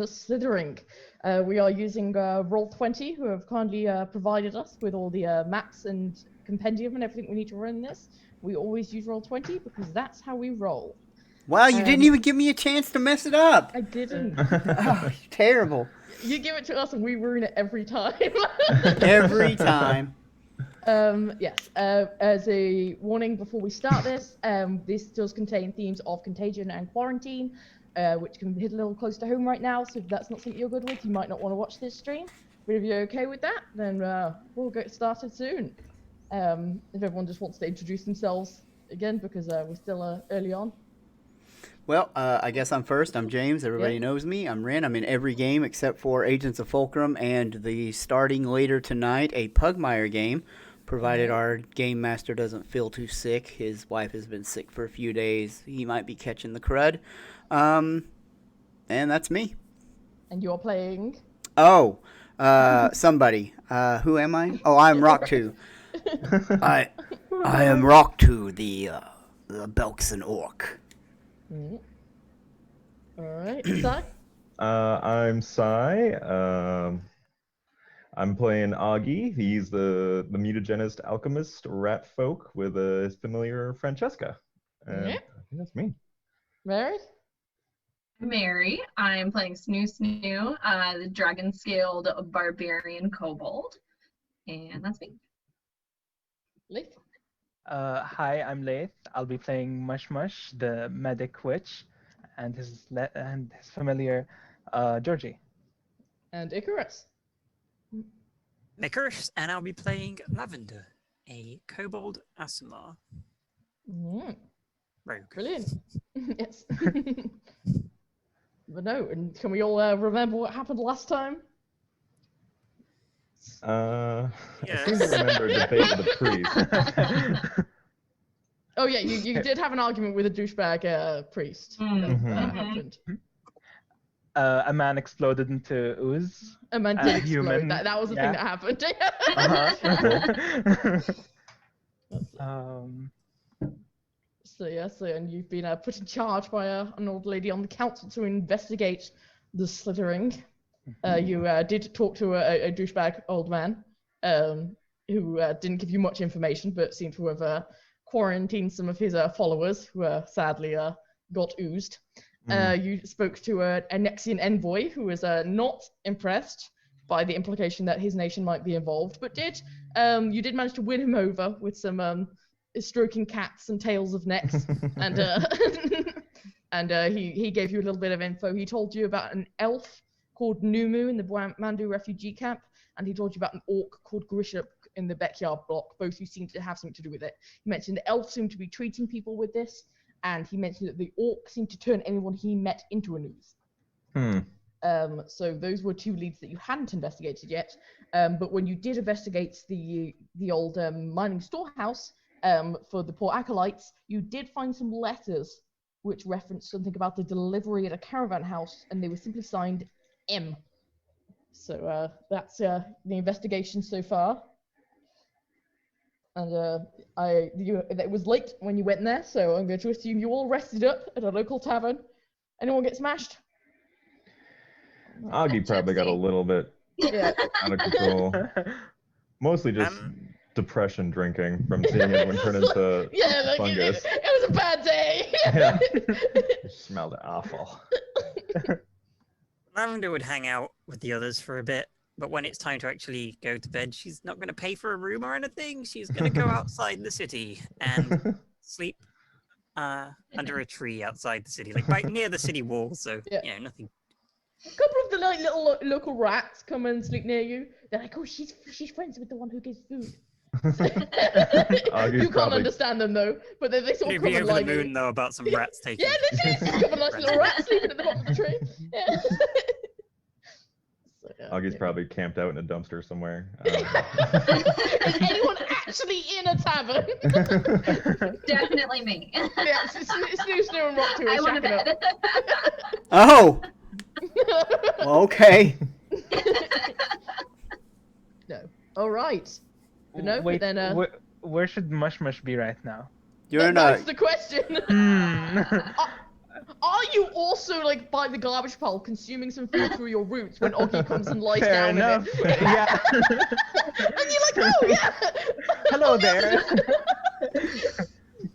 Slithering. We are using Roll20, who have kindly provided us with all the maps and compendium and everything we need to run this. We always use Roll20 because that's how we roll. Wow, you didn't even give me a chance to mess it up. I didn't. Oh, terrible. You give it to us and we ruin it every time. Every time. Yes, as a warning before we start this, this does contain themes of contagion and quarantine, which can hit a little close to home right now, so if that's not something you're good with, you might not want to watch this stream. But if you're okay with that, then we'll get started soon. If everyone just wants to introduce themselves again, because we're still early on. Well, I guess I'm first. I'm James. Everybody Yeah. knows me. I'm Ren. I'm in every game except for Agents of Fulcrum and the starting later tonight, a Pugmire game, provided our game master doesn't feel too sick. His wife has been sick for a few days. He might be catching the crud. And that's me. And you're playing? Oh, somebody. Who am I? Oh, I'm Rock2. I am Rock2, the Belkson Orc. Mm. Alright, Sai? I'm Sai. I'm playing Augie. He's the mutagenist alchemist rat folk with a familiar Francesca. And Yeah. I think that's me. Mary? Mary. I'm playing Snoo, the dragon-scaled barbarian kobold. And that's me. Leith? Hi, I'm Leith. I'll be playing Mush Mush, the medic witch, and his familiar Georgie. And Icarus? Icarus, and I'll be playing Lavender, a kobold Asimar Mm. rogue. Brilliant. Yes. But no, and can we all remember what happened last time? I Yes. seem to remember a debate with the priest. Oh yeah, you did have an argument with a douchebag priest. Mhm. That happened. A man exploded into ooze. A man did explode. Human, That was the yeah. thing that happened. Uh-huh. So yes, and you've been put in charge by an old lady on the council to investigate the slithering. You did talk to a douchebag old man who didn't give you much information, but seemed to have quarantined some of his followers who sadly got oozed. You spoke to a Nexian envoy who was not impressed by the implication that his nation might be involved, but you did manage to win him over with some stroking cats and tails of necks, and he gave you a little bit of info. He told you about an elf called Numu in the Mandu refugee camp, and he told you about an orc called Grisha in the backyard block, both who seem to have something to do with it. He mentioned the elf seemed to be treating people with this, and he mentioned that the orc seemed to turn anyone he met into an ooze. So those were two leads that you hadn't investigated yet, but when you did investigate the old mining storehouse for the poor acolytes, you did find some letters which referenced something about the delivery at a caravan house, and they were simply signed M. So that's the investigation so far. And it was late when you went there, so I'm going to assume you all rested up at a local tavern. Anyone get smashed? Augie probably got a little bit out of control. Mostly just depression drinking from seeing everyone turn into fungus. It was a bad day. Yeah. It smelled awful. Lavender would hang out with the others for a bit, but when it's time to actually go to bed, she's not going to pay for a room or anything. She's going to go outside the city and sleep under a tree outside the city, like right near the city wall. So nothing. A couple of the little local rats come and sleep near you. They're like, "Oh, she's friends with the one who gives food." You can't understand them though, but they sort of It'd come be and over lie the near moon you. though about some rats taking. Yeah, literally, a couple of nice little rats sleeping at the bottom of the tree. Yeah. Augie's probably camped out in a dumpster somewhere. Is anyone actually in a tavern? Definitely me. Yeah, Snoo and Rock 2 I are want to shacking bed. Oh! Well, okay. No. All right. But no, Wait, but then where should Mush Mush be right now? You're in that's a... the question. Are you also like by the garbage pile consuming some food through your roots when Oggy comes and lies Fair down enough. in it? Yeah. And you're like, oh yeah. Hello there.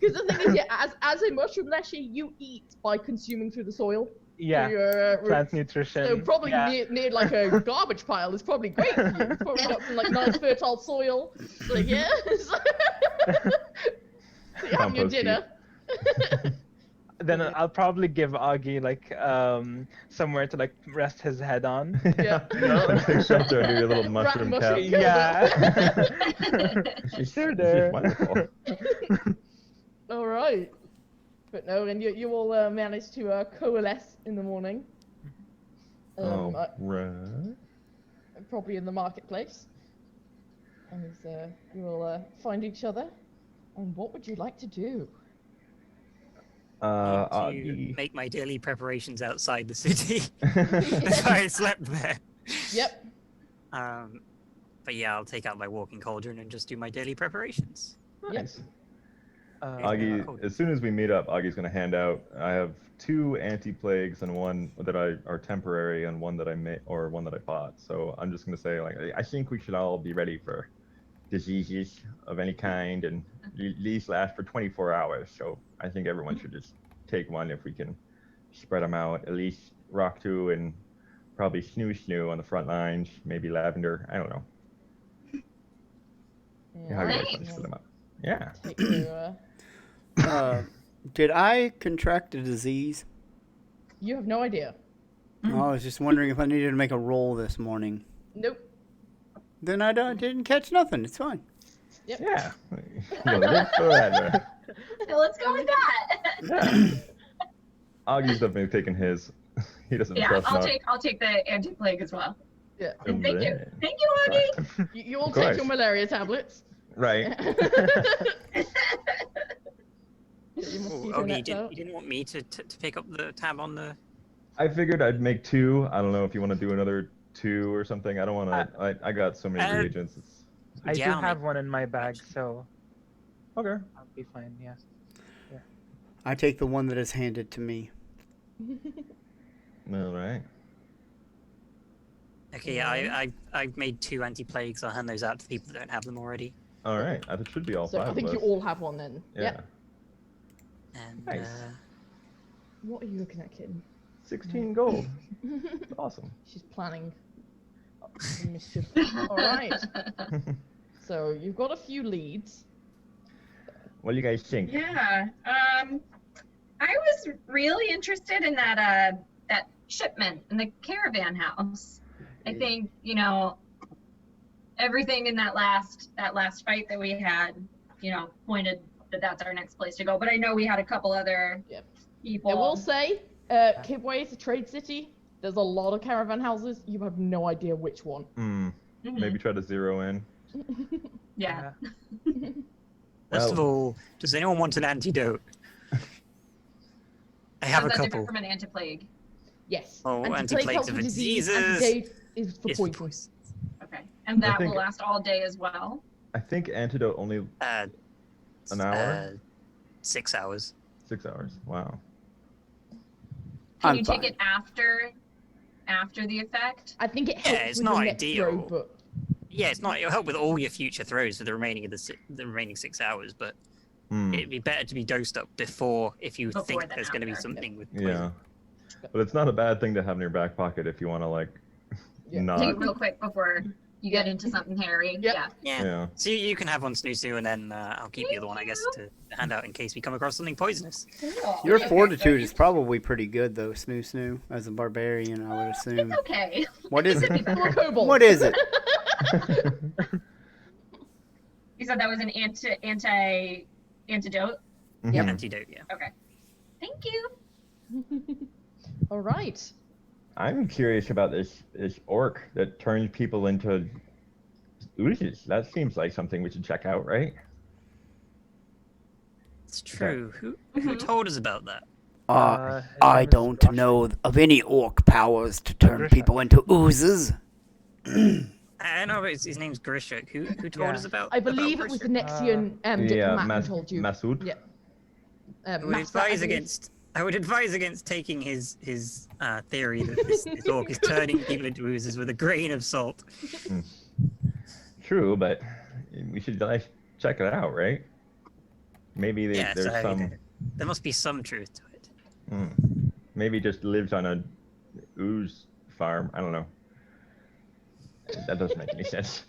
Because the thing is, yeah, as a mushroom leshy, you eat by consuming through the soil. Yeah. Through your, Plant roots. nutrition. So probably yeah. near like a garbage pile is probably great for you. It's probably got some like nice fertile soil. Like yeah. So you're having your Compost heap. dinner. Then I'll probably give Augie like somewhere to like rest his head on. Yeah. Like take shelter under your little mushroom cap. mushroom. Yeah. This Sure is there. wonderful. All right. But no, and you all managed to coalesce in the morning. Right. Probably in the marketplace. And you will find each other. And what would you like to do? To Augie. make my daily preparations outside the city. That's why I slept there. Yep. But yeah, I'll take out my walking cauldron and just do my daily preparations. Nice. Uh, Augie, as soon as we meet up, Augie's gonna hand out. I have 2 anti-plagues and one that are temporary and one that I made or one that I bought. So I'm just gonna say like I think we should all be ready for diseases of any kind, and these last for 24 hours. So I think everyone should just take one if we can spread them out. At least Rock2 and probably Snoo on the front lines. Maybe Lavender. I don't know. How you guys want to split them up? Yeah. Take your, Did I contract a disease? you have no idea. I was just wondering if I needed to make a roll this morning. Nope. Then I didn't catch nothing. It's fine. Yep. Yeah. Well, live forever. So let's go with that. Yeah. Augie's definitely taking his. He doesn't Yeah, trust not. I'll take the anti-plague as well. Yeah. Thank you. Right. Thank you, Augie. You all Of take course. your malaria tablets. Right. Get your mosquito Oh, nets you out. didn't want me to pick up the tab on the... I figured I'd make 2. I don't know if you want to do another 2 or something. I don't want to. I got so many reagents. It's... I Yeah, do I'll have make- one in my bag, so Okay. I'll be fine. Yeah. I take the one that is handed to me. All right. Okay, yeah, I've made 2 anti-plagues. I'll hand those out to people that don't have them already. All right. That should be all So 5 I think of you us. all have one then. Yeah. Yep. And Nice. What are you looking at, kitten? 16 gold. Awesome. She's planning some mischief. All right. So you've got a few leads. What do you guys think? Yeah. I was really interested in that that shipment in the caravan house. I think, you know, everything in that last fight that we had, you know, pointed that that's our next place to go. But I know we had a couple other Yep. people. I will say, Kibway is a trade city. There's a lot of caravan houses. You have no idea which one. Mhm. Maybe try to zero in. Yeah. First of Well- all, does anyone want an antidote? I have a How's that couple. different from an anti-plague? Yes. Oh, Anti-plague anti-plagues helps are with for disease. diseases. Anti-date is for It's for poison. poison. Okay. And that think- will last all day as well. I think antidote only An hour? 6 hours. 6 hours. Wow. Can I'm you take fine. it after the effect? I think it helps it's with not the next ideal. throw, but Yeah, it's not. It'll help with all your future throws for the remaining of the remaining 6 hours, but Hmm. it'd be better to be dosed up before if you Before think than there's going to be after. something with poison. Yeah. But it's not a bad thing to have in your back pocket if you want to like Yeah. not. Take it real quick before you get into something hairy. Yep. Yeah. Yeah. Yeah. So you can have one snoo and then I'll keep the other one, I guess, to hand out in case we come across something poisonous. Your Okay, fortitude so is probably pretty good, though, Snoo, as a barbarian, I would assume. It's okay. What is it? Or a kobold. What is it? You said that was an antidote? Yep. Antidote, yeah. Okay. Thank you. All right. I'm curious about this orc that turns people into oozes. That seems like something we should check out, right? It's true. Who Mhm. told us about that? I his name is don't Josh. know of any orc powers to turn Grisha. people into oozes. I know his name's Grishuk. Who told Yeah. us about? I believe about it was the Grishuk? Nexian diplomat who told you. Masood. Yeah. Who Master, I advise believe. against I would advise against taking his theory that this orc is turning people into oozes with a grain of salt. True, but we should like check it out, right? Maybe Yeah, there's so some. there must be some truth to it. Maybe just lives on a ooze farm. I don't know. That doesn't make any sense.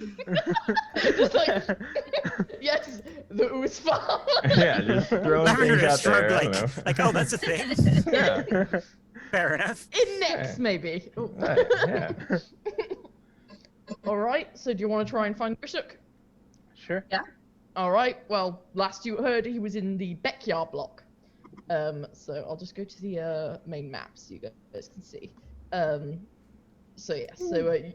Just like, yes, the ooze farm. Yeah, just throwing Lavender things out shrugged there. I don't know. like, oh, that's a thing. Yeah. Fair enough. In next, maybe. Oh. Right, yeah. All right. So, do you want to try and find Grishuk? Sure. All right. Well, last you heard, he was in the backyard block. So I'll just go to the main map so you guys can see. So yeah. So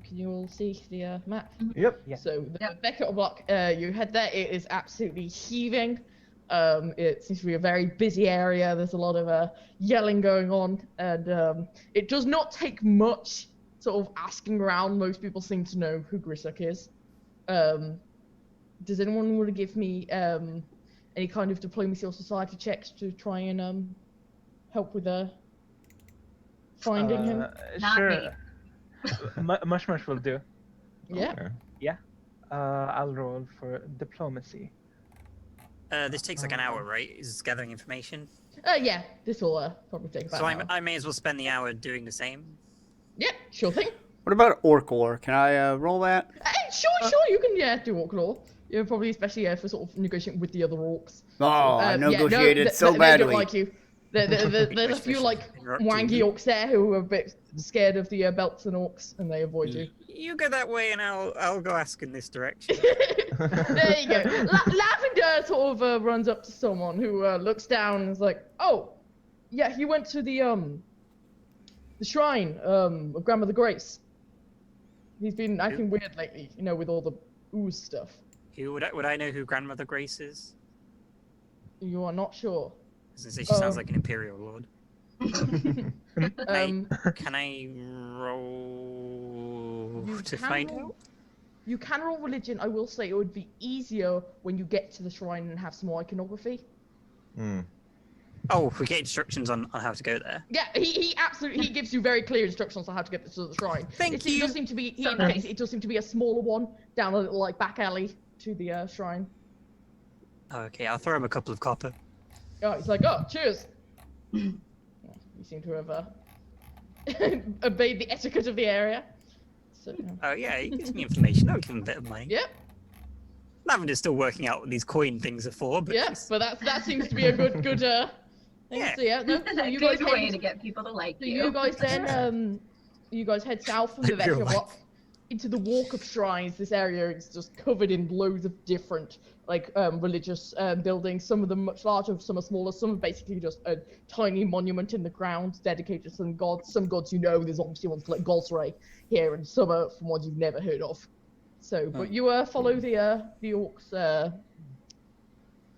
can you all see the map? Yep. Yeah. So the backyard block. You head there. It is absolutely heaving. It seems to be a very busy area. There's a lot of yelling going on, and it does not take much sort of asking around. Most people seem to know who Grishuk is. Does anyone want to give me any kind of diplomacy or society checks to try and help with finding him? Not Sure. me. Mush will do. Yeah. Okay. I'll roll for diplomacy. This takes like an hour, right? Is gathering information. Yeah. This will probably take about So an hour. I may as well spend the hour doing the same. Yeah, sure thing. What about orc lore? Can I roll that? Sure, you can do orc law. Yeah, probably especially for sort of negotiating with the other orcs. Oh, I Yeah, no, negotiated so they badly. don't like you. There's a few like wangy orcs there who are a bit scared of the belts and orcs, and they avoid you. You go that way, and I'll go ask in this direction. There you go. Lavender sort of runs up to someone who looks down and is like, "Oh, yeah, he went to the shrine of Grandmother Grace. He's been acting weird lately, you know, with all the ooze stuff. Who would I know who Grandmother Grace is? You are not sure. I was gonna say she sounds like an Imperial Lord. Um, Can I roll You to can find roll- out? You can roll religion. I will say it would be easier when you get to the shrine and have some more iconography. Oh, we get instructions on how to go there. Yeah, he absolutely gives you very clear instructions on how to get to the shrine. Thank It you. does seem to be So indicates nice. it does seem to be a smaller one down a little like back alley to the shrine. Okay, I'll throw him a couple of copper. Oh, he's like, oh, cheers. Yeah, you seem to have obeyed the etiquette of the area. So, Oh yeah, he gives me information. I'll give him a bit of money. yeah, Lavender's still working out what these coin things are for, but yeah, she's- but that seems to be a good thing. Yeah. So yeah, no, so A you guys good way head- to get people to like So you. you guys then, you guys head south from the Like real Vector life. Rock into the Walk of Shrines. This area is just covered in loads of different, like, religious buildings. Some of them much larger, some are smaller. Some are basically just a tiny monument in the ground dedicated to some gods. Some gods you know, there's obviously ones like Gosray here, and some are from ones you've never heard of. So, but you follow the orcs'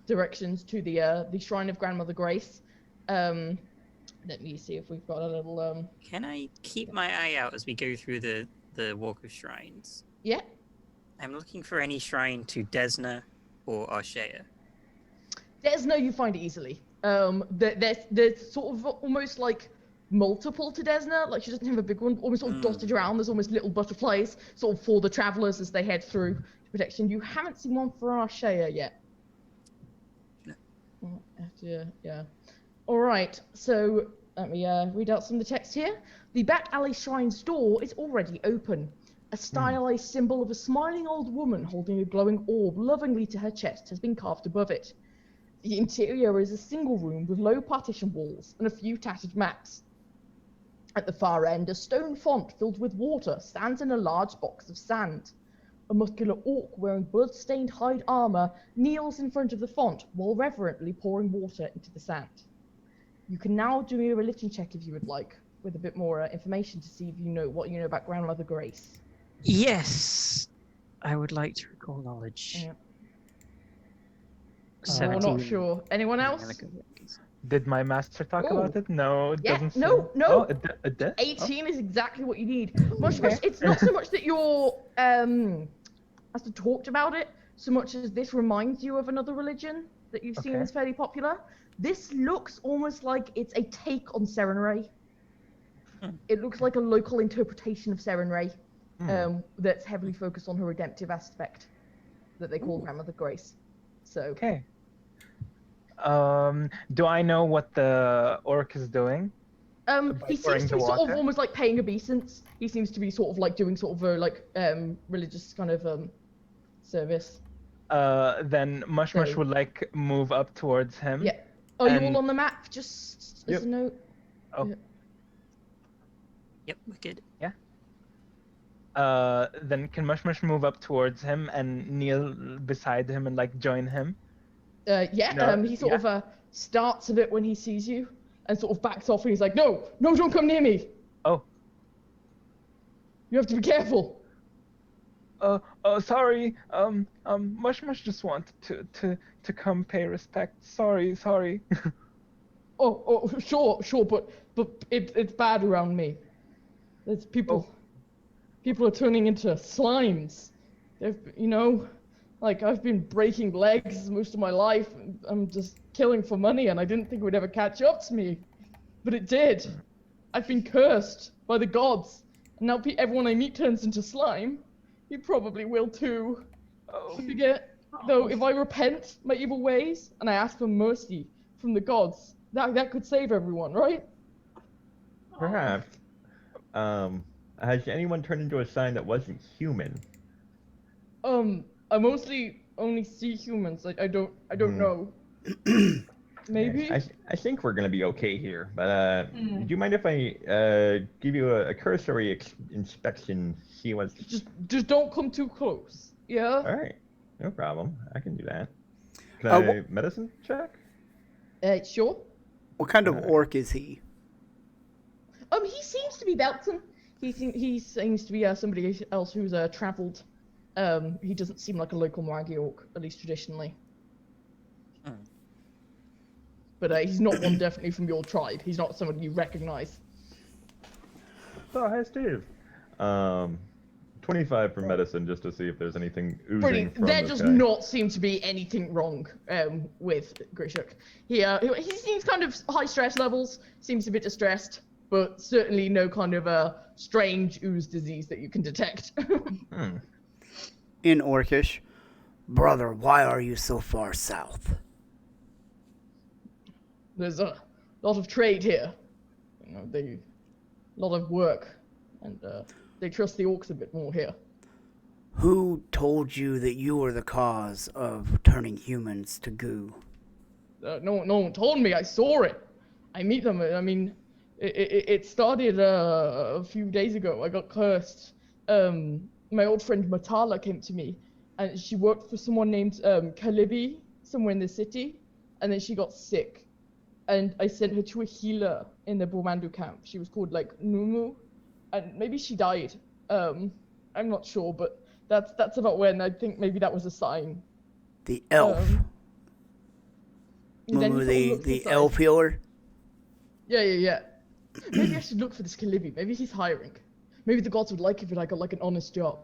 directions to the Shrine of Grandmother Grace. Let me see if we've got a little Can I keep my eye out as we go through the Walk of Shrines? yeah. I'm looking for any shrine to Desna or Arshea. Desna you find easily. There's sort of almost like multiple to Desna. Like she doesn't have a big one, almost sort of dotted around. There's almost little butterflies sort of for the travelers as they head through to protection. You haven't seen one for Arshea yet. No. Yeah. All right. So let me read out some of the text here. The back alley shrine's door is already open. A stylized symbol of a smiling old woman holding a glowing orb lovingly to her chest has been carved above it. The interior is a single room with low partition walls and a few tattered maps. At the far end, a stone font filled with water stands in a large box of sand. A muscular orc wearing blood-stained hide armor kneels in front of the font while reverently pouring water into the sand. You can now do me a religion check if you would like, with a bit more information to see if you know what you know about Grandmother Grace. Yes, I would like to recall knowledge. Yeah. 17. I'm not sure. Anyone else? Did my master talk about it? No, it Yeah, doesn't say. no. Oh, it did? 18 is exactly what you need. Much, it's not so much that you're as to talked about it, so much as this reminds you of another religion that you've seen Okay. is fairly popular. This looks almost like it's a take on Serenray. It looks like a local interpretation of Serenray, that's heavily focused on her redemptive aspect, that they call Grandmother Grace. So. Okay. Do I know what the orc is doing? He seems to be sort of water? almost like paying obeisance. He seems to be sort of like doing sort of a like religious kind of service. Then Mush So- would like move up towards him. Yeah. Are you And- all on the map? Just as Yep. a note. Oh. Yeah. Yep, we're good. Then can Mush move up towards him and kneel beside him and like join him? Yeah. No, He sort of starts a bit when he sees you, and sort of backs off, and he's like, "No, don't come near me. Oh. You have to be careful." Sorry. Mush just wanted to come pay respect. Sorry. Oh, sure, but it's bad around me. There's people. People are turning into slimes. Like I've been breaking legs most of my life. And I'm just killing for money, and I didn't think it would ever catch up to me, but it did. I've been cursed by the gods, and now everyone I meet turns into slime. You probably will too. Oh. Don't forget, though, if I repent my evil ways and I ask for mercy from the gods, that could save everyone, right? Perhaps. Has anyone turned into a sign that wasn't human? I mostly only see humans. I don't know. Maybe. I think we're gonna be okay here, but do you mind if I give you a cursory inspection? See what's. Just don't come too close. Yeah. All right, no problem. I can do that. Can I medicine check? Sure. What kind of orc is he? He seems to be Belton. He seems to be somebody else who's traveled. He doesn't seem like a local Maragi orc, at least traditionally. But he's not one definitely from your tribe. He's not someone you recognize. Oh, hi, Steve. 25 for medicine, just to see if there's anything oozing from There this does guy. not seem to be anything wrong with Grishuk. He seems kind of high stress levels, seems a bit distressed, but certainly no kind of strange ooze disease that you can detect. In Orcish, brother, why are you so far south? There's a lot of trade here. A lot of work, and they trust the orcs a bit more here. Who told you that you were the cause of turning humans to goo? No one told me. I saw it. I meet them. I mean, it started a few days ago. I got cursed. My old friend Matala came to me, and she worked for someone named Kalibi, somewhere in the city, and then she got sick. And I sent her to a healer in the Burmandu camp. She was called like Numu, and maybe she died. I'm not sure, but that's about when I think maybe that was a sign. The elf. Then he sort of the looks aside. elf healer? Yeah. Maybe I should look for this Kalibi. Maybe he's hiring. Maybe the gods would like it if I got like an honest job.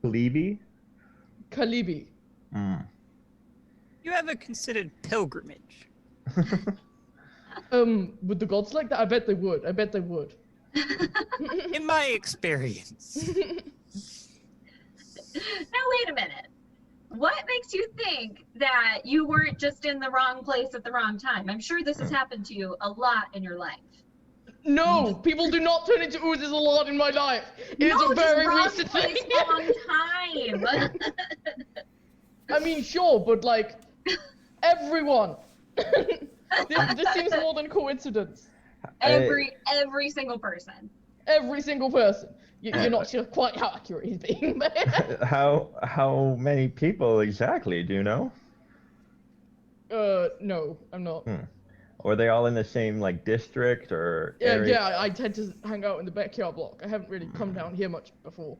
Levy? Kalibi. You ever considered pilgrimage? Would the gods like that? I bet they would. In my experience. Now wait a minute. What makes you think that you weren't just in the wrong place at the wrong time? I'm sure this has happened to you a lot in your life. No, people do not turn into oozes a lot in my life. It is a very recent thing. Wrong time. I mean, sure, but like, everyone. this seems more than coincidence. Every single person. Every single person. You're not sure quite how accurate he's being there. How many people exactly, do you know? No, I'm not. Were they all in the same like district or area? Yeah, I tend to hang out in the backyard block. I haven't really come down here much before.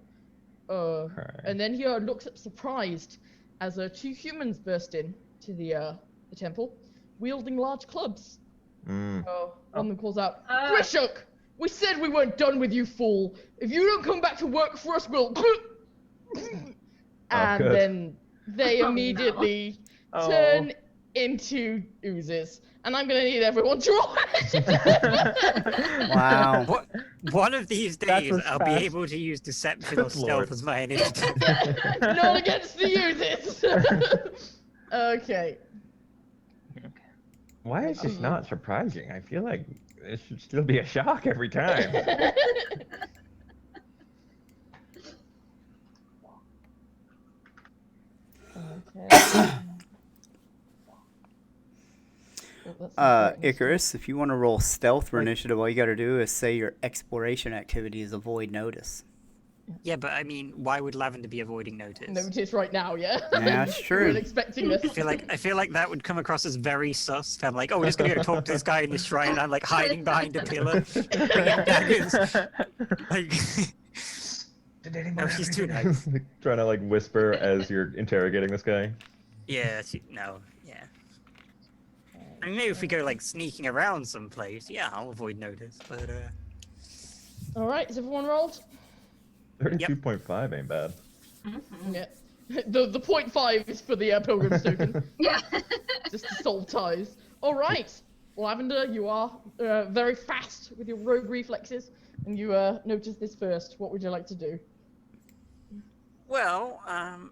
And then he looks up surprised as two humans burst in to the temple, wielding large clubs. One of them calls out, Grishuk! We said we weren't done with you, fool! If you don't come back to work for us, we'll... and good. then they Oh, no. immediately Oh. turn into oozes. And I'm gonna need everyone to roll it. Wow. One of these That days, was I'll be fast. able to use deception Good or stealth lord. as my initiative. Not against the oozes. Okay. Why is this not surprising? I feel like it should still be a shock every time. Okay. Oh, that's not great. Icarus, if you want to roll stealth for Wait. initiative, all you got to do is say your exploration activity is avoid notice. Yeah, but I mean, why would Lavender be avoiding notice? Notice right now, yeah? Yeah, that's You true. weren't expecting this. I feel like that would come across as very sus. If I'm like, oh, we're just gonna go talk to this guy in the shrine, and I'm like hiding behind a pillar, bringing daggers. Like, no, she's too nice. Trying to like whisper as you're interrogating this guy. Yeah, yeah. I know if we go like sneaking around someplace, yeah, I'll avoid notice. But Alright, is everyone rolled? 32.5 ain't bad. Yeah. The 0.5 is for the Pilgrim's Token. Yeah. Just to soul ties. Alright. Lavender, you are very fast with your rogue reflexes, and you notice this first. What would you like to do? well, I'm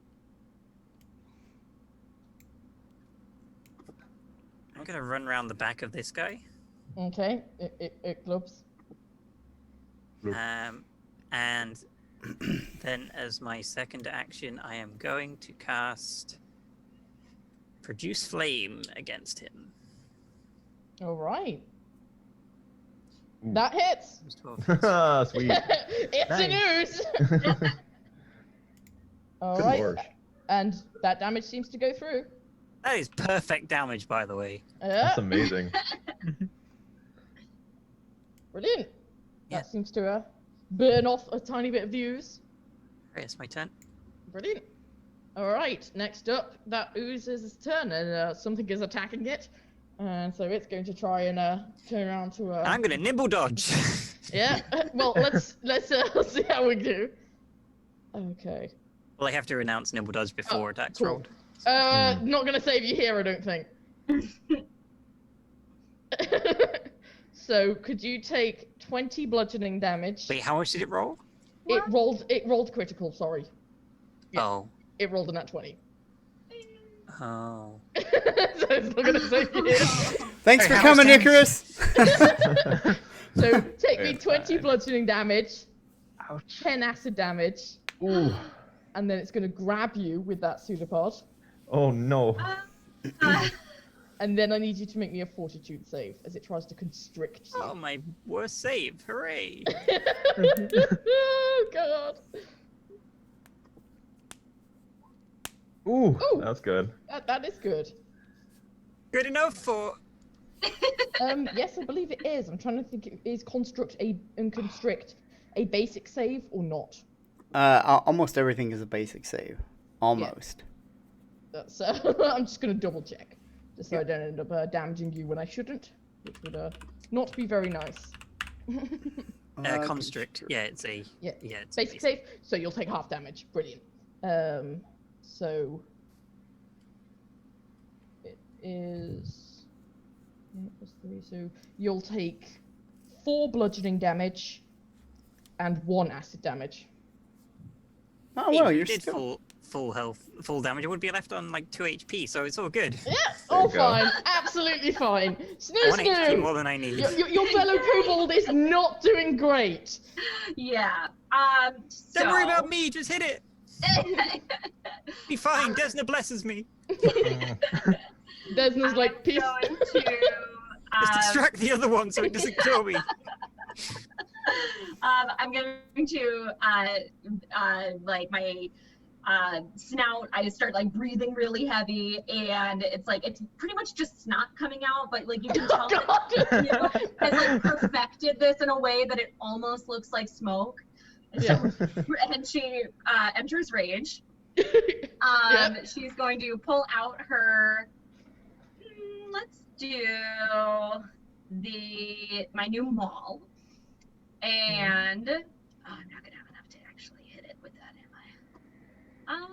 gonna run around the back of this guy. Okay, it clubs. And then as my second action, I am going to cast Produce Flame against him. Alright. Ooh. That hits! Who's 12? Sweet. It's a news! Alright, lord. and that damage seems to go through. That is perfect damage, by the way. That's amazing. Brilliant. Yeah. That seems to burn off a tiny bit of the ooze. Alright, it's my turn. Brilliant. Alright, next up, that ooze is its turn, and something is attacking it. And so it's going to try and turn around to And I'm gonna nimble dodge. Yeah, well, let's see how we do. Okay. Well, I have to announce nimble dodge before attacks cool. rolled. Not gonna save you here, I don't think. So, could you take 20 bludgeoning damage? Wait, how much did it roll? It rolled critical, sorry. Yeah. Oh. It rolled a nat 20. Oh. So it's not gonna save you here. Thanks Hey, for how much coming, damage? Icarus. So, take me It's 20 fine. bludgeoning damage, Ouch. 10 acid damage, Ooh. and then it's gonna grab you with that pseudopod. Oh no. And then I need you to make me a fortitude save as it tries to constrict you. Oh, my worst save. Hooray. Oh, God. Ooh, Ooh. that's good. That is good. Good enough for... Yes, I believe it is. I'm trying to think. Is constrict a basic save or not? Almost everything is a basic save. Almost. That's. I'm just gonna double check, just so I don't end up damaging you when I shouldn't, which would not be very nice. Constrict. Yeah, it's a... Yeah. Yeah, it's a Basic save, so you'll take half damage. Brilliant. So it is 8 plus 3, so you'll take 4 bludgeoning damage and 1 acid damage. Oh, Hey, well, if you're you did still... full health, full damage, I would be left on like 2 HP, so it's all good. Yeah, There all you go. fine, absolutely fine. 1 Snoo HP snoo! more than I need. Your fellow kobold is not doing great. Yeah. Don't worry about me, just hit it. Be fine, Desna blesses me. Desna's like, peace. going to Just distract the other one so it doesn't kill me. I'm going to like my snout, I start like breathing really heavy, and it's pretty much just snot coming out, but like you can tell that you has like perfected this in a way that it almost looks like smoke. And, and she enters rage. Yep. She's going to pull out her. Let's do my new maul, and I'm not gonna have enough to actually hit it with that, am I?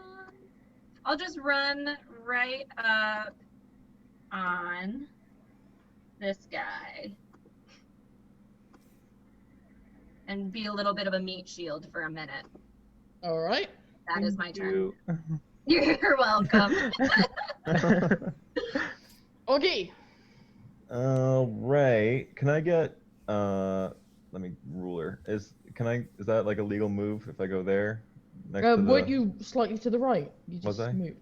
I'll just run right up on this guy and be a little bit of a meat shield for a minute. All right. That is my turn. You- You're welcome. Okay. All right. Can I get let me ruler. Is that like a legal move if I go there? Next to Weren't you slightly to the right? You Was just I? moved.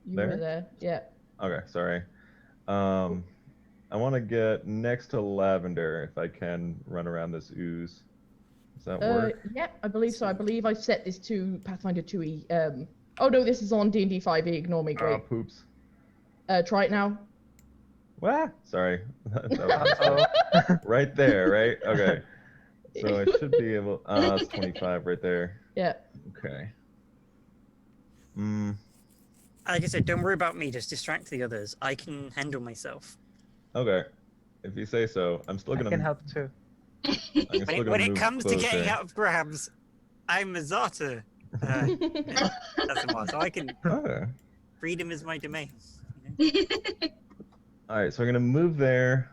You There? were there. Yeah. Okay, sorry. I want to get next to Lavender if I can run around this ooze. Does that work? Yeah, I believe so. I believe I've set this to Pathfinder 2e. Oh no, this is on D&D 5e. Ignore me. Ah, Great. poops. Try it now. What? Sorry. That was Uh-oh. right there, right? Okay. So I should be able. That's 25 right there. Yeah. Okay. Like I said, don't worry about me. Just distract the others. I can handle myself. Okay. If you say so. I'm still I gonna. can help too. When it move comes to getting closer. out of grabs, I'm a Zata. That's a so I can. Okay. Freedom is my domain. All right. So I'm gonna move there.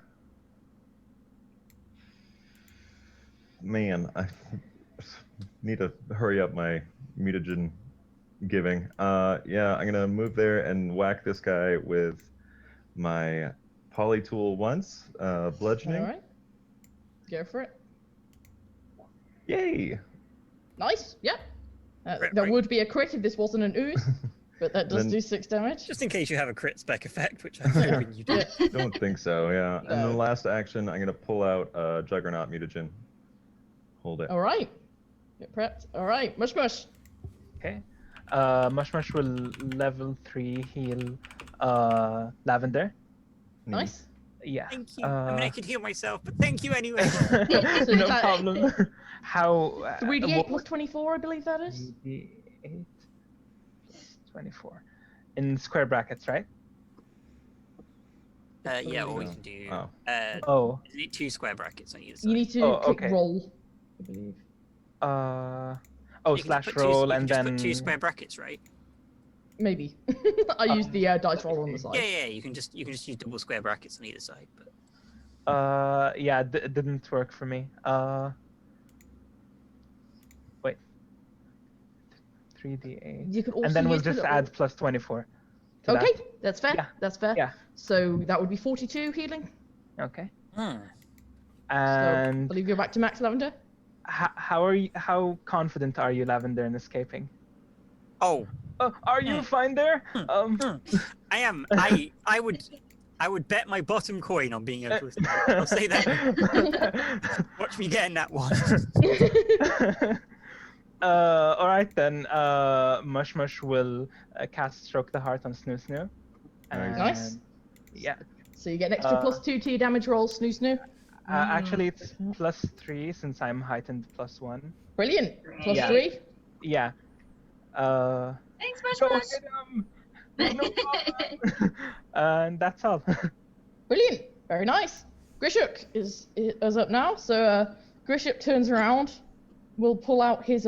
Man, I need to hurry up my mutagen giving. Yeah, I'm gonna move there and whack this guy with my polytool once, bludgeoning. All right. Go for it. Yay! Nice. Yeah. Crit, That right? would be a crit if this wasn't an ooze, but that does Then- do 6 damage. Just in case you have a crit spec effect, which I'm hoping you do. Don't think so. Yeah. And then No. last action, I'm gonna pull out Juggernaut mutagen. Hold it. All right. Get prepped. All right. Mush mush. Okay. Mush Mush will level 3 heal Lavender. Nice. Yeah. Thank you. I mean, I could heal myself, but thank you anyway. So no that- problem. How? 3d8 what- plus 24, I believe that is. 3d8 plus 24. In square brackets, right? Yeah, or we can do. Oh. Oh. Is it 2 square brackets on either side? You need to Oh, click okay. roll, I believe. Oh, You can slash just put roll you and can just then. put 2 square brackets, right? Maybe. I used the dice roll on the side. Yeah, you can just use double square brackets on either side. But Yeah, it didn't work for me. Wait. 3d8. You could also And then we'll use the just little- add plus 24. to that. Okay, that's fair. Yeah. That's fair. Yeah. So that would be 42 healing. Okay. hmm. So And I believe you're back to max Lavender. how confident are you, Lavender, in escaping? Oh, Oh, are you fine there? I am. I would bet my bottom coin on being able to escape. I'll say that. Watch me getting that one. All right then. Mush Mush will cast Stroke the Heart on Snoo Snoo. Nice. And- Yeah. So you get an extra plus 2 to your damage roll, Snoo Snoo. Actually, it's plus 3 since I'm heightened plus 1. Brilliant. Plus Yeah. 3. Yeah. Thanks, Mush Go Mush. get 'em! No problem. And that's all. Brilliant. Very nice. Grishuk is up now. So Grishuk turns around, will pull out his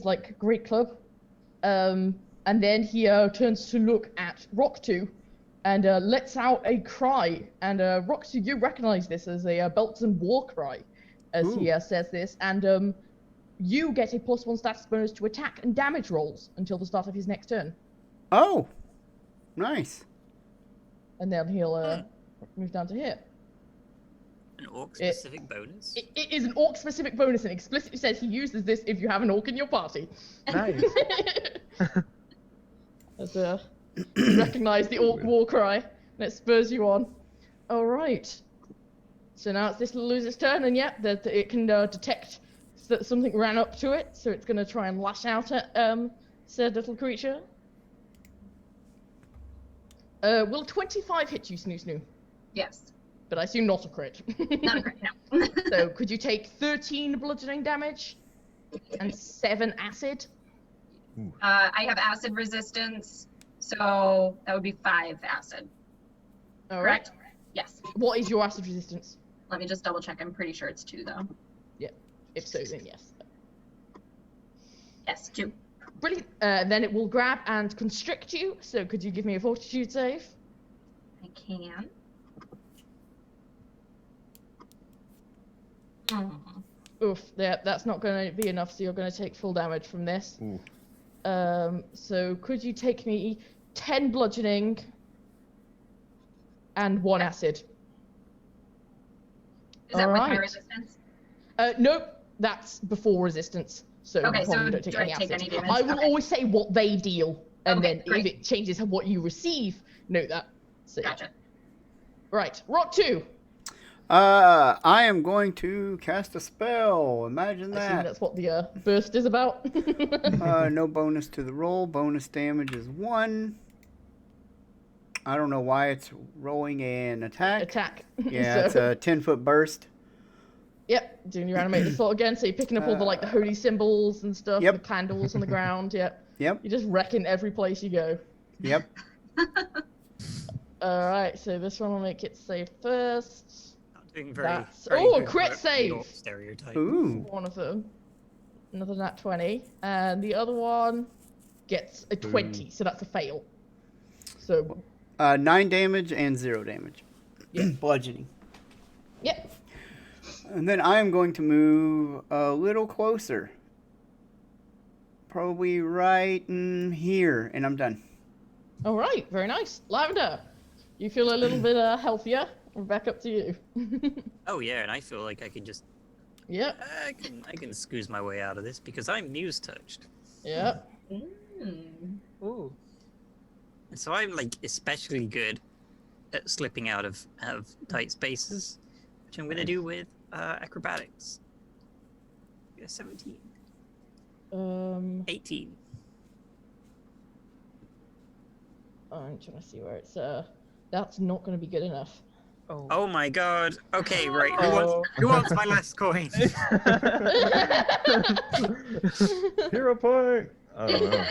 like great club, and then he turns to look at Rock2, and lets out a cry. And Rock2, you recognize this as a Belton war cry, as he says this, and you get a +1 status bonus to attack and damage rolls until the start of his next turn. Oh, nice. And then he'll move down to here. An orc specific bonus. It is an orc specific bonus and explicitly says he uses this if you have an orc in your party. Nice. As you recognize the orc war cry, and it spurs you on. Alright. So now it's this loser's turn, and yeah, it can detect that something ran up to it, so it's going to try and lash out at said little creature. Will 25 hit you, Snoo Snoo? Yes. But I assume not a crit. Not a crit, no. So could you take 13 bludgeoning damage and 7 acid? I have acid resistance, so that would be 5 acid. All Correct? right. Yes. What is your acid resistance? Let me just double check. I'm pretty sure it's 2 though. If so, then yes. Yes, 2. Brilliant. Then it will grab and constrict you. So could you give me a fortitude save? I can. Hmm. Oof, yeah, that's not going to be enough, so you're going to take full damage from this. Ooh. So could you take me 10 bludgeoning and 1 acid? Is that with my Alright. resistance? Nope, that's before resistance. So Okay, you probably so don't take do I any take acid. any damage? I will Okay. always say what they deal, and Okay, then great. if it changes what you receive, note that. So, yeah. Gotcha. Right, Rock 2. I am going to cast a spell. Imagine I assume that. that's what the burst is about. No bonus to the roll. Bonus damage is 1. I don't know why it's rolling an attack. Attack. Yeah, So- it's a 10-foot burst. Yep, doing your animated assault again, so you're picking up all the holy symbols and stuff, Yep. the candles on the ground, yep. Yep. You're just wrecking every place you go. Yep. Alright, so this one will make it save first. Not doing very. That's- very oh, a good crit work for the save! orc Stereotype. Ooh. One of them. Another nat 20. And the other one gets a 20, so that's a fail. So, 9 damage and 0 damage. Yeah. Bludgeoning. yep. And then I am going to move a little closer. Probably right in here, and I'm done. Alright, very nice. Lavender, you feel a little bit healthier? We're back up to you. Oh yeah, and I feel like I can just. Yep, I can squeeze my way out of this because I'm muse touched. yep. Mm. Ooh. And so I'm like especially good at slipping out of tight spaces, which I'm gonna do with acrobatics. Yeah, 17. 18. I'm trying to see where it's that's not going to be good enough. Oh. Oh my god. Okay, right. Oh. Who wants my last coin? Hero point. I don't know.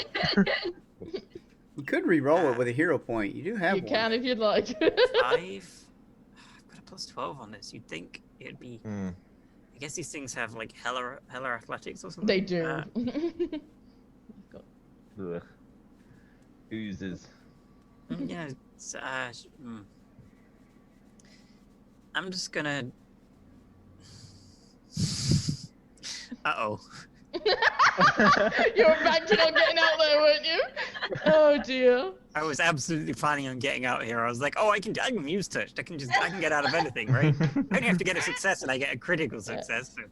You could re-roll it with a hero point. You do have You one. can if you'd like. 5. I've got a plus 12 on this. You'd think it'd be. Hmm. I guess these things have like hella athletics or something. They do. Ugh. Oozes. Yeah. It's, I'm just gonna. Uh-oh. You were banking on getting out there, weren't you? Oh dear. I was absolutely planning on getting out here. I was like, oh, I can muse touched. I can get out of anything, right? I only have to get a success and I get a critical success. So.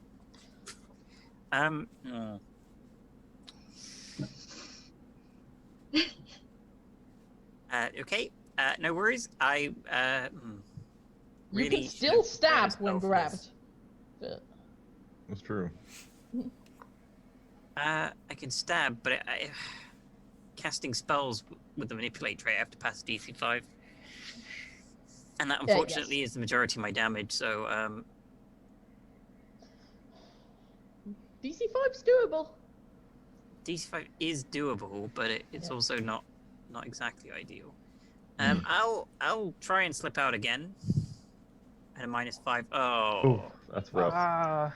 Oh. Okay. No worries. I You really can still should have stab when spell for grabbed. this. But That's true. I can stab, but casting spells with the manipulate trait, I have to pass DC 5. And that unfortunately is the majority of my damage, so DC 5's doable. DC 5 is doable, but it's Yeah. also not exactly ideal. I'll try and slip out again at a -5. Oh, Ooh, that's rough. Ah.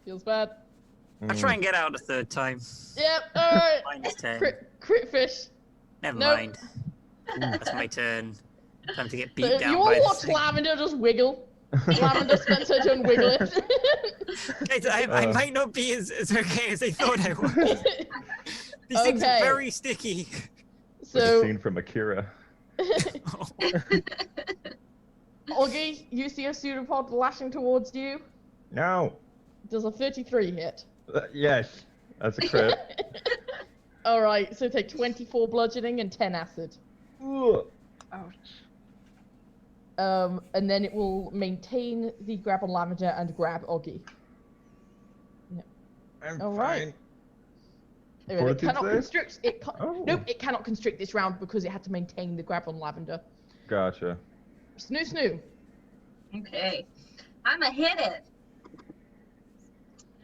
Feels bad. I'll try and get out a third time. Yep, alright. -10. Crit fish. Never Nope. mind. That's my turn. Time to get So beat if down you by want to this watch thing. Lavender just wiggle, Lavender spends her turn wiggling. Guys, I might not be as okay as I thought I was. These things are Okay. very sticky. Like a So, scene from Akira. Augie, you see a pseudopod lashing towards you. No. Does a 33 hit? Yes. That's a crit. Alright, so take 24 bludgeoning and 10 acid. Ugh. Ouch. And then it will maintain the grab on Lavender and grab Augie. I'm All right. fine. Anyway, it Fortitude cannot save? constrict. Oh. Nope, it cannot constrict this round because it had to maintain the grab on Lavender. Gotcha. Snoo. Okay. I'ma hit it.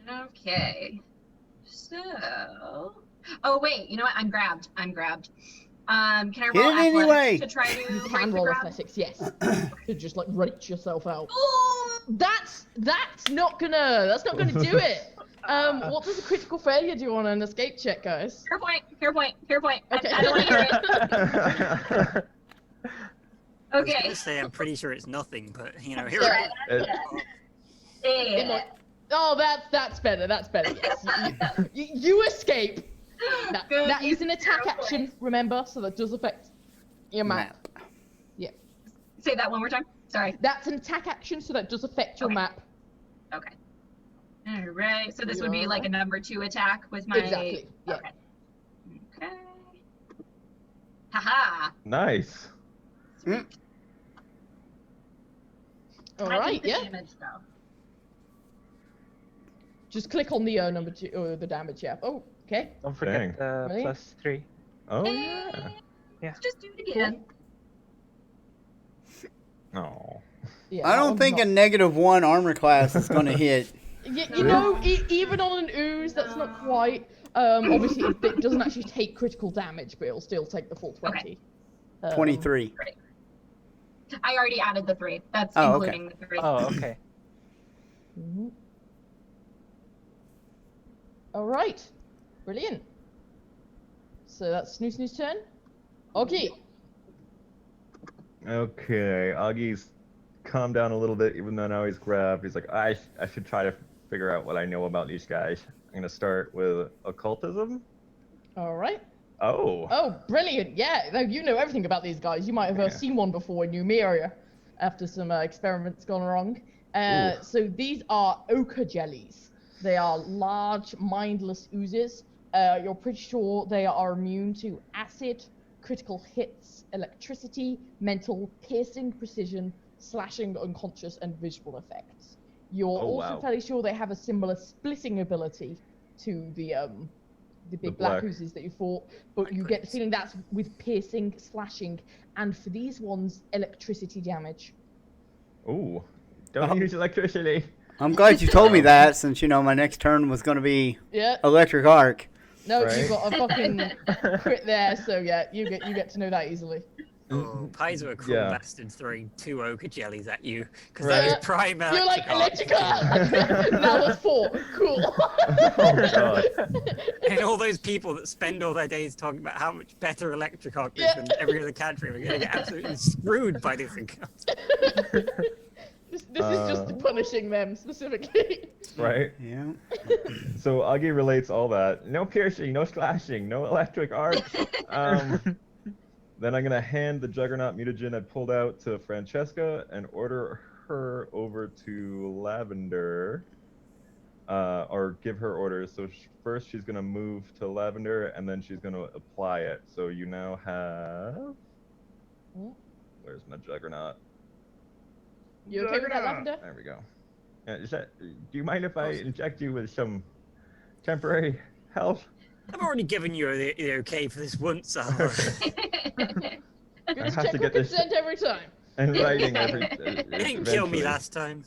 Okay. So. Oh wait, you know what? I'm grabbed. Can I Hit roll it athletics anyway. to try to You break can the roll grab? athletics, yes. To just like reach yourself out. Oh! That's not gonna do it. What does a critical failure do on an escape check, guys? Fair point. Fair point. Fair point. Okay. I don't want to hear it. I was Okay. gonna say I'm pretty sure it's nothing, but you know, here Yeah. we go. Yeah. Oh, that's better. That's better. Yes. You escape. Good. That is an attack action, remember, so that does affect your map. Yeah. Say that one more time. Sorry. That's an attack action, so that does affect your Okay. map. Okay. All right. So this would be like a number 2 attack with my. Exactly. Yeah. Okay. Okay. Haha. Nice. Sweet. All I right. think the Yeah. damage, though. Just click on the number 2, the damage. Yeah. Oh. Okay. Don't forget the Really? +3. Oh Hey. yeah. Let's just do it again. Oh. Yeah. I that don't one's think not- a -1 armor class is going to hit. You know, even on an ooze, that's not quite. Obviously, it doesn't actually take critical damage, but it'll still take the full 20. 23. I already added the 3. That's Oh, okay. including the 3. Oh, okay. Mhm. All right. Brilliant. So that's Snoo's turn. Okay. Okay, Augie's calmed down a little bit, even though now he's grabbed. He's like, I should try to figure out what I know about these guys. I'm gonna start with occultism. All right. Oh. Oh, brilliant. Yeah, no, you know everything about these guys. You might have Yeah. seen one before in Numeria after some experiments gone wrong. Ooh. So these are ochre jellies. They are large, mindless oozes. You're pretty sure they are immune to acid, critical hits, electricity, mental, piercing, precision, slashing, unconscious, and visual effects. You're also wow. fairly sure they have a similar splitting ability to the big black black. oozes that you fought, but you get the feeling that's with piercing, slashing, and for these ones, electricity damage. Ooh. Don't use electricity. I'm glad you told me that, since you know my next turn was going to be Yeah. electric arc. No, Right. you got a fucking crit there, so yeah, you get to know that easily. Oh, Paizo a cruel Yeah. bastard throwing 2 ochre jellies at you because Right. that is prime You're like electric arc. electric arc. Now there's 4. Cool. Oh god. And all those people that spend all their days talking about how much better electric arc is Yeah. than every other category are going to get absolutely screwed by this encounter. This is just punishing them specifically. Right? Yeah. So Augie relates all that. No piercing, no slashing, no electric arc. Then I'm gonna hand the Juggernaut mutagen I pulled out to Francesca and order her over to Lavender, or give her orders. So first she's gonna move to Lavender, and then she's gonna apply it. So you now have. Where's my Juggernaut? You okay with that, Lavender? There we go. Do you mind if I inject you with some temporary health? I've already given you the okay for this once, Al. Good I to have check to with get this consent every time. in writing every. It didn't kill me eventually. last time.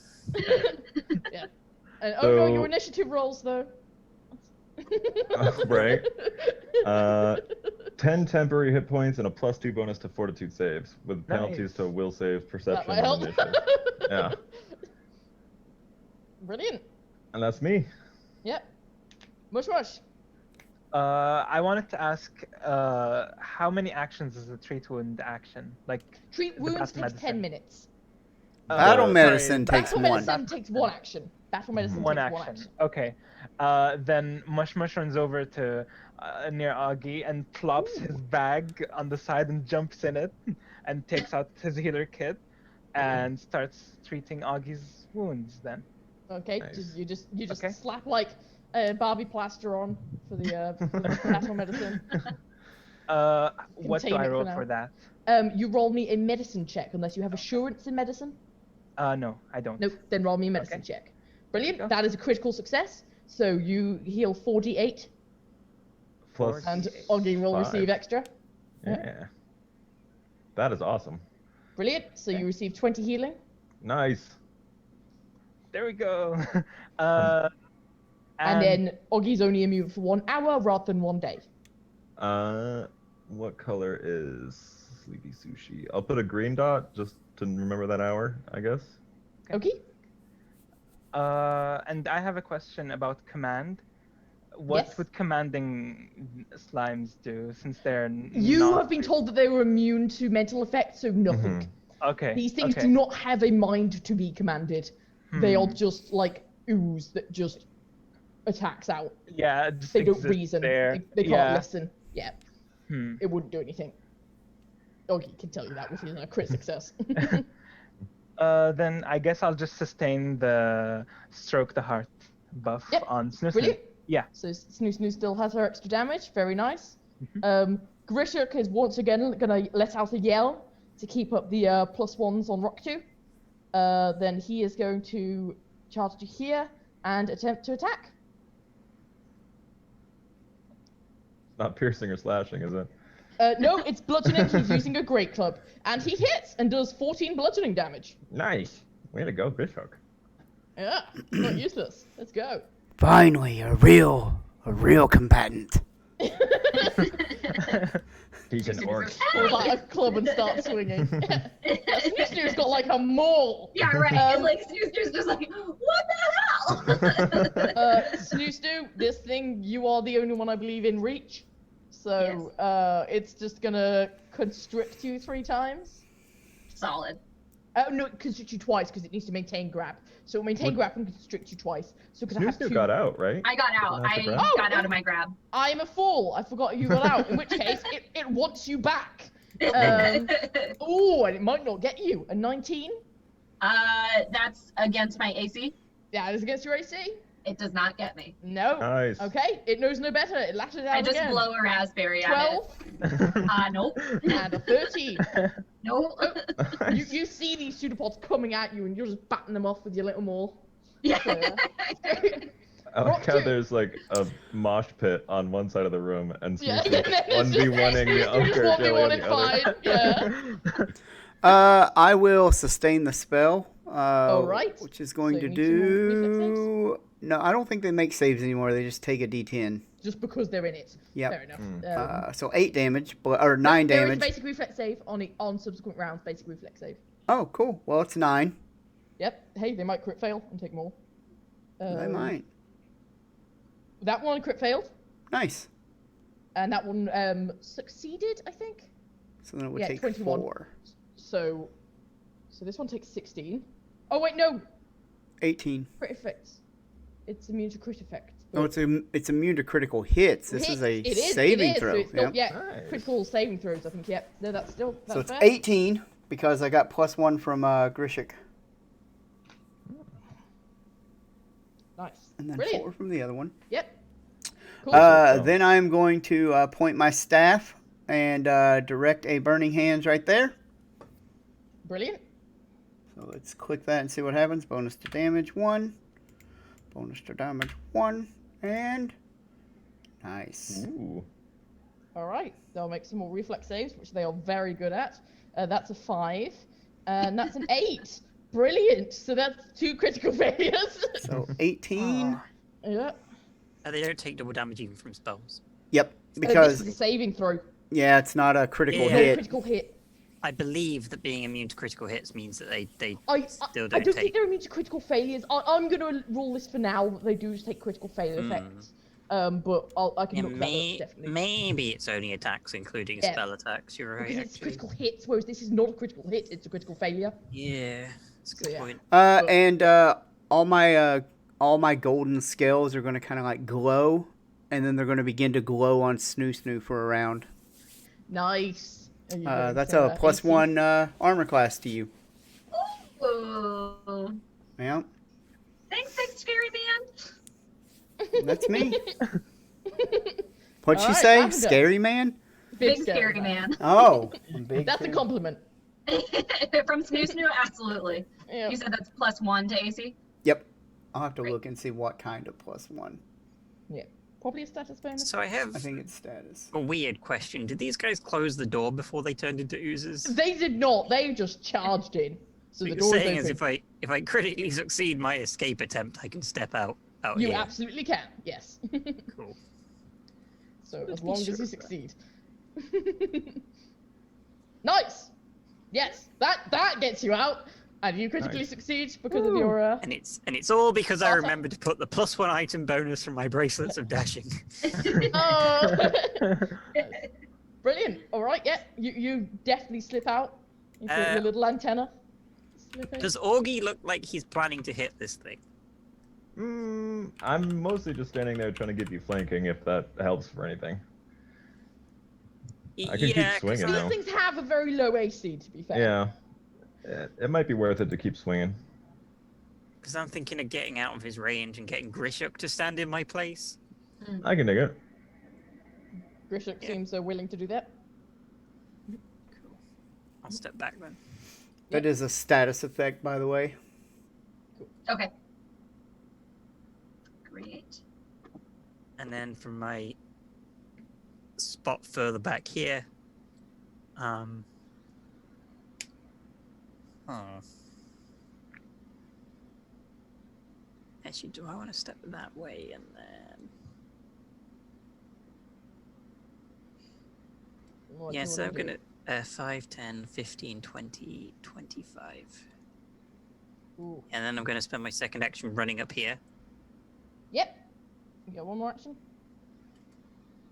Yeah. And, oh no, So- your initiative rolls though. Right. 10 temporary hit points and a +2 bonus to fortitude saves, with penalties Nice. to will saves, That perception, might and help. initiative. Yeah. Brilliant. And that's me. Yep. Mush. I wanted to ask, how many actions is the treat wound action? Like, Treat The wounds battle takes 10 medicine. minutes. Battle sorry, medicine takes Battle one. medicine takes 1 action. Battle medicine one takes action. 1 action. Okay. Then Mush runs over to near Augie and plops his bag on the side and jumps in it and takes out his healer kit and starts treating Augie's wounds then. Okay, Nice. you just Okay. slap like Barbie plaster on for the battle medicine. What do Contain I it for roll now. for that? You roll me a medicine check unless you have assurance in medicine. No, I don't. Nope, then roll me a medicine check. Brilliant. Go. That is a critical success. So you heal 4d8 Plus. and Augie will 5. receive extra. Yeah. That is awesome. Brilliant. So you receive 20 healing. Nice. There we go. And then Augie's only immune for 1 hour rather than 1 day. What color is Sleepy Sushi? I'll put a green dot just to remember that hour, I guess. Okay? And I have a question about command. What Yes. would commanding slimes do since they're You not have been told that they were immune to mental effects, so nothing. Okay. These things okay. do not have a mind to be commanded. They are Hmm. just like ooze that just attacks out. Yeah, it just They don't exists reason. there. They can't Yeah. listen. Yeah, Hmm. it wouldn't do anything. Ogie can tell you that with a crit success. Then I guess I'll just sustain the stroke the heart buff Yep, on Snoo. Brilliant. Yeah. So Snoo still has her extra damage. Very nice. Mhm. Grishuk is once again gonna let out a yell to keep up the +1s on Rock 2. Then he is going to charge to here and attempt to attack. Not piercing or slashing, is it? No, it's bludgeoning. He's using a great club, and he hits and does 14 bludgeoning damage. Nice. Way to go, Grishuk. Yeah, not useless. Let's go. Finally, a real combatant. He's an orc. Pulls out a club and starts swinging. Snoo's got like a maul. Yeah, right. Like Snooster's just like, what the hell? Snoo, this thing, you are the only one I believe in reach. So it's just gonna constrict you 3 times. Solid. No, it constricts you twice because it needs to maintain grab. So it'll maintain grab and constrict you twice. So because I have Snoo 2. got out, right? I got out. Didn't have to I grab? got out of my grab. I'm a fool. I forgot you got out. In which case, it wants you back. Oh, and it might not get you. A 19? That's against my AC. Yeah, it is against your AC. It does not get me. No. Nice. Okay, it knows no better. It lashes out I just again. blow a raspberry 12 at it. Nope. and a 13. Nope. You see these pseudopods coming at you, and you're just batting them off with your little maul. Yeah. So, I like Rock how two. there's like a mosh pit on one side of the room and Yeah, Snoo's it's just 1v1ing the Snoo's Unker Jelly on 1v1 in the other. fight, yeah. I will sustain the spell. Alright. Which is going So to you need some more reflex do. No, I don't think they make saves anymore. They just take a D10. Just because they're in it. Yep. Fair enough. So 8 damage, or 9 There is damage. basic reflex save on subsequent rounds. Basic reflex save. Oh, cool. Well, it's 9. Yep. Hey, they might crit fail and take more. They might. That one crit failed, Nice. and that one succeeded, I think. So then it would Yeah, take 21. 4. So this one takes 16. Oh wait, no, 18. crit effects. It's immune to crit effects. Oh, it's immune to critical hits. This is a saving throw. So it's still, Yep. yeah, Nice. critical saving throws. I think. Yep. No, that's still. That's So it's fair. 18 because I got +1 from Grishik. Nice. And then Brilliant. 4 from the other one. Yep. Cool. Then I'm going to point my staff and direct a burning hands right there. Brilliant. So let's click that and see what happens. Bonus to damage 1. Bonus to damage 1. And nice. Ooh. All right. They'll make some more reflex saves, which they are very good at. That's a 5, and that's an 8. Brilliant. So that's 2 critical failures. So 18. Yeah. They don't take double damage even from spells. Yep. This Because is a saving throw. yeah, it's not a critical Yeah. No hit. critical hit. I believe that being immune to critical hits means that they I still don't don't think take. they're immune to critical failures. I'm going to rule this for now. That they do just take critical failure effects. But I can Yeah, look that up, definitely. maybe it's only attacks, including Yeah. spell attacks. You're right. Because it's Actually. critical hits, whereas this is not a critical hit. It's a critical failure. Yeah, that's a good So, yeah. point. And all my golden scales are going to kind of like glow, and then they're going to begin to glow on Snoo for a round. Nice. Are you going That's to, a +1 armor class to you. Ooh. Yeah, Thanks, big scary man. that's me. What'd she Alright, say? Lavender. Scary man? Big scary man. Oh, big That's a fan. compliment. From Snoo, absolutely. Yeah. You said that's +1 to AC? Yep. I'll have to Great. look and see what kind of +1. Yeah. Probably a status bonus. So I have I think it's status. a weird question. Did these guys close the door before they turned into oozes? They did not. They just charged in. So the What door you're is saying open. is if I critically succeed my escape attempt, I can step out You here. absolutely can. Yes. Cool. So Good as to be long as sure you of that. succeed. Nice. Yes. That gets you out. And you critically Nice. succeed because of your And it's all because I Awesome. remembered to put the +1 item bonus from my bracelets of dashing. Oh, brilliant. All right, yeah, you definitely slip out. You put your little antenna. Slip in. Does Augie look like he's planning to hit this thing? I'm mostly just standing there trying to give you flanking if that helps for anything. I can keep swinging, These though. things have a very low AC, to be fair. Yeah. It might be worth it to keep swinging. Because I'm thinking of getting out of his range and getting Grishuk to stand in my place. I can dig it. Grishuk seems willing to do that. Cool. I'll step back then. That is a status effect, by the way. Okay. Great. And then from my spot further back here, actually, do I want to step that way and then... What do Yeah, you so wanna I'm do? gonna 5, 10, 15, 20, 25. Ooh. And then I'm gonna spend my second action running up here. Yep. You got one more action.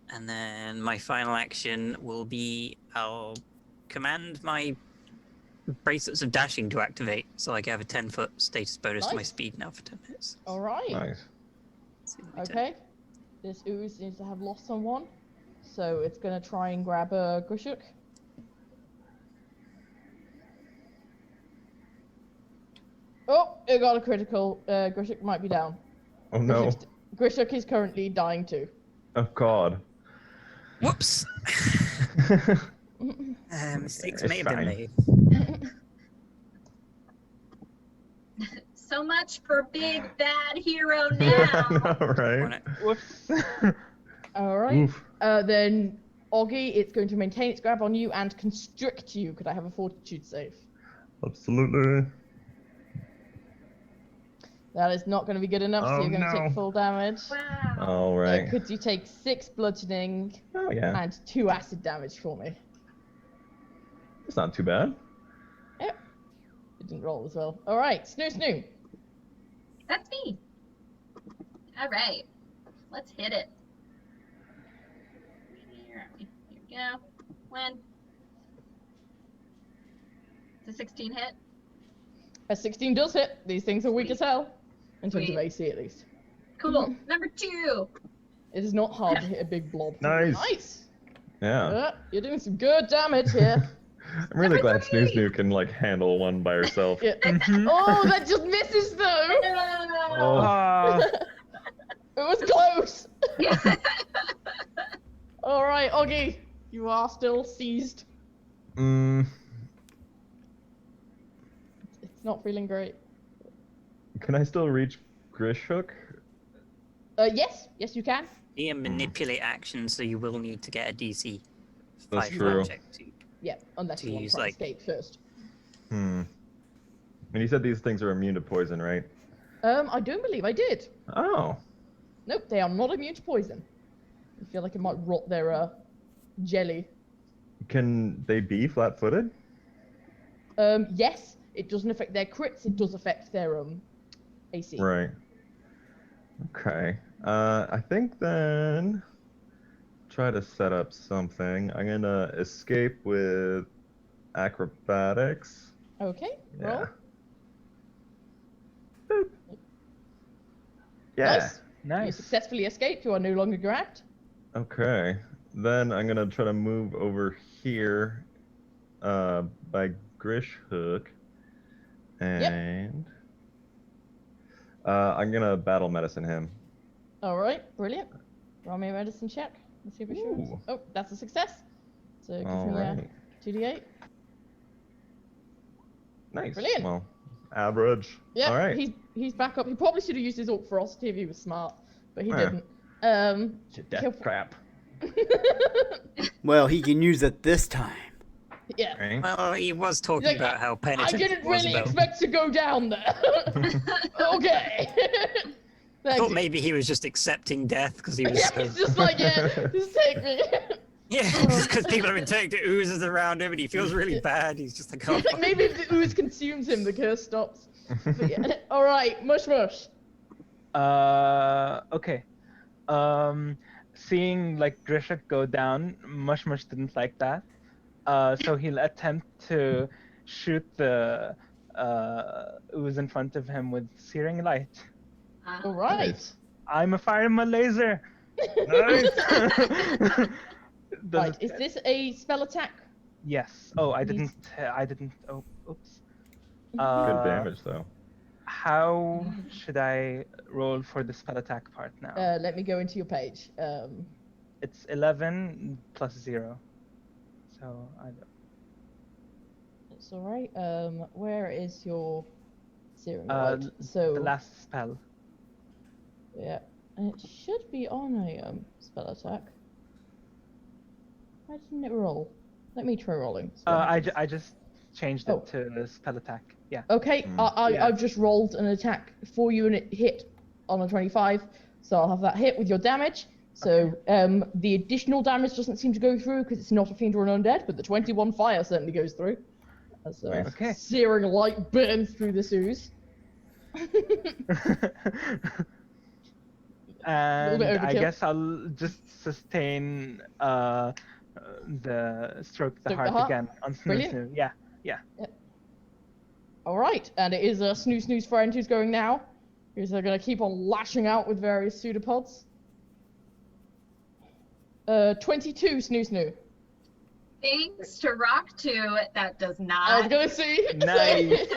And then my final action will be I'll command my bracelets of dashing to activate, so I can have a 10-foot status bonus to my Nice. speed now for 10 minutes. All right. Nice. See my turn. Okay. This ooze seems to have lost someone, so it's gonna try and grab Grishuk. Oh, it got a critical. Grishuk might be down. Oh no. Grishuk is currently dying too. Oh god. Whoops! Mistakes It's may have been fine. made. So much for big bad hero Yeah, now. I know, right? Wanna- Whoops. All right. Oof. Then Oggy, it's going to maintain its grab on you and constrict you. Could I have a fortitude save? Absolutely. That is not going to be good enough, so Oh, you're going to no. take full damage. Wow. All right. Could you take 6 bludgeoning Oh yeah. and 2 acid damage for me? It's not too bad. Yep. It didn't roll as well. All right, Snoo. That's me. All right. Let's hit it. Where are we? Here we go. When? It's a 16 hit. A 16 does hit. These things are weak as hell. In terms of Sweet. AC, at least. Cool. Number 2. It is not hard to hit a big blob. Nice. Nice. Yeah. You're doing some good damage here. I'm really Number glad three. Snoo can like handle one by herself. Yeah. Oh, that just misses though. Oh. Ah, It was close. Yeah. All right, Oggy, you are still seized. Mm, It's not feeling great. can I still reach Grishhook? Yes, you can. Be a manipulate action, so you will need to get a DC 5 That's true. check to Yeah, unless To you want use, to try and like- escape first. And you said these things are immune to poison, right? I don't believe I did. Oh. Nope, they are not immune to poison. I feel like it might rot their jelly. Can they be flat-footed? Yes, it doesn't affect their crits. It does affect their AC. Right. Okay. I think then try to set up something. I'm gonna escape with acrobatics. Okay. Yeah. Roll. Boop. Yeah. Nice. You nice. successfully escape. You are no longer grabbed. Okay. Then I'm gonna try to move over here by Grishhook. And I'm gonna battle medicine him. All right, brilliant. Roll me a medicine check. Let's see if it shows. Ooh. Oh, that's a success. So give All me right. 2d8. Nice. Brilliant. Well, average. Yeah, All right. he's back up. He probably should have used his Orc Ferocity if he was smart, but he Yeah. didn't. Death he'll- crap. Well, he can use it this time. Yeah. Right? Well, he was talking Like, about how I penitent didn't he was really about. expect to go down there. Okay. I Thank thought you. maybe he was just accepting death because he was Yeah, so... he's just like, yeah, just take me. Yeah, just because people have been turning to oozes around him and he feels really bad. He's just like, oh, fuck. Maybe if the ooze consumes him, the curse stops. But yeah. All right, mush. Okay. Seeing like Grishak go down, Mush didn't like that. So he'll attempt to shoot the ooze in front of him with searing light. All right. Nice. I'm a fire my laser. Nice. Does Right, it is hit? this a spell attack? Yes. Oh, I He's- didn't. Oh, oops. Good damage though. How should I roll for the spell attack part now? Let me go into your page. It's 11 plus 0. So I don't. It's all right. Where is your serum? Uh, Right. So The last spell. yeah, and it should be on a spell attack. Why didn't it roll? Let me try rolling. See what happens. I just changed it Oh. to the spell attack. Yeah. Okay, Yeah. I've just rolled an attack for you and it hit on a 25, so I'll have that hit with your damage. So the additional damage doesn't seem to go through because it's not a fiend or an undead, but the 21 fire certainly goes through. As Nice. Okay. searing light burns through this ooze. And I overkill. guess I'll just sustain the stroke the Stroke the heart heart. again on Brilliant. Snoo. Yeah. All right, and it is Snoo's friend who's going now. Who's going to keep on lashing out with various pseudopods. 22 Snoo. Thanks to Rock 2, that does I was not. going to see. Nice.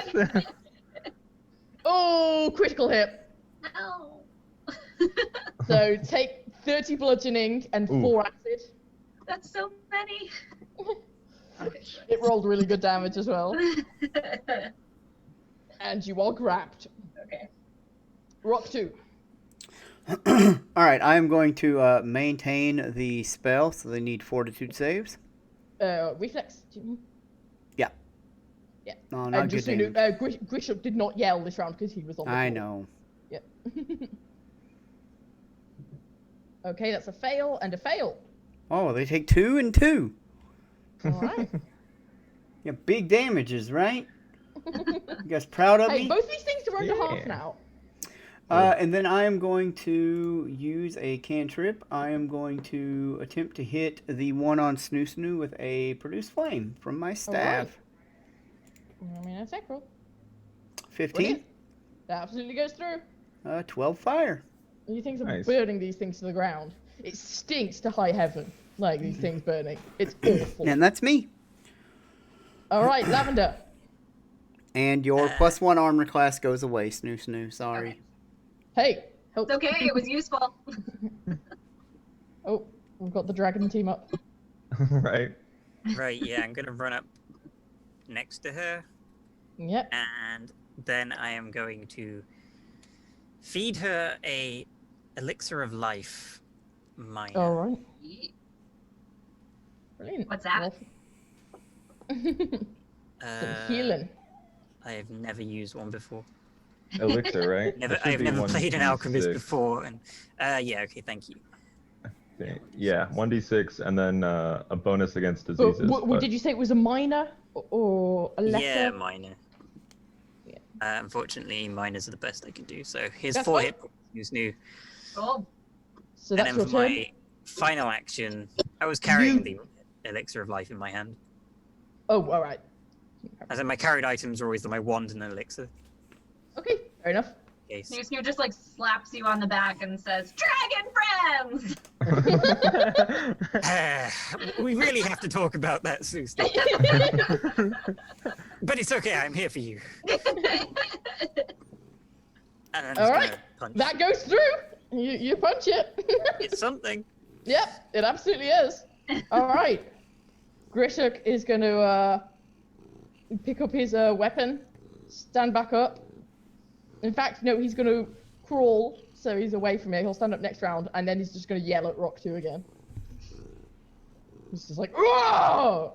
Oh, critical hit. No. So take 30 bludgeoning and Ooh. 4 acid. That's so many. It rolled really good damage as well. And you are grabbed. Okay. Rock 2. All right, I am going to maintain the spell, so they need fortitude saves. Reflex. No, not And good just so you know, damage. Grisham did not yell this round because he was on the I floor. know. Yep. Okay, that's a fail and a fail. Oh, they take 2 and 2. All right. Yeah, big damages, right? You guys proud of Hey, me? both these things are under half Yeah. now. And then I am going to use a cantrip. I am going to attempt to hit the one on Snoo with a produce flame from my staff. I mean, attack roll. 15, Brilliant. That absolutely goes through. 12 fire. You things are Nice. burning these things to the ground. It stinks to high heaven, like these things burning. It's awful. And that's me. All right, Lavender. And your +1 armor class goes away, Snoo. Sorry. Hey, help. It's okay, it was useful. Oh, we've got the dragon team up. Right. Right, yeah, I'm gonna run up next to her, Yep. and then I am going to feed her a elixir of life. Minor. All right. Brilliant. What's that? Some healing. I have never used one before. Elixir, right? Never, That should I've be never played an 1d6. alchemist before, and yeah, okay, thank you. Okay. Yeah, 1d6 and then a bonus against But diseases. but- did you say it was a minor or a lesser? Yeah, minor. Yeah. Unfortunately, minors are the best I can do. So here's That's 4 fine. hit points. Who's new? Oh, So And that's then your for turn. my final action, I was carrying the elixir of life in my hand. Oh, all right. As in, my carried items are always my wand and an elixir. Okay, fair enough. in case. Snoo just like slaps you on the back and says, "Dragon friends." We really have to talk about that, Sue. But it's okay, I'm here for you. And I'm just All gonna right. punch. That goes through. You punch it. It's something. Yep, it absolutely is. All right. Grishuk is going to pick up his weapon, stand back up. In fact, no, he's going to crawl, so he's away from me. He'll stand up next round, and then he's just going to yell at Rock 2 again. He's just like, "Whoa!"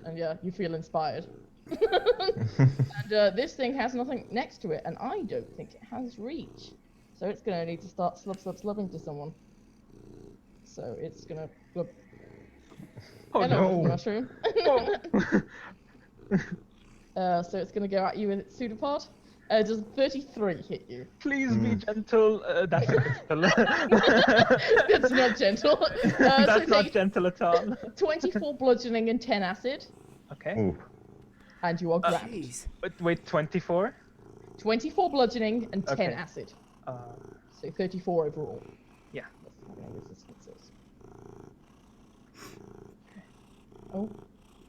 And yeah, you feel inspired. And this thing has nothing next to it, and I don't think it has reach. So it's going to need to start slubbing to someone. So it's going to... Oh Hello, no. mushroom. Oh. So it's gonna go at you with its pseudopod. Does 33 hit you? Please be gentle. That's a critical. That's not gentle. That's so not take gentle at all. 24 bludgeoning and 10 acid, Okay. Ooh. and you are grabbed. Jeez. Wait, 24? 24 bludgeoning and 10 Okay. acid. Uh, So 34 overall. Yeah. Resistances. Oh,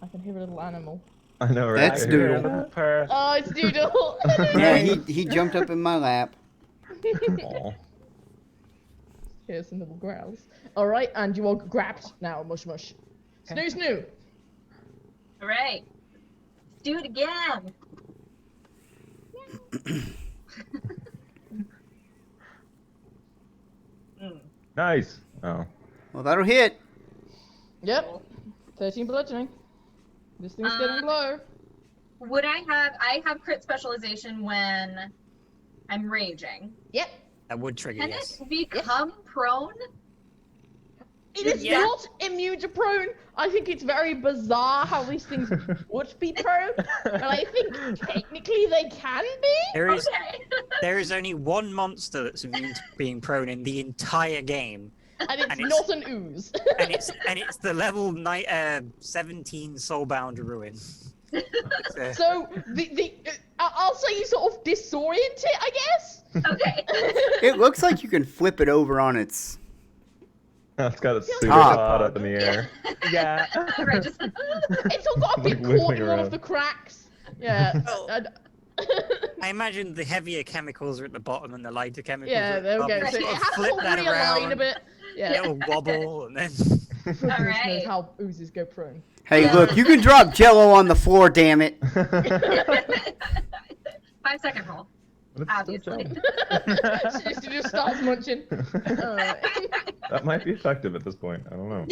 I can hear a little animal. I know, right? That's I hear Doodle. that. Per... Oh, it's Doodle! Yeah, he jumped up in my lap. Aw. Here's some little growls. Alright, and you are grabbed now, Mush Mush. Okay. Snoo! All right. Let's do it again. Nice. Oh. Well, that'll hit. Yep. 13 bludgeoning. This thing's getting low. Would I have crit specialization when I'm raging? Yep. That would trigger, Can yes. it become prone? It is Yeah. not immune to prone. I think it's very bizarre how these things would be prone. And I think technically they can be. Okay. There is only one monster that's immune to being prone in the entire game, And it's And it's- not an ooze. and it's the level 17 Soulbound Ruin. It's, So I'll say you sort of disorient it, I guess. Okay. It looks like you can flip it over on its. It's got its Feels pseudopod up in the air. Yeah. Right, just- It's all got a bit Like caught in whipping one of around. the cracks. Yeah. Well, and- I imagine the heavier chemicals are at the bottom and the lighter chemicals yeah, are at the there we top. go. You So it sort of has to flip all that realign around, a bit. Yeah. it'll wobble, and then... Goodness All knows right. how oozes go prone. Hey, Yeah. look, you can drop Jello on the floor, damn it. 5-second roll. But it's still Obviously. jello. She just starts munching. Alright. That might be effective at this point. I don't know.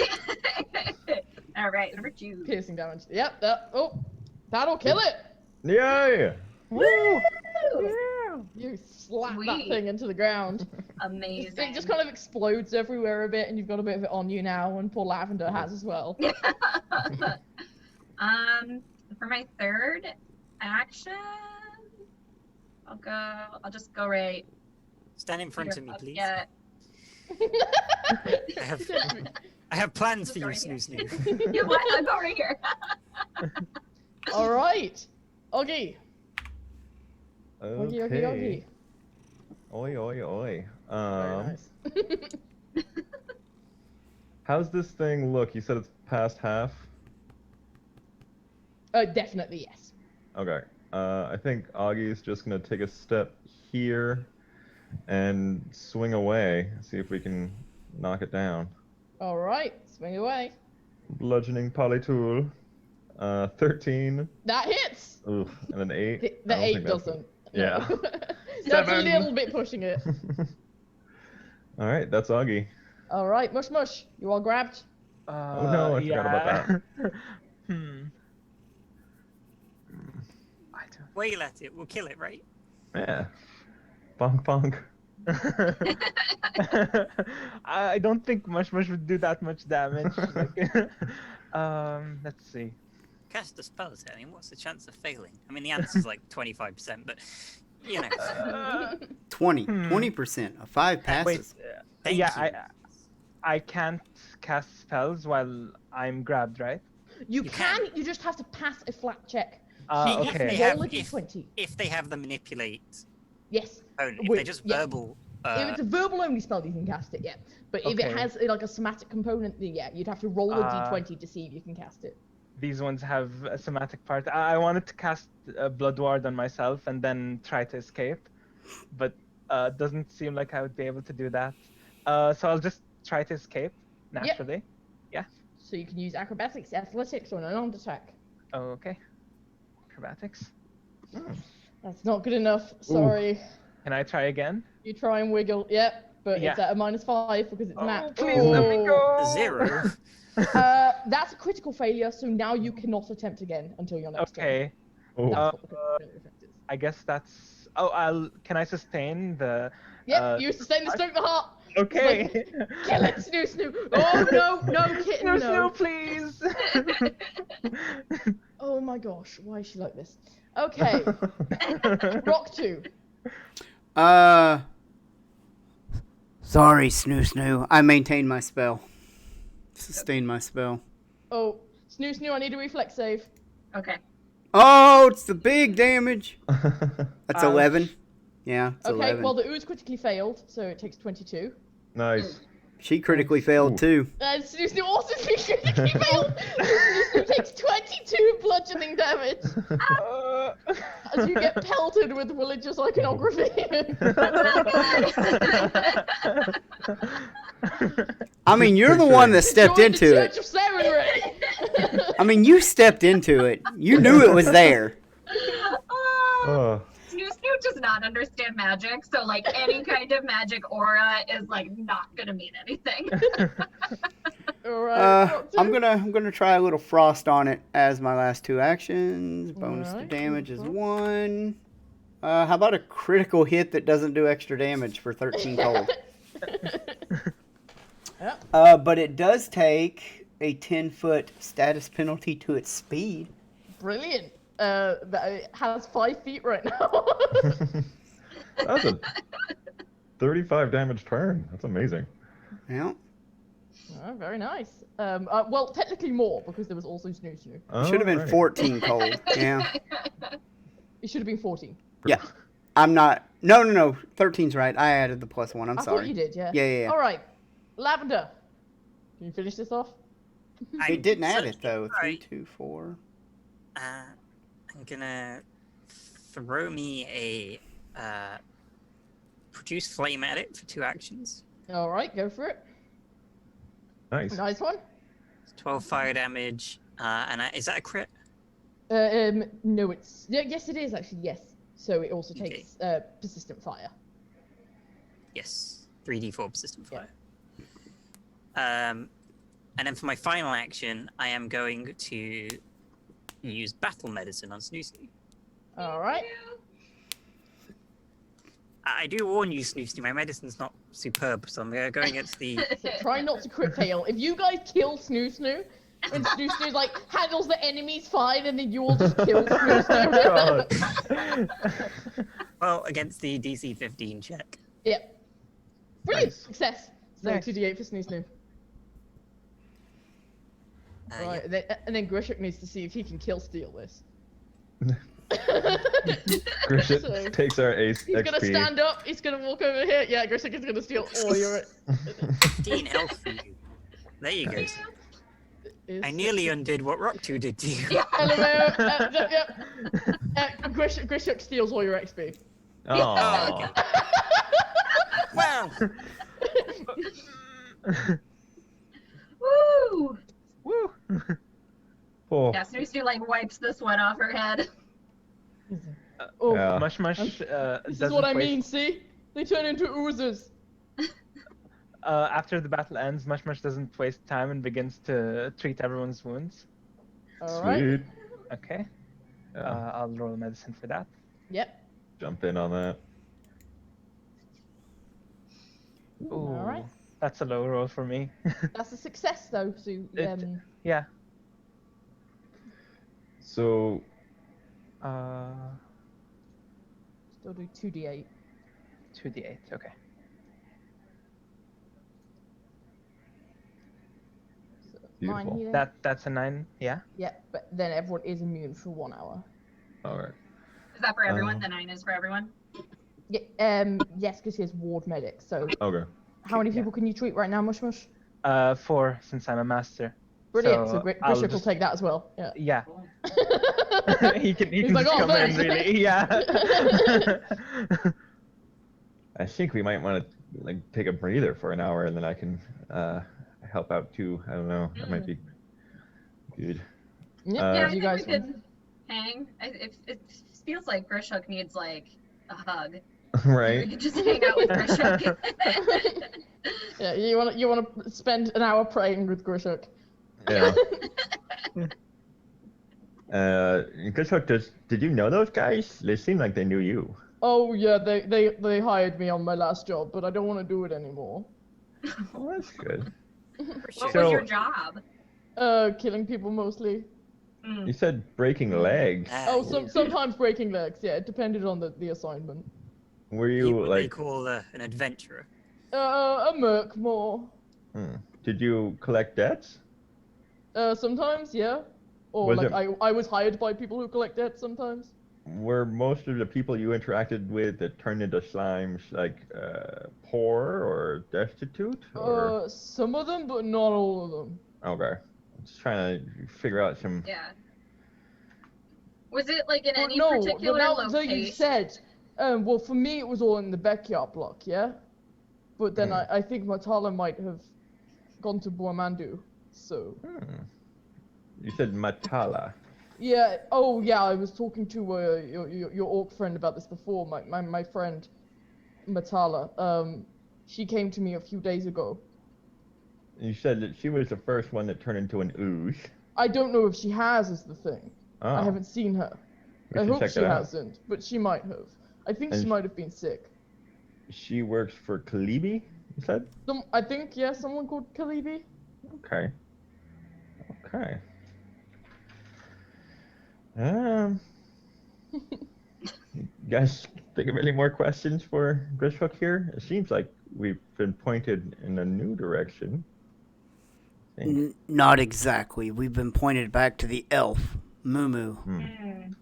All right, number 2. Piercing damage. Yep, that'll kill it. Yay! Woo! You slap that Sweet. thing into the ground. Amazing. It just kind of explodes everywhere a bit, and you've got a bit of it on you now, and poor Lavender has as well. For my third action, I'll just go right. Stand in front of me, here. please. Yeah. I have plans for you, Right here. Snoo Snoo. You what? I'll go right here. All right, Oggy. Oggy, Oggy, Okay. Oggy. Oi, oi, oi. Very nice. How's this thing look? You said it's past half? Definitely yes. Okay. I think Augie's just gonna take a step here and swing away. See if we can knock it down. All right, swing away. Bludgeoning polytool. 13. That hits. Oof. And an 8. The I don't 8 think that's- doesn't. Yeah. No. That's a 7. little bit pushing it. Alright, that's Augie. All right, Mush Mush, you all grabbed. Oh, no, I forgot about that. I don't... Wail at it, we'll kill it, right? Yeah. Bonk bonk. I don't think Mush Mush would do that much damage. Let's see. Cast a spell at it, I mean, what's the chance of failing? I mean, the answer's like 25%, but, you know. 20%. A 5 passes. Wait, Thank yeah, you. I can't cast spells while I'm grabbed, right? You You can, can. you just have to pass a flat check. If Okay. they have- Roll a if- d20. If they have the manipulate Yes. opponent, if Wait, they're just yeah. verbal, If it's a verbal only spell, you can cast it, yeah. But if Okay. it has like a somatic component, then yeah, you'd have to roll a d20 to see if you can cast it. These ones have a somatic part. I wanted to cast a Blood Ward on myself and then try to escape, but doesn't seem like I would be able to do that. So I'll just try to escape naturally. So you can use acrobatics, athletics, or an unarmed attack. Oh, okay. Acrobatics. That's not good enough. Sorry. Can I try again? You try and wiggle. Yep, but Yeah. it's at a -5 because it's Oh, mapped. please let me go. 0. That's a critical failure, so now you cannot attempt again until your next turn. Okay. Oh. That's what the critical failure effect is. I guess that's. Oh, Can I sustain the? Yep, you sustain the stroke of the heart. Okay. Kill it, Snoo Snoo! Oh no, kitten, No, no. Snoo, please. Oh my gosh, why is she like this? Okay, Rock 2. Sorry, Snoo Snoo. I maintained my spell. Sustained my spell. Oh, Snoo Snoo, I need a reflex save. Okay. Oh, it's the big damage. That's Ouch. 11. Yeah, it's Okay, 11. well the ooze critically failed, so it takes 22. Nice. She critically failed Ooh. too. And Snoo Snoo also critically failed. Snoo Snoo takes 22 bludgeoning damage as you get pelted with religious iconography. I mean, you're the one that stepped Join into the it. Church of Sarenrae. I mean, you stepped into it. You knew it was there. Oh. Snoo Snoo does not understand magic, so like any kind of magic aura is like not gonna mean anything. Alright, Rock 2. I'm gonna try a little frost on it as my last 2 actions. Bonus to Alright, damage is cool. 1. How about a critical hit that doesn't do extra damage for 13 cold? Yep. But it does take a 10-foot status penalty to its speed. Brilliant. It has 5 feet right now. That's a 35 damage turn. That's amazing. Yeah. Oh, very nice. Well, technically more, because there was also Snoo Snoo. Oh, Should have been right. 14 cold. Yeah. It should have been 14. Yeah. I'm not. No. 13's right. I added the +1. I'm I sorry. thought you did, yeah. Yeah. Alright, Lavender. Can you finish this off? It didn't add it though. Right. 3, 2, 4. I'm gonna throw me a produce flame at it for 2 actions. Alright, go for it. Nice. Nice one. 12 fire damage. Is that a crit? No, it's... yes, it is, actually, yes. So it also Okay. takes persistent fire. Yes. 3d4 persistent Yeah. fire. And then for my final action, I am going to use battle medicine on Snoo Snoo. Alright. I do warn you, Snoo Snoo, my medicine's not superb, so I'm going against the... So try not to crit fail. If you guys kill Snoo Snoo, and Snoo Snoo like handles the enemies fine, and then you all just kill Snoo Snoo. Well, against the DC 15 check. Yep. Brilliant. Nice. Success. So Nice. 2d8 for Snoo Snoo. Right, and then Grishuk needs to see if he can kill steal this. Grishuk So, takes our ace he's gonna XP. stand up, he's gonna walk over here. Yeah, Grishuk is gonna steal all your... 15 health for you. There you go. I nearly undid what Rock 2 did to you. Grishuk steals all your XP. Oh. Okay. Wow. Woo! Woo. Oh. Yeah, Snoo Snoo like wipes the sweat off her head. Oh, Yeah. Mush Mush this is doesn't what I waste- mean, see? They turn into oozes. After the battle ends, Mush Mush doesn't waste time and begins to treat everyone's wounds. Alright. Sweet. Okay. Yeah. I'll roll medicine for that. Yep. Jump in on that. Ooh, Alright. That's a low roll for me. That's a success, though, so... Yeah. So, Still do 2d8. 2d8. Okay. So 9 Beautiful. healing. That's a 9. Yeah. Yeah, but then everyone is immune for 1 hour. all right. Is that for everyone? The 9 is for everyone? Yeah, yes, because he has ward medic, so... Okay. How many Yeah. people can you treat right now, Mush Mush? 4 since I'm a master. Brilliant, so So Grishuk I'll will just- take that as well. Yeah. Yeah. he can He's just like, "Oh, come in thanks." really. Yeah. I think we might want to like take a breather for an hour, and then I can help out too. I don't know. That might be good. Yeah, Uh, Yeah, I you think guys we could hang. It feels like Grishuk needs like a hug. We Right. could just hang out with Grishuk. Yeah, you want to spend an hour praying with Grishuk. Yeah. Grishuk, did you know those guys? They seem like they knew you. Oh yeah, they hired me on my last job, but I don't want to do it anymore. Oh, that's good. What So- was your job? Killing people mostly. You said breaking legs. Oh, Yeah. sometimes breaking legs. Yeah, it depended on the assignment. Were You you what they like? call an adventurer. A merc more. Did you collect debts? Sometimes, yeah. Or Was like it- I was hired by people who collect debts sometimes. Were most of the people you interacted with that turned into slimes like poor or destitute? Or Some of them, but not all of them. okay, I'm just trying to figure out some. Yeah. Was it like in But any no, particular now location? that you said, well, for me it was all in the backyard block, yeah. But then I think Matala might have gone to Bormandu, so. You said Matala. Yeah. Oh, yeah. I was talking to your orc friend about this before. My friend, Matala. She came to me a few days ago. You said that she was the first one that turned into an ooze. I don't know if she has, is the thing. Oh. I haven't seen her. We I should hope check she it out. hasn't, but she might have. I think And she might have been sick. She works for Kalibi, you said? I think, yeah, someone called Kalibi. Okay. Okay. You guys think of any more questions for Grishhook here? It seems like we've been pointed in a new direction. I think. Not exactly. We've been pointed back to the elf, Mumu.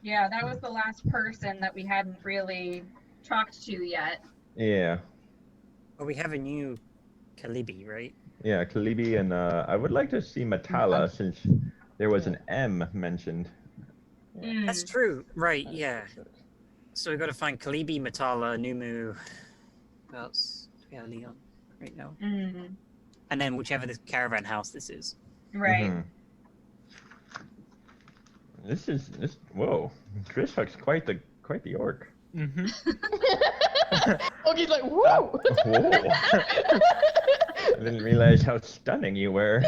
Yeah, that was the last person that we hadn't really talked to yet. Yeah. Well, we have a new Kalibi, right? Yeah, Kalibi, and I would like to see Matala since there was an M mentioned. That's true. Right, yeah. So we've got to find Kalibi, Matala, Numu. Who else? Do we have Leon right now? And then whichever the caravan house this is. Right. This. Whoa, Grishhook's quite the orc. Ogi's like, whoa! Whoa. I didn't realize how stunning you were.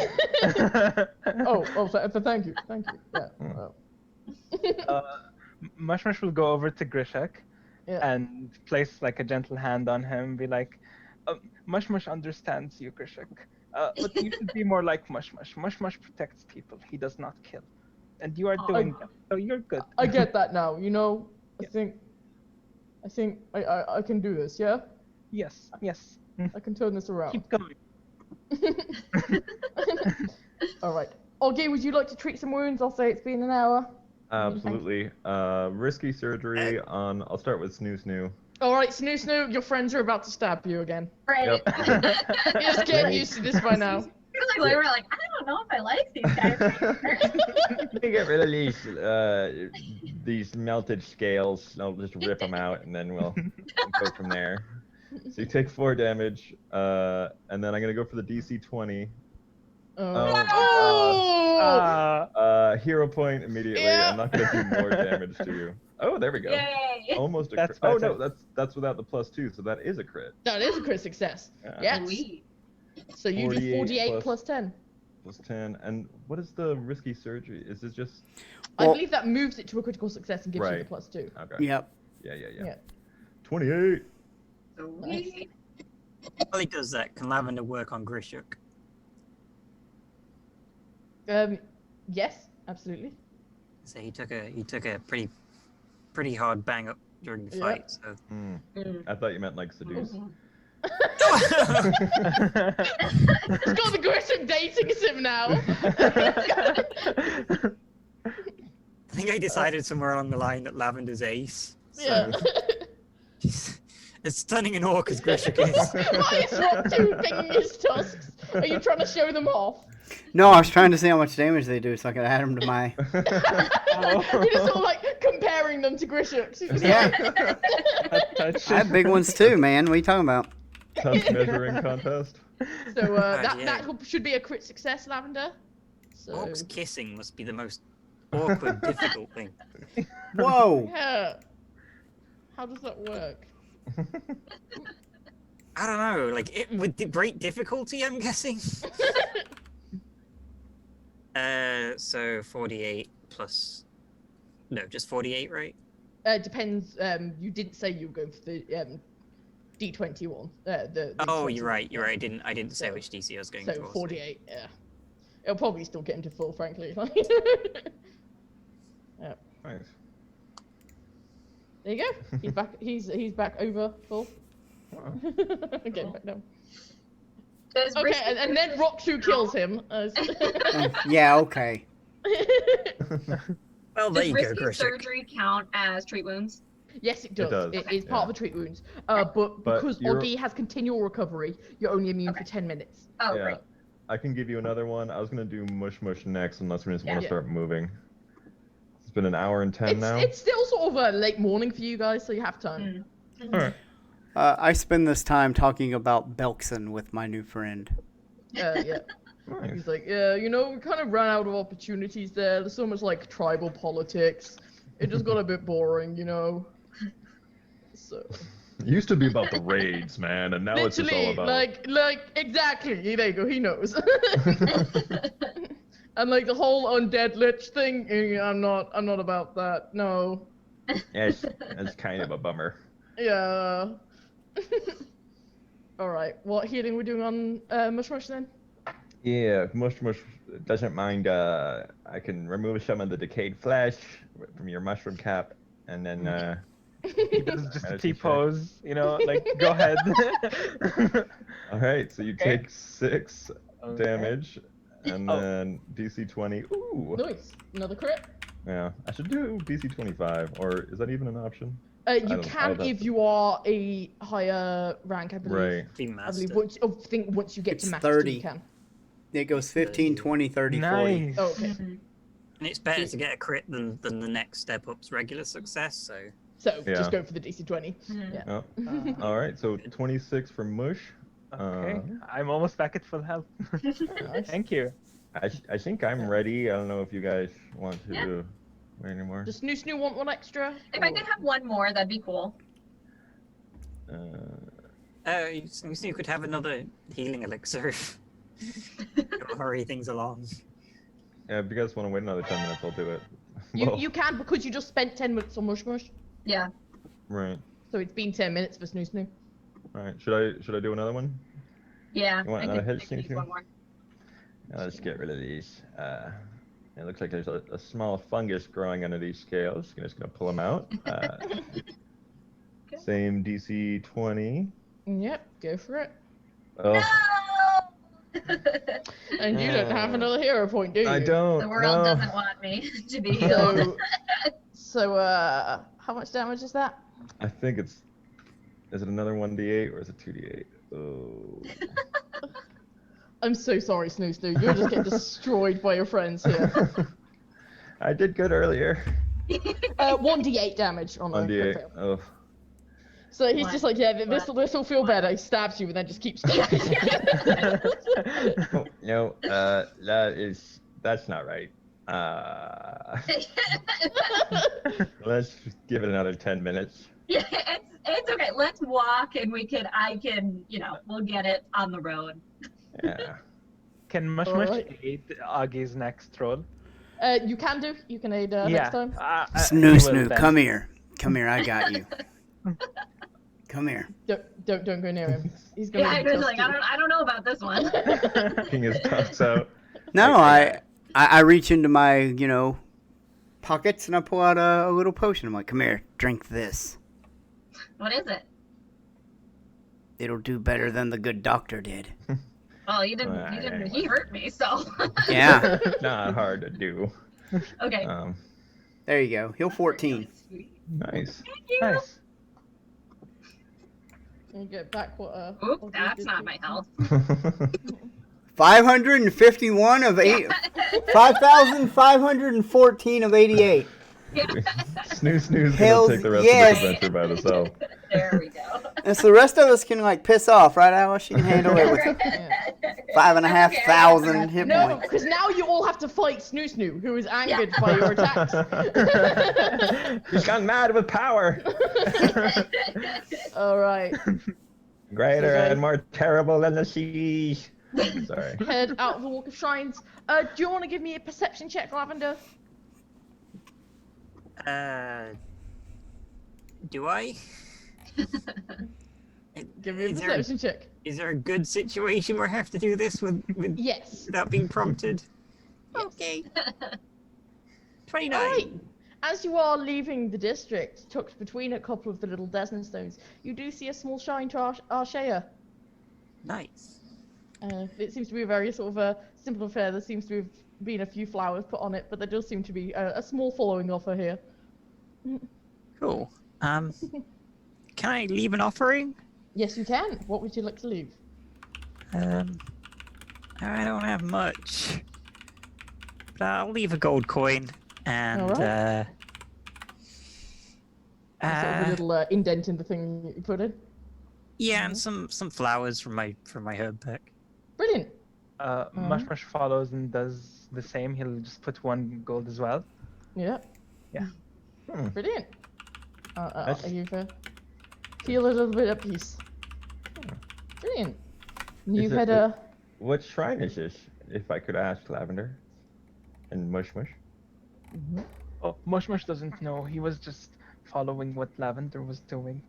Thank you. Yeah. Mushmush will go over to Grishak Yeah. and place like a gentle hand on him and be like, Mushmush understands you, Grishak. But you should be more like Mushmush. Mushmush protects people. He does not kill. And you are doing that, so you're good. I get that now. You know, I think I can do this. Yeah. Yes. I can turn this around. Keep going. All right. Ogi, would you like to treat some wounds? I'll say it's been an hour. Absolutely. Risky surgery on. I'll start with Snoo. All right, Snoo, your friends are about to stab you again. Right. You're just getting used to this by now. Like, we're like, I don't know if I like these guys. Let me get rid of these melted scales. I'll just rip them out, and then we'll go from there. So you take 4 damage, and then I'm gonna go for the DC 20. Hero point immediately. Yeah. I'm not gonna do more damage to you. Oh, there we go. Yay. Almost a That's crit. Oh better. no, that's without the +2, so that is a crit. That is a crit success. Yes. Sweet. So you do 48 plus 10. +10. And what is the risky surgery? Is it just? I Well- believe that moves it to a critical success and gives you the Right. +2. Okay. Yep. Yeah. Yeah. 28. Sweet. While he does that, can Lavender work on Grishuk? Yes, absolutely. So he took a pretty hard bang up during the Yeah. fight. So I thought you meant like seduce. It's got the Grisham dating sim now. I think I decided somewhere along the line that Lavender's ace. So Yeah. as stunning an orc as Grishuk is. Why is Rob 2 pinging his tusks? Are you trying to show them off? No, I was trying to see how much damage they do so I could add them to my. You're just sort of like comparing them to Grisham. Yeah. Touch. I have big ones too, man. What are you talking about? Tough measuring contest. So that yeah. should be a crit success, Lavender. So Orcs kissing must be the most awkward, difficult thing. Whoa! yeah. How does that work? I don't know, like with great difficulty, I'm guessing. So 48 plus. No, just 48, right? Depends. You didn't say you were going for the D20 one. The Oh, 20 you're one. right. You're right. I didn't say So- which DC I was going So towards. 48. Yeah. It'll probably still get into full, frankly. Nice. There you go. He's back. He's back over full. Wow. Okay, back down. Does Okay, risky and then surgery Rockshu kills him. Yeah, okay. Well, there Does you go, risky Grishik. surgery count as treat wounds? Yes, it does. does, It is part of the treat wounds. But But because you're- Oggy has continual recovery, you're only immune for Okay. 10 minutes. Oh, Yeah. great. I can give you another one. I was gonna do mush next, unless we just want to Yeah. start moving. It's been an hour and 10 now. It's still sort of a late morning for you guys, so you have time. Alright. I spend this time talking about Belkson with my new friend. Yeah. Nice. He's like, yeah, you know, we kind of ran out of opportunities there. There's so much like tribal politics. It just got a bit boring, you know. So It used to be about the raids, man, and now it's just all literally, about like exactly. There you go. He knows. And like the whole undead lich thing, I'm not about that. No. Yes, it's kind of a bummer. Yeah. All right. What healing we're doing on Mush then? Yeah, Mush doesn't mind. I can remove some of the decayed flesh from your mushroom cap, and then He does just a Medicine check. T-pose, you know, like, go ahead. all right. So you Okay. take 6 Okay. damage, and Oh. then DC 20. Ooh. Nice. Another crit. Yeah, I should do DC 25, or is that even an option? You don't- can I'll have if to- you are a higher rank, I believe. Right. Team I master. believe once you get It's to master, 30. you can. It goes 15, 20, 30, 40. Nice. Oh, okay. And it's better to get a crit than the next step up's regular success, so... So Yeah. just go for the DC 20. Mhm. Yeah. Oh. All right. So 26 for Mush. Okay, I'm almost back at full health. Nice. Thank you. I think I'm ready. I don't know if you guys want to Yeah. do anymore. Does Snoo want one extra? If I could have one more, that'd be cool. You could have another healing elixir. It'll hurry things along. Yeah, if you guys want to wait another 10 minutes, I'll do it. You Well, you can because you just spent 10 minutes on Mush. Yeah. right. So it's been 10 minutes for Snoo. All right. Should I do another one? Yeah. You want I another could- hit, I could use Sneaky? one more. Let's get rid of these. It looks like there's a small fungus growing under these scales. I'm just gonna pull them out. Same DC 20. Yep, go for it. Oh, No! And you don't have another hero point, do you? I don't. The world no. doesn't want me to be healed. So how much damage is that? I think it's. Is it another 1d8 or is it 2d8? Oh. I'm so sorry, Snoo. You're just getting destroyed by your friends here. I did good earlier. 1d8 damage on a crit 1d8. fail. Oh. So he's What? just like, yeah, this will feel better. He stabs you and then just keeps stabbing you. No, that's not right. Let's just give it another 10 minutes. Yeah, it's okay. Let's walk and I can, we'll get it on the road. Yeah. Can Mush Alright. aid Augie's next roll? You can aid next time. Snoo, come here. Come here, I got you. Come here. Don't go near him. He's gonna. Yeah, I be was like, I don't know about this one. King his tusks out. No, I reach into my, pockets and I pull out a little potion. I'm like, come here, drink this. What is it? It'll do better than the good doctor did. Well, you didn't. He hurt me, so. Yeah. Not hard to do. Okay. There you go. Heal 14. Nice. Thank you. Nice. And you get back what? Oop, what that's did not you my do? health. 551 of 5,514 of 88. Snoo's Hells gonna take the rest yes. of this adventure by herself. There we go. And so the rest of us can piss off, right, Alice? She can handle it with 5,500 hit No, points. because now you all have to fight Snoo, who is angered by your attacks. He's gone mad with power. All right, Greater Okay. and more terrible than the sea. Sorry. head out of the Walk of Shrines. Do you want to give me a perception check, Lavender? Do I? Give me a Is there, perception check. is there a good situation where I have to do this Yes. without being prompted? Yes. Okay. 29. All right. As you are leaving the district, tucked between a couple of the little desert stones, you do see a small shrine to Arshea. Nice. It seems to be a very sort of a simple affair. There seems to have been a few flowers put on it, but there does seem to be a small following of her here. Cool. Can I leave an offering? Yes, you can. What would you like to leave? I don't have much. But I'll leave a gold coin and Alright. Sort of a little indent in the thing you put in. yeah, and some flowers from my herb pack. Brilliant. Mush follows and does the same. He'll just put 1 gold as well. Yeah. Yeah. Brilliant. That's- You feel a little bit at peace. Brilliant. You Is had it- a. What shrine is this, if I could ask, Lavender? And Mush? Oh, Mush doesn't know. He was just following what Lavender was doing.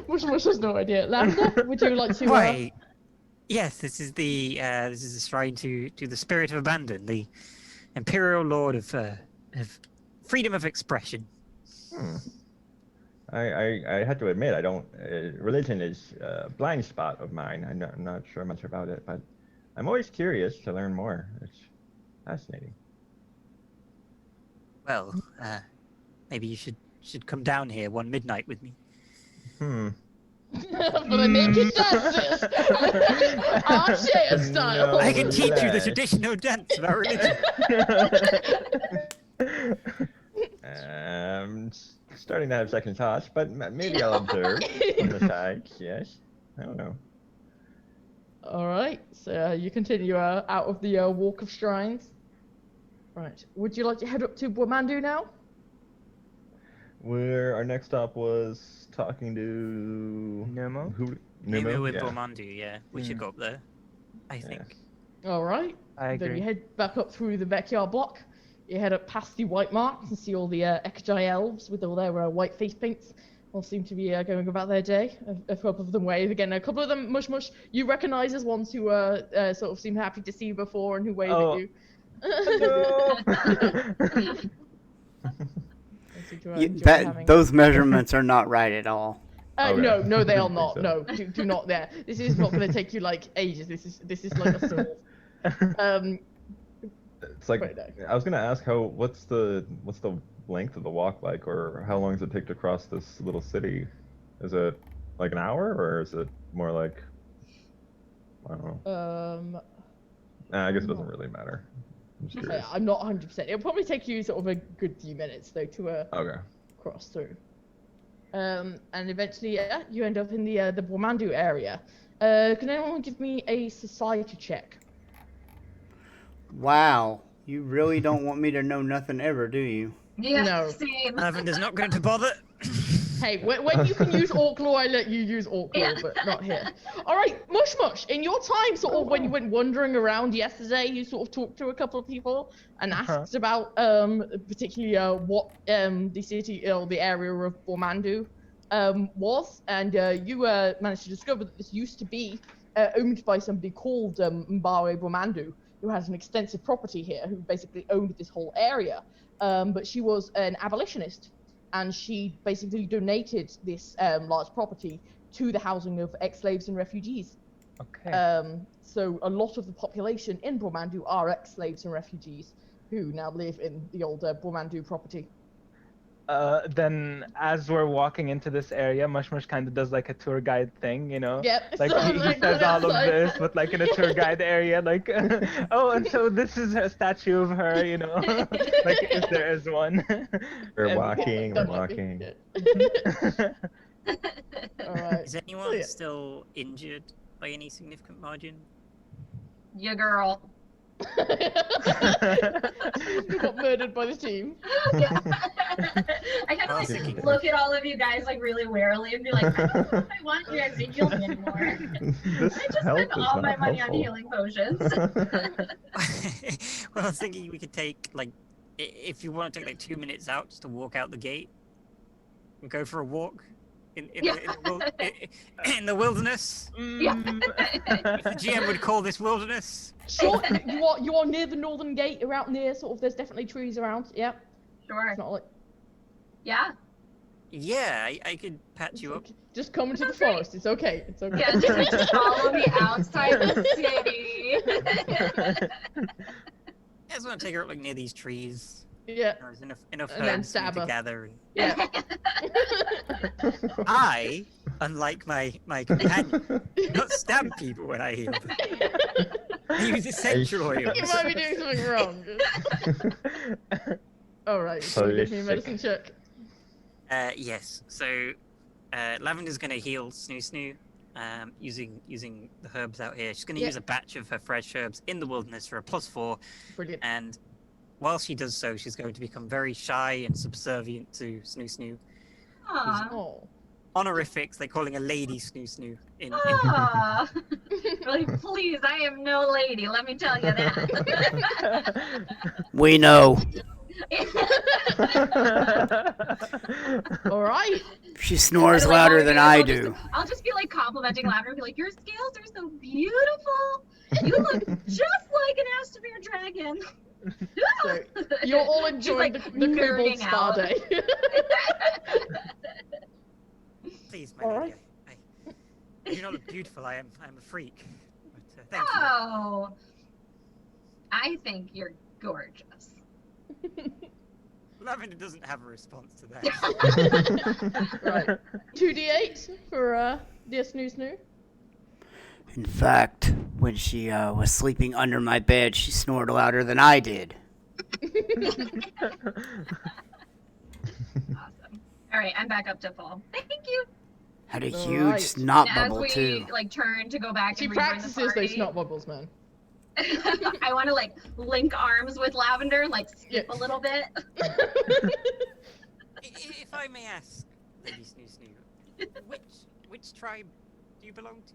Mush has no idea. Lavender, would you like to? Wait. Yes, this is the shrine to the spirit of abandon, the imperial lord of freedom of expression. I have to admit, I don't. Religion is a blind spot of mine. I'm not sure much about it, but I'm always curious to learn more. It's fascinating. Well, maybe you should come down here one midnight with me. For the naked dances, Arshea style. No. I can teach you the relax. traditional dance of our religion. Starting to have second thoughts, but maybe I'll observe on the side. Yes, I don't know. All right. So you continue out of the walk of shrines. Right. Would you like to head up to Bwamandu now? Where our next stop was talking to Nemo? who? Maybe Numo? with Yeah. Bormandu, yeah. We should go up there. I think. All right. I Then agree. you head back up through the backyard block. You head up past the white marks and see all the Ekajai elves with all their white face paints. All seem to be going about their day. A couple of them wave again. A couple of them, Mush, you recognise as ones who sort of seem happy to see you before and who wave Oh. at you. They seem to, enjoy having- Those measurements are not right at all. Okay. No, they I are didn't not. think so. No, do not there. This is not going to take you like ages. This is like a small. It's like Right there. I was gonna ask what's the length of the walk like, or how long does it take to cross this little city? Is it like an hour, or is it more like I don't know? I guess it doesn't really matter. I'm just curious. I'm not 100%. It'll probably take you sort of a good few minutes though to Okay. cross through. And eventually, you end up in the Bwamandu area. Can anyone give me a society check? Wow. You really don't want me to know nothing ever, do you? Yeah, No. same. Lavender's not going to bother. Hey, when you can use Orc Law, I let you use Orc Law, but not here. All right, Mush, in your time, sort of when you went wandering around yesterday, you sort of talked to a couple of people and asked about particularly what the city or the area of Bwamandu was, and you managed to discover that this used to be owned by somebody called Mbare Bwamandu, who has an extensive property here, who basically owned this whole area. But she was an abolitionist, and she basically donated this large property to the housing of ex-slaves and refugees. Okay. So a lot of the population in Bwamandu are ex-slaves and refugees who now live in the old Bwamandu property. Then as we're walking into this area, Mush kind of does like a tour guide thing, you know? Yep. Like so, he says all of this, but like in a tour guide area, like, oh, and so this is a statue of her, you know? Like, if there is one. We're And- walking. We're That might be- walking. All right. Is anyone yeah. still injured by any significant margin? Your girl. You got murdered by the team. I kind I was of like thinking- look at all of you guys like really warily and be like, I don't know if I want you guys to heal me anymore. This I just health spend is all not my money on helpful. healing potions. Well, I was thinking we could take, like, if you want to take like 2 minutes out just to walk out the gate and go for a walk in the wilderness. Yeah. The GM would call this wilderness. Sure, you are near the northern gate, around near sort of. There's definitely trees around. Yeah, Sure. it's not like. Yeah. Yeah, I could patch you up. Just come into the That's great. forest. It's okay. It's okay. Yeah, just follow me outside the city. I just want to take her up like near these trees. Yeah. There's enough And then herbs for me stab to her. gather. And... Yeah. I, unlike my companion, do not stab people when I heal them. I use essential oils. You might be doing something wrong. All right. So give me a medicine check. Yes. So, Lavender's gonna heal Snoo, using the herbs out here. She's gonna use a batch of her fresh herbs in the wilderness for a +4. Brilliant. And while she does so, she's going to become very shy and subservient to Snoo. Aww. Oh. Honorifics, they're calling a lady Snoo in Aww. Like, please, I am no lady. Let me tell you that. We know. All right. She snores louder than I do. I'll just be like complimenting Lavender and be like, your scales are so beautiful. You look just like an Astamere dragon. So you're all enjoying like, the Kobold nerding Spa out. Day. Please, my All lady. right. I do not look beautiful. I am a freak. But, thank you. Oh, I think you're gorgeous. Lavender doesn't have a response to that. Right. 2d8 for dear Snoo. In fact, when she was sleeping under my bed, she snored louder than I did. Awesome. All right, I'm back up to full. Thank you. Had a All huge right. snot As bubble we too. like turn to go back She and rejoin the practices party, those snot bubbles, man. I want to like link arms with Lavender, like skip Yeah. a little bit. If I may ask, Lady Snoo, which tribe do you belong to?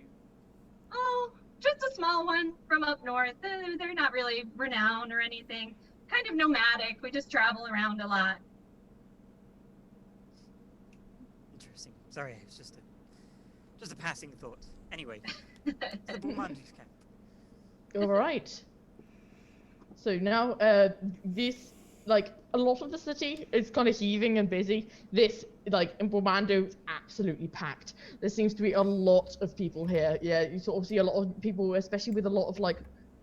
Oh, just a small one from up north. They're not really renowned or anything. Kind of nomadic. We just travel around a lot. Interesting. Sorry, it was just a passing thought. Anyway, to the Bullmandu's camp. All right. So now, this, like, a lot of the city is kind of heaving and busy. This, like, in Bormando, is absolutely packed. There seems to be a lot of people here. Yeah, you sort of see a lot of people, especially with a lot of, like,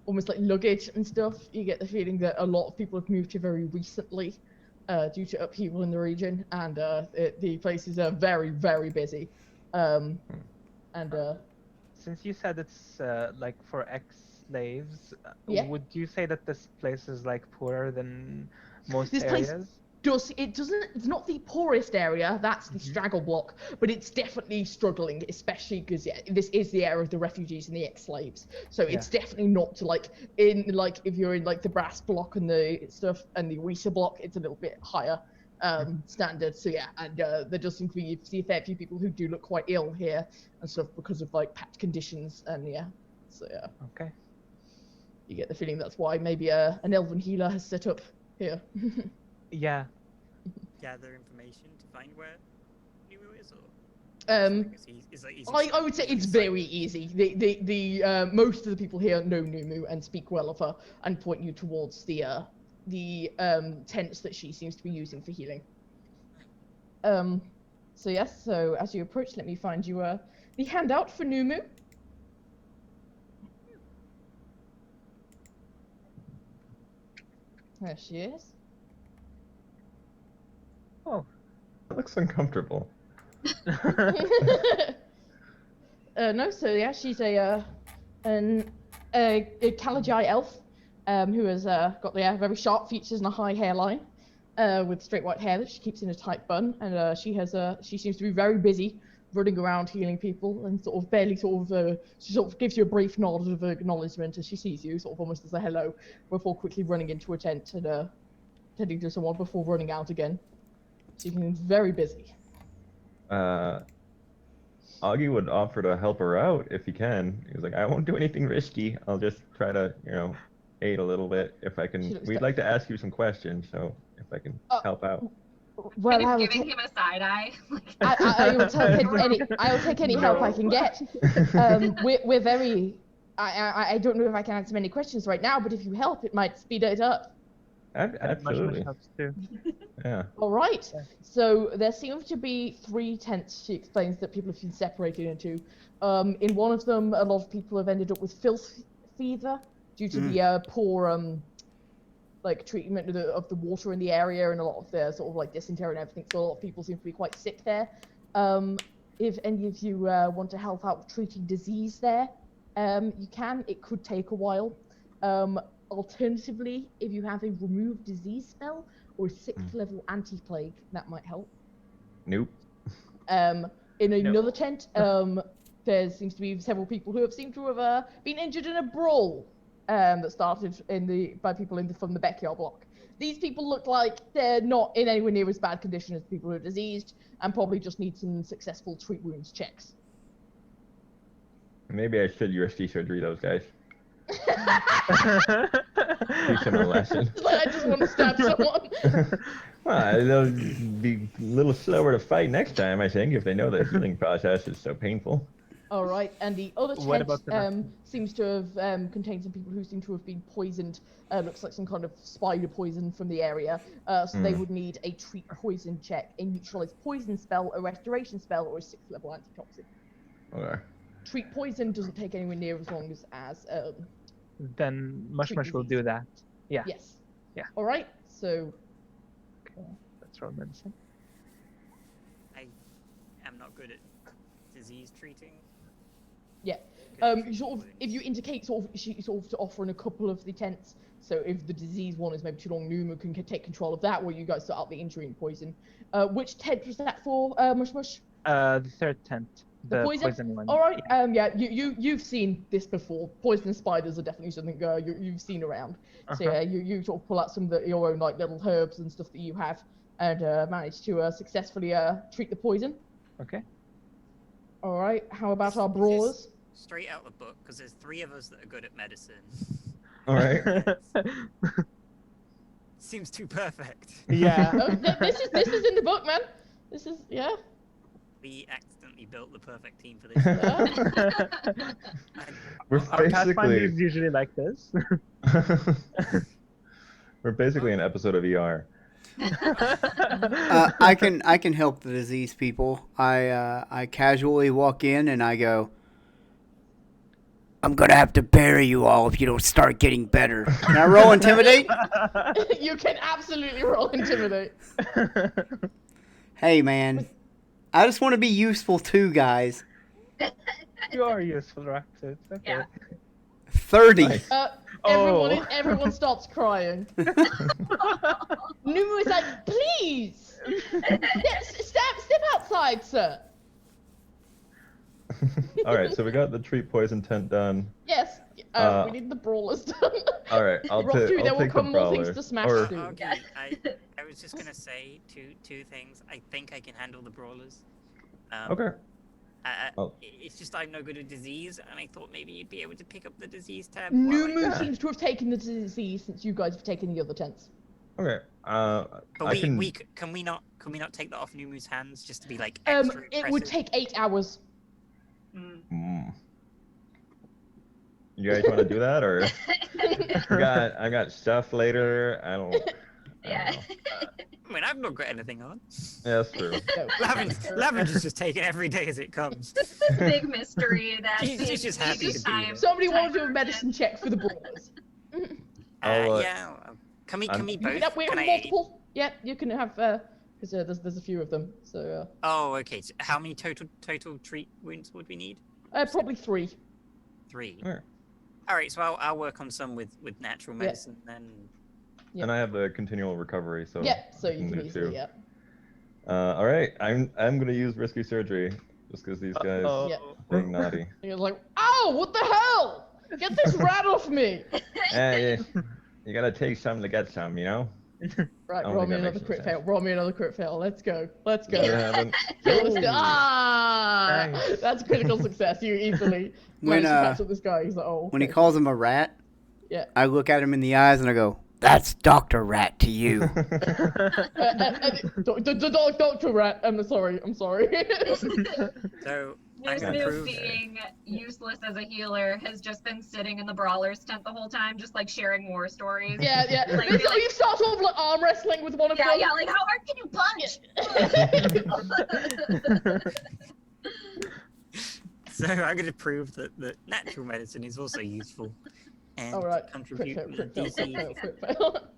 almost like luggage and stuff. You get the feeling that a lot of people have moved here very recently due to upheaval in the region, and the places are very, very busy. Since you said it's like for ex-slaves, Yeah. would you say that this place is like poorer than most This place- areas? It's not the poorest area, that's the straggle block, but it's definitely struggling, especially because this is the area of the refugees and the ex-slaves. So it's definitely not like if you're in like the brass block and the stuff and the Weezer block, it's a little bit higher standard. So yeah, and there does seem to be, you see a fair few people who do look quite ill here and stuff because of like packed conditions, and so yeah. Okay. You get the feeling that's why maybe an elven healer has set up here. Yeah. Gather information to find where Numu is, or I would say it's very easy. The most of the people here know Numu and speak well of her and point you towards the tents that she seems to be using for healing. So yes, so as you approach, let me find you the handout for Numu. There she is. Oh. Looks uncomfortable. No, so yeah, she's a Kalajai elf who has got the very sharp features and a high hairline with straight white hair that she keeps in a tight bun, and she seems to be very busy running around healing people and sort of she sort of gives you a brief nod of acknowledgement as she sees you, sort of almost as a hello, before quickly running into a tent and tending to someone before running out again. She seems very busy. Augie would offer to help her out if he can. He was like, I won't do anything risky. I'll just try to, aid a little bit if I can. We'd like to ask you some questions, so if I can help out. Well, kind I of will, giving him a side eye. I will take any help I can get. We're very. I don't know if I can answer many questions right now, but if you help, it might speed it up. And Absolutely. Mush helps too. Yeah. All right. Yeah. So there seems to be 3 tents. She explains that people have been separated into. In one of them, a lot of people have ended up with filth fever due to the poor like treatment of the water in the area and a lot of the sort of like dysentery and everything. So a lot of people seem to be quite sick there. If any of you want to help out with treating disease there, you can. It could take a while. Alternatively, if you have a remove disease spell or a 6th level anti-plague, that might help. Nope. In another tent, there seems to be several people who seem to have been injured in a brawl that started by people from the backyard block. These people look like they're not in anywhere near as bad condition as people who are diseased, and probably just need some successful treat wounds checks. Maybe I should USG surgery those guys. Teach them a lesson. Like, I just want to stab someone. Well, they'll be a little slower to fight next time, I think, if they know the healing process is so painful. All right, and the other What tent about the seems to have contained some people who seem to have been poisoned. Looks like some kind of spider poison from the area. So they would need a treat poison check, a neutralize poison spell, a restoration spell, or a 6th level antitoxic. Okay. Treat poison doesn't take anywhere near as long as Then Mush treat will disease. do that. Yeah. Yes. Yeah. All right. So Okay. Let's roll medicine. I am not good at disease treating. yeah, Good at you sort of treating if you wounds. indicate sort of to offer in a couple of the tents. So if the disease one is maybe too long, Numu can take control of that, where you guys sort out the injury and poison. Which tent was that for, Mush Mush? The 3rd tent. The The poison? one. All right. Yeah. You've seen this before. Poison spiders are definitely something you've seen around. So yeah, you sort of pull out some of your own like little herbs and stuff that you have, and manage to successfully treat the poison. Okay. All right. How about our Is this brawlers? Straight out the book, because there's 3 of us that are good at medicine. All right. Seems too perfect. Yeah. Oh, this is in the book, man. This is We accidentally built the perfect team for this. We're Our Pathfinder basically is usually like this. we're basically an episode of ER. I can help the diseased people. I casually walk in and I go, I'm gonna have to bury you all if you don't start getting better. Can I roll intimidate? You can absolutely roll intimidate. Hey man, I just want to be useful too, guys. You are useful, Raxus. Okay. Yeah. 30. Nice. Oh. Everyone starts crying. Numu is like, please, step outside, sir. All right, so we got the treat poison tent done. Yes, we need the brawlers done. All right, I'll Roughly, there take will the come more things brawler. to smash Or- soon. Okay, I was just gonna say two things. I think I can handle the brawlers. Okay. Oh. It's just I'm no good at disease, and I thought maybe you'd be able to pick up the disease tab. while I- Numu seems to have taken the disease since you guys have taken the other tents. Okay. But I can. can we not take that off Numu's hands just to be like It extra would impressive? take 8 hours. You guys want to do that, or I got stuff later. I don't Yeah. know. I mean, I've not got anything on. Yeah, that's true. No. Lavender's just taking every day as it comes. This is a big mystery that She's just happy to be time- here. Somebody want to do a time medicine check for the brawlers. I'll, Yeah. Can we I'm- both? You can have can I- multiple. Yeah, you can have because there's a few of them. So Oh, okay. So how many total treat wounds would we need? probably 3. 3. Alright. All right. So I'll work on some with natural Yeah. medicine then. Yeah. And I have the continual recovery, so. Yeah, so I you can do easily too. yeah. All right, I'm gonna use risky surgery just because these guys Uh-oh. Yeah. being naughty. And you're like, oh, what the hell? Get this rat off me! Hey, you gotta take some to get some, you know. Right, I don't roll think me that another makes crit any fail. sense. Roll me another crit fail. Let's go. Let's go. You haven't- Kill this guy. Ooh. Ah! Nice. That's critical success. You easily When, managed to catch up this guy. He's like, oh. When he okay. calls him a rat, Yeah. I look at him in the eyes and I go, That's Dr. Rat to you. Dr. Rat, I'm sorry. So I'm gonna Nunu prove. being useless as a healer has just been sitting in the brawler's tent the whole time, just like sharing war stories. Yeah. Like, It's like you start sort of like arm wrestling with one of them. Yeah, like how hard can you punch? So I'm going to prove that natural medicine is also useful and All right. contribute to the Crit DC. fail.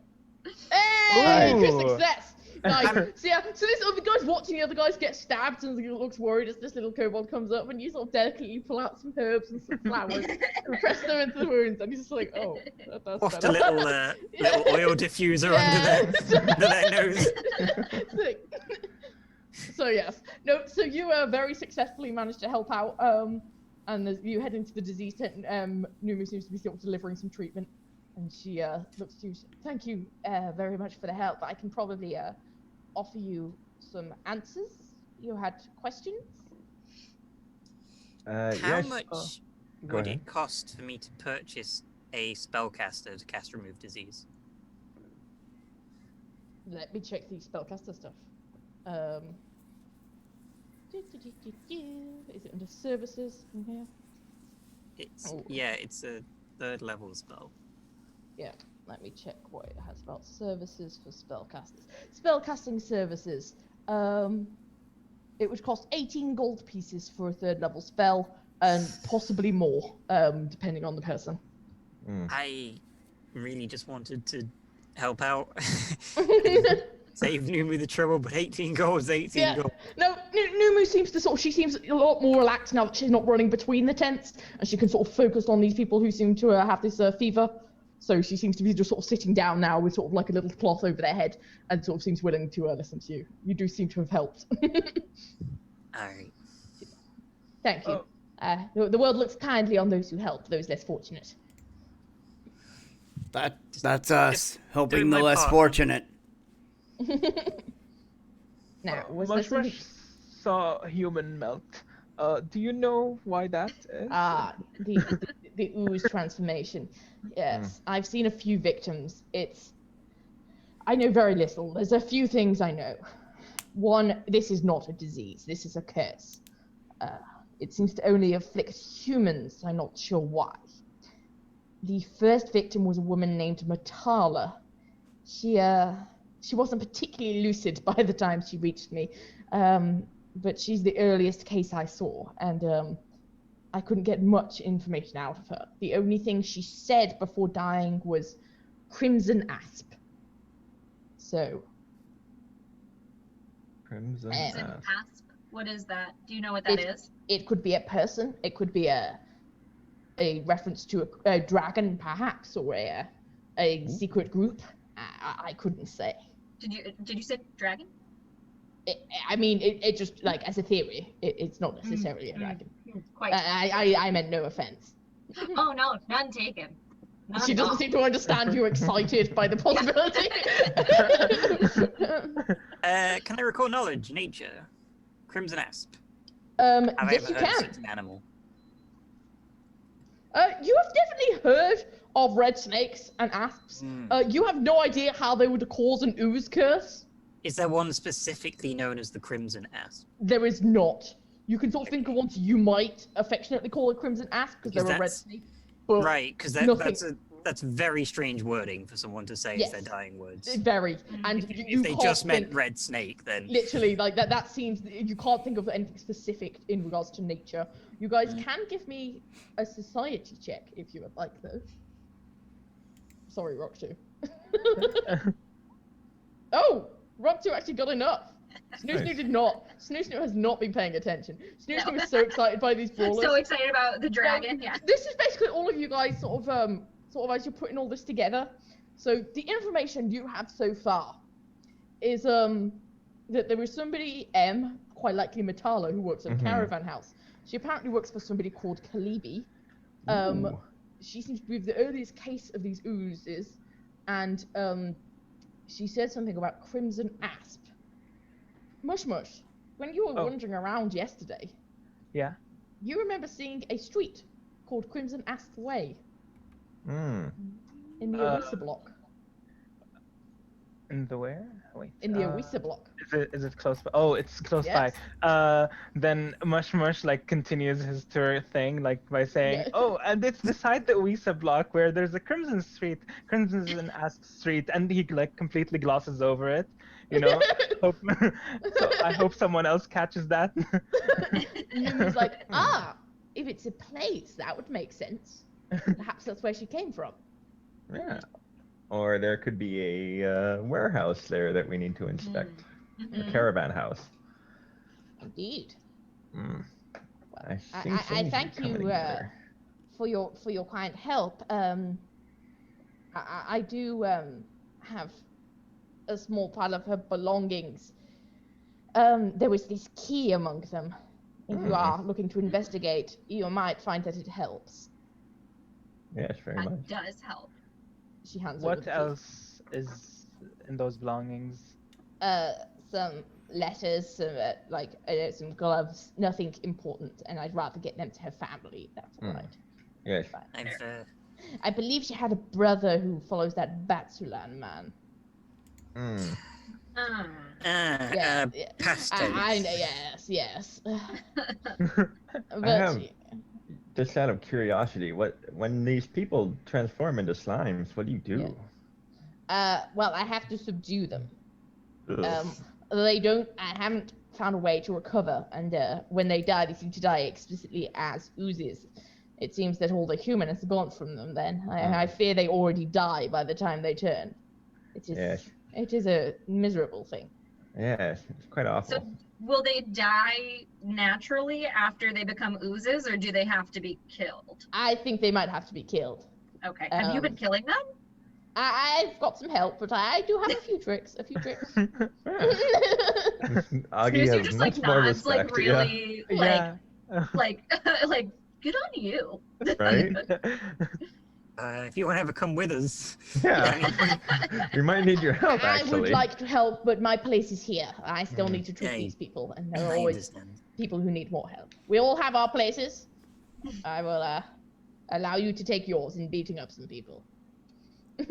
Hey, Ooh. good success. Nice. So this other guy's watching the other guys get stabbed and he looks worried as this little kobold comes up and you sort of delicately pull out some herbs and some flowers and press them into the wounds and he's just like, oh, that's Waft better. a little oil diffuser under their nose. So yes, no. So you very successfully managed to help out. And as you head into the disease tent, Numu seems to be sort of delivering some treatment, and she looks to you. Thank you very much for the help. I can probably offer you some answers. You had questions. How yes. much Go would ahead. it cost for me to purchase a spellcaster to cast Remove Disease? Let me check the spellcaster stuff. Is it under services in here? It's a 3rd level spell. Yeah, let me check what it has about services for spellcasters. Spellcasting services. It would cost 18 gold pieces for a 3rd level spell, and possibly more, depending on the person. I really just wanted to help out. Save Numu the trouble, but 18 gold is 18 gold. No, Numu seems to she seems a lot more relaxed now that she's not running between the tents, and she can sort of focus on these people who seem to have this fever. So she seems to be just sort of sitting down now with sort of like a little cloth over their head, and sort of seems willing to listen to you. You do seem to have helped. Alright. Thank you. The world looks kindly on those who help those less fortunate. That's us, helping doing the my less part. fortunate. Now, was Mush there Mush saw a human melt. Do you know why that is? the ooze transformation. Yes, I've seen a few victims. I know very little. There's a few things I know. One, this is not a disease. This is a curse. It seems to only afflict humans. I'm not sure why. The first victim was a woman named Matala. She wasn't particularly lucid by the time she reached me, but she's the earliest case I saw, and I couldn't get much information out of her. The only thing she said before dying was Crimson Asp. So. Crimson Crimson Asp. Asp. What is that? Do you know what that is? It could be a person. It could be a reference to a dragon, perhaps, or a secret group. I couldn't say. Did you say dragon? It just like as a theory. It's not necessarily a dragon. Quite. I meant no offense. Oh no, none taken. None She at doesn't all. seem to understand you're excited by the possibility. Can I recall knowledge? Nature. Crimson Asp. Have Have I yes, ever you heard of can. such an animal? You have definitely heard of red snakes and asps. You have no idea how they would cause an ooze curse. Is there one specifically known as the Crimson Asp? There is not. You can sort of think of ones you might affectionately call a crimson asp because they're a red that's- snake. But Right, because nothing- that's very strange wording for someone to say as their Yes. dying words. very. And you If they can't just meant think- red snake, then Literally, like that seems you can't think of anything specific in regards to nature. You guys can give me a society check if you would like, though. Sorry, Rock 2. Oh, Rock 2 actually got enough. Snoo did not. Snoo has not been paying attention. Snoo is so excited by these brawlers. So excited about the dragon. Yeah. This is basically all of you guys sort of as you're putting all this together. So the information you have so far is that there was somebody quite likely Matala, who works at a caravan house. She apparently works for somebody called Kalibi. She seems to be the earliest case of these oozes, and she said something about Crimson Asp. Mush, when you were wandering around yesterday, Yeah. you remember seeing a street called Crimson Asp Way in the Orisa block. In the where? Wait. In the Oisa block. Is it close by? Oh, it's close Yes. by. Then Mush like continues his tour thing like by saying, Yeah. "Oh, and it's beside the Oisa block where there's a Crimson Asp Street," and he like completely glosses over it. You know. So I hope someone else catches that. Numu's like, if it's a place, that would make sense. Perhaps that's where she came from. Yeah. Or there could be a warehouse there that we need to inspect. A caravan house. Indeed. Mm. Well, think I things are thank coming you together. for your kind help. I do have a small pile of her belongings. There was this key among them. If you are looking to investigate, you might find that it helps. Yes, very That much. does help. She hands over What the key. else is in those belongings? Some letters, some gloves, nothing important, and I'd rather get them to her family. That's all right. Yes. I believe she had a brother who follows that Batsulan man. Mm. Past I know, yes. I have, just out of curiosity, when these people transform into slimes, what do you do? Well, I have to subdue them. Ugh. I haven't found a way to recover, and when they die, they seem to die explicitly as oozes. It seems that all the human has gone from them then. I fear they already die by the time they turn. It is a miserable thing. Yes, it's quite awful. So will they die naturally after they become oozes, or do they have to be killed? I think they might have to be killed. Okay. Have you been killing them? I've got some help, but I do have a few tricks. Augie Snoozy has just much like more nods, respect. like really, Yeah. like good on you. Right? If you want to ever come with us. Yeah. We might need your help, actually. I would like to help, but my place is here. I still need to treat these people, and there are always people who need more help. We all have our places. I will allow you to take yours in beating up some people.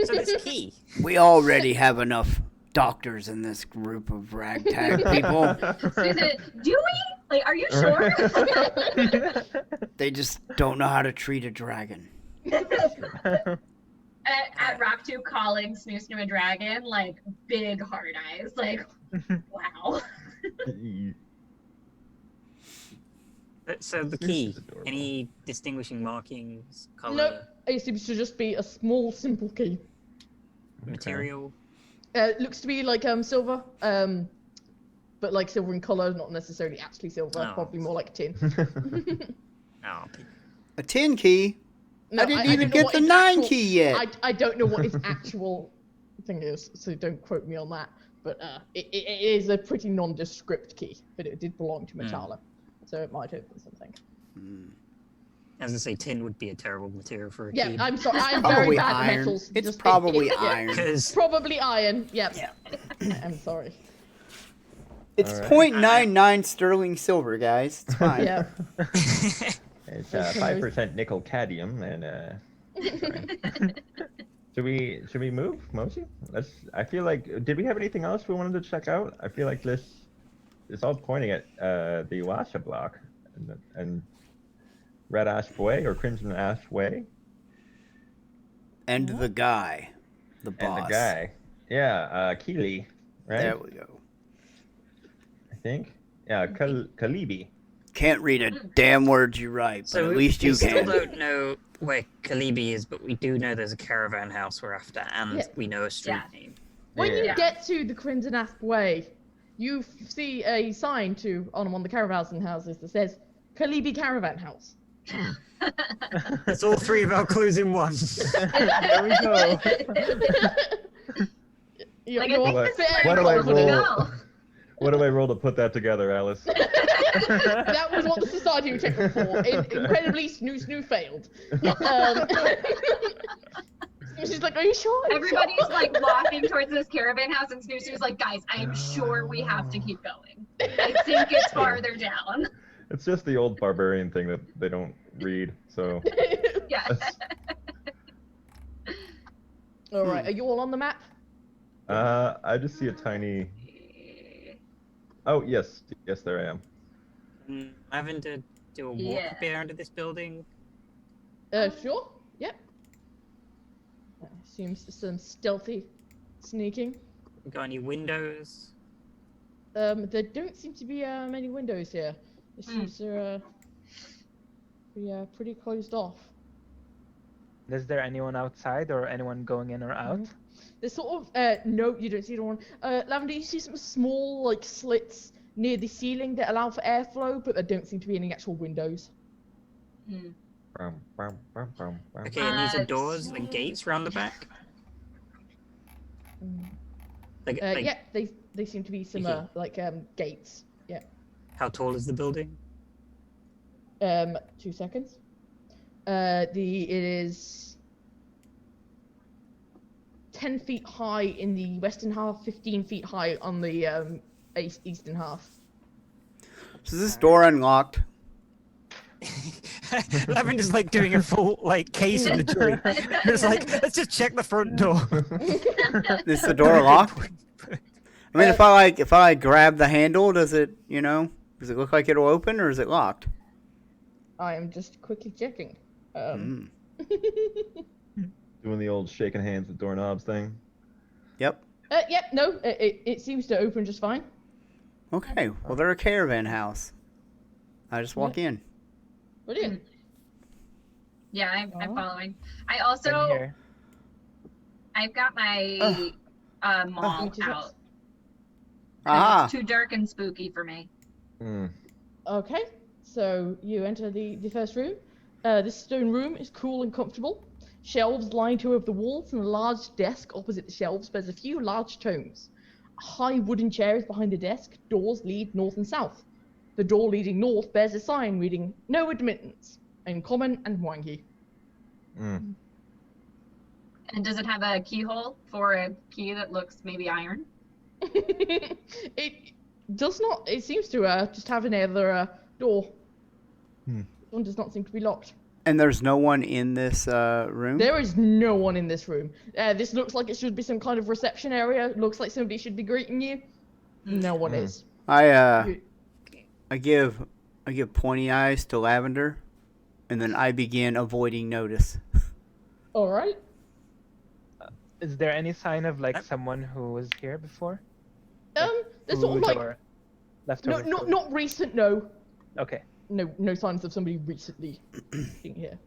So this key. We already have enough doctors in this group of ragtag people. Susan, do we? Like, are you sure? They just don't know how to treat a dragon. At Rock 2 calling Snoo a dragon, like big hard eyes, like wow. So the key, any distinguishing markings, color, No, it seems to just be a small, simple key. material? It looks to be like silver, but like silver in color, not necessarily actually silver. Oh. Probably more like tin. Oh, A 10 key? No, I didn't don't even know get what the its 9 actual- key yet. I don't know what its actual thing is, so don't quote me on that. But it is a pretty nondescript key, but it did belong to Metala, so it might open something. As I say, tin would be a terrible material for a Yeah, key. I'm sorry, I'm Probably very bad iron. at metals. It's just- probably yeah, iron. Because Probably iron. Yep. Yeah. I'm sorry. It's Alright. 0.99 sterling silver, guys. It's fine. Yeah. It's 5% nickel cadmium, and should we move, Moshi? I feel like, did we have anything else we wanted to check out? I feel like it's all pointing at the Iwasha block and Red Asp Way or Crimson Asp Way. And the guy. The boss. And the guy. Yeah, Keely, right? There we go. I think. Yeah, Kalibi. Can't read a damn word you write, but so at least we you still can. don't know where Kalibi is, but we do know there's a caravan house we're after, and Yeah. we know a street name. When you Yeah. get to the Crimson Asp Way, you see a sign on one of the caravan houses that says Kalibi Caravan House. It's all three of our clues in one. There we go. You're Like, I think very this is What do where I we're supposed to roll? go. What do I roll to put that together, Alice? That was what the society would take them for. Incredibly, Snoo failed. She's like, are you sure? Are you Everybody's sure? like walking towards this caravan house, and Snoo's like, guys, I am sure we have to keep going. I think it's farther down. It's just the old barbarian thing that they don't read, so. Yeah. All right, are you all on the map? I just see a tiny. Oh yes, there I am. Lavender, do a walk Yeah. a bit under this building. Sure. Yep. Seems some stealthy sneaking. Got any windows? There don't seem to be many windows here. It seems to be pretty closed off. Is there anyone outside or anyone going in or out? There's sort of no, you don't see anyone. Lavender, you see some small like slits near the ceiling that allow for airflow, but there don't seem to be any actual windows. Okay, and these are doors and gates round the back. Like, Yeah, they seem to be some like gates. Yeah. How tall is the building? 2 seconds. It is 10 feet high in the western half, 15 feet high on the eastern half. So is this door unlocked? Lavender's like doing a full like case of the jury. It's like, let's just check the front door. Is the door locked? I mean, if I grab the handle, does it look like it'll open, or is it locked? I am just quickly checking. Doing the old shaking hands with doorknobs thing. Yep. Yep. No, it seems to open just fine. Okay. Well, they're a caravan house. I just walk in. Brilliant. Yeah, I'm following. I In also, here. I've got my maul Which is out. 'Cause Ah. It's too dark and spooky for me. Okay, so you enter the first room. This stone room is cool and comfortable. Shelves line two of the walls, and a large desk opposite the shelves bears a few large tomes. A high wooden chair is behind the desk. Doors lead north and south. The door leading north bears a sign reading "No admittance" in common and wanky. And does it have a keyhole for a key that looks maybe iron? It does not. It seems to just have another door. One does not seem to be locked. And there's no one in this room? There is no one in this room. This looks like it should be some kind of reception area. It looks like somebody should be greeting you. No one is. I give pointy eyes to Lavender, and then I begin avoiding notice. All right. Is there any sign of like someone who was here before? There's sort of Food like or leftover food? not recent. No. Okay. No signs of somebody recently being here.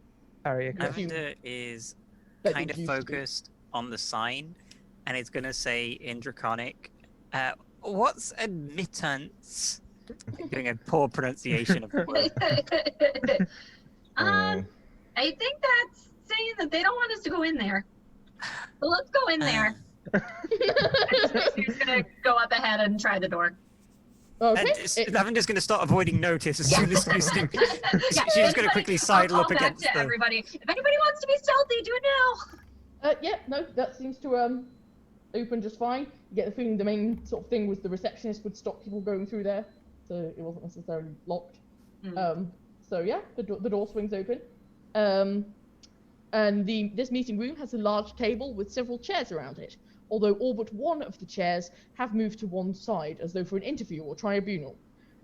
Sorry. Okay. Lavender is That kind it of used to be. focused on the sign, and it's gonna say in Draconic, "What's admittance?" Doing a poor pronunciation of the word. I think that's saying that they don't want us to go in there. So let's go in there. She's gonna go up ahead and try the door. Okay. Lavender's going to start avoiding notice as soon as she's She's going to quickly sidle up against to the... everybody. If anybody wants to be stealthy, do it now. Yeah, no, that seems to open just fine. You get the feeling the main sort of thing was the receptionist would stop people going through there, so it wasn't necessarily locked. So yeah, the door swings open. And this meeting room has a large table with several chairs around it, although all but one of the chairs have moved to one side, as though for an interview or tribunal.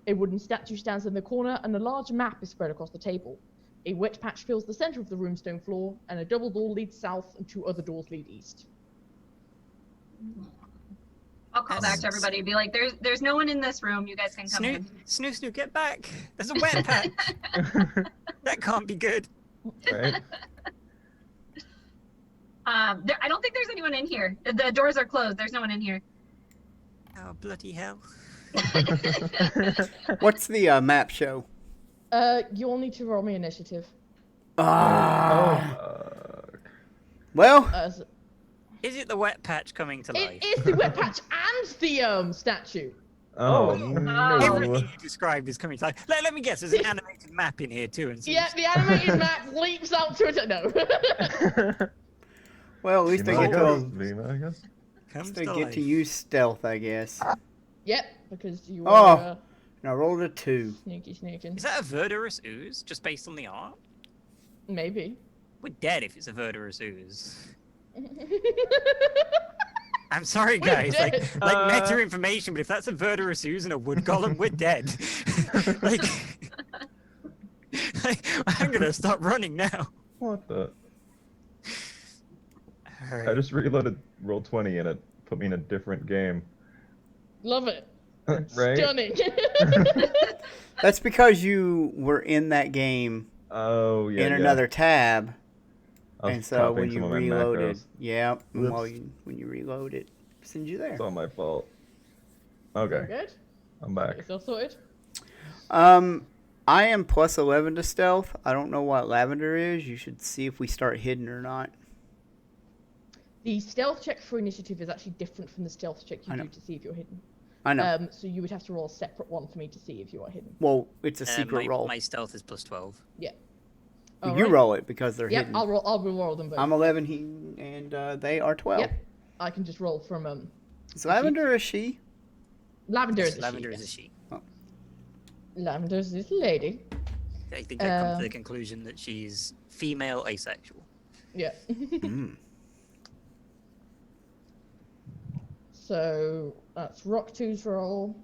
A wooden statue stands in the corner, and a large map is spread across the table. A wet patch fills the center of the room stone floor, and a double door leads south, and two other doors lead east. I'll call back to everybody and be like, there's no one in this room. You guys can come in. Snoo, get back. There's a wet patch. That can't be good. Right. I don't think there's anyone in here. The doors are closed. There's no one in here. Oh, bloody hell. What's the map show? You'll need to roll me initiative. Well, Is it the wet patch coming to life? it is the wet patch and the statue. Oh, Everything no. you described is coming to life. Let me guess, there's an animated map in here too. And Yeah, the animated map leaps out to it. No. well, at least You they know, get I guess. comes they to get life. to use stealth, I guess. Yep, because you Oh. were And I rolled a 2. sneaking. Is that a verdurous ooze, just based on the art? Maybe. We're dead if it's a verdurous ooze. I'm sorry, We're guys. dead. Like meta information, but if that's a Verder, a Susan, a wood golem, we're dead. like, I'm gonna stop running now. What the? All I right. just reloaded Roll20 and it put me in a different game. Love it. Right? Stunning. That's because you were in that game Oh yeah. in yeah. another tab, I was and so copying when you some of my reloaded, macros. yeah, and Whoops. when you reload it, sends you there. It's all my fault. All Okay, good? I'm back. Yourself sorted? I am plus 11 to stealth. I don't know what lavender is. You should see if we start hidden or not. The stealth check for initiative is actually different from the stealth check I you know. do to see if you're hidden. I know. So you would have to roll a separate one for me to see if you are hidden. Well, it's a secret roll. My stealth is plus 12. Yeah. You Alright. roll it because they're Yep, hidden. I'll roll them both. I'm 11, and they are 12. Yep. I can just roll from Is lavender a she? Lavender Yes, is a Lavender she. is a she. Lavender's this lady. I think I've come to the conclusion that she's female asexual. Yeah. Mm. So that's Rock 2's roll.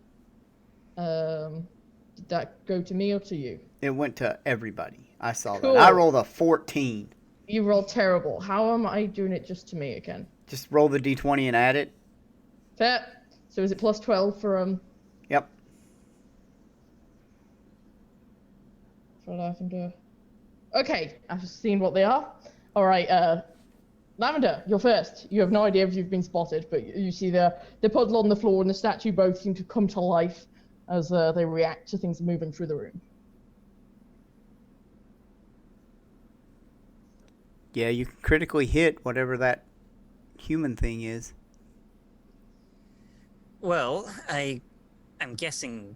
Did that go to me or to you? It went to everybody. I saw Cool. that. I rolled a 14. You rolled terrible. How am I doing it just to me again? Just roll the d20 and add it. Fair. So is it plus 12 for Yep. Lavender? Okay, I've seen what they are. All right, Lavender, you're first. You have no idea if you've been spotted, but you see the puddle on the floor and the statue both seem to come to life as they react to things moving through the room. Yeah, you can critically hit whatever that human thing is. Well, I'm guessing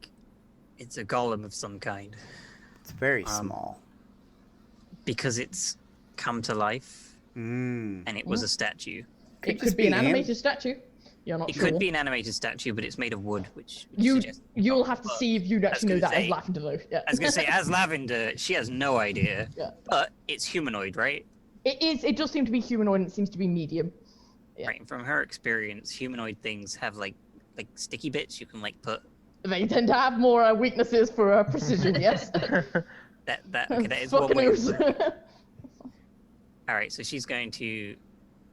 it's a golem of some kind It's very small. because it's come to life Mm. and it was a statue. It just could be an be an- animated statue. You're not It sure. could be an animated statue, but it's made of wood, which suggests You'll have to see if you'd actually know gonna that as say- Lavender, though. Yeah. I was gonna say, as Lavender, she has no idea, Yeah. but it's humanoid, right? It is. It does seem to be humanoid, and it seems to be medium. Yeah. Right. And from her experience, humanoid things have like sticky bits you can like put. They tend to have more weaknesses for precision. Yes. That is one Fucking way. ooze. All right, so she's going to.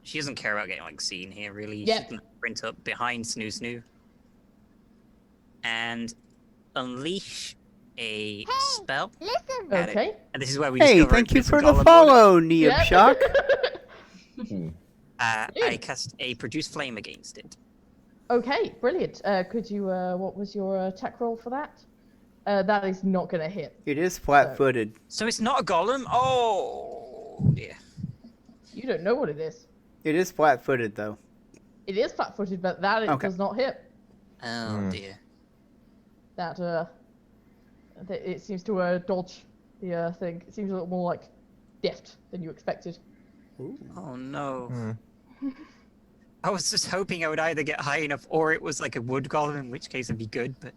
She doesn't care about getting like seen here, really. Yep. She's gonna sprint up behind Snoo and unleash a spell. Listen. at it. Okay. And this is where we Hey, discover thank you it's a for the golem wood. follow, Yeah. Neobshock. I cast a produce flame against it. Okay, brilliant. Could you? What was your attack roll for that? That is not gonna hit. It is flat-footed. So it's not a golem. Oh dear. You don't know what it is. It is flat-footed, though. It is flat-footed, but that it Okay. does not hit. Oh dear. That it seems to dodge the thing. It seems a little more like deft than you expected. Oh no. I was just hoping I would either get high enough or it was like a wood golem, in which case it'd be good, but.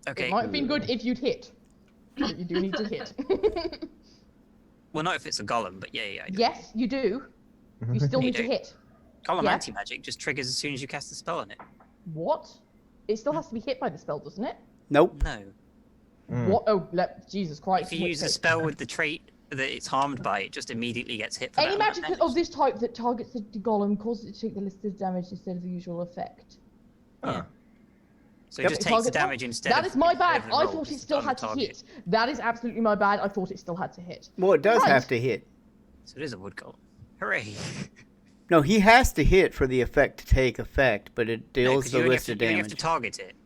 Okay. It might have been good if you'd hit. But you do need to hit. Well, not if it's a golem, but yeah. I do. Yes, you do. You still You need to do. hit. Golem Yeah. anti-magic just triggers as soon as you cast a spell on it. What? It still has to be hit by the spell, doesn't it? Nope. No. What? Oh, Jesus Christ. If you use a spell with the trait that it's harmed by, it just immediately gets hit for Any that amount of magic damage. of this type that targets the golem causes it to take the listed damage instead of the usual effect. Yeah. So it Yep. just It takes the targets- damage instead That of is my bad. whatever I roll thought it is still on had to target. hit. That is absolutely my bad. I thought it still had to hit. Well, it does Right. have to hit. So it is a wood golem. Hooray. No, he has to hit for the effect to take effect, but it No, deals 'cause the you only listed you only have damage. to target it.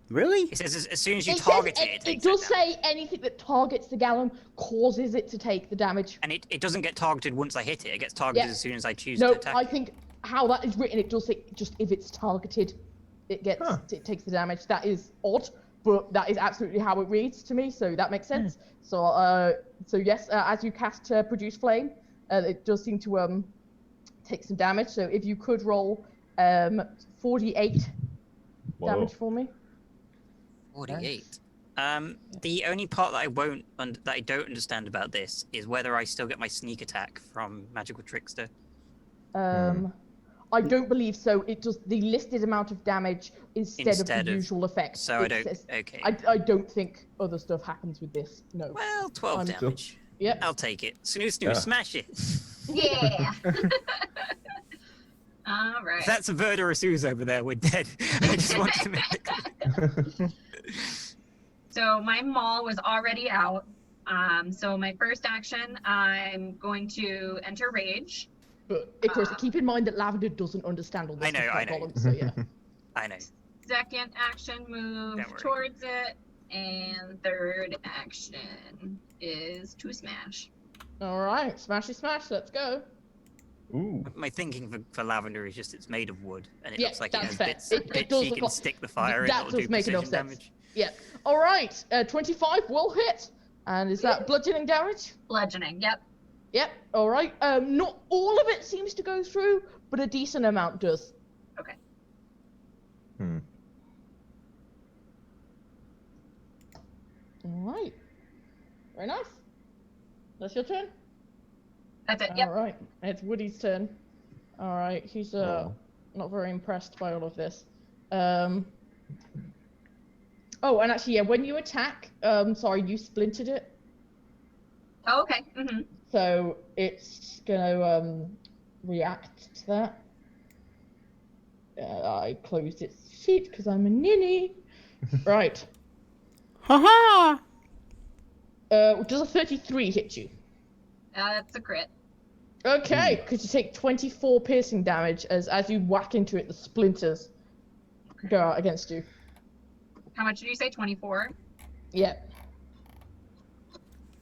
Really? It says as soon as you It target says, it, it it takes does that damage. say anything that targets the golem causes it to take the damage. And it doesn't get targeted once I hit it. It gets targeted Yeah. as soon as I choose No, to attack I it. think how that is written, it does say just if it's targeted, it gets it takes the damage. That is odd, but that is absolutely how it reads to me, so that makes sense. So yes, as you cast produce flame, it does seem to take some damage. So if you could roll 48 Whoa. damage for me. 48. The only part that I don't understand about this is whether I still get my sneak attack from Magical Trickster. I don't believe so. It does the listed amount of damage instead of the usual effect. So okay. I don't think other stuff happens with this. No. Well, 12 damage. Yep. I'll take it. Snoo, smash it. Yeah. All right. If that's a bird or a Suze over there, we're dead. I just wanted to make it clear. So my maul was already out. So my first action, I'm going to enter rage. But of course, keep in mind that Lavender doesn't understand all this. I know. Problems, so yeah. I know. Second action, move towards it. And third action is to smash. All right, smashy smash. Let's go. Ooh. My thinking for Lavender is just it's made of wood, and it Yeah, looks like it that's has fair. bits It does she look can like- stick the fire in. That It'll does do make enough precision sense. damage. Yeah. All right. 25 will hit. And is that bludgeoning damage? Bludgeoning, yep. Yep. All right. Not all of it seems to go through, but a decent amount does. Okay. All right. Very nice. That's your turn. That's it, yep. All right. It's Woody's turn. All right. He's not very impressed by all of this. Oh, and actually, yeah, when you attack, sorry, you splintered it. Oh, okay. Mm-hmm. So it's gonna react to that. I closed its sheet because I'm a ninny. Right. Haha! Does a 33 hit you? That's a crit. Okay, because you take 24 piercing damage as you whack into it, the splinters go out against you. How much did you say? 24? Yeah.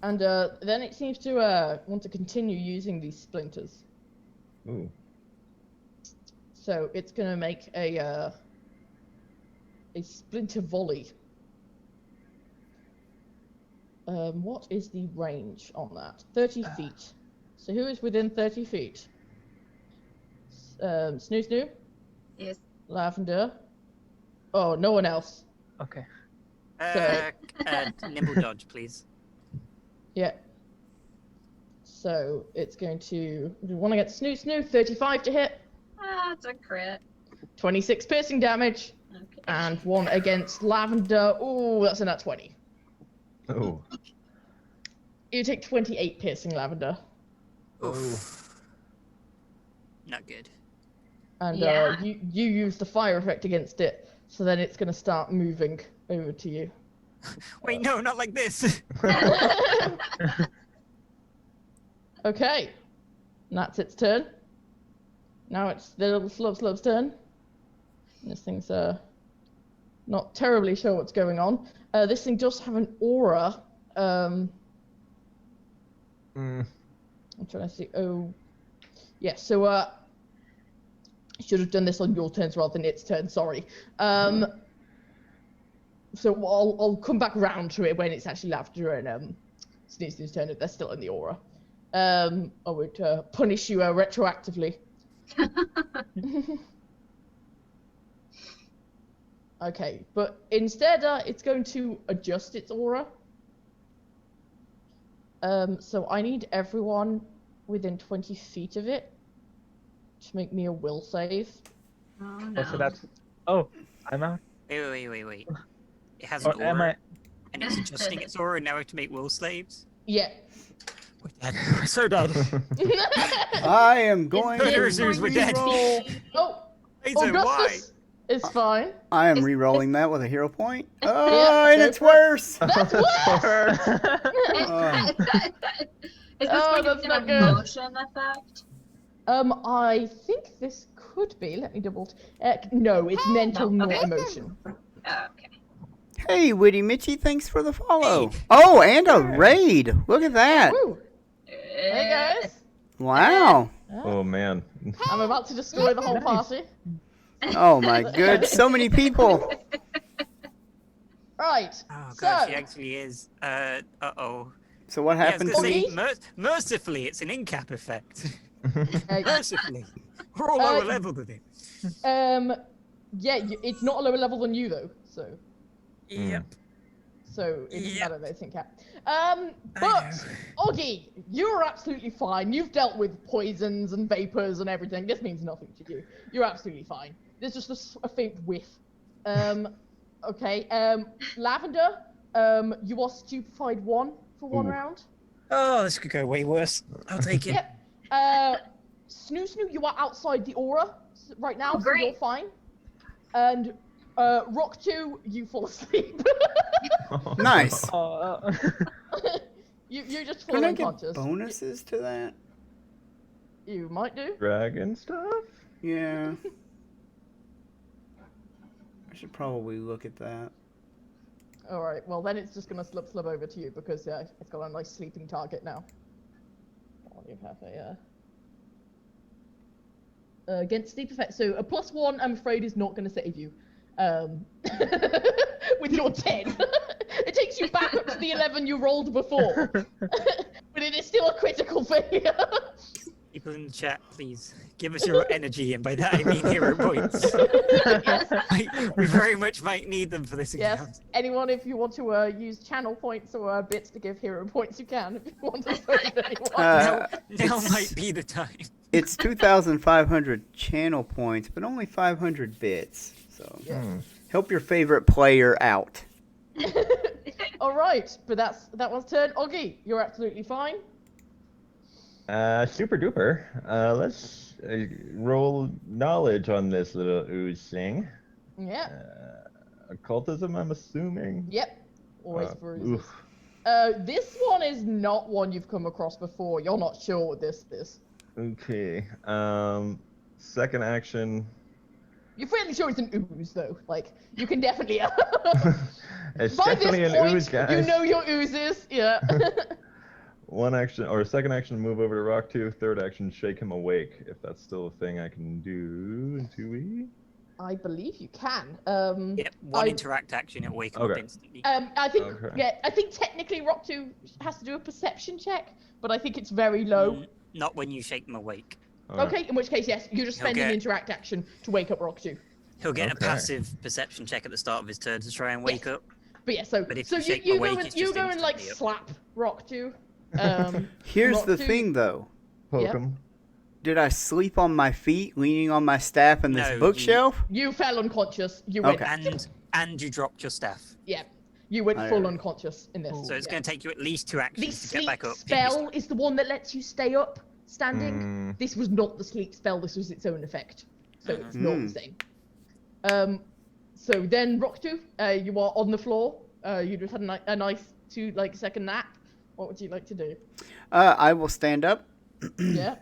And then it seems to want to continue using these splinters. Ooh. So it's gonna make a splinter volley. What is the range on that? 30 feet. So who is within 30 feet? Snoo? Yes. Lavender. Oh, no one else. Okay. Nimble dodge, please. Yeah. So it's going to want to get Snoo. 35 to hit. That's a crit. 26 piercing damage. Okay. And one against Lavender. Ooh, that's a nat 20. Oh. You take 28 piercing, Lavender. Oof. Not good. And Yeah. you use the fire effect against it, so then it's going to start moving over to you. Wait, no, not like this. Okay. And that's its turn. Now it's the little slub's turn. This thing's not terribly sure what's going on. This thing does have an aura. I'm trying to see. Oh, yeah. So I should have done this on your turns rather than its turn. Sorry. So I'll come back around to it when it's actually Lavender and Snooze's turn if they're still in the aura. I would punish you retroactively. Okay, but instead it's going to adjust its aura. So I need everyone within 20 feet of it to make me a will save. Oh, Oh, no. so that's. Oh, I'm out. Wait. It has an Or am aura, I? and it's adjusting its aura, and now I have to make will saves. Yeah. We're dead. We're so dead. I am going to Murderers, we're dead. re-roll. Oh, Paizo, why? Augustus is fine. I am re-rolling that with a hero point. Oh, and go it's for it. worse. That's worse. Is this Oh, going to that's be not an good. emotion effect? I think this could be. Let me double. No, it's mental, No, not okay. emotion. Okay. Hey, Witty Mitchy, thanks for the follow. Oh, and a raid. Look at that. Woo. Hey guys. Wow. Oh man. I'm about to destroy the whole party. Oh my good. So many people. Right. Oh so, god, she actually is. Uh-oh. So what Yeah, I was happened gonna to say, me? mercifully, it's an incap effect. uh, Mercifully. We're all Uh, lower level than it. yeah, it's not a lower level than you though. So, Yep. so it doesn't Yep. matter they think cat. But Oggy, you're absolutely fine. You've dealt with poisons and vapors and everything. This means nothing to you. You're absolutely fine. There's just a faint whiff. Okay. Lavender, you are stupefied 1 for 1 Ooh. round. Oh, this could go way worse. I'll take it. Yep. Snoo, you are outside the aura right now, Oh, so you're great. fine. And Rock 2, you fall asleep. Nice. you just fall Can I get unconscious. bonuses to that? You might do. Dragon stuff? Yeah. I should probably look at that. All right. Well, then it's just gonna slip over to you because it's got a nice sleeping target now. Oh, you have a against sleep effect. So a +1, I'm afraid, is not gonna save you. With your 10, it takes you back up to the 11 you rolled before, but it is still a critical failure. People in the chat, please give us your energy, and by that I mean hero points. We very much might need them for this Yes. account. Anyone, if you want to use channel points or bits to give hero points, you can. If you want to save anyone. Now It's- might be the time. It's 2,500 channel points, but only 500 bits. So help your favorite player out. All right, but that one's turn. Oggy, you're absolutely fine. Super duper. Let's roll knowledge on this little ooze thing. Yeah. Occultism, I'm assuming. Yep. Always for oozes. Oof. This one is not one you've come across before. You're not sure what this is. Okay. Second action. You're fairly sure it's an ooze, though. Like, you can definitely. It's By definitely this an point, ooze, guys. you know your oozes. Yeah. One action, or second action, move over to Rock 2. Third action, shake him awake. If that's still a thing I can do in 2E. I believe you can. Yep, one I- interact action, it'll wake 'em up Okay. instantly. I think Okay. yeah, I think technically Rock 2 has to do a perception check, but I think it's very low. Not when you shake them awake. Alright. Okay, in which case yes, you just spend an Okay. interact action to wake up Rock 2. He'll get a Okay. passive perception check at the start of his turn to try and wake up. But yeah, so But if so you shake you awake, go and it's you just go and like instantly up. slap Rock 2. Here's Rock the 2 thing, though. Poke Yep. him. Did I sleep on my feet, leaning on my staff in this No, you- bookshelf? You fell unconscious. You went Okay. And you dropped your staff. yeah. You went I- full unconscious in this. So it's yeah. going to take you at least 2 The actions to get sleep back up. spell is the one that lets you stay up standing. Mm. This was not the sleep spell. This was its own effect. So it's not the same. So then Rock 2, you are on the floor. You just had a nice 2-second nap. What would you like to do? I will stand up. Yeah.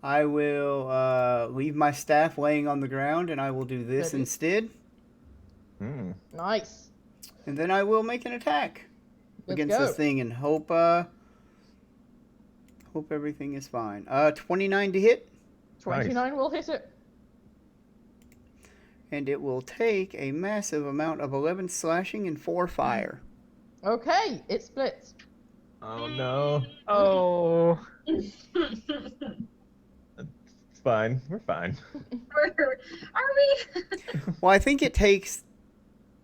I will leave my staff laying on the ground, and I will do this Ready? instead. Hmm. Nice. And then I will make an attack Let's against go. this thing and hope everything is fine. 29 to hit, 29 will hit it. and it will take a massive amount of 11 slashing and 4 fire. Okay, it splits. Oh no. Oh. It's fine. We're fine. Are we? Well, I think it takes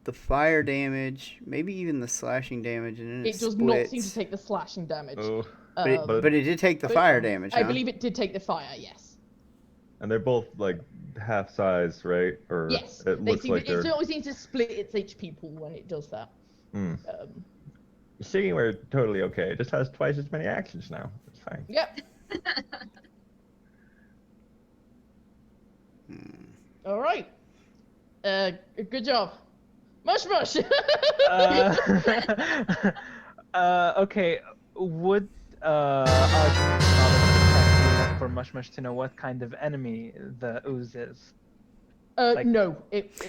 the fire damage, maybe even the slashing damage, and then It does splits. not seem to take the slashing damage. Oh. But it, Um, but it did take the but- fire damage, I huh? believe it did take the fire, yes. And they're both like half size, right? Or Yes. it looks like they're. It always seems to split its HP pool when it does that. Hmm. Um, See, we're totally okay. It just has twice as many actions now. It's fine. yep. All right. Good job. Mush mush. Okay. Would Audrey for Mush Mush to know what kind of enemy the ooze is? like- No.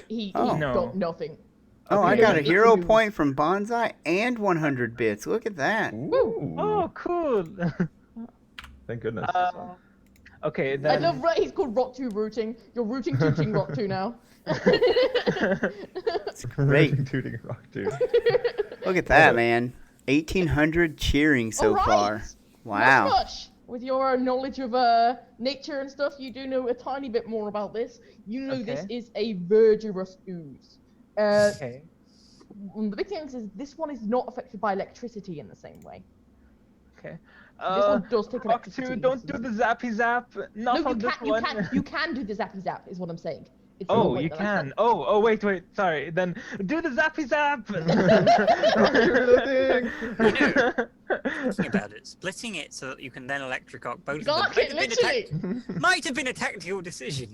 He Oh. No. got nothing. Oh, I Okay. got a It's hero a ooze. point from Bonsai and 100 bits. Look at that. Ooh. Oh, cool. Thank goodness. Okay, I then. love right. He's called Rock 2 rooting. You're rooting tooting Rock 2 now. Great. Tooting rock, dude. Look at that, man. 1,800 cheering so All right. far. Wow. Much. With your knowledge of nature and stuff, you do know a tiny bit more about this. You know this Okay. is a verdurous ooze. Okay. One of the big things is this one is not affected by electricity in the same way. Okay. This one does take Rock electricity. 2, don't do the zappy zap. Not No, on this one. you can do the zappy zap, is what I'm saying. It's Oh, not you like that. can. Oh, wait. Sorry. Then do the zappy zap. Thinking about it, splitting it so that you can then electric arc both of them Got it, literally. might have been a tactical decision.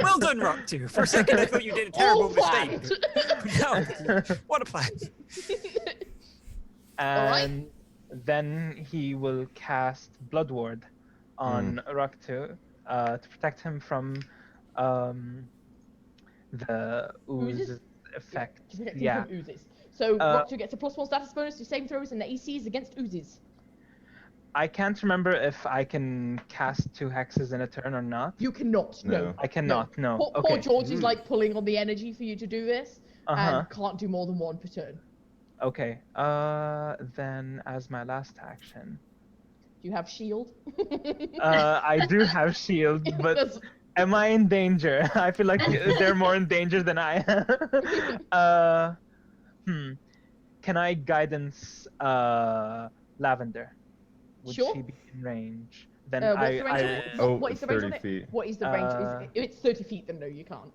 Well done, Rock 2. For a second, I thought you did a All terrible mistake. planned. No, what a plan. And then he will cast Blood Ward on Rock 2 to protect him from the ooze effect. To protect him Yeah. from oozes. So Rock 2 gets a +1 status bonus to saving throws and ACs against oozes. I can't remember if I can cast 2 hexes in a turn or not. You cannot. No. I cannot. No. Poor Okay. George is like pulling on the energy for you to do this, Uh-huh. and can't do more than one per turn. Okay. Then as my last action, Do you have shield? I do have shield, but That's- am I in danger? I feel like they're more in danger than I am. Can I guidance Lavender? Would Sure. she be in range? Then what's the range? What is it's the range 30 on it? feet. What is the range? If it's 30 feet, then no, you can't.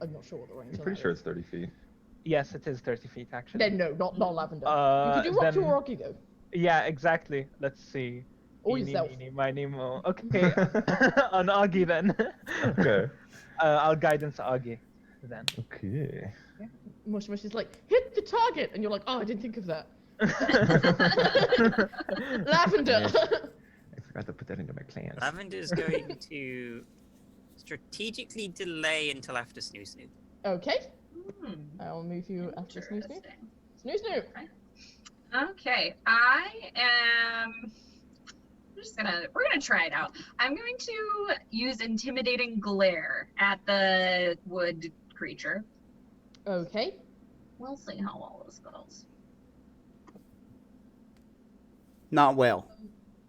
I'm not sure what the range I'm on pretty that sure is. it's 30 feet. Yes, it is 30 feet actually. Then no, not lavender. You can do Rock 2 then- or Rocky though. Yeah, exactly. Let's see. Or Eeny, yourself. meeny, miny, moe. Okay, on Augie then. Okay. I'll guidance Augie then. Okay. Mush is like, hit the target! And you're like, oh, I didn't think of that. Lavender! I forgot to put that into my plans. Lavender's going to strategically delay until after Snoo Snoo. Okay, I'll move you after Snoo Snoo. Interesting. Snoo Snoo! Okay, we're gonna try it out. I'm going to use intimidating glare at the wood creature. Okay. We'll see how well this goes. Not well.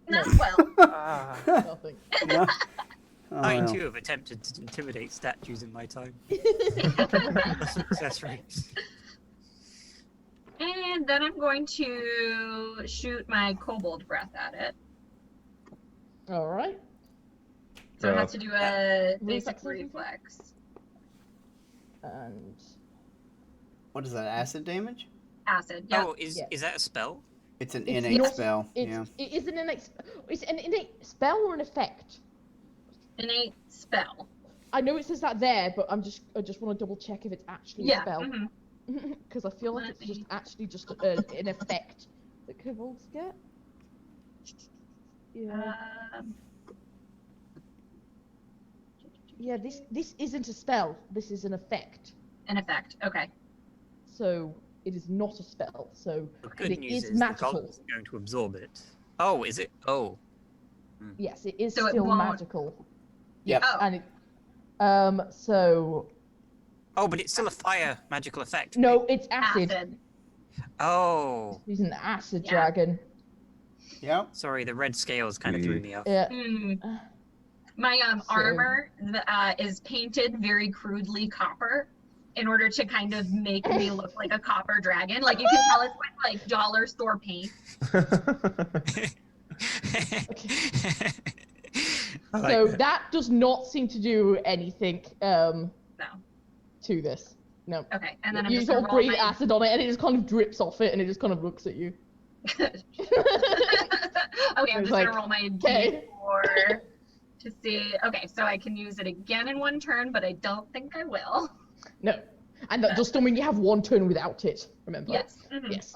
Not well. Ah, Nothing. No. Oh, I well. too have attempted to intimidate statues in my time. Success rates. And then I'm going to shoot my kobold breath at it. Alright. So it has to do a Reflex basic saving throw? reflex. And What is that? Acid damage? Acid. Yeah. Oh, is that a spell? It's an It's innate not- spell. it's, Yeah. it is an innate. It's an innate spell or an effect. Innate spell. I know it says that there, but I just want to double check if it's actually a Yeah. spell. mhm. Because I feel like Let it's just me- actually just an effect that kobolds get. Yeah. Yeah. This isn't a spell. This is an effect. An effect. Okay. So it is not a spell. So The good it news is is magical. the golem is going to absorb it. Oh, is it? Oh. yes, it is So it still won't- magical. Yep. Oh. And it, so Oh, but it's still a fire magical effect. no, it's acid. Acid. Oh. He's an acid Yeah. dragon. Yep. Sorry, the red scales kind of threw me off. Yeah. Mm. My So- armor is painted very crudely copper in order to kind of make me look like a copper dragon. Like you can tell it's with like dollar store paint. I like So that. that does not seem to do anything No. to this. No. Okay. And then I'm You just sort gonna of roll breathe my... acid on it, and it just kind of drips off it, and it just kind of looks at you. Okay, I'm It's just like, gonna roll my okay. D4 to see. Okay, so I can use it again in one turn, but I don't think I will. No, and that does still mean you have one turn without it. Remember? Yes. mhm. Yes.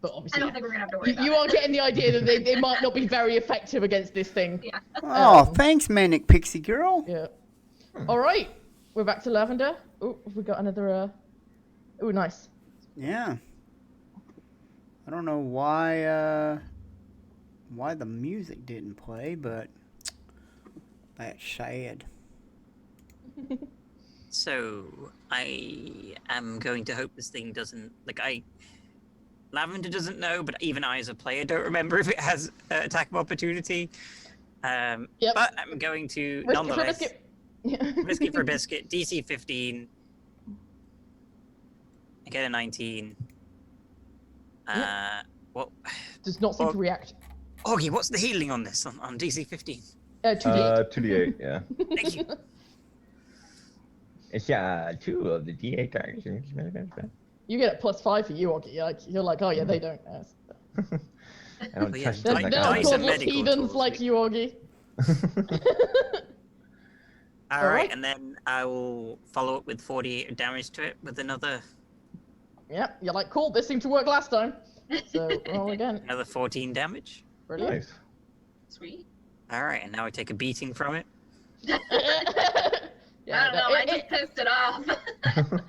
But I obviously, don't think we're gonna have to worry about you it. are getting the idea that they might not be very effective against this thing. Yeah. Oh, Um, thanks, Manic Pixie Girl. Yeah. All right, we're back to Lavender. Oh, we got another. Oh, nice. Yeah. I don't know why the music didn't play, but that's sad. So I am going to hope this thing doesn't Lavender doesn't know, but even I as a player don't remember if it has attack of opportunity. Yep. But I'm going to Risk it for a nonetheless biscuit. risk it for a biscuit. DC 15. I get a 19. What? Does not seem Well- to react. Augie, what's the healing on this on DC 15? 2d8. 2d8, yeah. Thank you. It's 2 of the d8 actions. You get a +5 for you, Augie. You're like, oh yeah, they don't. I don't Well, yeah, trust Di- them They're like dice not and godless medical heathens tools, like we- you, Augie. All Alright. right, and then I will follow up with 48 damage to it with another Yep, you're like, cool, this seemed to work last time. So roll again. 14 damage. Brilliant. Nice. Sweet. All right, and now I take a beating from it. Yeah, I don't know. I just pissed it off.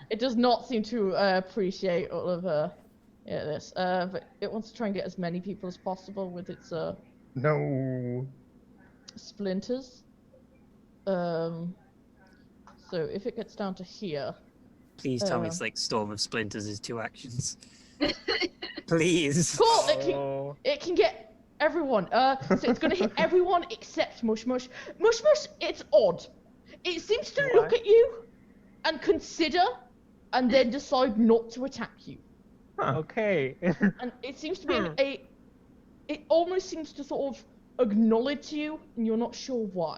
it does not seem to appreciate all of this. But it wants to try and get as many people as possible with its No. splinters. So if it gets down to here, Please tell me it's like Storm of Splinters is 2 actions. Please. cool. Oh. It can get everyone. So it's gonna hit everyone except Mush Mush. Mush Mush, it's odd. It seems to look at you and consider, and then decide not to attack you. Okay. And it seems to be it almost seems to sort of acknowledge you, and you're not sure why.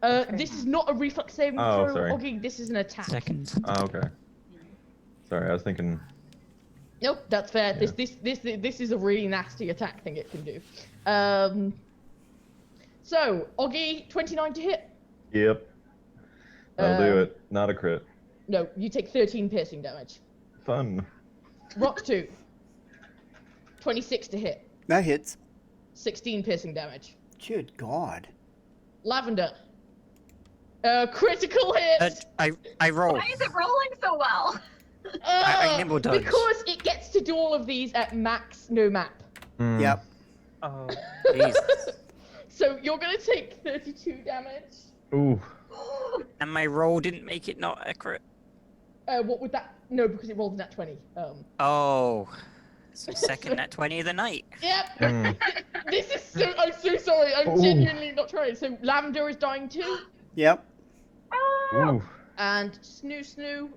This is not a reflex saving Oh, throw, sorry. Augie. This is an attack. Second. Oh, okay. Sorry, I was thinking. Nope, that's fair. Yeah. This is a really nasty attack thing it can do. So Augie, 29 to hit. Yep. That'll do Um, it. Not a crit. No, you take 13 piercing damage. Fun. Rock 2. 26 to hit. That hits. 16 piercing damage. Good God. Lavender. Critical hit. I roll. Why is it rolling so well? I nimble dodge. Because it gets to do all of these at max no map. Mm. Yep. Oh. Jesus. So you're gonna take 32 damage. Ooh. And my roll didn't make it not accurate. What would that? No, because it rolled a nat 20. Oh. So second at 20 of the night. Yep. Mm. This is so. I'm so sorry. I'm Ooh. genuinely not trying. So Lavender is dying too, Yep. Ooh. and Snoo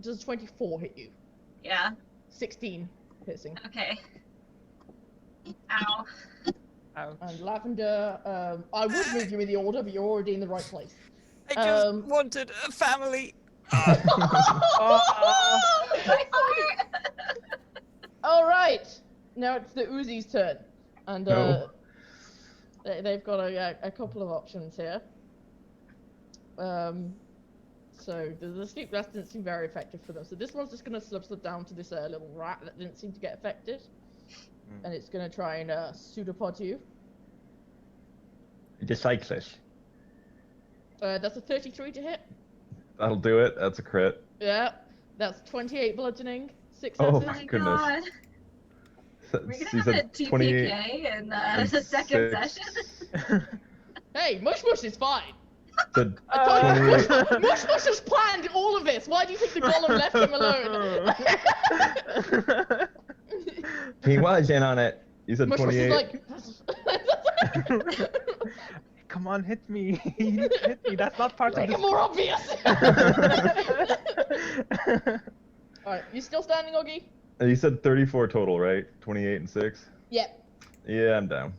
does 24 hit you? Yeah. 16 piercing. Okay. Ow. Ouch. And Lavender, I would move you in the order, but you're already in the right place. I just Um, wanted a family. My heart. All right. Now it's the Uzi's turn, and No. they've got a couple of options here. So the sleep rest didn't seem very effective for them. So this one's just gonna slip down to this little rat that didn't seem to get affected, and it's gonna try and pseudopod you. Just like this. That's a 33 to hit. That'll do it. That's a crit. Yeah. That's 28 bludgeoning, 6 Oh, acid. My goodness. God. So- We're gonna so you have a said TPK in the second 6. session. Hey, Mush Mush is fine. So I told you, 28. Mush Mush has planned all of this. Why do you think the golem left him alone? He was in on it. You said Mush Mush is 28. like, Come on, hit me. Hit me. That's not part make of it more obvious. the. Alright, you still standing, Augie? You said 34 total, right? 28 and 6? Yep. Yeah, I'm down.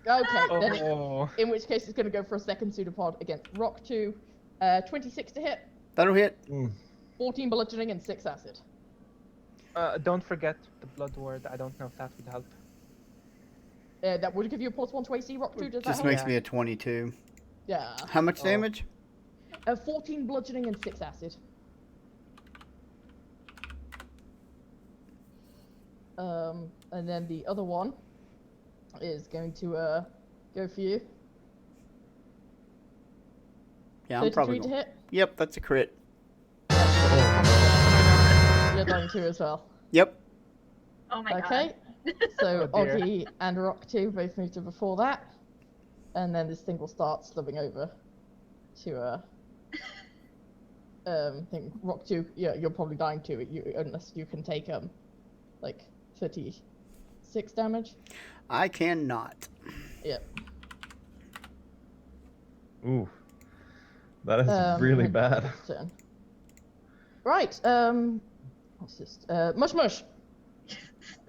Okay, then Oh. in which case it's going to go for a second pseudopod against Rock 2. 26 to hit, That'll hit. 14 bludgeoning, and 6 acid. Don't forget the blood word. I don't know if that would help. That would give you a +1 to AC, Rock 2, does that Just help? makes Yeah. me a 22. Yeah. How much Oh. damage? 14 bludgeoning and 6 acid. And then the other one is going to go for you. Yeah, I'm 33 probably to going. hit. Yep, that's a crit. You're dying too as well. Yep. Oh my Okay. God. So Oh dear. Augie and Rock 2 both move to before that. And then this thing will start slubbing over to thing. Rock 2, yeah, you're probably dying too, unless you can take like 36 damage. I cannot. Yep. Ooh. That is really and bad. turn. Right, What's this? Mush mush.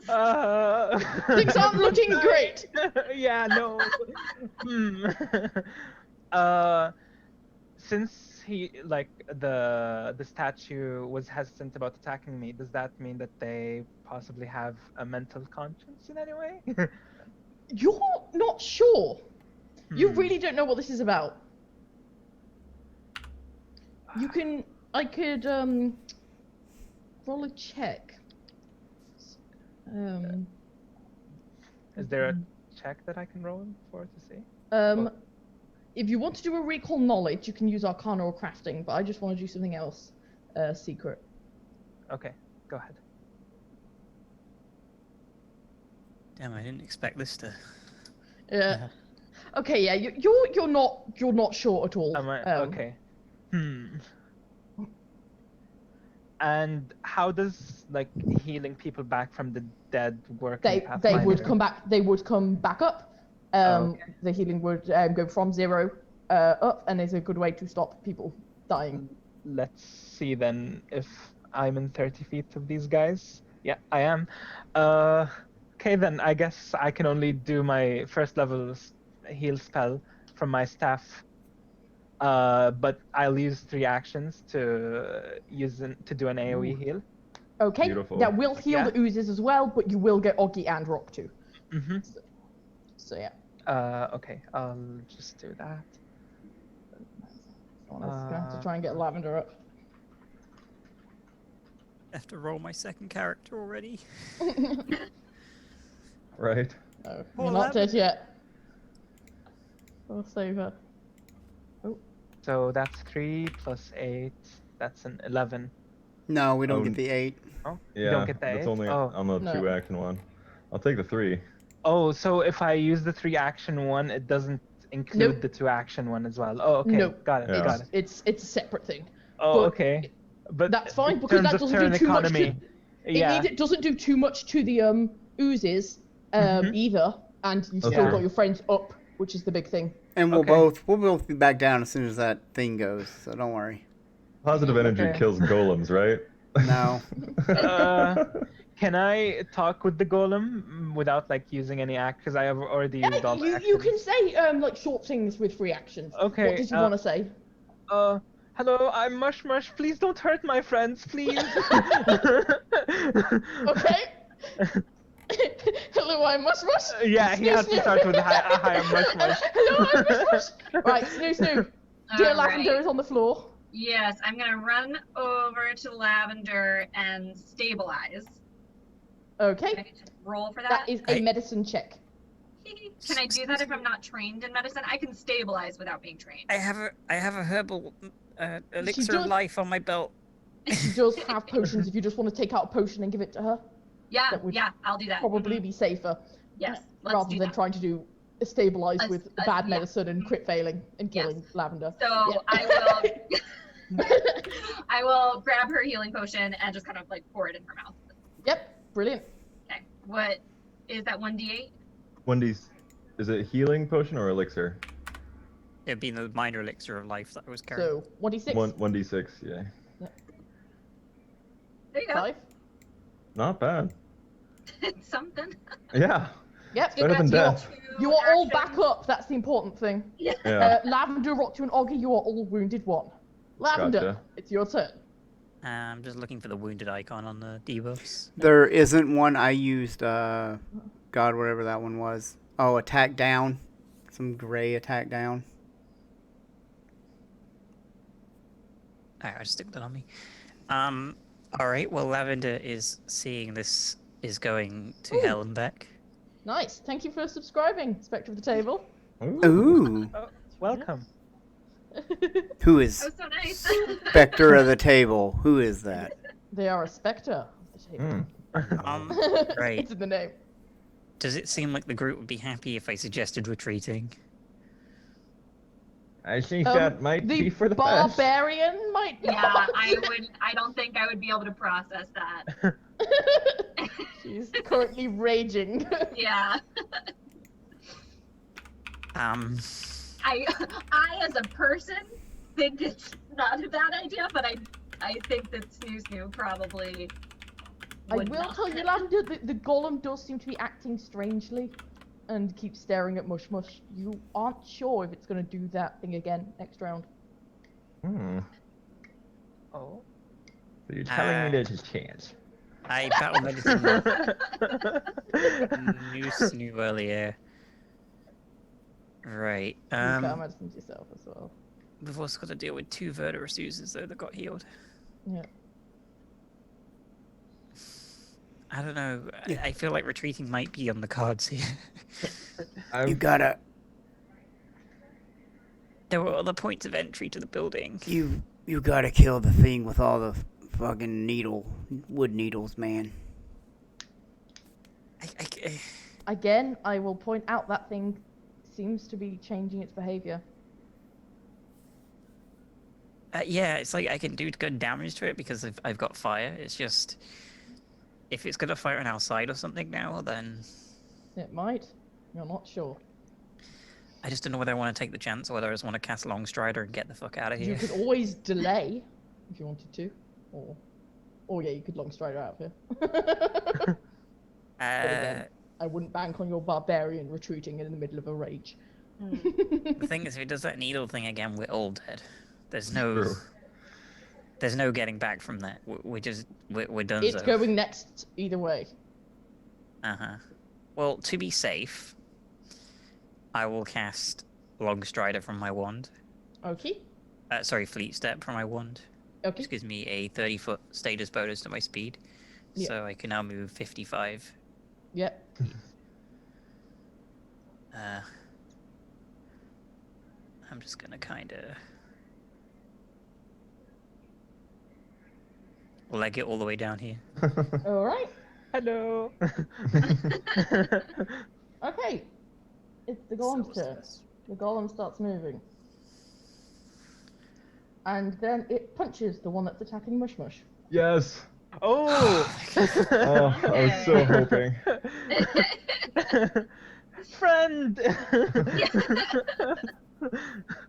Uh, Things aren't looking great. Yeah, no. Since the statue was hesitant about attacking me, does that mean that they possibly have a mental conscience in any way? You're not sure. You Hmm. really don't know what this is about. I could roll a check. Is there a check that I can roll for to see? If you want to do a recall knowledge, you can use Arcana or Crafting, but I just want to do something else. Secret. Okay, go ahead. Damn, I didn't expect this to. Yeah. Okay, yeah, you're not sure at all. Am I okay? And how does healing people back from the dead work? in They Pathfinder? would come back. They would come back up. Okay. The healing would go from 0 up, and is a good way to stop people dying. Let's see then if I'm in 30 feet of these guys. Yeah, I am. Okay, then I guess I can only do my first level heal spell from my staff. But I'll use 3 actions to do an AoE heal. Okay, Beautiful. that will heal Yeah. the oozes as well, but you will get Oggy and Rock too. Mm-hmm. So yeah. Okay, I'll just do that. I'm gonna have to try and get Lavender up. I have to roll my second character already. Right. No, Poor you're not dead Lavender. yet. I'll save her. So that's 3 plus 8. That's an 11. No, we don't Oh, get the 8. Oh, Yeah. you don't get the That's 8? only Oh. on the No. 2 action one. I'll take the 3. Oh, so if I use the 3 action one, it doesn't include Nope. the 2 action one as well. Oh, okay. Nope. Got it. Yeah. Got it. It's a separate thing. Oh, but okay. But that's fine, in because terms that of doesn't turn do too much economy, to. yeah. It doesn't do too much to the oozes Mhm. either, and you've still Okay. got your friends up, which is the big thing. And we'll Okay. both be back down as soon as that thing goes. So don't worry. Positive energy Okay. kills golems, right? No. Can I talk with the golem without using any act? Because I have already used all the You actions. can say short things with free actions. Okay, What did you want to say? Hello, I'm Mush Mush. Please don't hurt my friends, please. Okay. Hello, I'm Mush Mush. Yeah, he has to start with hi, I'm Mush Mush. Hello, I'm Mush Mush. Right, Snoo Snoo. Dear All Lavender right. is on the floor. Yes, I'm gonna run over to Lavender and stabilize. Can I Okay, just roll for that? that is a medicine check. Can I do that if I'm not trained in medicine? I can stabilize without being trained. I have a herbal elixir does- of life on my belt. She does have potions if you just want to take out a potion and give it to her. Yeah, that would yeah, I'll do that. Probably Mhm. be safer. Yes, let's rather do than that. trying to do stabilize with bad yeah. medicine and crit failing and Yes. killing Lavender. So Yeah. I will grab her healing potion and just kind of pour it in her mouth. Yep, brilliant. Okay. What is that 1d8? 1d. Is it healing potion or elixir? It'd be the minor elixir of life that I was carrying. So 1d6. 1d6. Yeah. There you go. 5. Not bad. It's something. Yeah. Yep. Better than You're- death. You are all back up. That's the important thing. Yeah. Yeah. Lavender, Rocktu, and Oggy, you are all wounded 1. Lavender, Gotcha. it's your turn. I'm just looking for the wounded icon on the debuffs. There isn't one. I used, God, whatever that one was. Oh, attack down. Some gray attack down. Alright, I'll just stick that on me. Alright, well, Lavender is seeing this is going to Ooh. hell and back. Nice. Thank you for subscribing, Spectre of the Table. Ooh. Welcome. Who is That was so nice. Spectre of the Table? Who is that? They are a spectre of the table. Right. It's in the name. Does it seem like the group would be happy if I suggested retreating? I think that might The be for the best. barbarian might Yeah, not. I don't think I would be able to process that. She's currently raging. Yeah. I as a person think it's not a bad idea, but I think that Snoo Snoo probably I would will not. tell you, Lavender, the golem does seem to be acting strangely and keeps staring at Mush Mush. You aren't sure if it's going to do that thing again next round. Oh. So you're telling me there's a chance. I battle medicine New earlier. Right. You battle medicines yourself as well. We've also got to deal with 2 Verderous users though that got healed. Yeah. I don't know. I feel like retreating might be on the cards here. You gotta. There were other points of entry to the building. You gotta kill the thing with all the fucking wood needles, man. Again, I will point out that thing seems to be changing its behavior. Yeah, it's like I can do good damage to it because I've got fire. It's just if it's gonna fire on our side or something now, then It might. You're not sure. I just don't know whether I want to take the chance or whether I just want to cast Long Strider and get the fuck out of here. You could always delay if you wanted to, or yeah, you could long stride out of here. But again, I wouldn't bank on your barbarian retreating in the middle of a rage. The thing is, if it does that needle thing again, we're all dead. There's no getting back from that. We're done. It's going next either way. Well, to be safe, I will cast Long Strider from my wand. Okay. Sorry, Fleet Step from my wand. Okay. Which gives me a 30-foot status bonus to my speed. Yeah. So I can now move 55. Yep. I'm just gonna kinda leg it all the way down here. All right. Hello. Okay. It's the golem's turn. The golem starts moving. And then it punches the one that's attacking Mush Mush. Yes. Oh. Oh, I was so hoping. Friend.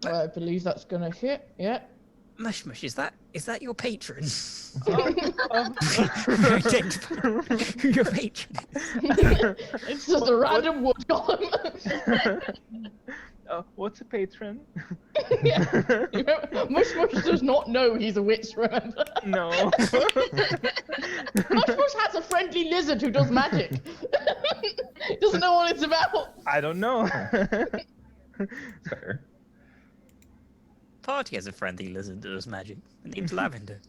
I believe that's gonna hit. Yeah. Mush Mush, is that your patron? Who your patron is? It's just a random wood golem. What's a patron? Yeah. Mush Mush does not know he's a witch, remember? No. Mush Mush has a friendly lizard who does magic. Doesn't know what it's about. I don't know. Fair. Party has a friendly lizard that does magic. The name's Lavender.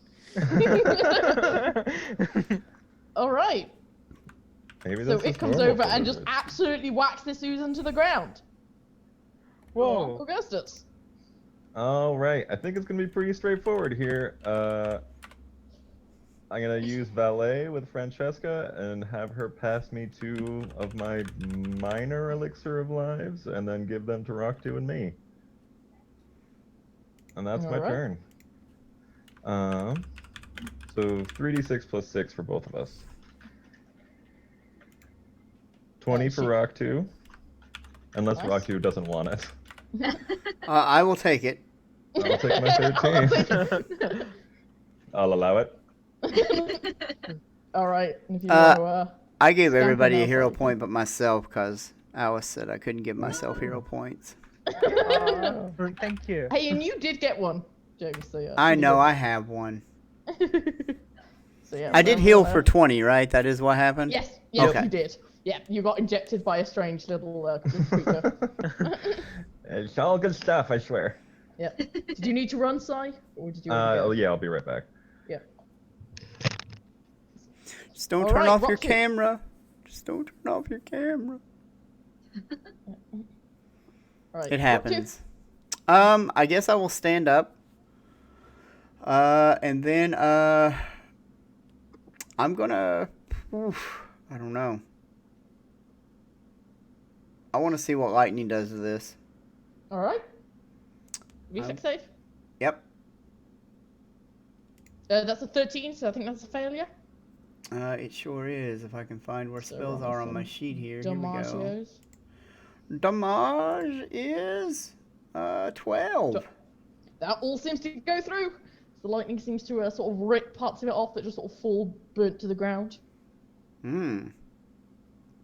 All right. Maybe So this it is comes normal over for and just lizards. absolutely whacks this Susan to the ground. Whoa. Augustus. All right, I think it's gonna be pretty straightforward here. I'm gonna use valet with Francesca and have her pass me 2 of my minor elixir of lives, and then give them to Rock2 and me. And that's my Alright. turn. So 3d6 plus 6 for both of us. 20 for Rock2, unless Nice. Rock2 doesn't want it. I will take it. I'll take my 13. I'll allow it. All right. If you want to, I gave Stamp everybody them a out, hero like- point but myself because Alice said I couldn't give myself hero points. Thank you. Hey, and you did get one, James. So yeah. I know, I have one. So yeah. I did well, heal for 20, right? That is what happened? Yes. Yes, Okay. you did. Yeah, you got injected by a strange little creature. It's all good stuff, I swear. Yeah. Did you need to run, Sai? Or did you? already go? Oh yeah, I'll be right back. Yeah. Just don't All turn right, off your Roxy. camera. Just don't turn off your camera. All right. It happens. I guess I will stand up. And then, I'm gonna, I don't know. I want to see what lightning does to this. All right. Reflex save. Yep. That's a 13, so I think that's a failure. It sure is. If I can find where So spells roll are on my some sheet here. Here we go. Damagios. Damage is 12. That all seems to go through. The lightning seems to sort of rip parts of it off that just sort of fall burnt to the ground.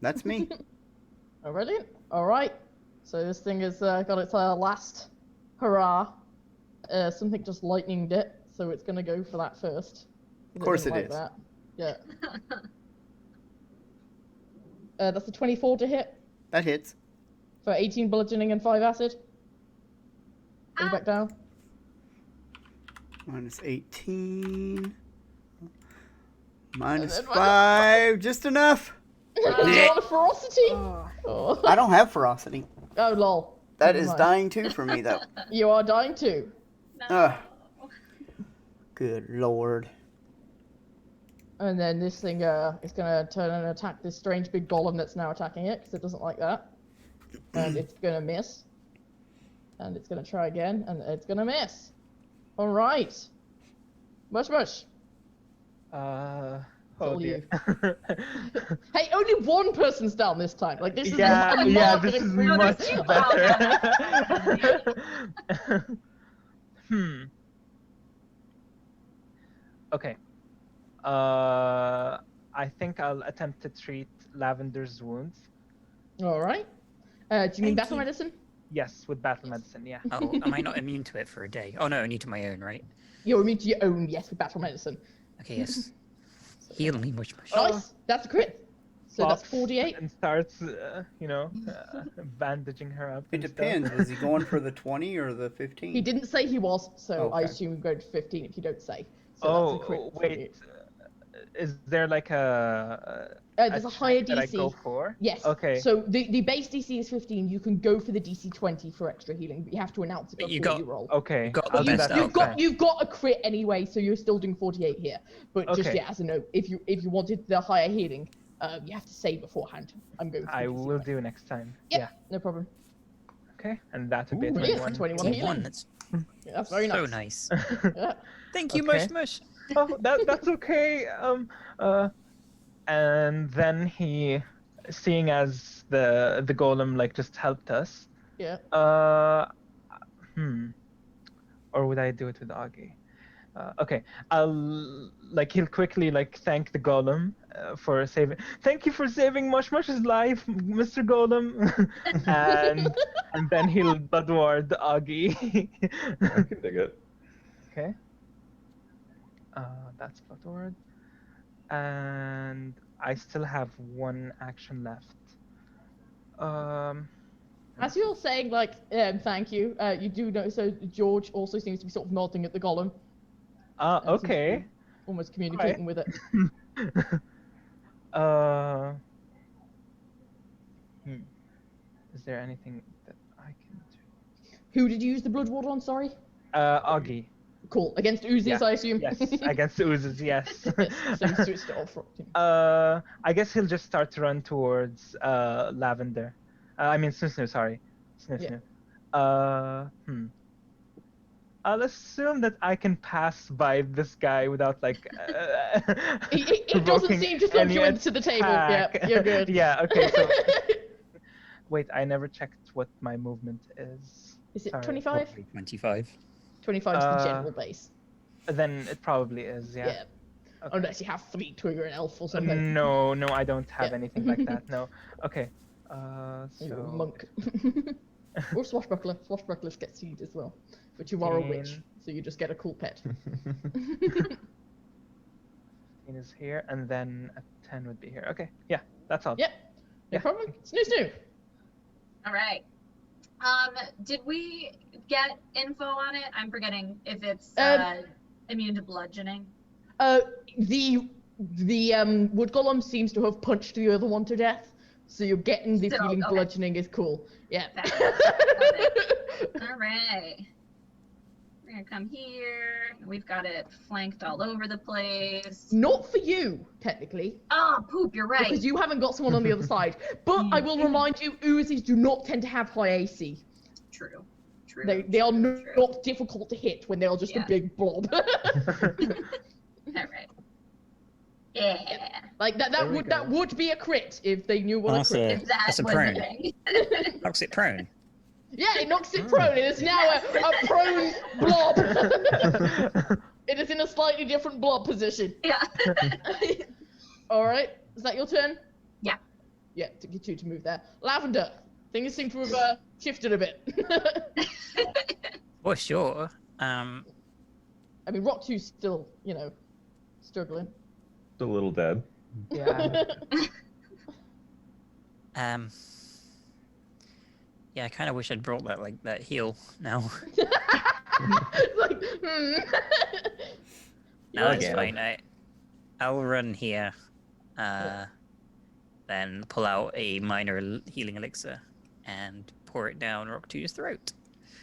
That's me. Oh, brilliant. All right. So this thing has got its last hurrah. Something just lightninged it, so it's gonna go for that first. Of course didn't it like is. that. Yeah. That's a 24 to hit That hits. for 18 bludgeoning and 5 acid. Bring back down. Minus 18. Minus And then 5. Just enough. Do you want a ferocity? Oh. I don't have ferocity. Oh, lol. That Never is mind. dying too for me, though. You are dying too. Ugh. Good lord. And then this thing is going to turn and attack this strange big golem that's now attacking it, because it doesn't like that. And it's going to miss. And it's going to try again, and it's going to miss. Alright. Mush. Oh all dear. Hey, only one person's down this time. Like, this is yeah, a yeah, marked this is improvement. much better. Okay. I think I'll attempt to treat Lavender's wounds. Alright. Do you mean Thank battle you. medicine? Yes, with battle medicine, yeah. Oh, am I not immune to it for a day? Oh no, only to my own, right? You're immune to your own, yes, with battle medicine. Okay, yes. Heal me, much. Nice. That's a crit. So that's Flops 48. And starts, bandaging her up. It and stuff. depends. Was he going for the 20 or the 15? He didn't say he was, so I Okay. assume you go to 15 if you don't say. So Oh, that's a crit. for wait. you. Is there like a There's a higher check that I DC. go for? Yes. Okay. So the base DC is 15. You can go for the DC 20 for extra healing, but you have to announce it But before you got- you roll. Okay. You got I'll the do best that out. next time. You've got a crit anyway, so you're still doing 48 here. But just Okay. yeah, as a note, if you wanted the higher healing, you have to say beforehand. I'm going. For I the DC will 20. do next time. Yep, Yeah. no problem. Okay. And that would be a Brilliant. 21. 21 healing. That's Yeah, that's very so nice. nice. Yeah. Thank you, Okay. mush. Oh, that's okay. And then he, seeing as the golem like just helped us. Yeah. Or would I do it with Augie? Okay, he'll quickly thank the golem for saving. Thank you for saving Mush's life, Mr. Golem. and then he'll bloodward Augie. I can dig it. Okay. That's bloodward. And I still have one action left. As you're saying, thank you, you do notice, so George also seems to be sort of nodding at the golem. Seems to Okay. be almost communicating with it. Is there anything that I can do? Who did you use the blood ward on, sorry? Augie. Cool. Against oozes, Yeah. I assume? Yes, against the oozes, yes. So you switched it off. I guess he'll just start to run towards Lavender. Snoo, sorry. Snoo. I'll assume that I can pass by this guy without He doesn't provoking seem to thump any you into the table. Yeah, attack. you're good. Yeah, okay, so... Wait, I never checked what my movement is. Is it Sorry. 25? 25. 25 is the general base. Then it probably is, yeah. Yeah. Okay. Unless you have Fleet Twigger and Elf or something. No, I don't have Yeah. anything like that, no. Okay, You're a so... monk. Or Swashbuckler. Swashbuckler gets seed as well. But you are a witch, 15. so you just get a cool pet. 15 is here, and then a 10 would be here. Okay, yeah, that's all. Yep. No Yeah. problem. Snoo. All right. Did we get info on it? I'm forgetting if it's immune to bludgeoning. The wood golem seems to have punched the other one to death, so you're getting the So, feeling okay. bludgeoning is cool. Yeah. All right. We're gonna come here. We've got it flanked all over the place. Not for you, technically, Oh, poop! You're right. because you haven't got someone on the other side. But I will remind you, oozes do not tend to have high AC. True. They are true. not difficult to hit when they are just Yeah. a big blob. All right. Yeah. Like There we that go. would be a crit if they knew what a That's crit a- is. If that That's a was prone. thing. Knocks it prone. Yeah, it knocks it prone. It is now a prone blob. It is in a slightly different blob position. Yeah. All right. Is that your turn? Yeah. Yeah, took you 2 to move there. Lavender, things seem to have shifted a bit. For sure. I mean, Rock 2's still, struggling. Still a little dead. Yeah. Yeah, I kind of wish I'd brought that heal now. Like, No, it's again. fine. I'll run here, then pull out a minor healing elixir and pour it down Rock 2's throat.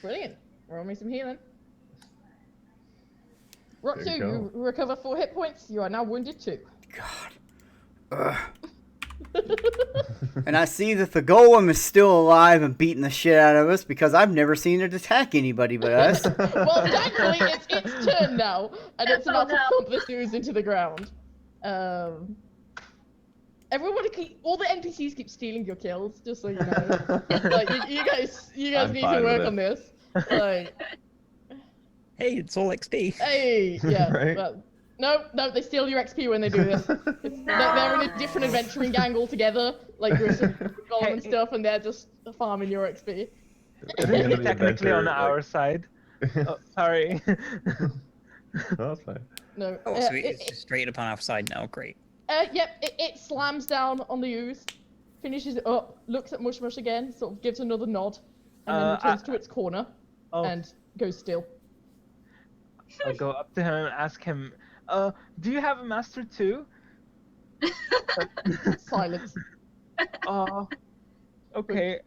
Brilliant. Roll me some healing. Rock 2, There you go. you recover 4 hit points. You are now wounded 2. God. And I see that the golem is still alive and beating the shit out of us because I've never seen it attack anybody but us. Well, thankfully, it's its turn now, and it's about to no. thump this ooze into the ground. All the NPCs keep stealing your kills, just so you know. Like, you guys I'm need fine to with work it. on this. Like, Hey, it's all XP. hey, yeah. Right? Well, no, they steal your XP when they do this. They're in a different adventuring gang altogether, like Grisham, Golem and stuff, and they're just farming your XP. At the end of the Technically on adventure, our side. Oh, sorry. No, that's fine. No. Oh, so it's straight up on our side now. Great. Yep, it slams down on the ooze, finishes it up, looks at Mush Mush again, sort of gives another nod, and then returns to its corner and goes still. I'll go up to him and ask him, do you have a master too? Silence. Okay.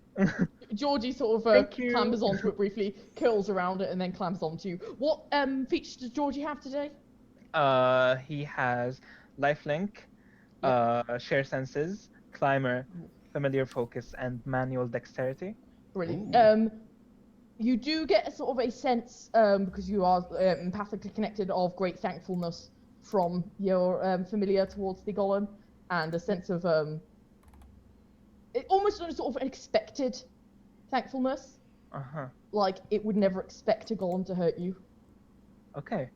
Georgie sort of Thank you. clambers onto it briefly, curls around it, and then clambers onto you. What features does Georgie have today? He has lifelink, share senses, climber, familiar focus, and manual dexterity. Brilliant. Ooh. You do get a sort of a sense, because you are empathically connected, of great thankfulness from your familiar towards the golem, and a sense of almost a sort of expected thankfulness. Like it would never expect a golem to hurt you. Okay.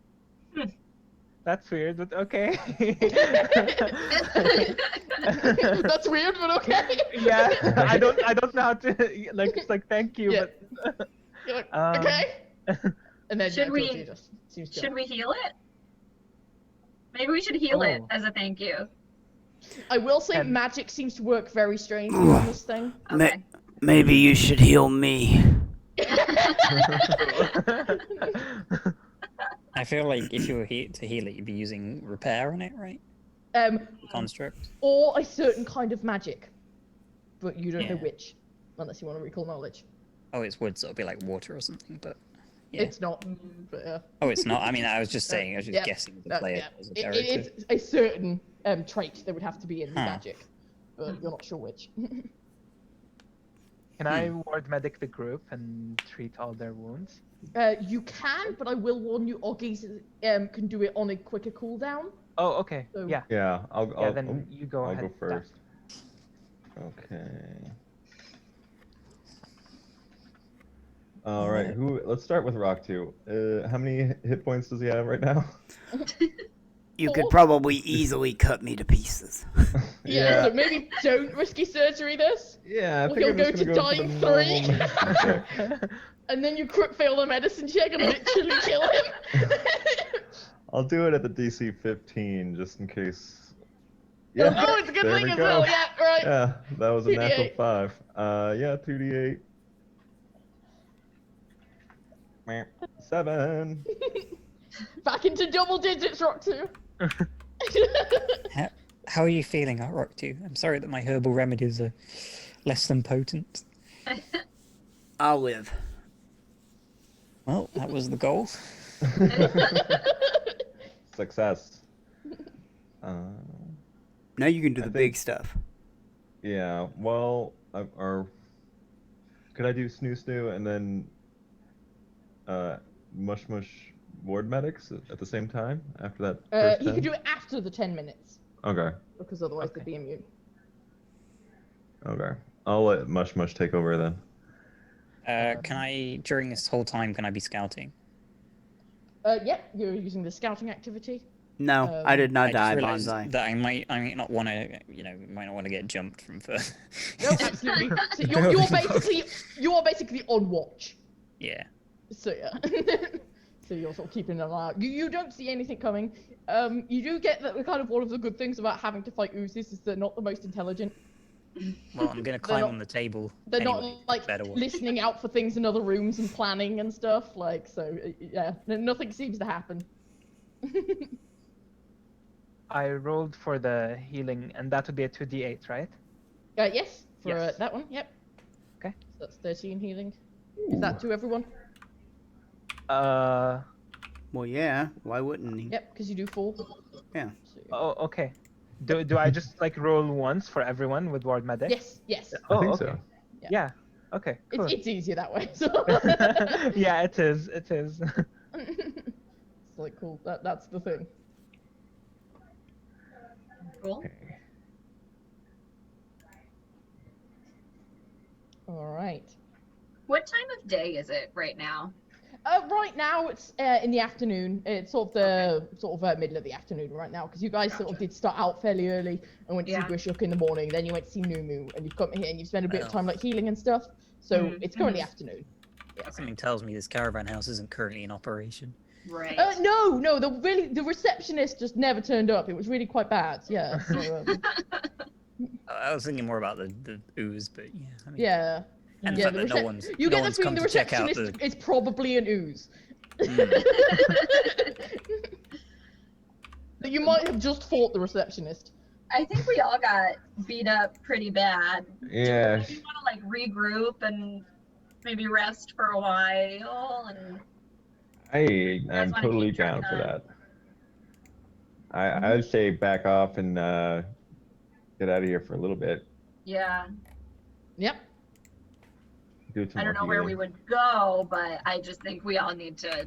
That's weird, but okay. That's weird, but okay. Yeah, I don't know how to like. It's like thank you, Yeah. but You're like, okay. And then Should we- Georgie just seems to. Should we heal it? Maybe we should heal it Oh. as a thank you. I will say And- magic seems to work very strangely on this thing. Okay. Maybe you should heal me. I feel like if you were to heal it, you'd be using repair on it, right? Construct. Or a certain kind of magic, but you don't know Yeah. which, unless you want to recall knowledge. Oh, it's wood, so it'll be like water or something, but yeah. It's not, but Oh, it's not. I mean, I was just saying. I was just yeah. guessing the No, player yeah. as a It character. is a certain trait that would have to be in the Huh. magic, but you're not sure which. Can I ward medic the group and treat all their wounds? You can, but I will warn you, Oggies can do it on a quicker cooldown. Oh, okay. So- Yeah. Yeah, I'll Then you go I'll ahead. go first. Okay. All right. Let's start with Rock 2. How many hit points does he have right now? You could probably easily cut me to pieces. Yeah, so maybe don't risky surgery this, Yeah, I Or think I'm he'll just go gonna to go for dying the normal 3. medicine check. and then you crit fail the medicine check and literally kill him. I'll do it at the DC 15 just in case. Oh, it's a good there thing we as go. well, yeah, right. Yeah, that was a natural 2d8. 5. Yeah, 2d8. 7. Back into double digits, Rock 2. How are you feeling, Rock 2? I'm sorry that my herbal remedies are less than potent. I'll live. Well, that was the goal. Success. Now you can do I the think- big stuff. Yeah, well, or could I do Snoo Snoo and then Mush Mush ward medics at the same time after that first He 10? could do it after the 10 minutes, Okay, because otherwise Okay. they'd be immune. okay. I'll let Mush Mush take over then. Can I, during this whole time, can I be scouting? Yep, you're using the scouting activity. No, I did not I just die, realized Bonsai. that I might not want to, might not want to get jumped from first. No, absolutely. So you are basically on watch. Yeah. So yeah. So you're sort of keeping an eye out. You don't see anything coming. You do get that kind of one of the good things about having to fight oozes is they're not the most intelligent. Well, I'm gonna climb on the table. They're anyway, not like better watch. listening out for things in other rooms and planning and stuff. Like so, yeah, nothing seems to happen. I rolled for the healing, and that would be a 2d8, right? Yes, for Yes. that one. Yep. Okay. So that's 13 healing. Is that to everyone? Uh. Well, yeah. Why wouldn't he? Yep, because you do 4. Yeah. So, Oh, okay. Do I just like roll once for everyone with ward medic? yes, yes. Oh, I think okay. so. Yeah. Okay. Cool. It's easier that way. So. Yeah, it is. It is. It's like cool. That's the thing. Cool. Okay. All right. What time of day is it right now? Right now it's in the afternoon. It's sort of middle of the afternoon right now because you guys sort of did start out fairly early and went to see Yeah. Grishuk in the morning. Then you went to see Numu and you've come here and you've spent a bit of Well. time like healing and stuff. So Mhm, it's currently afternoon. Something tells me this caravan house isn't currently in operation. Right. No. The receptionist just never turned up. It was really quite bad. Yeah. So, I was thinking more about the ooze, but yeah. I mean, yeah. And Yeah, the fact that no one's you no get the one's feeling come the to check out receptionist the. is probably an ooze. That you might have just fought the receptionist. I think we all got beat up pretty bad. Yeah. Do you want to like regroup and maybe rest for a while? And I am wanna totally keep down trucking for on? that. I'd say back off and get out of here for a little bit. yeah, Yep. Do some I don't more know where we healing. would go, but I just think we all need to.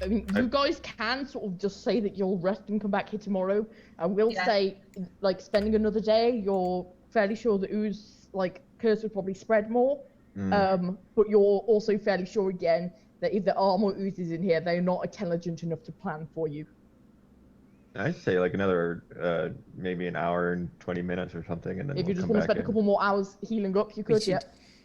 I mean, you guys can sort of just say that you'll rest and come back here tomorrow. I will Yeah. say, like, spending another day, you're fairly sure the ooze, like, curse would probably spread more. But you're also fairly sure again that if there are more oozes in here, they're not intelligent enough to plan for you. I'd say like another maybe an hour and 20 minutes or something, and then If we'll you just come want to back spend a in. couple more hours healing up, you We could, should- yeah.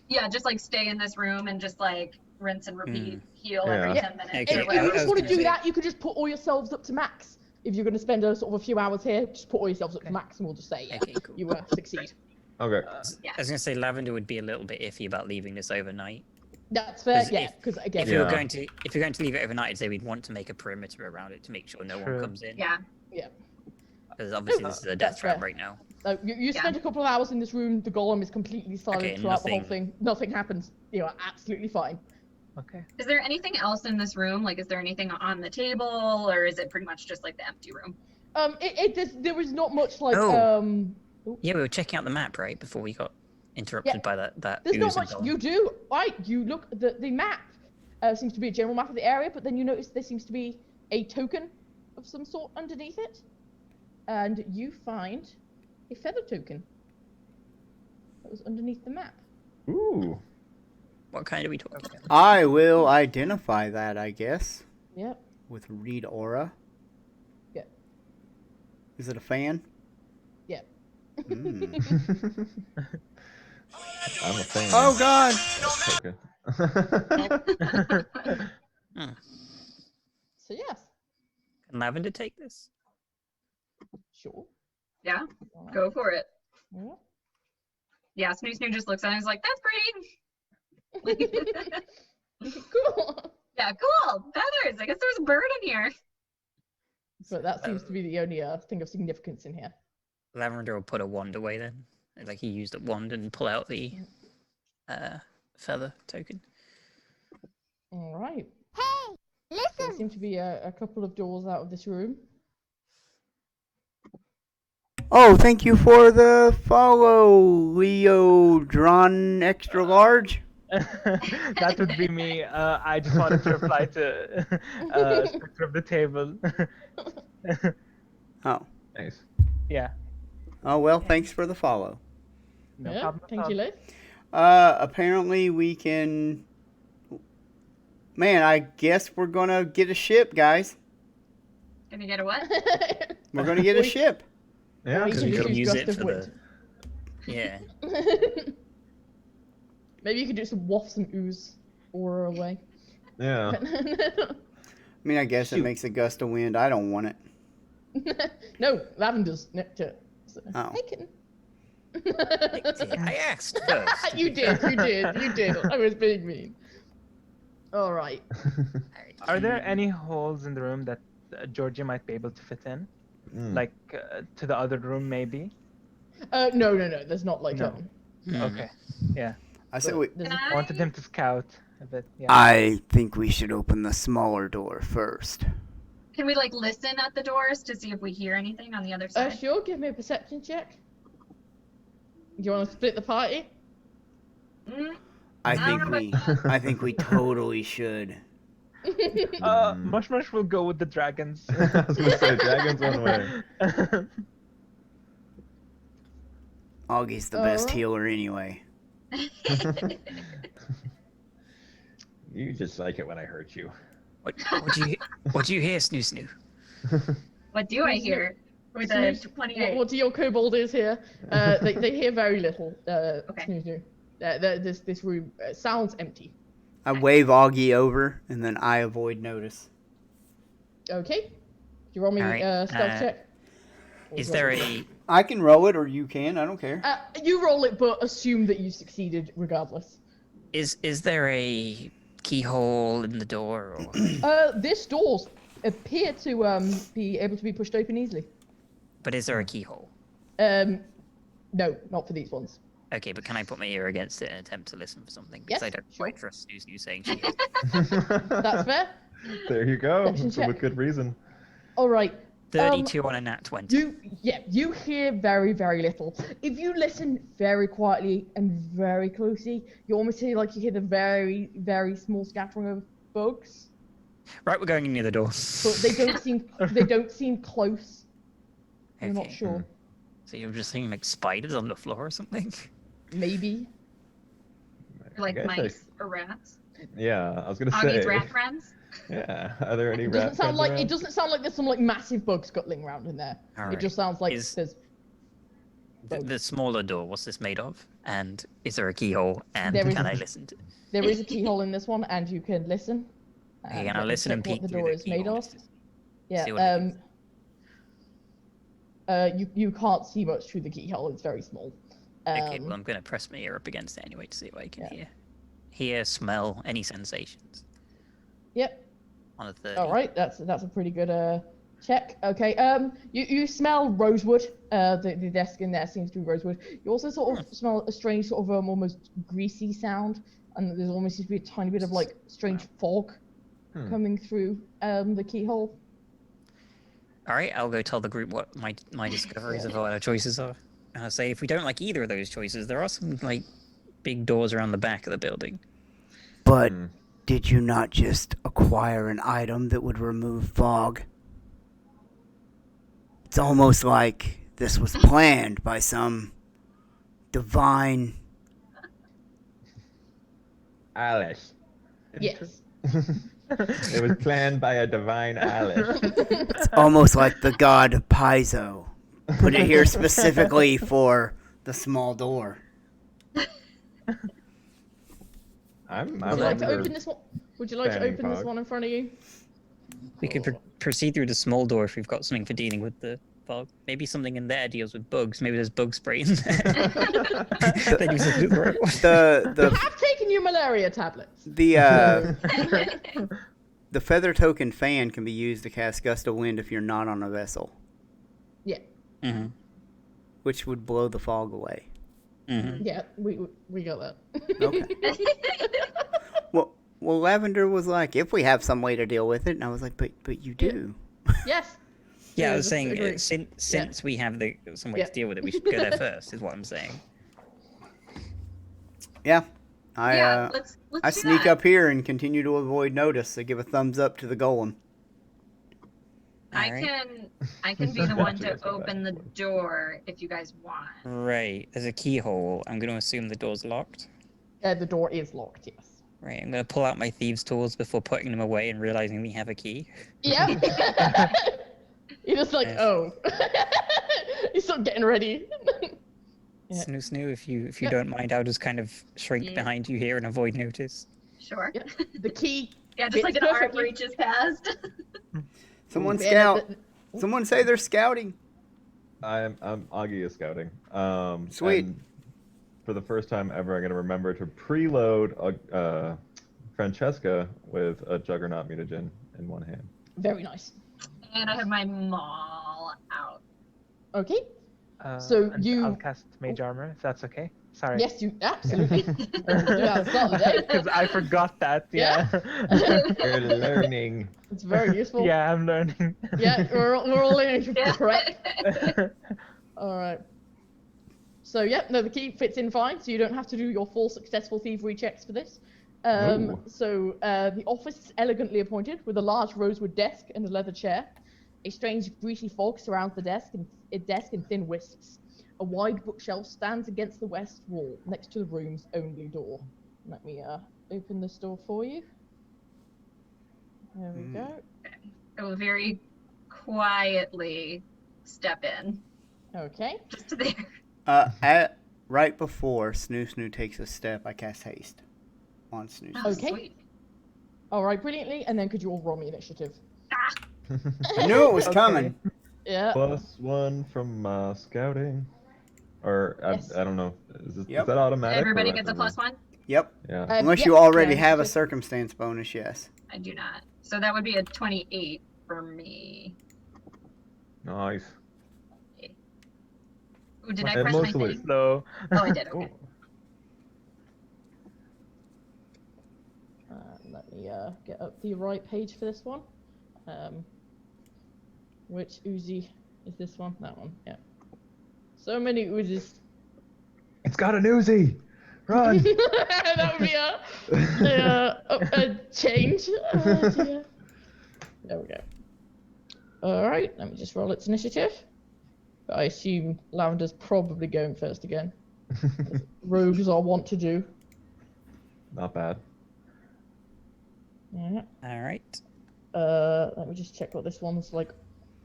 Yeah, just like stay in this room and just like rinse and repeat, heal every Yeah. 10 minutes Okay, If or you I whatever. was just want to gonna do say- that, you could just put all yourselves up to max. If you're going to spend a sort of a few hours here, just put all yourselves up to max, and we'll just say, yeah, Okay, cool. you succeed. Okay. Yeah. I was gonna say Lavender would be a little bit iffy about leaving this overnight. That's fair, 'Cause yeah, if- because again, If you're Yeah. going to leave it overnight, I'd say we'd want to make a perimeter around it to make sure no True. one comes in. Yeah. Because obviously this is a death That's trap fair. right now. So you spend a couple of hours in this room, the golem is completely silent Okay, throughout the whole nothing- thing. Nothing happens. You are absolutely fine. Okay. Is there anything else in this room? Like, is there anything on the table, or is it pretty much just like the empty room? There is not much like Oh. Yeah, we were checking out the map right before we got interrupted Yeah. by that there's ooze not and much golem. you do. Right, you look the map seems to be a general map of the area, but then you notice there seems to be a token of some sort underneath it. And you find a feather token that was underneath the map. Ooh. What kind are we talking about? I will identify that, I guess, Yep. with read aura. Yeah. Is it a fan? Yeah. Mm. I'm a fan. Oh God! Okay. So yes, Can Lavender take this? sure. Yeah, Alright. go for it. Yeah. Yeah, Snoo just looks at it and is like, that's pretty. Cool. Yeah, cool. Feathers. I guess there's a bird in here. But that seems to be the only thing of significance in here. Lavender will put a wand away then. Like he used a wand and pull out the feather token. All right. Hey, There listen. seem to be a couple of doors out of this room. Oh, thank you for the follow, Leo Drawn Extra Large. That would be me. I just wanted to reply to Spectre of the Table. Oh. Nice. Yeah. Oh well, thanks for the follow. No Yeah, problem. thank you, Liz. Apparently we can. Man, I guess we're gonna get a ship, guys. Gonna get a what? We're gonna get a ship. Yeah, Or you because can you just could- use use gust it of for wind. Yeah. Maybe you could do some waft some ooze aura away. yeah. I mean, I guess it Shoot. makes a gust of wind. I don't want it. No, Lavender's nectar. So, Oh. hey, kitten. I asked first. You did. I was being mean. All right. Are there any holes in the room that Georgia might be able to fit in? Like to the other room, maybe? No. There's not like No. Okay. Yeah. I said we. there's Can a- I? Wanted him to scout a bit. Yeah. I think we should open the smaller door first. Can we like listen at the doors to see if we hear anything on the other side? Sure. Give me a perception check. Do you want to split the party? Mm, I don't think know we. about that. I think we totally should. Mush will go with the dragons. I was gonna say dragons one way. Augie's the best Alright. healer anyway. You just like it when I hurt you. What do you hear, Snoo Snoo? What do I hear with a Snooze, 28? What do your kobold ears hear? They hear very little. Okay. This room sounds empty. I wave Augie over, and then I avoid notice. Okay. Do you roll me Alright, stealth check? Or Is roll there it? a I can roll it, or you can. I don't care. You roll it, but assume that you succeeded regardless. is there a keyhole in the door or This doors appear to be able to be pushed open easily. but is there a keyhole? No, not for these ones. Okay, but can I put my ear against it and attempt to listen for something? Yes, Because I don't sure. quite trust Snoo Snoo saying she is. That's fair. There you go. Perception For check. good reason. All right. 32 on a nat 20. You hear very, very little. If you listen very quietly and very closely, you almost hear like you hear the very, very small scattering of bugs, Right, we're going near the door. but they don't seem close. You're not Okay. sure. So you're just seeing like spiders on the floor or something? Maybe. Like guess mice or rats? Yeah, I was gonna say. Augie's rat friends? Yeah. Are there any It rat doesn't sound friends like around? it doesn't sound like there's some like massive bug scuttling around in there. It Alright. just sounds like Is- there's The smaller door, what's this made of? And is there a keyhole? And There is can a- I listen to there is a keyhole in this one, and you can listen. Okay, and and I'll let me listen and check peek what the through door the is made keyhole of. just to Yeah. see what it is. You can't see much through the keyhole. It's very small. Okay, well I'm gonna press my ear up against it anyway to see what I can Yeah. hear. Hear, smell, any sensations. Yep. On a 30. All right. That's a pretty good check. Okay. You smell rosewood. The desk in there seems to be rosewood. You also sort of smell a strange sort of almost greasy sound, and there's almost seems to be a tiny bit of like strange fog coming through the keyhole. Alright, I'll go tell the group what my discoveries of what our choices are. And I'll say if we don't like either of those choices, there are some like big doors around the back of the building. But did you not just acquire an item that would remove fog? It's almost like this was planned by some divine. Alice. Yes. It was planned by a divine Alice. It's almost like the god Paizo put it here specifically for the small door. I'm Would you like to over- open this one? Would you like to Fanning open this fog. one in front of you? We could proceed through the small door if we've got something for dealing with the fog. Maybe something in there deals with bugs. Maybe there's bug spray in there. Then use it to the right one. I've taken your malaria tablets. The feather token fan can be used to cast gust of wind if you're not on a vessel, Yeah. Mm-hmm. which would blow the fog away. Mm-hmm. Yeah. We got that. Okay. Well, Lavender was like, if we have some way to deal with it, and I was like, but you do. Yes. Yeah, I Yeah, was saying agree. since we have some way Yeah. to deal with it, we should go there first. Is what I'm saying. Yeah. I let's I do sneak that. up here and continue to avoid notice. I give a thumbs up to the golem. I Alright. can be the one She to does go open the back. door if you guys want. Right. There's a keyhole. I'm going to assume the door's locked. The door is locked. Yes. Right. I'm going to pull out my thieves' tools before putting them away and realizing we have a key. Yeah. You're just like, Yes. oh. He's not getting ready. Yeah. Snoo, if you don't mind, I'll just kind of shrink Yeah. behind you here and avoid notice. Sure. Yeah. The key. Yeah, just like fits an arm perfectly. reaches past. Someone Yeah, scout. Someone say they're scouting. I'm Augie is scouting. Sweet. And for the first time ever, I'm gonna remember to preload Francesca with a Juggernaut mutagen in one hand. Very nice. And I have my maul out. Okay. So and you- I'll cast Mage Armor if that's okay. Sorry. Yes, you absolutely. Yeah, start the day. Because I forgot that. Yeah. You're learning. It's very useful. Yeah, I'm learning. Yeah, we're all learning to Yeah. prep. All right. So yeah, no, the key fits in fine, so you don't have to do your 4 successful thievery checks for this. Ooh. So the office is elegantly appointed with a large rosewood desk and a leather chair. A strange greasy fog surrounds the desk and thin wisps. A wide bookshelf stands against the west wall, next to the room's only door. Let me open this door for you. There we go. I will very quietly step in. Okay. Just there. Right before Snoo takes a step, I cast haste on Snoo. Oh, Okay. sweet. All right, brilliantly. And then could you all roll me initiative? I knew it was Okay. coming. Yeah. +1 from scouting. Or Yes. I don't know. Is Yep. that automatic? Everybody or gets a randomly? +1? Yep. Yeah. Unless yeah, you already yeah, have a just- circumstance bonus, yes. I do not. So that would be a 28 for me. Nice. Ooh, did I And press my mostly- thing? So, Oh, I did. Okay. Let me get up the right page for this one. Which Uzi is this one? That one, yeah. So many Uzis. It's got an Uzi! Run! That would be a change. Oh, dear. There we go. Alright, let me just roll its initiative. But I assume Lavender's probably going first again. Rogues are want to do. Not bad. Yeah. All right. Let me just check what this one's like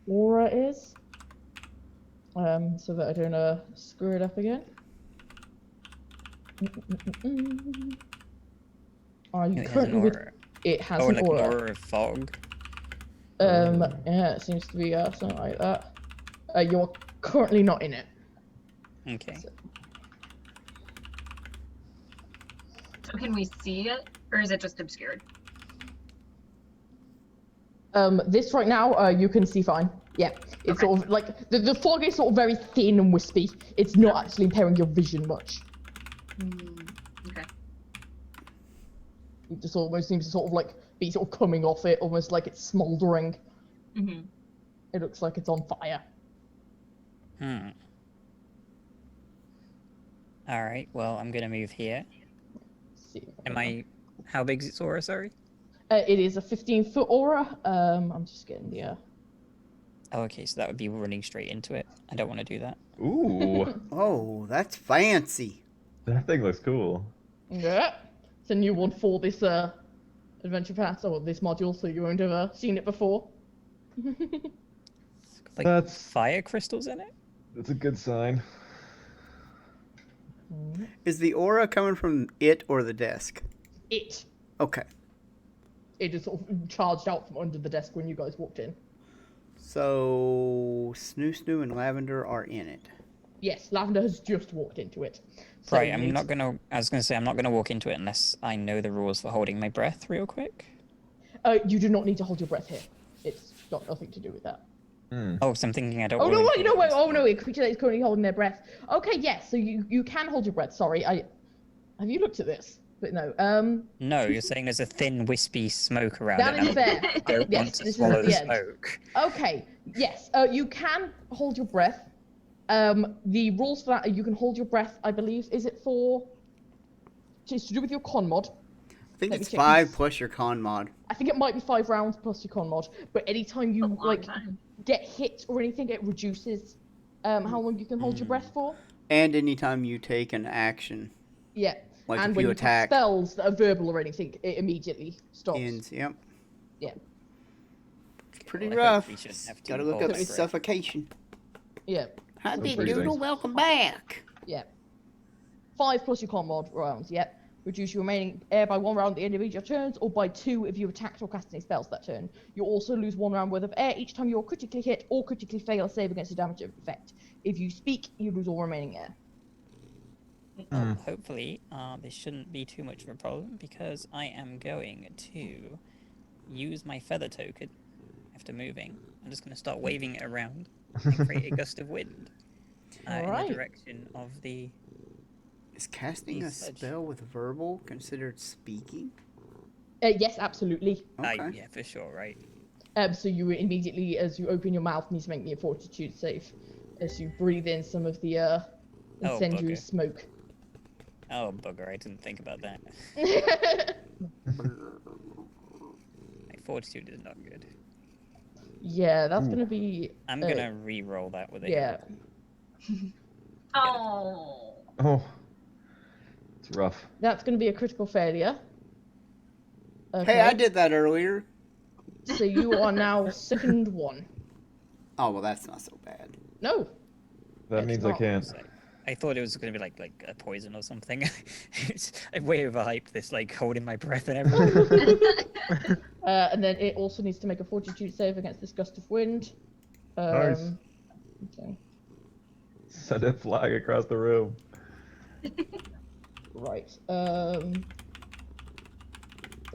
aura is. So that I don't screw it up again. Are you It has an currently with? aura. It has Oh, an like aura. an aura of fog. Yeah, it seems to be something like that. You're currently not in it. Okay. So can we see it, or is it just obscured? This right now, you can see fine. Yeah, it's Okay. sort of like the fog is sort of very thin and wispy. It's not actually impairing your vision much. Okay. It just almost seems to sort of like be sort of coming off it, almost like it's smoldering. Mm-hmm. It looks like it's on fire. All right. Well, I'm gonna move here. Let's see. Am I? How big is its aura? Sorry. It is a 15-foot aura. I'm just getting the. Oh, okay. So that would be running straight into it. I don't want to do that. Ooh, Oh, that's fancy. that thing looks cool. Yeah. It's a new one for this adventure pass or this module, so you won't have seen it before. Like That's fire crystals in it. a good sign. Is the aura coming from it or the desk? It. Okay. It just sort of charged out from under the desk when you guys walked in. So Snoo and Lavender are in it. Yes, Lavender has just walked into it. So Right. you I'm need not to- gonna. I was gonna say I'm not gonna walk into it unless I know the rules for holding my breath real quick. You do not need to hold your breath here. It's got nothing to do with that. Oh, so I'm thinking I don't. Oh no! roll Wait, no! Wait! into Oh no! A creature that is currently holding their breath. Okay, yes. So you can hold your breath. Sorry, have you looked at this? But no. No, you're saying there's a thin, wispy smoke around That it. is and fair. I don't Yes, want to this is swallow at the the end. smoke. Okay. Yes. You can hold your breath. The rules for that are you can hold your breath. I believe is it for? It's to do with your con mod. I think Let me it's check 5 this. plus your con mod. I think it might be 5 rounds plus your con mod. But anytime A you long like time. get hit or anything, it reduces how long you can hold your breath for. And anytime you take an action, Yeah. like And if when you you cast attack, spells that are verbal or anything, it immediately stops. ends. Yep. Yeah. pretty Well, I hope rough. we shouldn't have to Gotta look hold up my breath. suffocation. Yeah. Hi, So Big freezing. Doodle. Welcome back. Yeah. 5 plus your con mod rounds, yep. Reduce your remaining air by 1 round at the end of each of your turns, or by 2 if you attacked or cast any spells that turn. You also lose 1 round worth of air each time you're critically hit or critically fail a save against a damage effect. If you speak, you lose all remaining air. Well, hopefully, this shouldn't be too much of a problem because I am going to use my feather token after moving. I'm just going to start waving it around and create a gust of wind in Alright. the direction of the. Is casting a East edge. spell with verbal considered speaking? Yes, absolutely. Okay. Yeah, for sure, right? So you immediately, as you open your mouth, need to make me a fortitude save. As you breathe in some of the incendiary bugger. smoke. Oh, bugger, I didn't think about that. My fortitude is not good. Yeah, that's gonna be. I'm gonna re-roll that with a Yeah. hit. Oh. Oh, it's rough. That's gonna be a critical failure. Okay. Hey, I did that earlier. So you are now second 1. Oh, well, that's not so bad. No. That It's means not. I can't. I thought it was gonna be like a poison or something. I way overhyped this, like holding my breath and everything. And then it also needs to make a fortitude save against this gust of wind. Nice. Okay. Send it flying across the room. Right. Oh,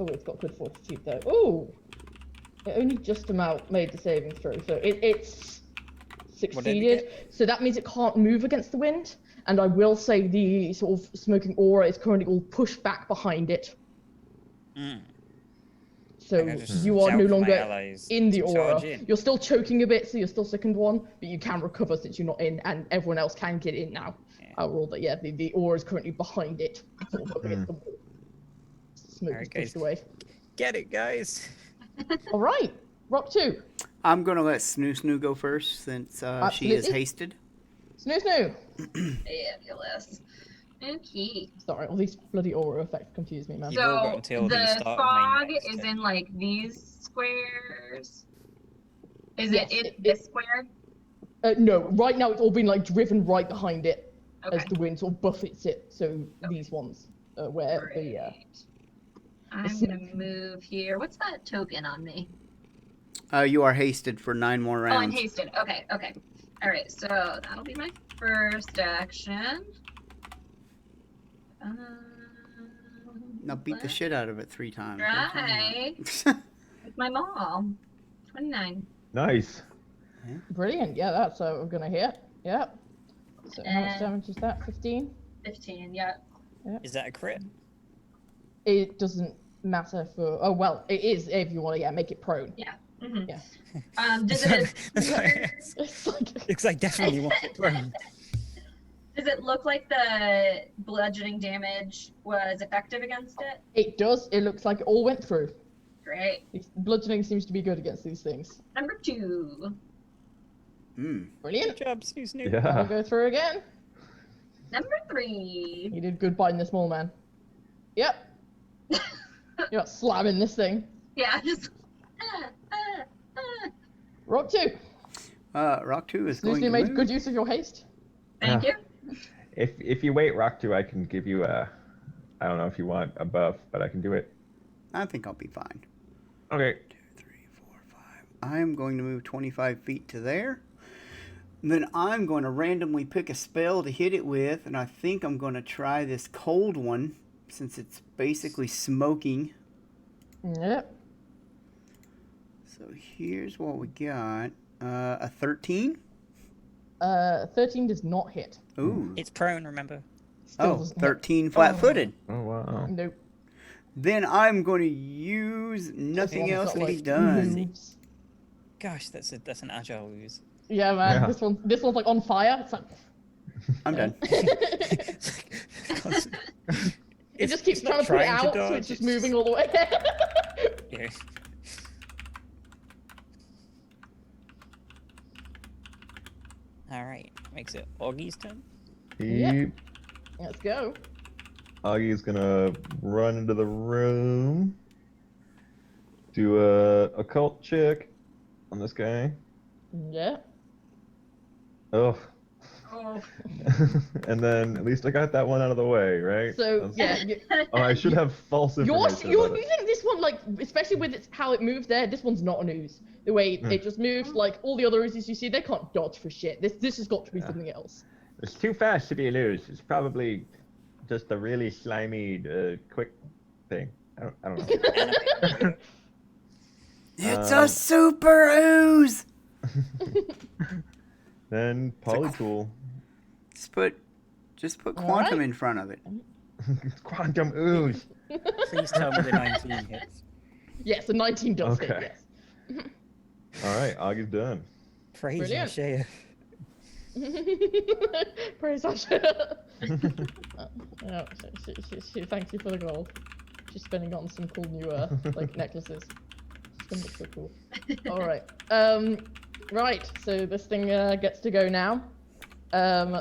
it's got good fortitude though. Oh, it only just about made the saving throw, so it's succeeded. So that means it can't move against the wind. And I will say the sort of smoking aura is currently all pushed back behind it. Mm. So I'm gonna just you are shout no for my longer allies in the to aura. charge in. You're still choking a bit, so you're still second 1, but you can recover since you're not in, and everyone else can get in now. Yeah. I'll roll that. Yeah, the aura is currently behind it, sort of up against the wall. Smoke is Alright, pushed guys. away. Get it, guys. All right, Rock 2. I'm going to let Snoo go first since she is Absolutely. hasted. Snoo. Fabulous. Okay. Sorry, all these bloody aura effects confuse me, man. You've all got So until the the start of my fog next is turn. in like these squares. Is Yes, it in it- this square? No, right now it's all been like driven right behind it Okay. as the wind sort of buffets it. So these ones, where the Great. I'm gonna move here. What's that token on me? You are hasted for 9 more Oh, I'm rounds. hasted. Okay. All right. So that'll be my first action. Now beat the shit out of it 3 times. Right. With my mom. 29. Nice. brilliant. Yeah, that's we're gonna hit. Yeah. So how much And- damage is that? 15. 15. Yeah. Is that a crit? It doesn't matter for. Oh well, it is if you want to. Yeah, make it prone. Mm-hmm. Yeah. Does That's why it? It's like because I definitely want it thrown. Does it look like the bludgeoning damage was effective against it? it does. It looks like it all went through. Great. Bludgeoning seems to be good against these things. Number 2. Mm. Brilliant. Good job, Snoo. I'll Yeah. go through again. Number 3. You did good biting the small man. Yep. You're not slamming this thing. Yeah. Just. Rock 2. Rock 2 is going Lucy to made move. good use of your haste. Thank you. If you wait Rock 2, I can give you a. I don't know if you want a buff, but I can do it. I think I'll be fine. Okay. 2, 3, 4, 5. I'm going to move 25 feet to there. Then I'm going to randomly pick a spell to hit it with, and I think I'm going to try this cold one since it's basically smoking. Yep. So here's what we got. A 13? 13 does not hit. Ooh. It's prone, remember? Still Oh, doesn't hit. 13 flat-footed. Oh wow. Nope. Then I'm going to use nothing One's else got, to like, be done. moves. Gosh, that's an agile use. Yeah, man. Yeah. This one's like on fire. It's like I'm done. it just keeps it's not trying to put it trying to out, so dodge, it's just it's- moving all the way. Yeah. Alright, makes it Augie's turn. He, Let's go. Augie's gonna run into the room. Do a occult check. on this guy. Yeah. Oh. Oh. And then at least I got that one out of the way, right? So yeah, Oh, I should have false information about you it. think this one, like, especially with how it moved there, this one's not an ooze. The way it just moves, like all the other oozes you see, they can't dodge for shit. This has got to be something else. It's too fast to be an ooze. It's probably just a really slimy, quick thing. I don't know. It's a super ooze. Then Polytool. Just put quantum in front of it. Quantum ooze. Please tell me the 19 hits. Yes, the 19 does hit, Okay. yes. All right, Augie's done. Praise Brilliant. Shea. Praise Asha. Thank you for the gold. She's spending it on some cool new like necklaces. It's gonna look so cool. Alright. Right, so this thing gets to go now.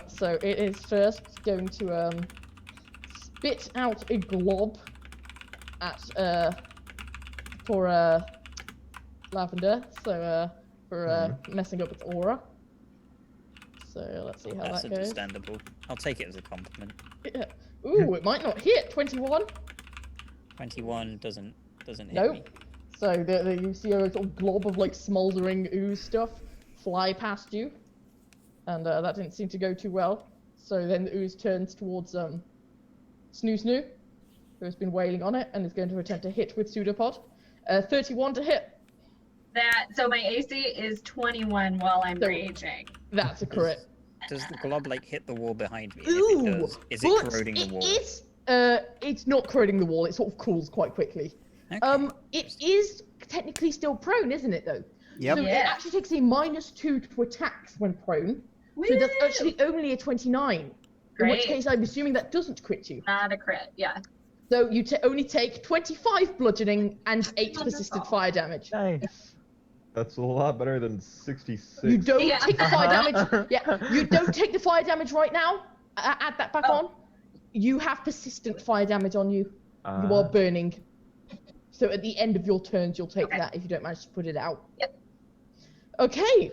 So it is first going to spit out a glob at for Lavender, so for messing up its aura. So let's see how That's that goes. understandable. I'll take it as a compliment. Yeah. Ooh, it might not hit. 21. 21 doesn't hit Nope. me. So you see a little glob of like smoldering ooze stuff fly past you, and that didn't seem to go too well. So then the ooze turns towards Snoo Snoo, who has been wailing on it and is going to attempt to hit with pseudopod. 31 to hit. So my AC is 21 while I'm raging. That's a crit. Does the glob like hit the wall behind me? And Ooh, if it does, is it but corroding the wall? It's not corroding the wall. It sort of cools quite quickly. Okay. It is technically still prone, isn't it though? Yep. So Yeah. it actually takes a -2 to attacks when prone. So that's actually only a 29. In Great. which case, I'm assuming that doesn't crit you. Not a crit, yeah. So you only take 25 bludgeoning and 8 persistent fire damage. Nice. That's a lot better than 66. You don't Yeah. take the fire damage. Yeah, you don't take the fire damage right now. Add that back on. You have persistent fire damage on you. You are burning. So at the end of your turns, you'll take that if you don't manage to put it out. Yep. Okay.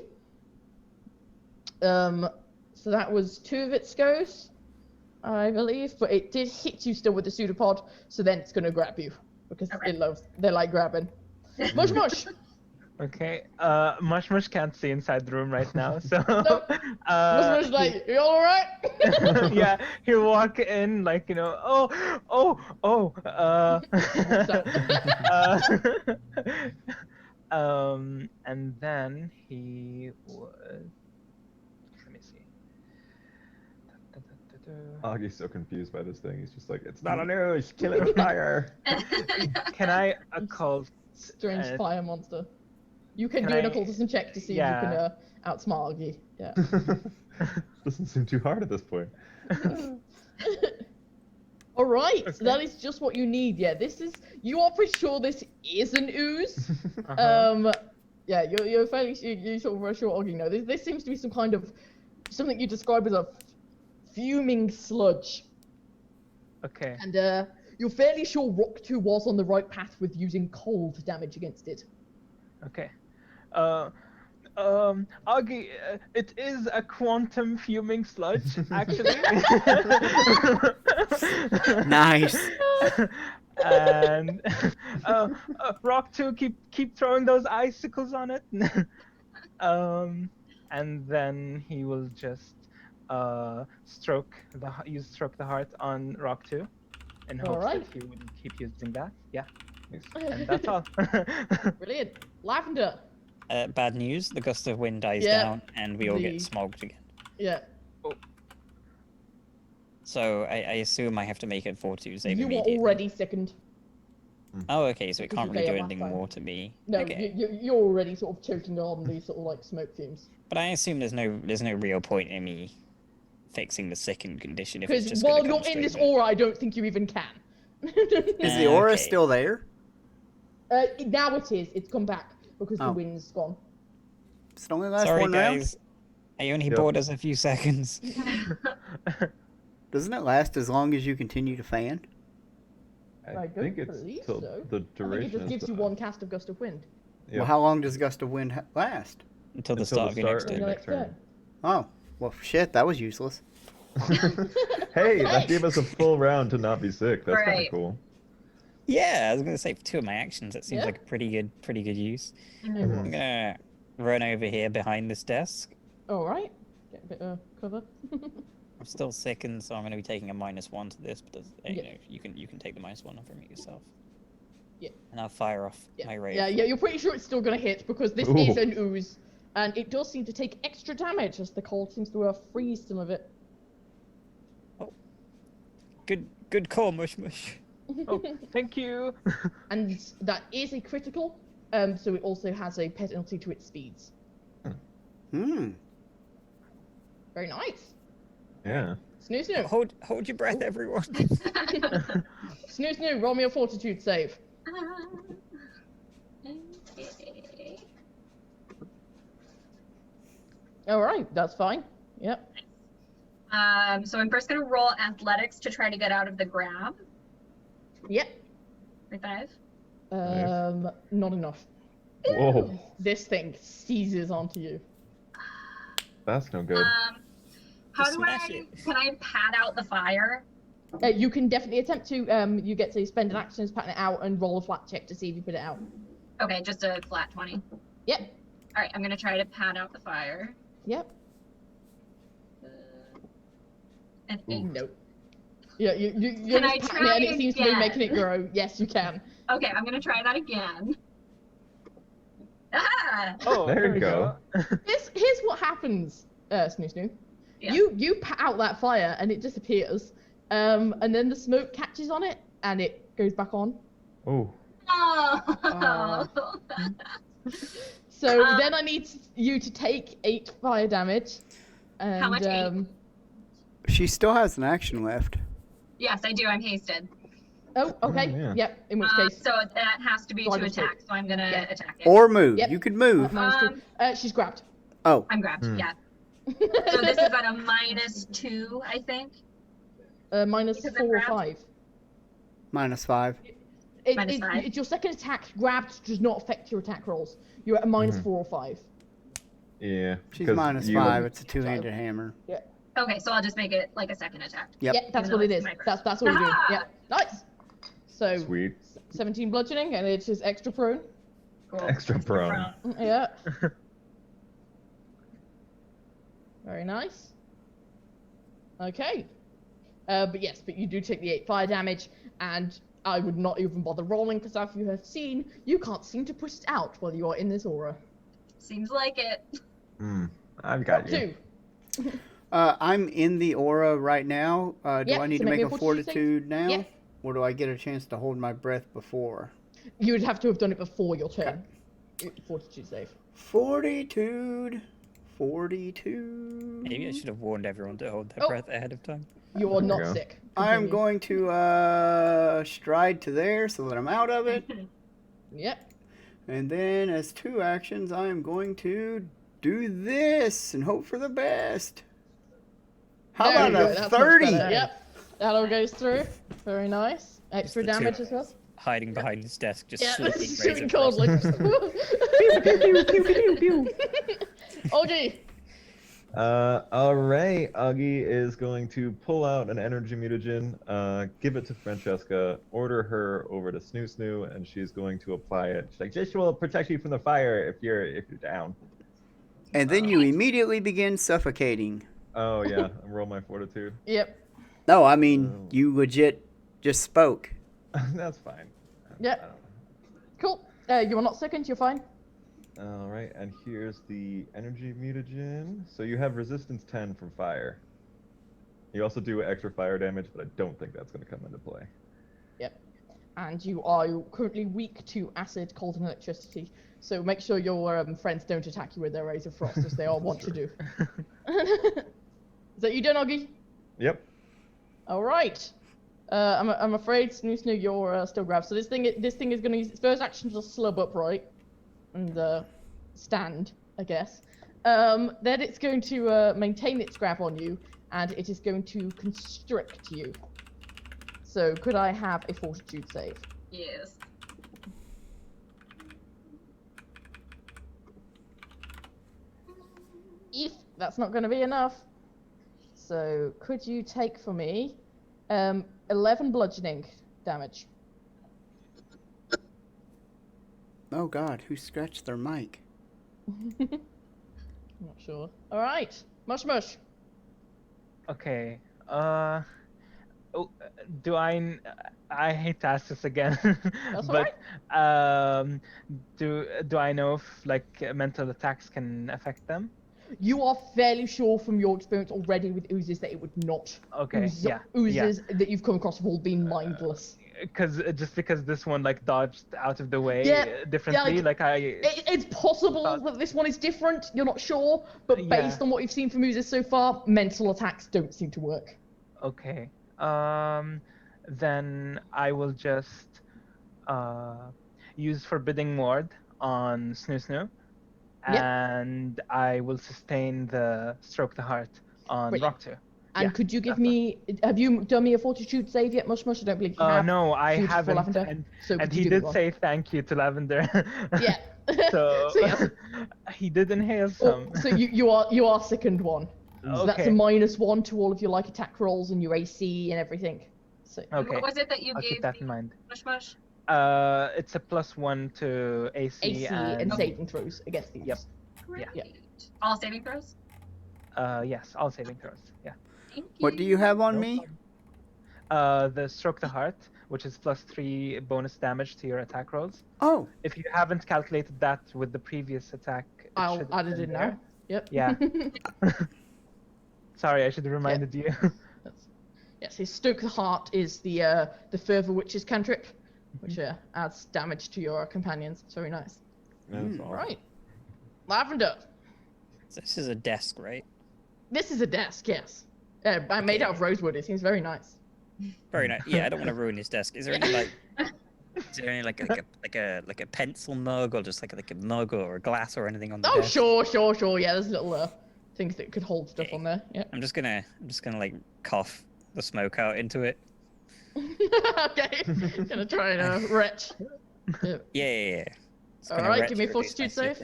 So that was 2 of its goes, I believe, but it did hit you still with the pseudopod. So then it's gonna grab you because they like grabbing. Mush mush. Okay. Mush Mush can't see inside the room right now, so. Nope. Mush mush like, you all right? Yeah, he'll walk in like, you know, and then he would. Let me see. Augie's so confused by this thing. He's just like, it's not a news. Kill it with fire. Can I occult? Strange fire monster. You can do an occultism check to see if you can outsmart Augie. Yeah. Doesn't seem too hard at this point. All right, so that is just what you need. Yeah, you are pretty sure this is an ooze. Yeah, you're fairly you sort of sure Augie. No, this seems to be some kind of something you describe as a fuming sludge. Okay. And you're fairly sure Rock 2 was on the right path with using cold damage against it. Okay. Augie, it is a quantum fuming sludge, actually. Nice. And Rock 2, keep throwing those icicles on it. And then he will just stroke the heart on Rock 2 in hopes that he would keep using that. Yeah. And that's all. Brilliant. Lavender. Bad news, the gust of wind dies down and we all get smogged again. Yeah. So I assume I have to make a fortitude save You immediately. are already sickened. Oh, okay, so it can't really do failed anything last time. more to me. No, Okay. you're already sort of choking on these sort of like smoke fumes. But I assume there's no real point in me fixing the sickened condition if it's Because just while gonna you're come in straight this back. aura, I don't think you even can. Is the aura Okay. still there? Now it is. It's come back because the Oh. wind's gone. Does it only last Sorry, one round? guys. I only Yep. bored us a few seconds. Doesn't it last as long as you continue to fan? I I think don't it's believe till so. the I think it duration just is gives you one cast of gust of wind. Yep. Well, how long does Gust of Wind last? Until the Until start of your next of turn. your next turn. Oh, well, shit, that was useless. Hey, that gave us a full round to not be sick. That's kind Right. of cool. Yeah, I was gonna say for 2 of my actions, that seems Yeah. like a pretty good use. No I'm worries. gonna run over here behind this desk. All right. Get a bit of cover. I'm still sick, and so I'm gonna be taking a -1 to this. But you Yeah. know, you can take the -1 from it yourself. Yeah. And I'll fire off my ray. Yeah, you're pretty sure it's still gonna hit because this is an ooze, and it does seem to take extra damage as the cold seems to freeze some of it. Good call, Mush Mush. Oh, thank you. And that is a critical, so it also has a penalty to its speeds. Hmm. Very nice. Yeah. Snoo Snoo. Hold your breath, everyone. Snoo Snoo, roll me a fortitude save. Okay. Alright, that's fine. Yep. So I'm first gonna roll athletics to try to get out of the grab. Yep. With 5. Nice. Not enough. Whoa. This thing seizes onto you. That's no good. How Just do smash I? it. Can I pad out the fire? You can definitely attempt to, you get to spend an action as patting it out and roll a flat check to see if you put it out. Okay, just a flat 20. Yep. All right, I'm gonna try to pad out the fire. Yep. An 8. No. Yeah, you're Can I just patting it and try it seems to be again? making it grow. Yes, you can. Okay, I'm gonna try that again. Ah! Oh, There you we go. Here's what happens, Snoo Snoo. Yeah. You pat out that fire and it disappears. And then the smoke catches on it and it goes back on. Oh. Oh. So Um, then I need you to take 8 fire damage. And, How much? 8? She still has an action left. Yes, I do. I'm hasted. Oh, okay. yeah. Yep. In which case, So that has to be So I to just attack. So I'm gonna Yeah. attack it. Or move. Yep. You could move. -2. She's grabbed. Oh. I'm grabbed. Hmm. Yeah. So this is at a -2, I think. Minus Because I'm 4 or grabbed? 5. -5. Minus 5? It's your second attack. Grabbed does not affect your attack rolls. You're at a minus Mhm. 4 or 5. Yeah. She's 'cause -5. It's a two-handed hammer. Okay, so I'll just make it like a second attack. Yep. Yeah, that's Even what it though is. it's my first. That's what we're doing. Ah! Yeah. Nice. So Sweet. 17 bludgeoning and it's just extra prone. Cool. Extra prone. Yeah. Very nice. Okay. But yes, but you do take the 8 fire damage, and I would not even bother rolling because, as you have seen, you can't seem to push it out while you are in this aura. Seems like it. I've got you. 2. I'm in the aura right now. Do Yep, I need so to make make me a a fortitude save. fortitude now? Yep. Or do I get a chance to hold my breath before? You would have to have done it before your turn. Fortitude save. Fortitude. Maybe I should have warned everyone to hold their Oh. breath ahead of time. You are There you not go. sick. I'm Continue. going to stride to there so that I'm out of it. Yep. And then as 2 actions, I am going to do this and hope for the best. How There you about go, a that's much 30? better. Yep. That all goes through. Very nice. Extra the two. damage as well. Hiding behind his desk, just Yeah, slipping shooting razor cold across. like. Augie. Alright, Augie is going to pull out an energy mutagen, give it to Francesca, order her over to Snoo Snoo, and she's going to apply it. She's like, this will protect you from the fire if you're down. And then you immediately begin suffocating. Oh yeah, roll my fortitude. Yep. No, I mean, Oh. you legit just spoke. That's fine. Yep. Cool. You are not second. You're fine. Alright, and here's the energy mutagen. So you have resistance 10 from fire. You also do extra fire damage, but I don't think that's going to come into play. And you are currently weak to acid, cold, and electricity. So make sure your friends don't attack you with their rays of frost, as they all want to do. Is that you done, Augie? Yep. All right. I'm afraid, Snoo Snoo, you're still grabbed. So this thing is going to use its first action to slub upright and stand, I guess. Then it's going to maintain its grab on you, and it is going to constrict you. So could I have a fortitude save? Yes. If that's not going to be enough. So could you take for me 11 bludgeoning damage? Oh God, who scratched their mic? Not sure. All right, mush mush. Okay. Do I? I hate to ask this again, That's but do I know if like mental attacks can affect them? You are fairly sure from your experience already with oozes that it would not. Okay. Yeah. Oozes that you've come across have all been mindless. Because this one like dodged out of the way Yeah, differently, It's possible that this one is different. You're not sure, but based on what you've seen from oozes so far, mental attacks don't seem to work. Okay. Then I will just use Forbidding Ward on Snoo Snoo, and I will sustain the Stroke the Heart on Rock 2. And could you give me? Have you done me a Fortitude save yet, Mush Mush? I don't believe you have. No, I Beautiful haven't. Lavender. And he did say thank you to Lavender. Yeah. So yes. He did inhale some. So you are second one. So that's a -1 to all of your attack rolls and your AC and everything. So. Okay. What was it that you I'll gave keep that in me? mind. Mush mush. It's a +1 to AC and saving throws against these. Yep. Great. Yeah. All saving throws. Yes, all saving throws. Yeah. Thank you. What do you have on me? The Stroke the Heart, which is +3 bonus damage to your attack rolls. Oh. If you haven't calculated that with the previous attack, I'll add it in now. Yep. Yeah. Sorry, I should have reminded you. Yes, his Stoke the Heart is the Fervor Witch's cantrip, which adds damage to your companions. It's very nice. Right. Lavender. So this is a desk, right? This is a desk, yes. Made out of rosewood. It seems very nice. Very nice. Yeah, I don't want to ruin his desk. Is there any like a pencil mug or just like a mug or a glass or anything on the desk? Sure. Yeah, there's little things that could hold stuff on there. Yeah. I'm just gonna like cough the smoke out into it. Okay. Gonna try and retch. Yeah. All right, give me a Fortitude save.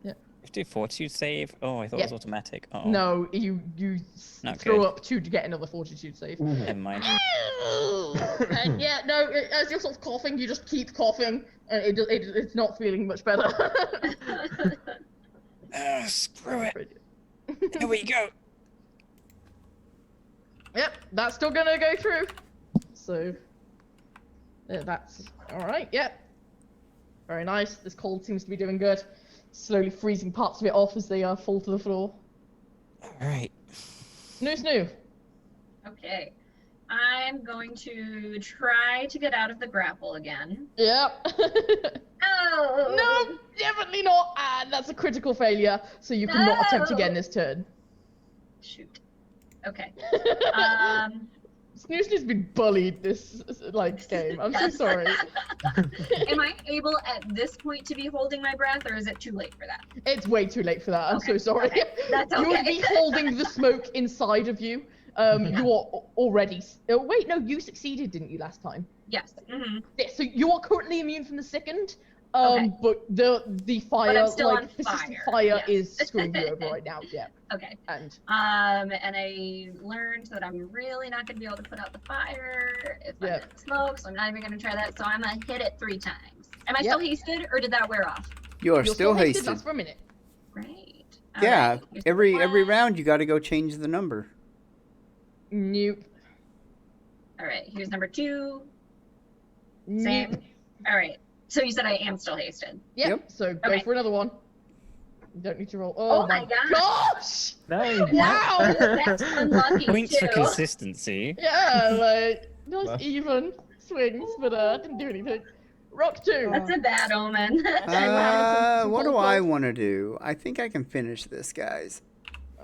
Yeah. You do Fortitude save? Oh, I thought it was automatic. Oh. No, you throw up 2 to get another Fortitude save. Never mind. And as you're sort of coughing, you just keep coughing, and it's not feeling much better. Screw it. Here we go. Yep, that's still gonna go through. So that's all right. Yep. Very nice. This cold seems to be doing good. Slowly freezing parts of it off as they fall to the floor. All right. Snoo. Okay. I'm going to try to get out of the grapple again. Yep. Oh! No, definitely not. And that's a critical failure, so you cannot attempt again this turn. Shoot. Okay. Snoo's been bullied this game. I'm so sorry. Am I able at this point to be holding my breath, or is it too late for that? It's way too late for that. I'm so sorry. Okay. That's okay. You would be holding the smoke inside of you. You are already. Oh, wait, no, you succeeded, didn't you, last time? Yes. Mm-hmm. Yeah, so you are currently immune from the second. Okay. But the fire, But I'm still on persistent fire. is screwing you over right now. Yeah. Okay. And I learned that I'm really not going to be able to put out the fire if I'm in the smoke, so I'm not even going to try that. So I'm going to hit it 3 times. Am I still hasted, or did that wear off? You're still hasted. That's for a minute. Great. Yeah. Every round you got to go change the number. Nope. All right. Here's number 2. Nope. Same. All right. So you said I am still hasted. Yep. So go for another one. You don't need to roll. Oh my gosh! Nice. Wow! That's unlucky Points too. for consistency. Yeah, nice even swings, but didn't do anything. Rock 2. That's a bad omen. What do I want to do? I think I can finish this, guys.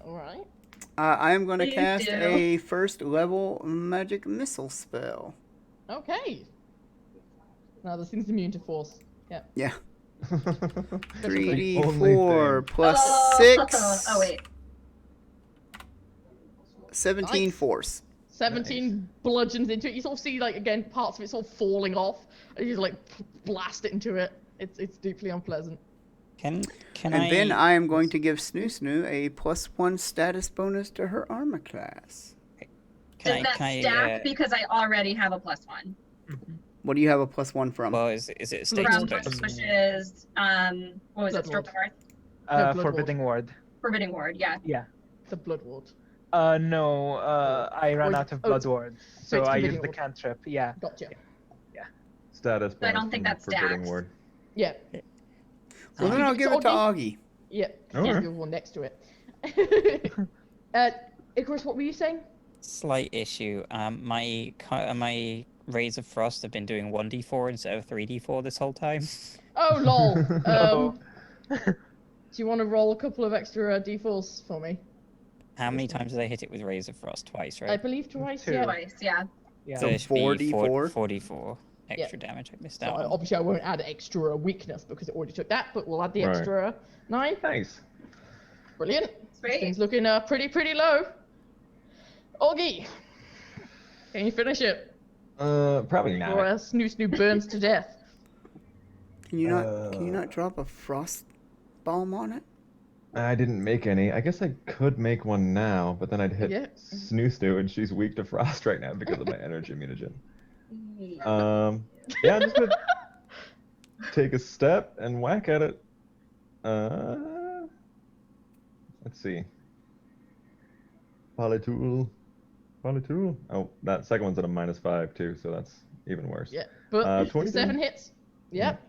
All right. I am going to Please cast do. a first level magic missile spell. Okay. Now this thing's immune to force. Yeah. Yeah. Only 3d4 thing. plus 6. Oh wait. 17 Nice. force. 17 bludgeons into it. You sort of see, again, parts of it sort of falling off. And you blast it into it. It's deeply unpleasant. Can And then I am going to give Snoo a +1 status bonus to her armor class. Does that stack because I already have a +1? Mhm. What do you have a +1 from? Well, is it a state From bonus? which is what was it? Stroke of Hearth? No, Blood Forbidding Ward. Forbidding Ward, yeah. Yeah. The Blood Ward. No. I ran out of Blood Wards, so it's I Forbidding used the Ward. cantrip. Yeah. Gotcha. Status. I don't bonus think from that Forbidden stacks. Ward. Yeah. Well, then I'll give it to Augie. Yeah. Okay. The one next to it. Icarus, what were you saying? Slight issue. My Rays of Frost have been doing 1d4 instead of 3d4 this whole time. Oh, lol. Oh. Do you want to roll a couple of extra d4s for me? How many times did I hit it with Rays of Frost? Twice, I right? believe twice, Two. yeah. Twice, yeah. Yeah. So it should be 4d4? 4d4 extra damage. I missed So out. obviously I won't add extra weakness because it already took that, but we'll add the Right. extra 9. Nice. Brilliant. Sweet. Things looking pretty low. Augie, can you finish it? Probably Or not. Snoo burns to death. Can you not drop a frost bomb on it? I didn't make any. I guess I could make one now, but then I'd hit Yeah. Snoo, and she's weak to frost right now because of my energy mutagen. Yeah. Yeah, I'm just gonna take a step and whack at it. Let's see. Polytool. Oh, that second one's at a -5 too, so that's even worse. Yeah, but 23? 7 hits. Yep.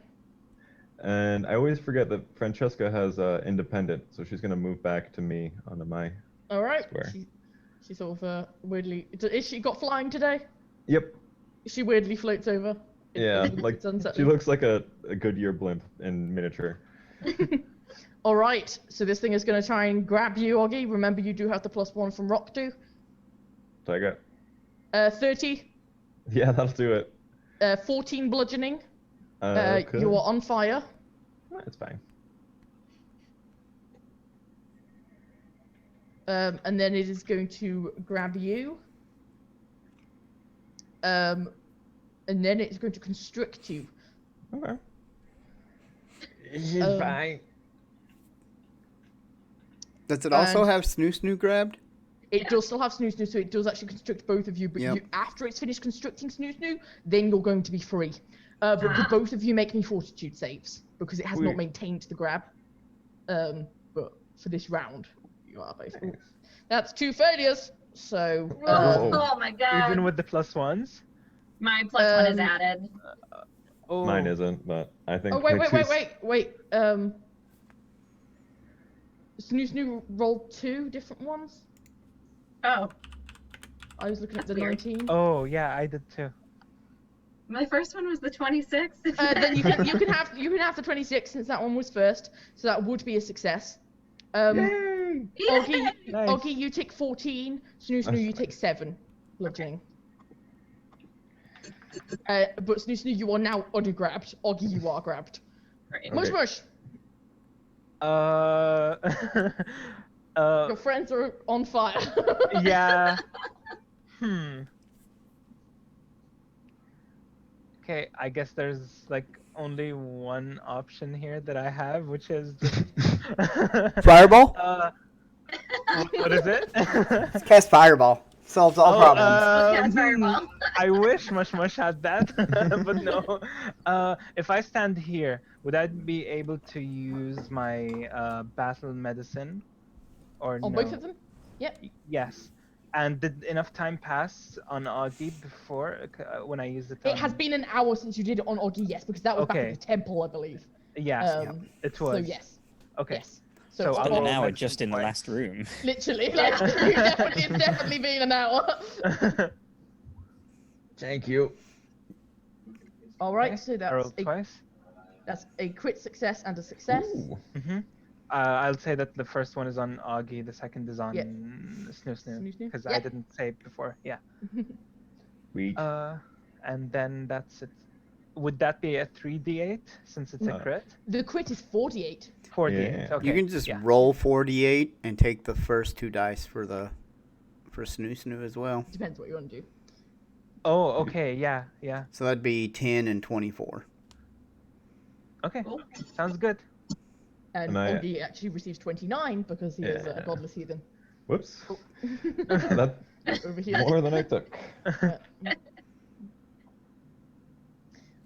And I always forget that Francesca has independent, so she's gonna move back to me onto my. All right. Square. She sort of weirdly. Is she got flying today? Yep. She weirdly floats over. Yeah, like It's unsettling. she looks like a Goodyear blimp in miniature. All right. So this thing is going to try and grab you, Augie. Remember, you do have the +1 from Rock too. So I got. 30. Yeah, that'll do it. 14 bludgeoning. Okay. You are on fire. That's fine. And then it is going to grab you. And then it's going to constrict you. Okay. She's Um, fine. Does it also And- have Snoo grabbed? It does still have Snoo, so it does actually constrict both of you, but Yep. you, after it's finished constricting Snoo, then you're going to be free. But could both of you make me fortitude saves, because it has not Wait. maintained the grab. But for this round, you are both. Ooh. That's 2 failures, so... Oh my god. Even with the +1s. My +1 is Um, added. Oh. Mine isn't, but I think. Oh, wait. Snoo. Snoo rolled 2 different ones? Oh, I was looking at the That's weird. 19. Oh yeah, I did too. my first one was the 26. Then you can have the 26 since that one was first, so that would be a success. Yay! Augie, Nice. Augie, you take 14. Snoo, you take 7 bludgeoning. But Snoo, you are now undergrabbed. Augie, you are grabbed. Great. Okay. Mush. Uh, Your friends are on fire. yeah. Okay, I guess there's like only one option here that I have, which is just Fireball? what is it? Cast Fireball. Solves all problems. Yeah, fireball. I wish Mush had that, but no. If I stand here, would I be able to use my battle medicine, or On no? both of them? Yep. Yes. And did enough time pass on Augie before when I used it? It has been an hour since you did it on Augie, yes, because that was back Okay. at the temple, I believe. Yes, it was. So yes. Okay. Yes. So it's I'll It's been roll an hour medicine just in the twice. last room. literally, like, it's definitely been an hour. Thank you. All right, Okay, so I rolled that's twice. a crit success and a success. Ooh. Mm-hmm. I'll say that the first one is on Augie, the second is on Yeah. Snoo, Snoo, because yeah. I didn't say it before. Yeah. Sweet. And then that's it. Would that be a 3d8 since it's a No. crit? The crit is 48. 48. Yeah. Okay. You can just yeah. roll 48 and take the first 2 dice for Snoo as well. Depends what you want to do. Oh, okay. Yeah, yeah. So that'd be 10 and 24. Okay. Cool. Sounds good. And And I- Augie actually receives 29 because he is a Yeah. godless heathen. Whoops. Oh. That's Over here. more than I took.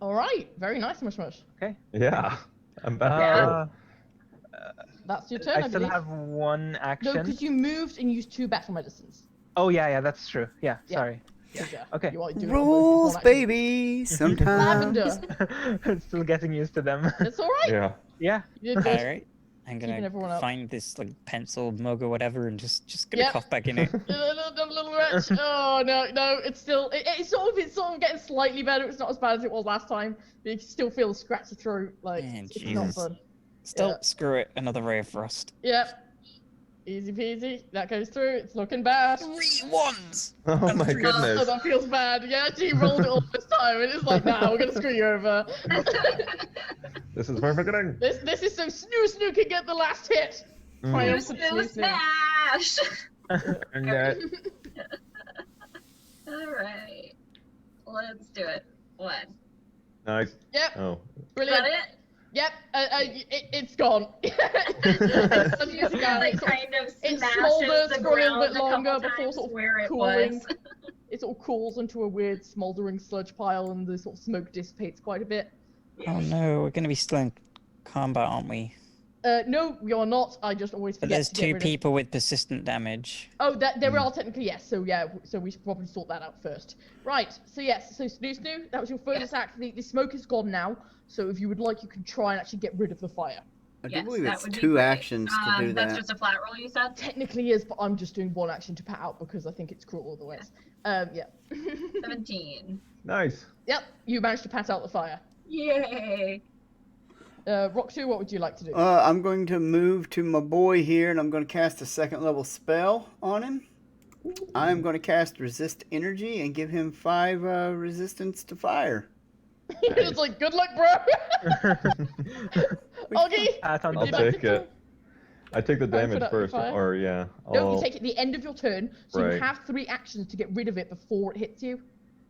All right, very nice, Mush Mush. Yeah. I'm back Yeah. That's your turn, I I still believe. have one No, action. because you moved and used 2 battle medicines. Oh yeah, that's true. Yeah, Yeah. sorry. 'Cause, Okay. You are doing it on both. It's Rules, one action. baby. Sometimes. Lavender. Still getting used to them. It's all right. Yeah. Yeah. You did good. All right. I'm Keeping everyone gonna up. find this like pencil mug or whatever and just gonna Yep. cough back in it. little wretch. Oh no, it's still it's sort of getting slightly better. It's not as bad as it was last time, but you can still feel the scratch of throat. Like Man, it's not Jesus. fun. Still, Yeah. screw it. Another ray of frost. Yep. Easy peasy. That goes through. It's looking bad. 3 1s. Oh my Oh, goodness. that feels bad. Yeah, actually rolled it all this time, and it's like, nah, we're gonna screw you over. This is where we're getting. This is so Snoo can get the last hit. Triumphant Snoo Snoo. smash! And that. Alright. Let's do it. 1. Nice. Yep, Oh. Is brilliant. that it? Yep, it's gone. Just Yeah, like it's sort of- kind of it smashes smolders the for a little ground bit a couple longer before times sort of where it cooling. was. It sort of cools into a weird smoldering sludge pile, and the sort of smoke dissipates quite a bit. Oh no, we're gonna be still in combat, aren't we? No, you're not. I just always But forget there's to get 2 rid of- people with persistent damage. Oh, that there are technically, yes. So yeah, so we should probably sort that out first. Right. So yes. So Snoo, that was your first act. The smoke is gone now. So if you would like, you can try and actually get rid of the fire. I do Yes, believe that it's would be 2 great. actions to do That's that. just a flat roll, you said? Technically is, but I'm just doing 1 action to pat out because I think it's cruel otherwise. Yeah. 17. Nice. Yep. You managed to pat out the fire. Yay! Rock 2, what would you like to do? I'm going to move to my boy here, and I'm going to cast a 2nd level spell on him. I'm going to cast Resist Energy and give him 5 resistance to fire. It's like, good luck, bro. Augie. Pat on I'll the You'd like take to it. I take the Try and put damage out first, fire? or yeah. No, I'll- you take it at the end of your turn, so you Right. have 3 actions to get rid of it before it hits you.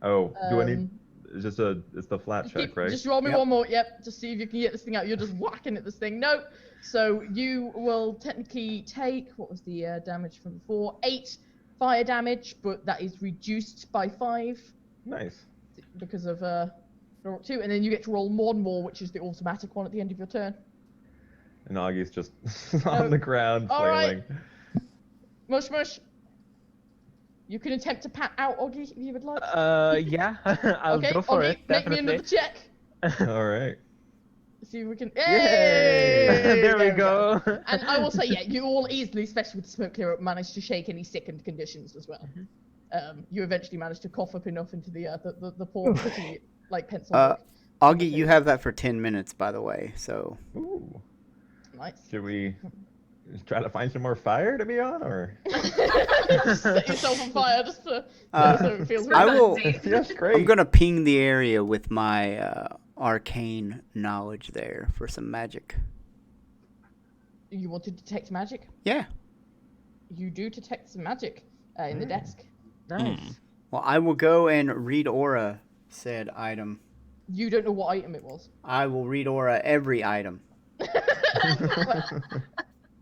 Oh, do I need? Um, It's the flat Just check, keep- right? Just roll me Yep. 1 more. Yep. Just see if you can get this thing out. You're just whacking at this thing. No. So you will technically take, what was the damage from before? 8 fire damage, but that is reduced by 5 Nice. because of roll 2, and then you get to roll 1 more, which is the automatic one at the end of your turn. And Augie's just on the ground all right. flailing. Mush mush. You can attempt to pat out Augie if you would like. Yeah. I'll okay, go for Augie, it. make me Definitely. another check. All right. See if we can. Yay! Hey! There we go. And I will say, yeah, you all easily, especially with the smoke clear up, managed to shake any sickened conditions as well. You eventually managed to cough up enough into the poor pretty like pencil. book. Augie, you have that for 10 minutes, by the way. So Ooh. Nice. Should we try to find some more fire to be on, or? Just set yourself on fire just so it feels I right. will. Yes, great. I'm gonna ping the area with my arcane knowledge there for some magic. You want to detect magic? Yeah. You do detect some magic in the desk. Nice. Well, I will go and read aura said item. You don't know what item it was. I will read aura every item.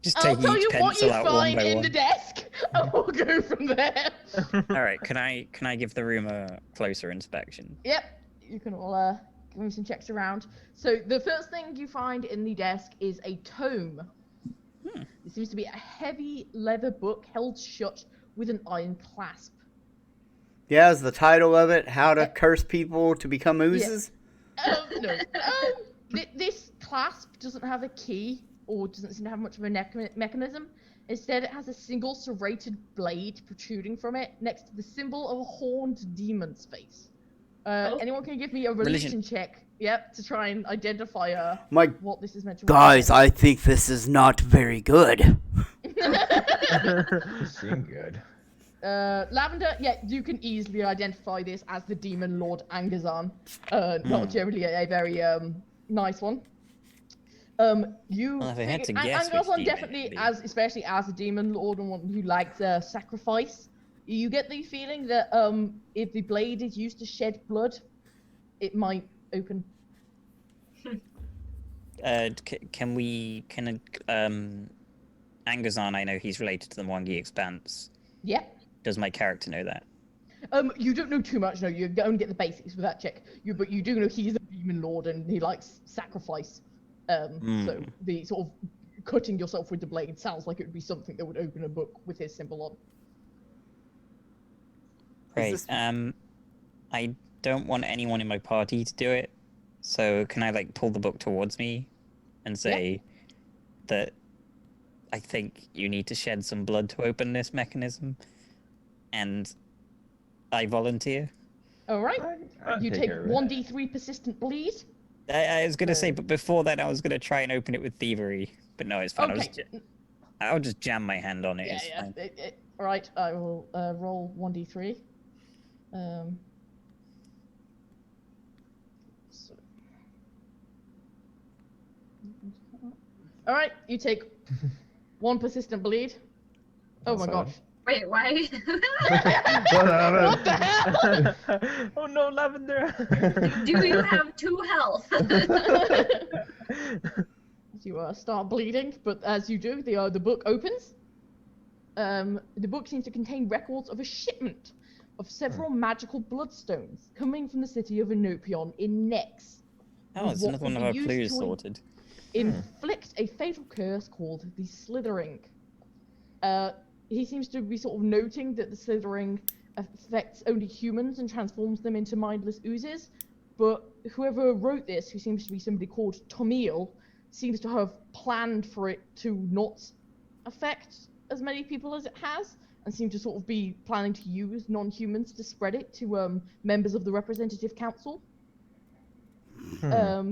Just I'll take tell each you what pencil you out one find by in one. the desk, and we'll go from there. All right, can I give the room a closer inspection? Yep, you can all give me some checks around. So the first thing you find in the desk is a tome. It seems to be a heavy leather book held shut with an iron clasp. Yeah, is the title of it How to Curse People to Become Oozes? No. This clasp doesn't have a key or doesn't seem to have much of a mechanism. Instead, it has a single serrated blade protruding from it next to the symbol of a horned demon's face. Anyone can give me a religion check, to try and identify My what this is meant to guys, I think this is not very good. Seem good. Lavender, you can easily identify this as the demon lord Angazan. Not generally a very nice one. You Well, if I had think to guess which Angazan demon definitely, it'd be. especially as a demon lord and one who likes sacrifice, you get the feeling that if the blade is used to shed blood, it might open. Can Angazan, I know he's related to the Mwangi Expanse. Yeah. Does my character know that? You don't know too much, no. You only get the basics with that check. But you do know he's a demon lord and he likes sacrifice. So the sort of cutting yourself with the blade sounds like it would be something that would open a book with his symbol on. Great. I don't want anyone in my party to do it. So can I like pull the book towards me and say that I think you need to shed some blood to open this mechanism? And I volunteer. All right. You take 1d3 persistent bleed. I was going to say, but before that, I was going to try and open it with thievery. But no, it's fine. Okay. I'll just jam my hand on it. Yeah, it's yeah. fine. All right, I will roll 1d3. All right, you take 1 persistent bleed. Oh my gosh. Wait, why? What the hell? Oh no, Lavender! Do you have 2 health? You start bleeding, but as you do, the book opens. The book seems to contain records of a shipment of several magical bloodstones coming from the city of Enopion in Nex. Oh, it's another one of our clues sorted. Inflict a fatal curse called the Slithering. He seems to be sort of noting that the Slithering affects only humans and transforms them into mindless oozes, but whoever wrote this, who seems to be somebody called Tomil, seems to have planned for it to not affect as many people as it has, and seem to sort of be planning to use non-humans to spread it to members of the Representative Council. But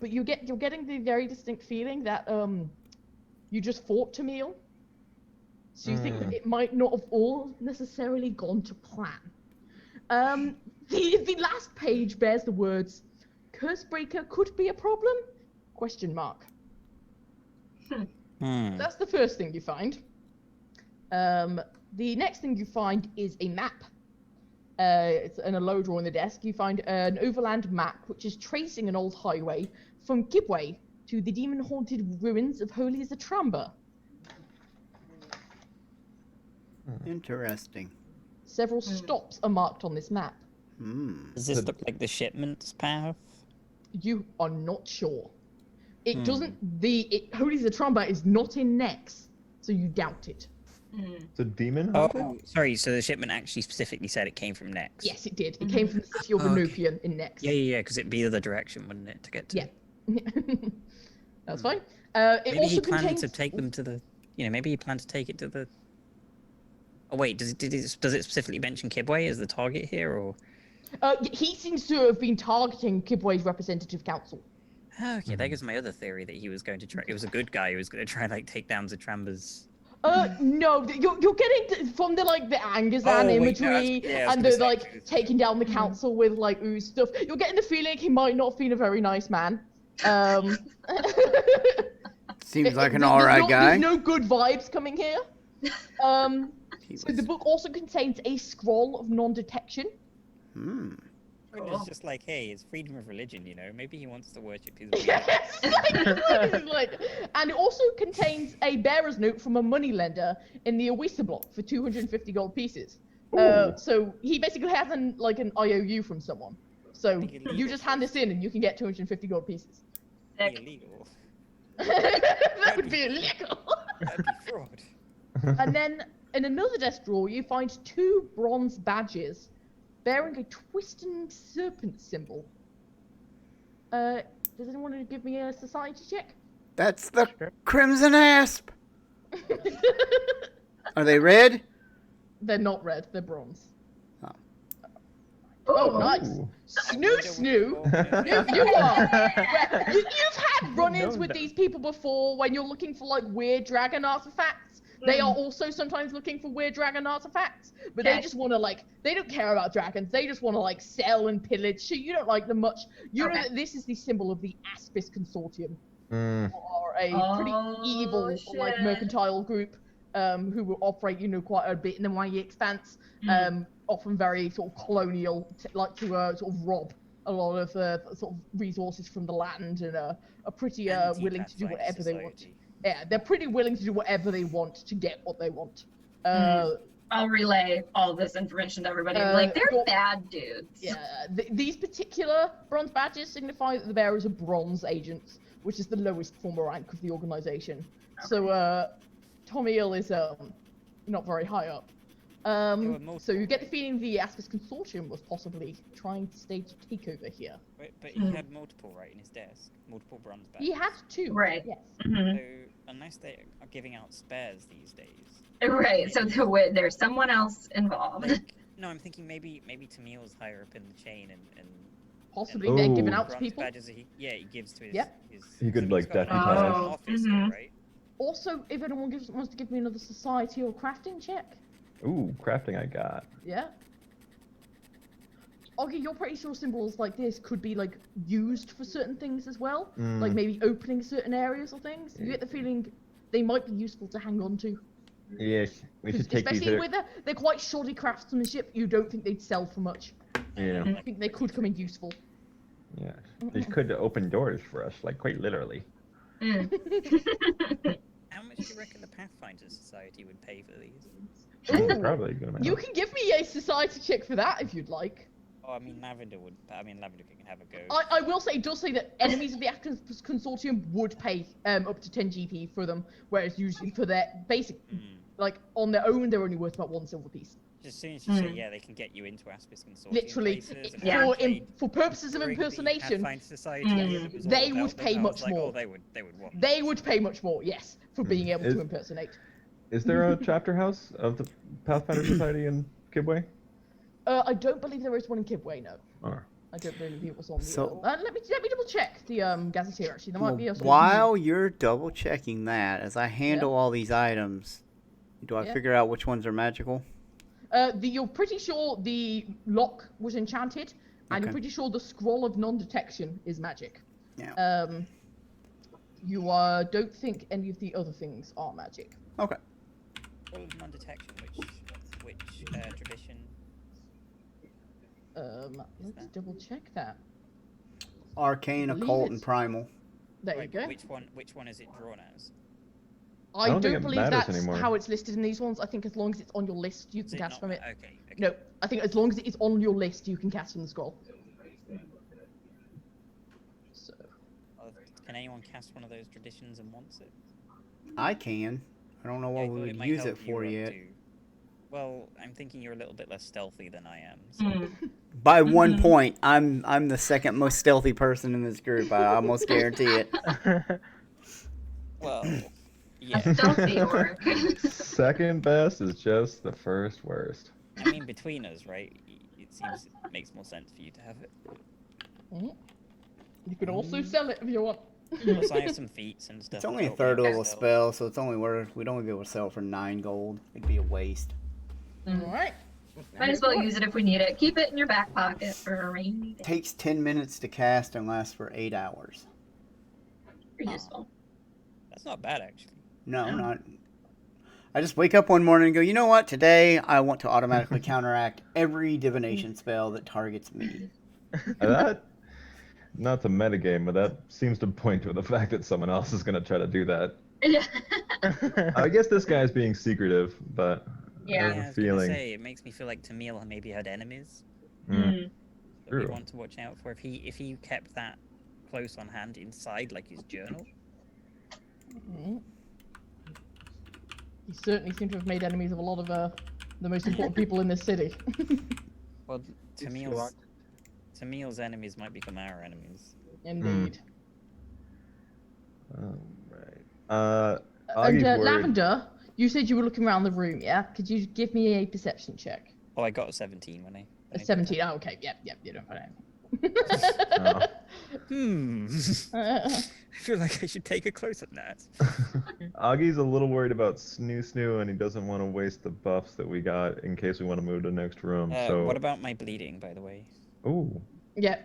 you're getting the very distinct feeling that you just fought Tomil, so you think that it might not have all necessarily gone to plan. The last page bears the words, "Cursebreaker could be a problem?" ? That's the first thing you find. The next thing you find is a map. It's in a low drawer on the desk. You find an overland map which is tracing an old highway from Kibwe to the demon-haunted ruins of Holy Zatramba. Interesting. Several stops are marked on this map. Does this look like the shipment's path? You are not sure. It doesn't. Holy Zatramba is not in Nex, so you doubt it. It's a demon? Oh, sorry. So the shipment actually specifically said it came from Nex. Yes, it did. It came from the city of Enopion in Nex. Yeah, because it'd be the other direction, wouldn't it, to get to? Yeah. That's fine. Maybe also he planned contains... to take them to the. Maybe he planned to take it to the. Oh wait, does it specifically mention Kibwe as the target here, or? He seems to have been targeting Kibwe's Representative Council. Oh, okay, that gives my other theory that he was going to try. It was a good guy who was going to try and take down Zatramba's. No, you're getting from the Angazan imagery and the taking down the council with ooze stuff. You're getting the feeling he might not have been a very nice man. Seems like an alright guy. There's no good vibes coming here. So the book also contains a scroll of non-detection. It's just like, hey, it's freedom of religion, Maybe he wants to worship his. And it also contains a bearer's note from a moneylender in the Awisa block for 250 gold pieces. So he basically has an IOU from someone. So you just hand this in and you can get 250 gold pieces. That'd be illegal. That would be illegal. That'd be fraud. And then in another desk drawer, you find 2 bronze badges bearing a twisting serpent symbol. Does anyone want to give me a society check? That's the Crimson Asp. Are they red? They're not red, they're bronze. Oh, nice. Snoo. You are. You've had run-ins with these people before when you're looking for weird dragon artifacts. They are also sometimes looking for weird dragon artifacts, but they just want to they don't care about dragons. They just want to sell and pillage. So you don't like them much. You know that this is the symbol of the Aspis Consortium, or a pretty evil mercantile group who will operate quite a bit in the Mwangi Expanse. Often very sort of colonial, to sort of rob a lot of sort of resources from the land and are pretty willing to do Anti-Pathfinder whatever they want. society. Yeah, they're pretty willing to do whatever they want to get what they want. I'll relay all this information to everybody. Like, they're bad dudes. Yeah, these particular bronze badges signify that the bearers are bronze agents, which is the lowest former rank of the organization. Okay. So, Tomiel is not very high up. So you get the feeling the Aspis Consortium was possibly trying to stage a takeover here. Wait, but he had multiple, right, in his desk? Multiple bronze badges. He had 2. Right. Yes. Mhm. So, unless they are giving out spares these days. Right. So there's someone else involved. Like, no, I'm thinking maybe Tamiel's higher up in the chain and Possibly they're given Oh. out to bronze people. badges he gives to his. Yep. his He could, he's like, got an deputize. office, Mhm. right? Also, if anyone wants to give me another society or crafting check. Ooh, crafting I got. Yeah. Okay, you're pretty sure symbols like this could be like used for certain things as well, like maybe opening certain areas or things. You get the feeling they might be useful to hang on to. Yes, we should take these. Especially with they're quite shoddy craftsmanship. You don't think they'd sell for much. Yeah, I think they could come in useful. yeah. These could open doors for us, like quite literally. Mm. How much do you reckon the Pathfinder Society would pay for these? Probably a good amount. You can give me a society check for that if you'd like. Oh, I mean, Lavender would. I mean, Lavender can have a go. I will say, it does say that enemies of the Aspis Consortium would pay up to 10 GP for them, whereas usually for their basic, like on their own, they're only worth about 1 silver piece. As soon as you say, yeah, they can get you into Aspis Consortium Literally, places and Yeah. for purposes of during the impersonation, Pathfinder Society, that was all they about would them, pay I was much like, more. Oh, they would want. they would pay much more, yes, for being able Is- to impersonate. Is there a chapter house of the Pathfinder Society in Kibway? I don't believe there is one in Kibway, no. Or I don't believe it was on the. So- let me double check the gazetteer. Actually, there might be a. While you're double checking that, as I handle all these items, do I Yeah. figure out which ones are magical? You're pretty sure the lock was enchanted, and Okay. you're pretty sure the scroll of non-detection is magic. Yeah. You don't think any of the other things are magic. Okay. All of non-detection, which tradition? Let's double check that. Arcane, believe occult, it's- and primal. There you Right, go. Which one is it drawn as? I don't think don't it believe matters that's anymore. how it's listed in these ones. I think as long as it's on your list, you Is can it cast not from it. Okay. No, I think as long as it is on your list, you can cast from the scroll. So, Can anyone cast one of those traditions and wants it? I can. I don't know Yeah, what I we thought would might use help it you for up yet. too. Well, I'm thinking you're a little bit less stealthy than I am. So. Mm. By 1 point, I'm the second most stealthy person in this group. I almost guarantee it. Well, A yeah. stealthy orc. second best is just the first worst. I mean, between us, right? It seems it makes more sense for you to have it. you can also sell it if you want. Plus, I have some feats and stuff. It's only a that help me third with level stealth. spell, so it's only worth. We'd only be able to sell for 9 gold. It'd be a waste. All right. Might as well use it if we need it. Keep it in your back pocket for a rainy day. Takes 10 minutes to cast and lasts for 8 hours. Pretty useful. That's not bad, actually. No, not. I just wake up one morning and go, you know what? Today I want to automatically counteract every divination spell that targets me. That, not to metagame, but that seems to point to the fact that someone else is going to try to do that. Yeah. I guess this guy's being secretive, but Yeah. I I have a was gonna feeling. say, it makes me feel like Tamil maybe had enemies Mm. that we True. want to watch out for. If he kept that close on hand inside, like his journal. You certainly seem to have made enemies of a lot of the most important people in this city. Well, If you Tamil's want. Tamil's enemies might become our enemies. Indeed. Alright. And Augie's worried. Lavender, you said you were looking around the room, yeah? Could you give me a perception check? Oh, I got a 17 when I. A when I did 17. Oh, okay. Yep, you don't find anything. Oh. that. I feel like I should take a close at that. Augie's a little worried about Snoo, and he doesn't want to waste the buffs that we got in case we want to move to the next room. So, What about my bleeding, by the way? ooh, Yeah.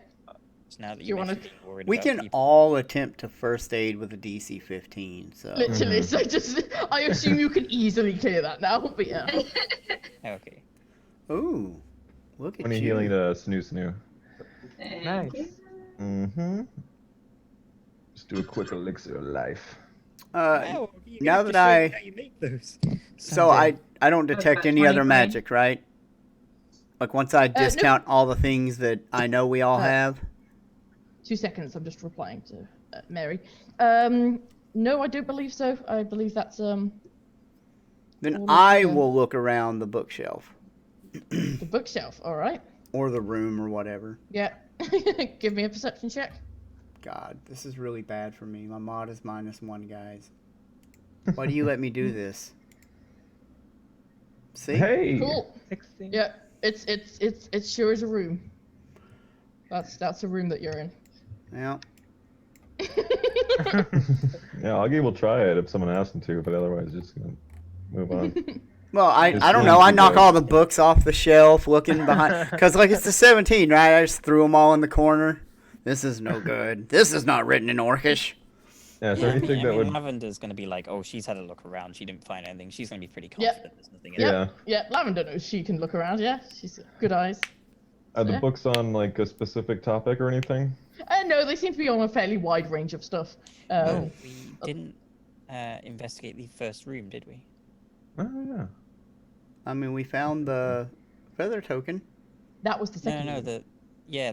Just now that You you wanna- mentioned being worried We about can people. all attempt to first aid with a DC 15, so. Literally, so I assume you can easily clear that now, but yeah. Okay. Ooh, look at when are you you. healing to Snoo? Thank Nice. you. Mm-hmm. Just do a quick elixir of life. Wow, you're now gonna have to that show me I- how you make those. So Someday. I don't detect about any other 20 magic, right? Like once I no. discount all the things that I know we all have. 2 seconds. I'm just replying to Mary. No, I don't believe so. I believe that's Then all of I the, will look around the bookshelf the bookshelf. All right. or the room or whatever. Yeah. Give me a perception check. God, this is really bad for me. My mod is -1, guys. Why do you let me do this? See? Hey. Cool. 16. Yeah. It's sure is a room. That's a room that you're in. Yeah. Yeah, Augie will try it if someone asks him to, but otherwise, just gonna move on. Well, I It's don't really know. I too knock bad. all the books off the shelf, looking behind, because like it's the 17, right? I just threw them all in the corner. This is no good. This is not written in Orcish. Yeah, is Yeah, there I mean, anything that would? Lavender's going to be like, oh, she's had a look around. She didn't find anything. She's going to be pretty Yep. confident there's nothing in it. Yeah. Yeah. Lavender knows she can look around. Yeah. She's got good eyes. Are the Yeah. books on like a specific topic or anything? No, they seem to be on a fairly wide range of stuff. Oh, we didn't investigate the first room, did we? Oh yeah. I mean, we found the feather token. That was the second No, room.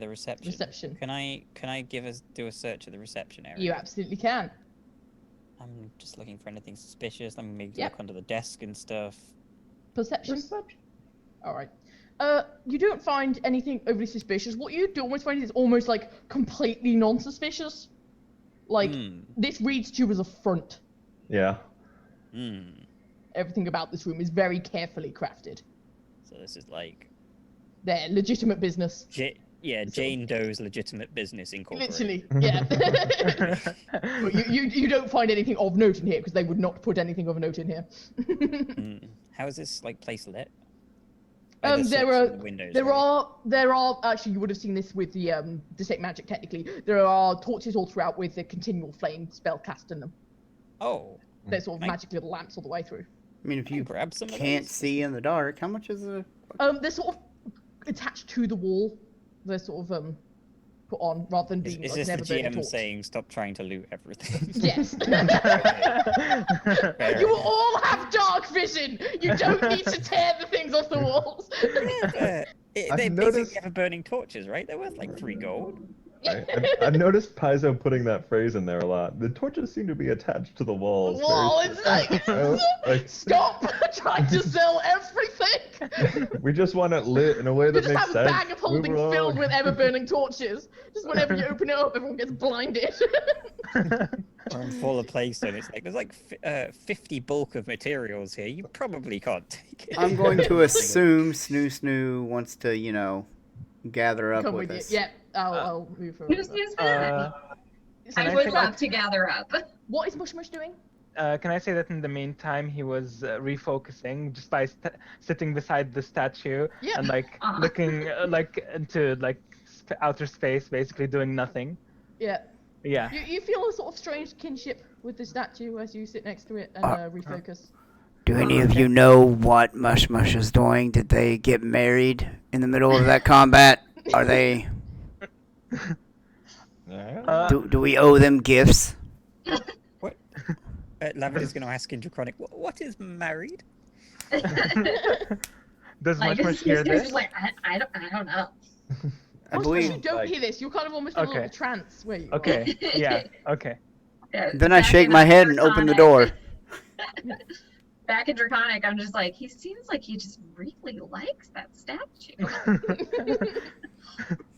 the reception. Reception. Can I do a search of the reception area? You absolutely can. I'm just looking for anything suspicious. I'm maybe Yep. look under the desk and stuff. Perception. All right. You don't find anything overly suspicious. What you do almost find is almost like completely non-suspicious. Like this reads to you as a front. Yeah. Everything about this room is very carefully crafted. So this is like They're legitimate business. Jane Doe's legitimate business incorporated. Literally, yeah. But you don't find anything of note in here because they would not put anything of note in here. How is this like place lit? There are actually you would have seen this with the detect magic technically. There are torches all throughout with the continual flame spell cast in them. Oh, There's sort of magic little lamps all the way through. I mean, if you grab some of can't those. see in the dark, how much is a? They're sort of attached to the wall. They're sort of put on rather than being Is like this the never burning GM torch. saying stop trying to loot everything? Yes. Fair You enough. all have dark vision. You don't need to tear the things off the walls. They're noticed- basically ever burning torches, right? They're worth like 3 gold. I've noticed Paizo putting that phrase in there a lot. The torches seem to be attached to the walls. very Wall, it's like, stop trying to sell everything. We just want it lit in a way You that just makes have a sense. bag of holdings Move filled along. with ever-burning torches. Just whenever you open it up, everyone gets blinded. Or I'm full of Playstone. It's like there's like 50 bulk of materials here. You probably can't take it. I'm going to assume Snoo wants to, gather up Come with with us. you. Yeah, I'll move her. Who's over. that? Can I I would say love to gather up. What is Mush Mush doing? Can I say that in the meantime he was refocusing just by sitting beside the statue Yeah. and like looking like into like outer space, basically doing nothing. Yeah. Yeah. You feel a sort of strange kinship with the statue as you sit next to it and refocus. Do any of you know what Mush Mush is doing? Did they get married in the middle of that combat? Are they? Do we owe them gifts? What? Lavender's going to ask in Draconic, what is married? Does Like, Mush Mush hear this? like, I don't know. I Mush Mush, you believe. don't hear this. You're kind of almost in a little Okay. trance where you are. Okay. Yeah. Okay. Yeah, Then I back shake in my head and open the door. Back in Draconic, I'm just like, he seems like he just really likes that statue.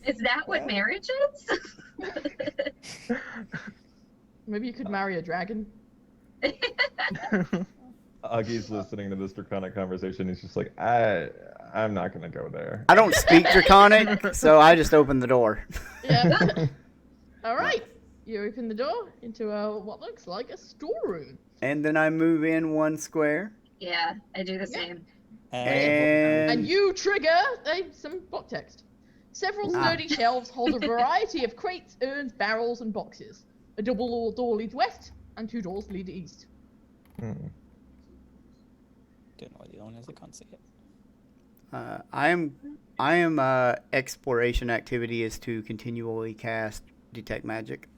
Is that what marriage is? Maybe you could marry a dragon. Augie's listening to this draconic conversation. He's just like, I'm not gonna go there. I don't speak Draconic, so I just open the door. Yeah. All right. You open the door into what looks like a storeroom. And then I move in 1 square. Yeah, I do the same. And And you trigger some block text. Several sturdy shelves hold a variety of crates, urns, barrels, and boxes. A double door leads west, and 2 doors lead east. Hmm. Don't know what the other one is. I can't see it. I am exploration activity is to continually cast detect magic.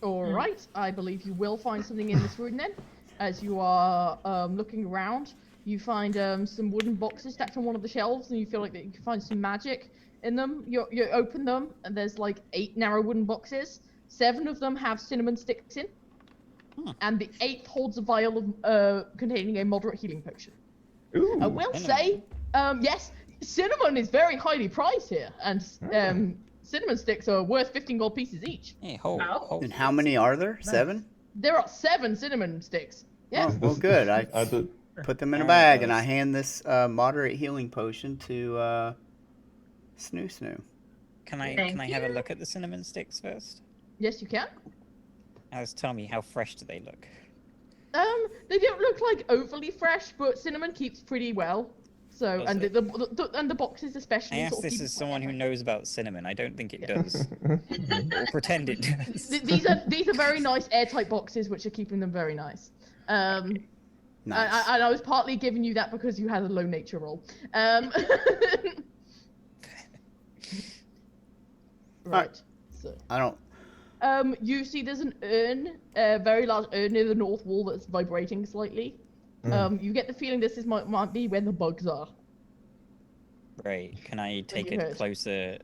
All right, I believe you will find something in this room then. As you are looking around, you find some wooden boxes stacked on one of the shelves, and you feel like that you can find some magic in them. You open them, and there's like 8 narrow wooden boxes. 7 of them have cinnamon sticks in, and the 8th holds a vial of containing a moderate healing potion. Ooh. I will say, yes, cinnamon is very highly priced here, and cinnamon sticks are worth 15 gold pieces each. Hey, hold. And how many are there? 7? There are 7 cinnamon sticks. Yeah. Oh, well, good. I did- put them in a bag, and I hand this moderate healing potion to Snoo. Can I Thank have a you. look at the cinnamon sticks first? Yes, you can. Just tell me, how fresh do they look? They don't look like overly fresh, but cinnamon keeps pretty well. So, Does and it? the boxes especially. I asked sort of this keep as someone who knows about cinnamon. I don't think it does. Mm-hmm. Or pretend it does. These are very nice airtight boxes, which are keeping them very nice. Nice. I was partly giving you that because you had a low nature roll. Right. So. I don't. You see there's an urn, a very large urn near the north wall that's vibrating slightly. You get the feeling this might be where the bugs are. Right. Can I take you it heard? closer,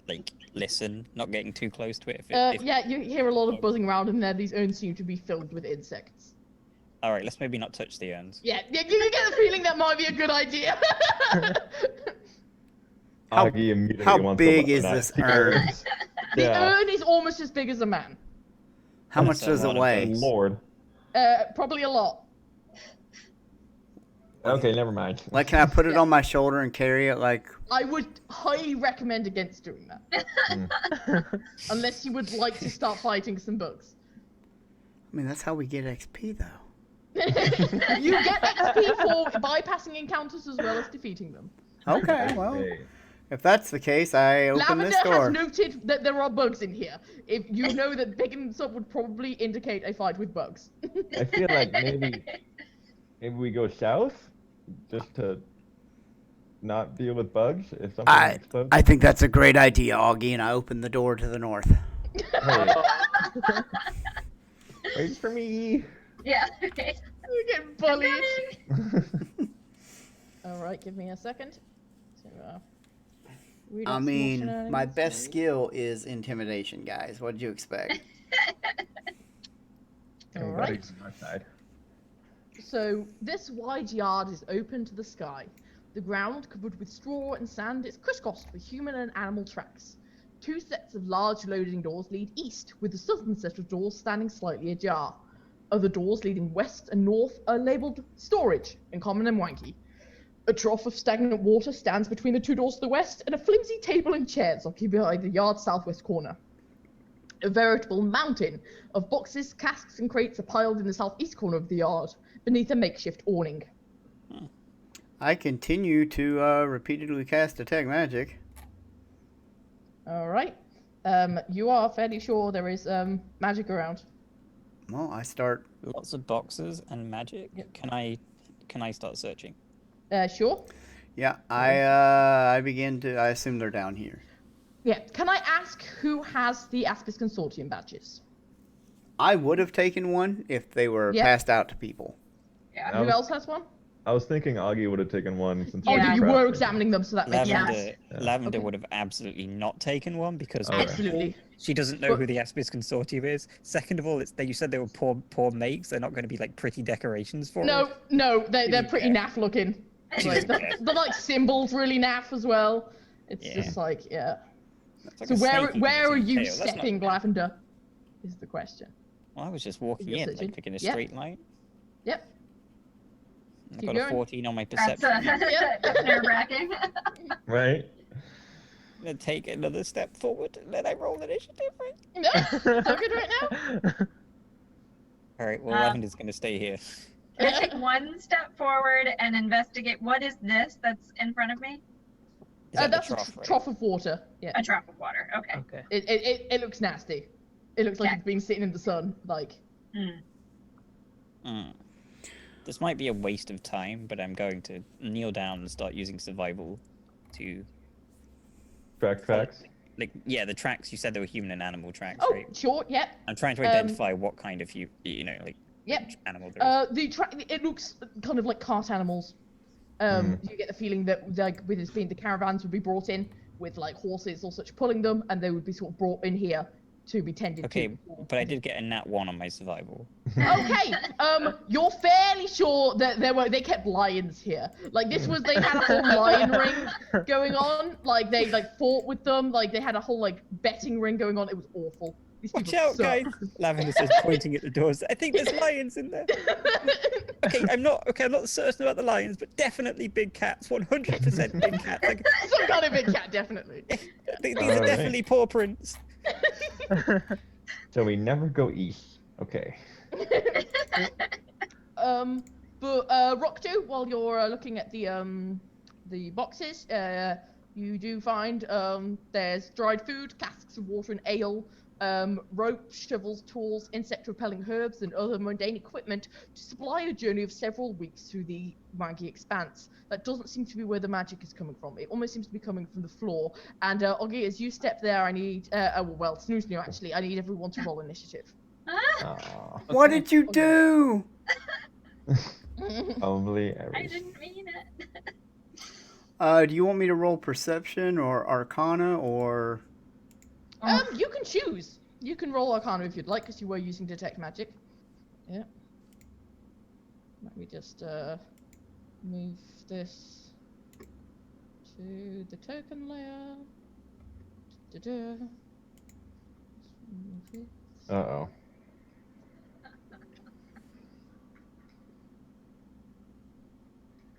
like, listen, not getting too close to it? Yeah, you hear a lot of buzzing around in there. These urns seem to be filled with insects. Alright, let's maybe not touch the urns. Yeah, you get the feeling that might be a good idea. How- Augie immediately how wants big to is weaponize this the urn? urns. The Yeah. urn is almost as big as a man. How much That's a does it lot of weigh? bugs. Lord. Probably a lot. Okay, never mind. Like, can I put it on my shoulder and carry it? Like, I would highly recommend against doing that. Unless you would like to start fighting some bugs. I mean, that's how we get XP, though. You get XP for bypassing encounters as well as defeating them. Okay, well, Hey. if that's the case, I open Lavender this door. has noted that there are bugs in here. If you know that picking this up would probably indicate a fight with bugs. I feel like maybe we go south just to not deal with bugs if something explodes. I think that's a great idea, Augie, and I open the door to the north. Hey. Wait for me. Yeah. Okay. You're getting bullied. Alright, give me a second. So, read I out some more mean, my shenanigans, best maybe. skill is intimidation, guys. What did you expect? Alright. Everybody's on my side. So, this wide yard is open to the sky. The ground, covered with straw and sand, is crisscrossed with human and animal tracks. 2 sets of large loading doors lead east, with the southern set of doors standing slightly ajar. Other doors leading west and north are labelled storage in common and wanky. A trough of stagnant water stands between the 2 doors to the west, and a flimsy table and chairs occupy the yard's southwest corner. A veritable mountain of boxes, casks, and crates are piled in the southeast corner of the yard, beneath a makeshift awning. I continue to repeatedly cast Detect Magic. Alright. You are fairly sure there is magic around. Well, I start. Lots of boxes and magic. Can I start searching? Sure. Yeah, I begin to. I assume they're down here. Yeah. Can I ask who has the Aspis Consortium badges? I would have taken one if they were Yeah. passed out to people. Yeah. Who else has one? I was thinking Augie would have taken one since Oh, we Yeah. you crafted were it. examining them, so that makes Lavender, sense. Lavender Okay. would have absolutely not taken one because Okay. Absolutely. she doesn't know But- who the Aspis Consortium is. Second of all, you said they were poor makes. They're not going to be like pretty decorations for No, her. they're doesn't pretty care. naff looking. She Like, doesn't care. they're like symbols really naff as well. It's Yeah. just like, yeah. It's like So a where snake are eating you tail. That's not- stepping, Lavender? Is the question. Well, I was just walking You're in, searching. like picking a Yeah. straight line. Yep. I've Keep got going. a 14 on my That's perception. that's nerve-wracking. Right? I'm gonna take another step forward and then I roll initiative. Right? No, it's all good right now. All right. Well, Um, Lavender's gonna stay here. Can I take one step forward and investigate what is this that's in front of me? Is that That's the a trough, right? trough of water. Yeah. A trough of water. Okay. Okay. It looks nasty. It looks like Okay. it's been sitting in the sun. Like, Hmm. This might be a waste of time, but I'm going to kneel down and start using survival to Tracks. like the tracks. You said there were human and animal tracks, Oh, right? sure, yep. I'm trying to identify what kind of like Yep. which animal there is. It looks kind of like cart animals. You get the feeling that like with this being the caravans would be brought in with like horses or such pulling them, and they would be sort of brought in here to be tended to. Okay, but I did get a nat 1 on my survival. Okay, you're fairly sure that they kept lions here. Like they had a whole lion ring going on. Like they fought with them. Like they had a whole like betting ring going on. It was awful. These Watch people out, suck. guys! Lavender says, pointing at the doors. I think there's lions in there. Okay, I'm not certain about the lions, but definitely big cats. 100% big cats. Like, Some kind of big cat, definitely. these are definitely paw prints. So we never go east. Okay. But Rock2, while you're looking at the boxes, you do find there's dried food, casks of water and ale, rope, shovels, tools, insect-repelling herbs, and other mundane equipment to supply a journey of several weeks through the Maggie Expanse. That doesn't seem to be where the magic is coming from. It almost seems to be coming from the floor. And Oggy, as you step there, I need, Snoo actually, I need everyone to roll initiative. What did you do? Probably I didn't mean it. Do you want me to roll perception or arcana or? You can choose. You can roll Arcana if you'd like, because you were using Detect Magic. Yeah. Let me just move this to the token layer. Da-da. Move it. Uh-oh.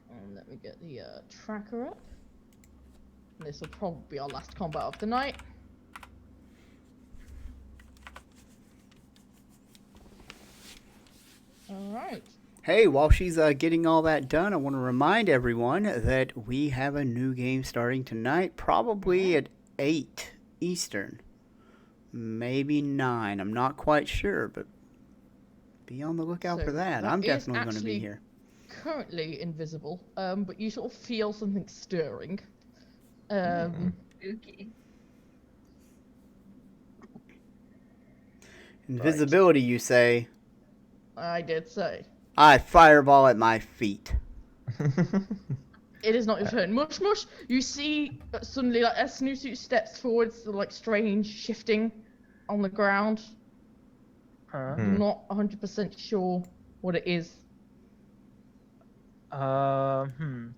And let me get the tracker up. And this will probably be our last combat of the night. Alright. Hey, while she's getting all that done, I want to remind everyone that we have a new game starting tonight, probably at 8 Eastern. Maybe 9. I'm not quite sure, but be on the lookout So for that. that I'm is definitely going to be actually here. Currently invisible, but you sort of feel something stirring. Spooky. Invisibility, you say? I did say. I fireball at my feet. It is not your turn. Mush Mush, you see suddenly, like, as Snoosuit steps forwards, like, strange shifting on the ground. Huh? I'm not 100% sure what it is. Can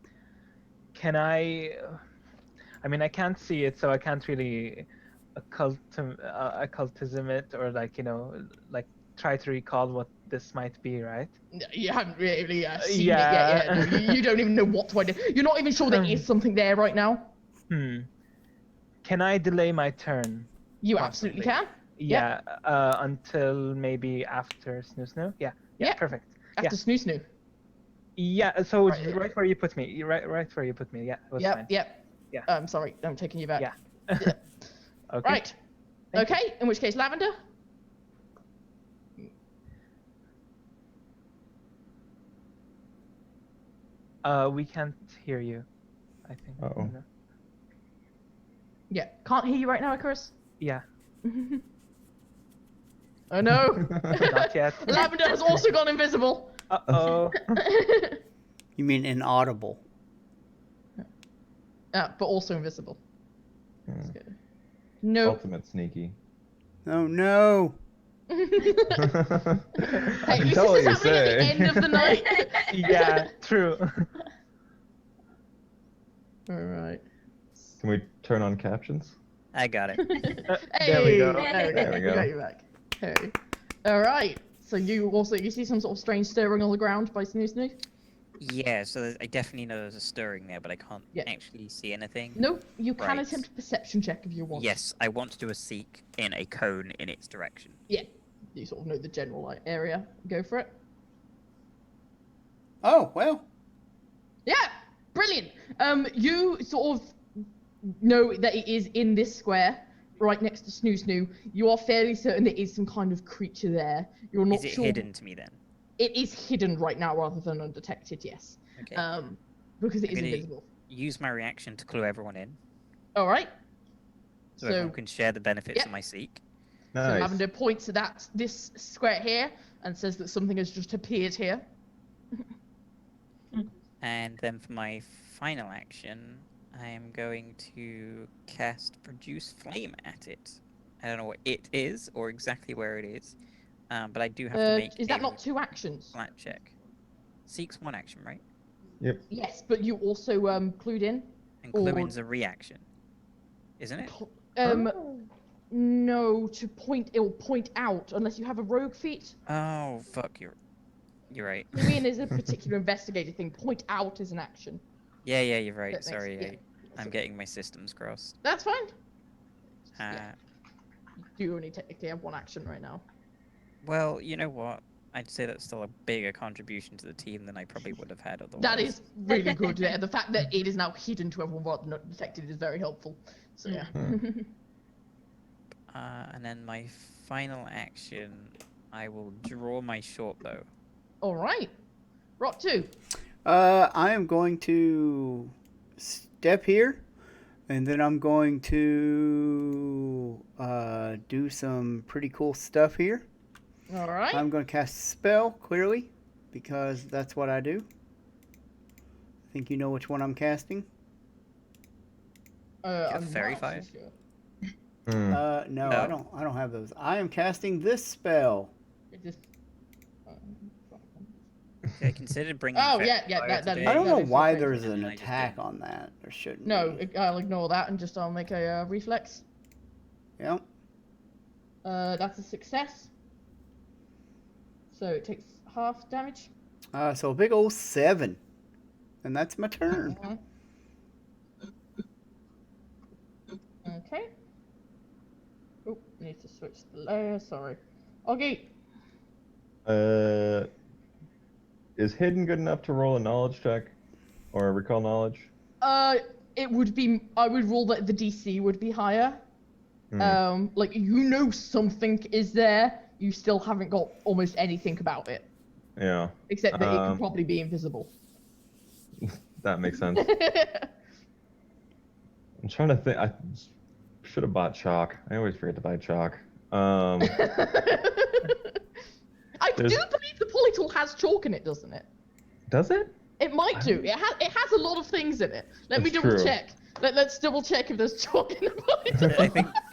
I mean, I can't see it, so I can't really occultism it, or like, like try to recall what this might be, right? You haven't really seen it Yeah. yet. No, you don't even know what to do. You're not even sure there is something there right now. Can I delay my turn? You absolutely can. Yeah, until maybe after Snoo. Yeah, Yep. perfect. After Snoo. Yeah, so Right. where you put me. Right where you put me. Yeah, it was fine. Yep. Yeah. I'm sorry, I'm taking you back. Yeah. Yeah. Okay. Right. Thank you. Okay, in which case, Lavender? We can't hear you, I think. Uh-oh. No. Yeah, can't hear you right now, Icarus. Yeah. Oh no! Not yet. Lavender has also gone invisible. Uh-oh. You mean inaudible? But also invisible. Hmm. No. Ultimate sneaky. Oh no! I Hey, can this tell what is you happening at the say. end of the night. Yeah, true. Alright. Can we turn on captions? I got it. There we go. There we go. There we We go. got you back. Hey. Alright. So you see some sort of strange stirring on the ground by Snoo? Yeah, so I definitely know there's a stirring there, but I can't Yeah. actually see anything. Nope. You can Right. attempt a perception check if you want. Yes, I want to do a seek in a cone in its direction. Yeah. You sort of know the general like area. Go for it. Oh, well. Yeah, brilliant. You sort of know that it is in this square, right next to Snoo. You are fairly certain there is some kind of creature there. You're not Is it sure. hidden to me then? It is hidden right now rather than undetected. Yes. Okay. Because it I'm is gonna invisible. use my reaction to clue everyone in, All right. so everyone can share the benefits Yep. of my seek. So Nice. Lavender points to this square here and says that something has just appeared here. And then for my final action, I am going to cast Produce Flame at it. I don't know what it is or exactly where it is, but I do have to make Is that a not 2 actions? flat check. Seek's 1 action, right? Yep. Yes, but you also clued in. And Or- Cluin's a reaction, isn't it? No, to point. It'll point out unless you have a rogue feat. Oh fuck, you're right. Cluing is a particular investigator thing. Point out is an action. Yeah, you're right. That makes- Sorry, yeah. I'm getting my systems crossed. That's fine. Yeah. You only technically have 1 action right now. Well, you know what? I'd say that's still a bigger contribution to the team than I probably would have had otherwise. That is really good. Yeah, the fact that it is now hidden to everyone rather than not detected is very helpful. So yeah. And then my final action, I will draw my short bow. All right. Rot 2. I am going to step here, and then I'm going to do some pretty cool stuff here. All right. I'm going to cast a spell, clearly, because that's what I do. I think you know which one I'm casting. I'm Fairy not Fire? sure. No, No. I don't have those. I am casting this spell. It just. Okay, consider bringing. Oh, Fairy yeah, Fire that today. is- I don't know is why okay. there's an And I just attack didn't. on that. There shouldn't No, be. I'll ignore that and just I'll make a reflex. Yep. That's a success. So it takes half damage. So a big old 7. And that's my turn. Okay. Oh, need to switch the layer. Sorry. Okay. Is hidden good enough to roll a knowledge check or recall knowledge? It would be. I would rule that the DC would be higher. Like you know something is there. You still haven't got almost anything about it. Yeah. Except that it could probably be invisible. That makes sense. I'm trying to think. I should have bought chalk. I always forget to buy chalk. I do There's- believe the polytool has chalk in it, doesn't it? Does it? It might do. It has a lot of things in it. Let me That's double true. check. Let's double check if there's chalk in the polytool.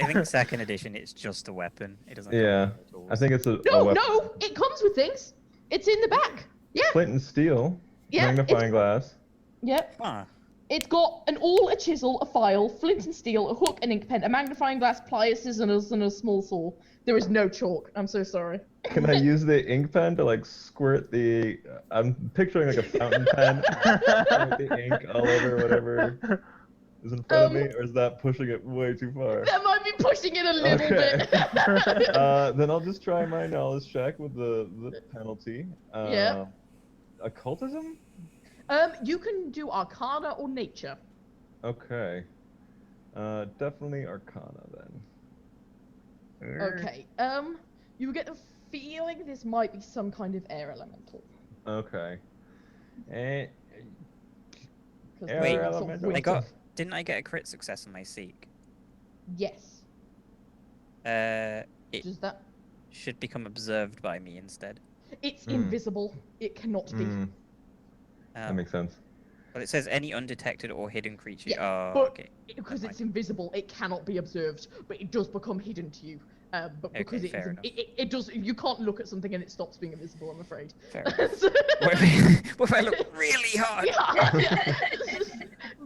I think second edition it's just a weapon. It doesn't. come Yeah. with tools. I think it's a No, weapon. no, it comes with things. It's in the back. Yeah, Flint and steel. yeah. Magnifying glass. Yep. Ah, It's got an awl, a chisel, a file, flint and steel, a hook, an ink pen, a magnifying glass, pliers, scissors, and a small saw. There is no chalk. I'm so sorry. Can I use the ink pen to like squirt the? I'm picturing like a fountain pen with the ink all over whatever is in front of me, or is that pushing it way too far? That might be pushing it a little Okay. bit. Then I'll just try my knowledge check with the penalty. Yeah. Occultism? You can do Arcana or Nature. Okay. Definitely Arcana then. Okay. You get the feeling this might be some kind of air elemental. Okay. 'Cause Air there's Wait, sort of elemental. winter- didn't I get a crit success on my seek? Yes. It Does that? should become observed by me instead. It's Hmm. invisible. It cannot be. That makes sense. But it says any undetected or hidden creature. Yeah, Oh, but okay. because Never it's invisible, it cannot be observed, but it does become hidden to you. But because Okay, it fair isn't, enough. it does. You can't look at something and it stops being invisible. I'm afraid. Fair enough. What if I look really hard? Yeah.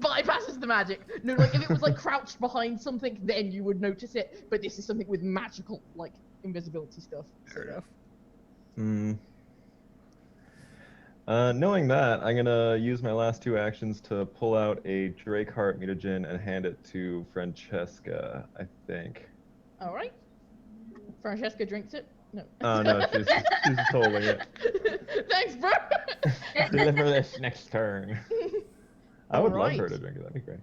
Bypasses the magic. No, like if it was like crouched behind something, then you would notice it. But this is something with magical like invisibility stuff. Fair enough. Knowing that, I'm gonna use my last 2 actions to pull out a Drakeheart mutagen and hand it to Francesca, I think. All right. Francesca drinks it. No. Oh no, she's just holding it. Thanks, bro. Deliver this next turn. I would love her Alright. to drink it. That'd be great.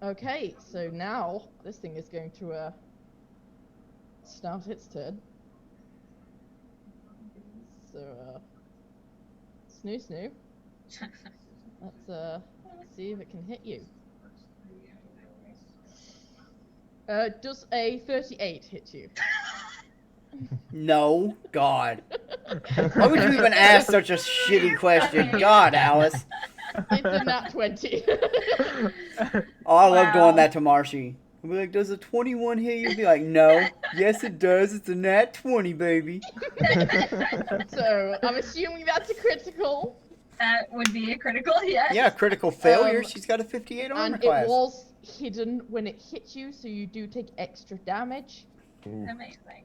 Okay, so now this thing is going to start its turn. So snoo. That's see if it can hit you. Does a 38 hit you? No, God. Why would you even ask such a shitty question? God, Alice. It's a nat 20. Oh, I love Wow. doing that to Marshy. I'll be like, does a 21 hit you? Be like, no. Yes, it does. It's a nat 20, baby. So, I'm assuming that's a critical. That would be a critical hit. Yeah, critical failure. Um, She's got a 58 armor And class. it was hidden when it hit you, so you do take extra damage. Ooh. Amazing.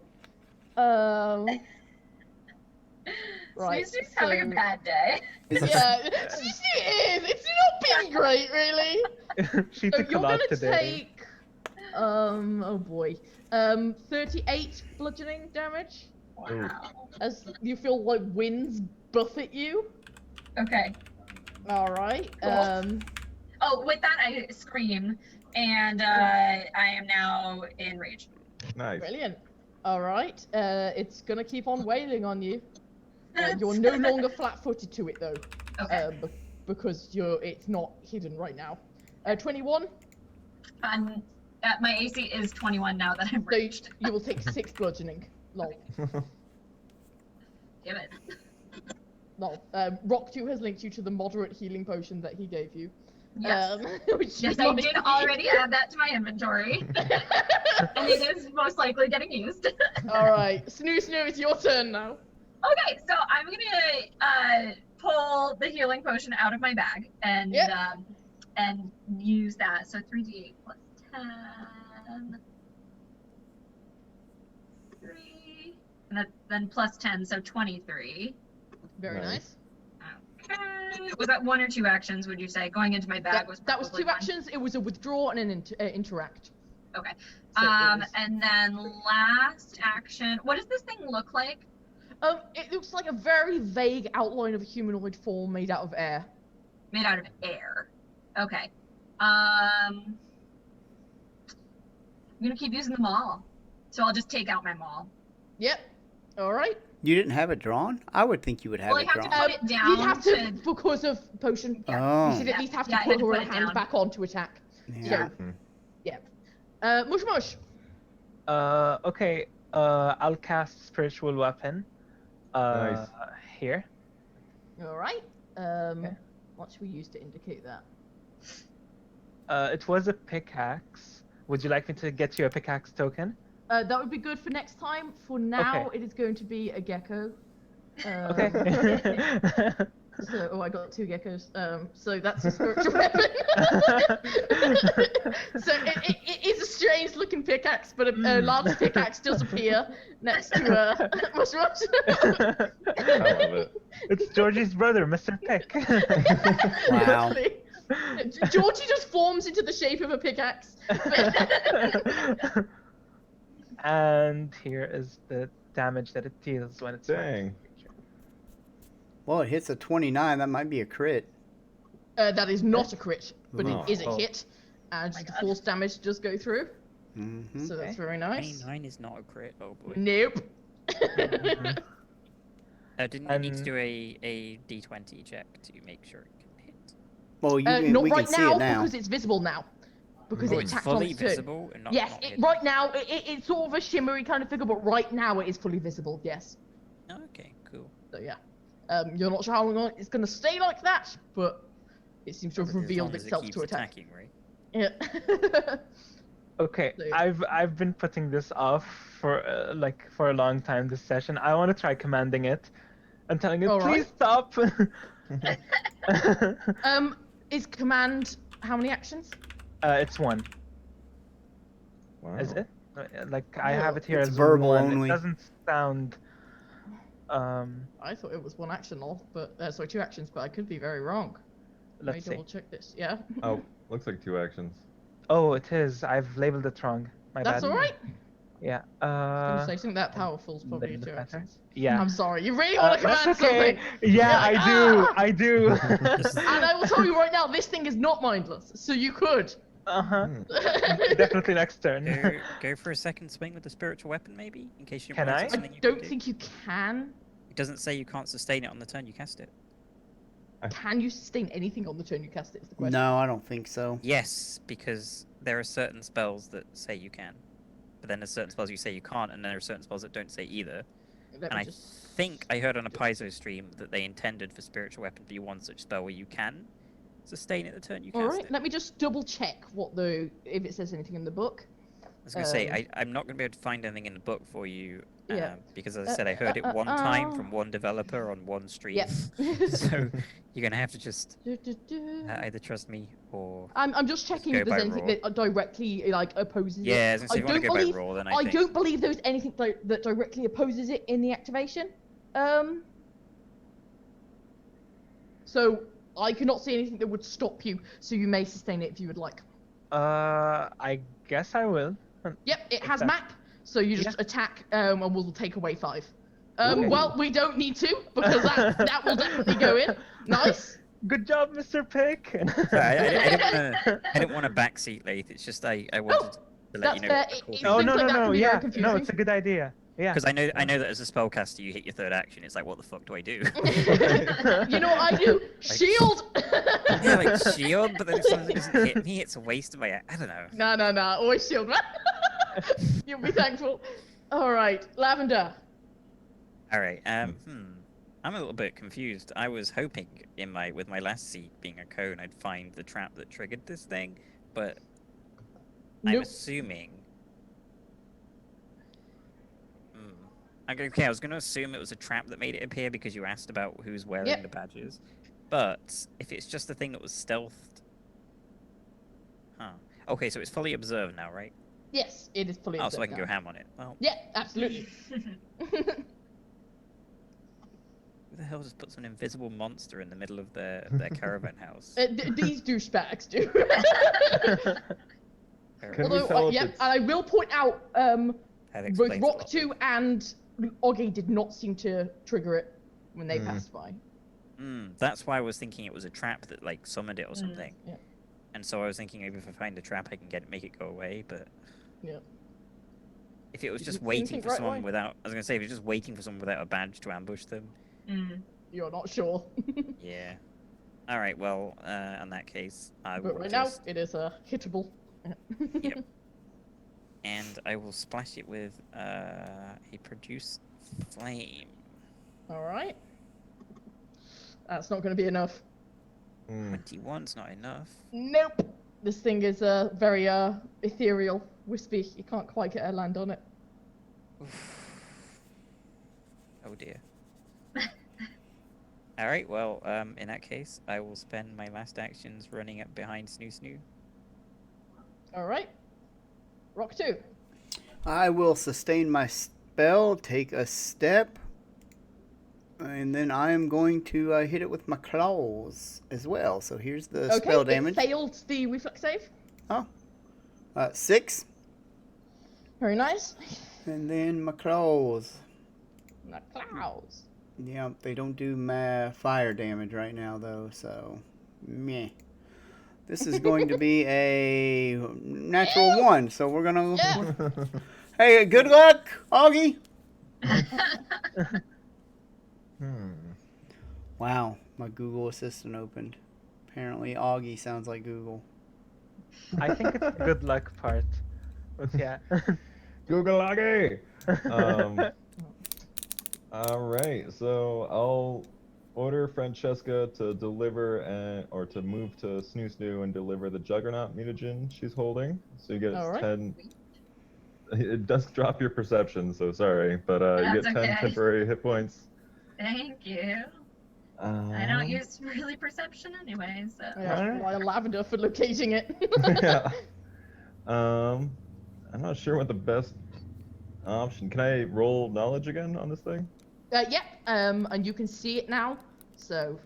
Right, Susie's having a so- bad day. Is this- Yeah, it is. It's not been great, really. She So took a you're lot gonna today. take, oh boy, 38 bludgeoning damage Wow. as you feel like winds buffet you. Okay. All right. Cool. Oh, with that, I scream, and I am now in rage. Nice. Brilliant. All right. It's gonna keep on wailing on you. You're no longer flat-footed to it though, Okay. because it's not hidden right now. 21. My AC is 21 now that I'm So raged. you will take 6 bludgeoning. Lol. Damn it. Lol. Rock 2 has linked you to the moderate healing potion that he gave you. Yes. Which Yes, you I might did need. already add that to my inventory. And it is most likely getting used. All right, Snoo, it's your turn now. Okay, so I'm gonna pull the healing potion out of my bag and Yep. and use that. So 3d8 plus 10. 3. And then plus 10, so 23. Very Nice. nice. Okay. Was that 1 or 2 actions, would you say? Going into my bag was That was probably 2 one. actions. It was a withdraw and an interact. Okay. So it was- And then last action. What does this thing look like? It looks like a very vague outline of a humanoid form made out of air. Made out of air. Okay. I'm gonna keep using the maul. So I'll just take out my maul. Yep. All right. You didn't have it drawn? I would think you would have Well, it I have to drawn. put it down You'd have to, to- because of potion. Oh. You should at least have to Yeah, I put had to her put it hand down. back on to attack. Yeah. So, Mush Mush. Okay. I'll cast spiritual weapon. Nice. Here. All right. Okay. What should we use to indicate that? It was a pickaxe. Would you like me to get you a pickaxe token? That would be good for next time. For now, Okay. it is going to be a gecko. Okay. So, I got 2 geckos. So that's a spiritual weapon. So it is a strange looking pickaxe, but a large pickaxe does appear next to Mush Mush. I love it. It's Georgie's brother, Mr. Pick. Wow. Literally. Georgie just forms into the shape of a pickaxe. And here is the damage that it deals when it's Dang. Well, it hits a 29. That might be a crit. That is not a crit, but No. it is a Oh. hit. And my the God. force damage does go through. Mm-hmm. So that's Okay. very nice. 29 is not a crit. Oh boy. Nope. Mhm. Didn't you need to And- do a d20 check to make sure it can hit? Well, you can, Not we right can see now, it now. because it's visible now. Because Oh, it it's attacked on fully its turn. visible and not, Yes, not it, hidden. right now it's sort of a shimmery kind of figure, but right now it is fully visible. Yes. Oh, okay, cool. So yeah, you're not sure how long it's going to stay like that, but it seems to have As long revealed as it itself keeps to attack. attacking, right? Yeah. Okay, So- I've been putting this off for for a long time this session. I want to try commanding it and telling it, All right. please stop. Is command how many actions? It's 1. Wow. Is it? I have it here It's as verbal 1. only. It doesn't sound. I thought it was 1 action, but sorry, 2 actions, but I could be very wrong. Let me Let's see. double check this. Yeah. Oh, looks like 2 actions. Oh, it is. I've labeled it wrong. My That's bad. all right. Yeah. I was gonna say something that powerful is probably label 2 it better. actions. Yeah. I'm sorry. You really want to That's command okay. something? Yeah, You're like, I do. "Ah!" I do. And I will tell you right now, this thing is not mindless, so you could. Uh-huh. Hmm. Definitely next turn. Go for a second swing with the spiritual weapon, maybe, in case you Can realize I? it's I something you don't can do. think you can. It doesn't say you can't sustain it on the turn you cast it. Can you sustain anything on the turn you cast it? Is the question. No, I don't think so. Yes, because there are certain spells that say you can, but then there's certain spells you say you can't, and there are certain spells that don't say either. Let And me I just- think I heard on a Paizo stream that they intended for Spiritual Weapon to be one such spell where you can sustain it the turn you cast All right, it. let me just double check if it says anything in the book. I was going to say, I'm not going to be able to find anything in the book for you, Yeah. because as I said, I heard it one time from one developer on one stream. Yep. So you're going to have to just Du, du, du. either trust me or... I'm just checking go if there's by anything raw. that directly like opposes it. Yeah, as I say, if you want to go believe, by raw, then I think... don't believe there's anything that directly opposes it in the activation. So I cannot see anything that would stop you. So you may sustain it if you would like. I guess I will. Yep, it has Okay. map. So you just Yeah. attack, and we'll take away 5. Well, we don't need to because that will definitely go in. Nice. Good job, Mr. Pick. Sorry, I didn't want a backseat, Lath. It's just I wanted to let That's you know. fair. what the course No, is. things like that can be very confusing. No, it's a good idea. Yeah. Because I know that as a spellcaster, you hit your third action. It's like, what the fuck do I do? You know what I do? Shield. Yeah, like shield, but then if something doesn't hit me, it's a waste of my. I don't know. No. Always shield, man. You'll be thankful. All right, Lavender. All right. I'm a little bit confused. I was hoping with my last seat being a cone, I'd find the trap that triggered this thing, but I'm Nope. assuming. Okay, I was going to assume it was a trap that made it appear because you asked about who's wearing Yep. the badges. But if it's just a thing that was stealthed... Huh. Okay, so it's fully observed now, right? Yes, it is fully. Oh, so I observed can go now. ham on it. Well, Yeah, absolutely. who the hell just puts an invisible monster in the middle of their caravan house? These douchebags do. Fair Can enough. we Although, tell if yep, it's- and I will point out, That both explains a Rock lot. 2 and Oggy did not seem to trigger it when they Mm. passed by. That's why I was thinking it was a trap that like summoned it or something. Yeah. And so I was thinking maybe if I find a trap I can make it go away, but Yeah. if it was Did just you waiting think for right someone away? without I was gonna say if it's just waiting for someone without a badge to ambush them. You're not sure. Yeah. Alright, well, in that case I But will right just now, it is hittable. Yep. and I will splash it with a produce flame. Alright. That's not going to be enough. 21's not enough. Nope. This thing is very ethereal, wispy. You can't quite get a land on it. Oh dear. Alright, well, in that case, I will spend my last actions running up behind Snoo Snoo. Alright. Rock 2. I will sustain my spell, take a step, and then I am going to hit it with my claws as well. So here's the spell damage. It failed the reflex save. 6, Very nice. and then my claws. The clouds. Yeah, they don't do fire damage right now though, so meh. This is going to be a natural 1, so we're gonna. Yeah. Hey, good luck, Augie. Wow, my Google Assistant opened. Apparently, Augie sounds like Google. I think it's the good luck part. But yeah. Google Loggy! Alright, so I'll order Francesca to deliver or to move to Snoo Snoo and deliver the Juggernaut mutagen she's holding. So you get Alright. 10. It does drop your perception, so sorry, but you That's get 10 okay. temporary hit points. Thank you. I don't use really perception anyway, so. Yeah, why lavender for locating it. Yeah. I'm not sure what the best option. Can I roll knowledge again on this thing? Yeah, and you can see it now, so.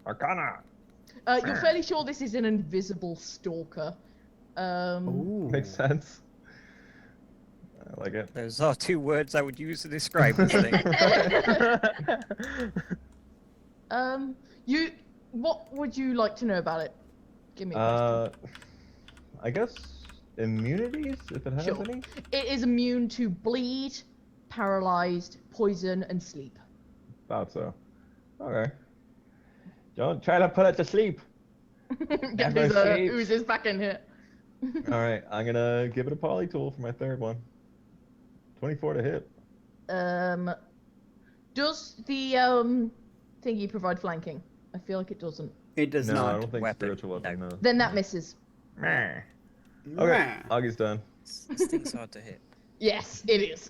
Arcana. You're fairly sure this is an invisible stalker. Ooh. Makes sense. I like it. Those are 2 words I would use to describe this thing. What would you like to know about it? Give me a question. I guess immunities, if it has Sure. any. It is immune to bleed, paralyzed, poison, and sleep. Thought so. Okay. Don't try to put it to sleep. Get Never these sleeps. oozes back in here. All right, I'm gonna give it a poly tool for my third one. 24 to hit. Does the thingy provide flanking? I feel like it doesn't. It does No, I not. don't think Weapon, spiritual weapon. No. Then that misses. Okay, Mwah. Augie's done. This thing's hard to hit. Yes, it is.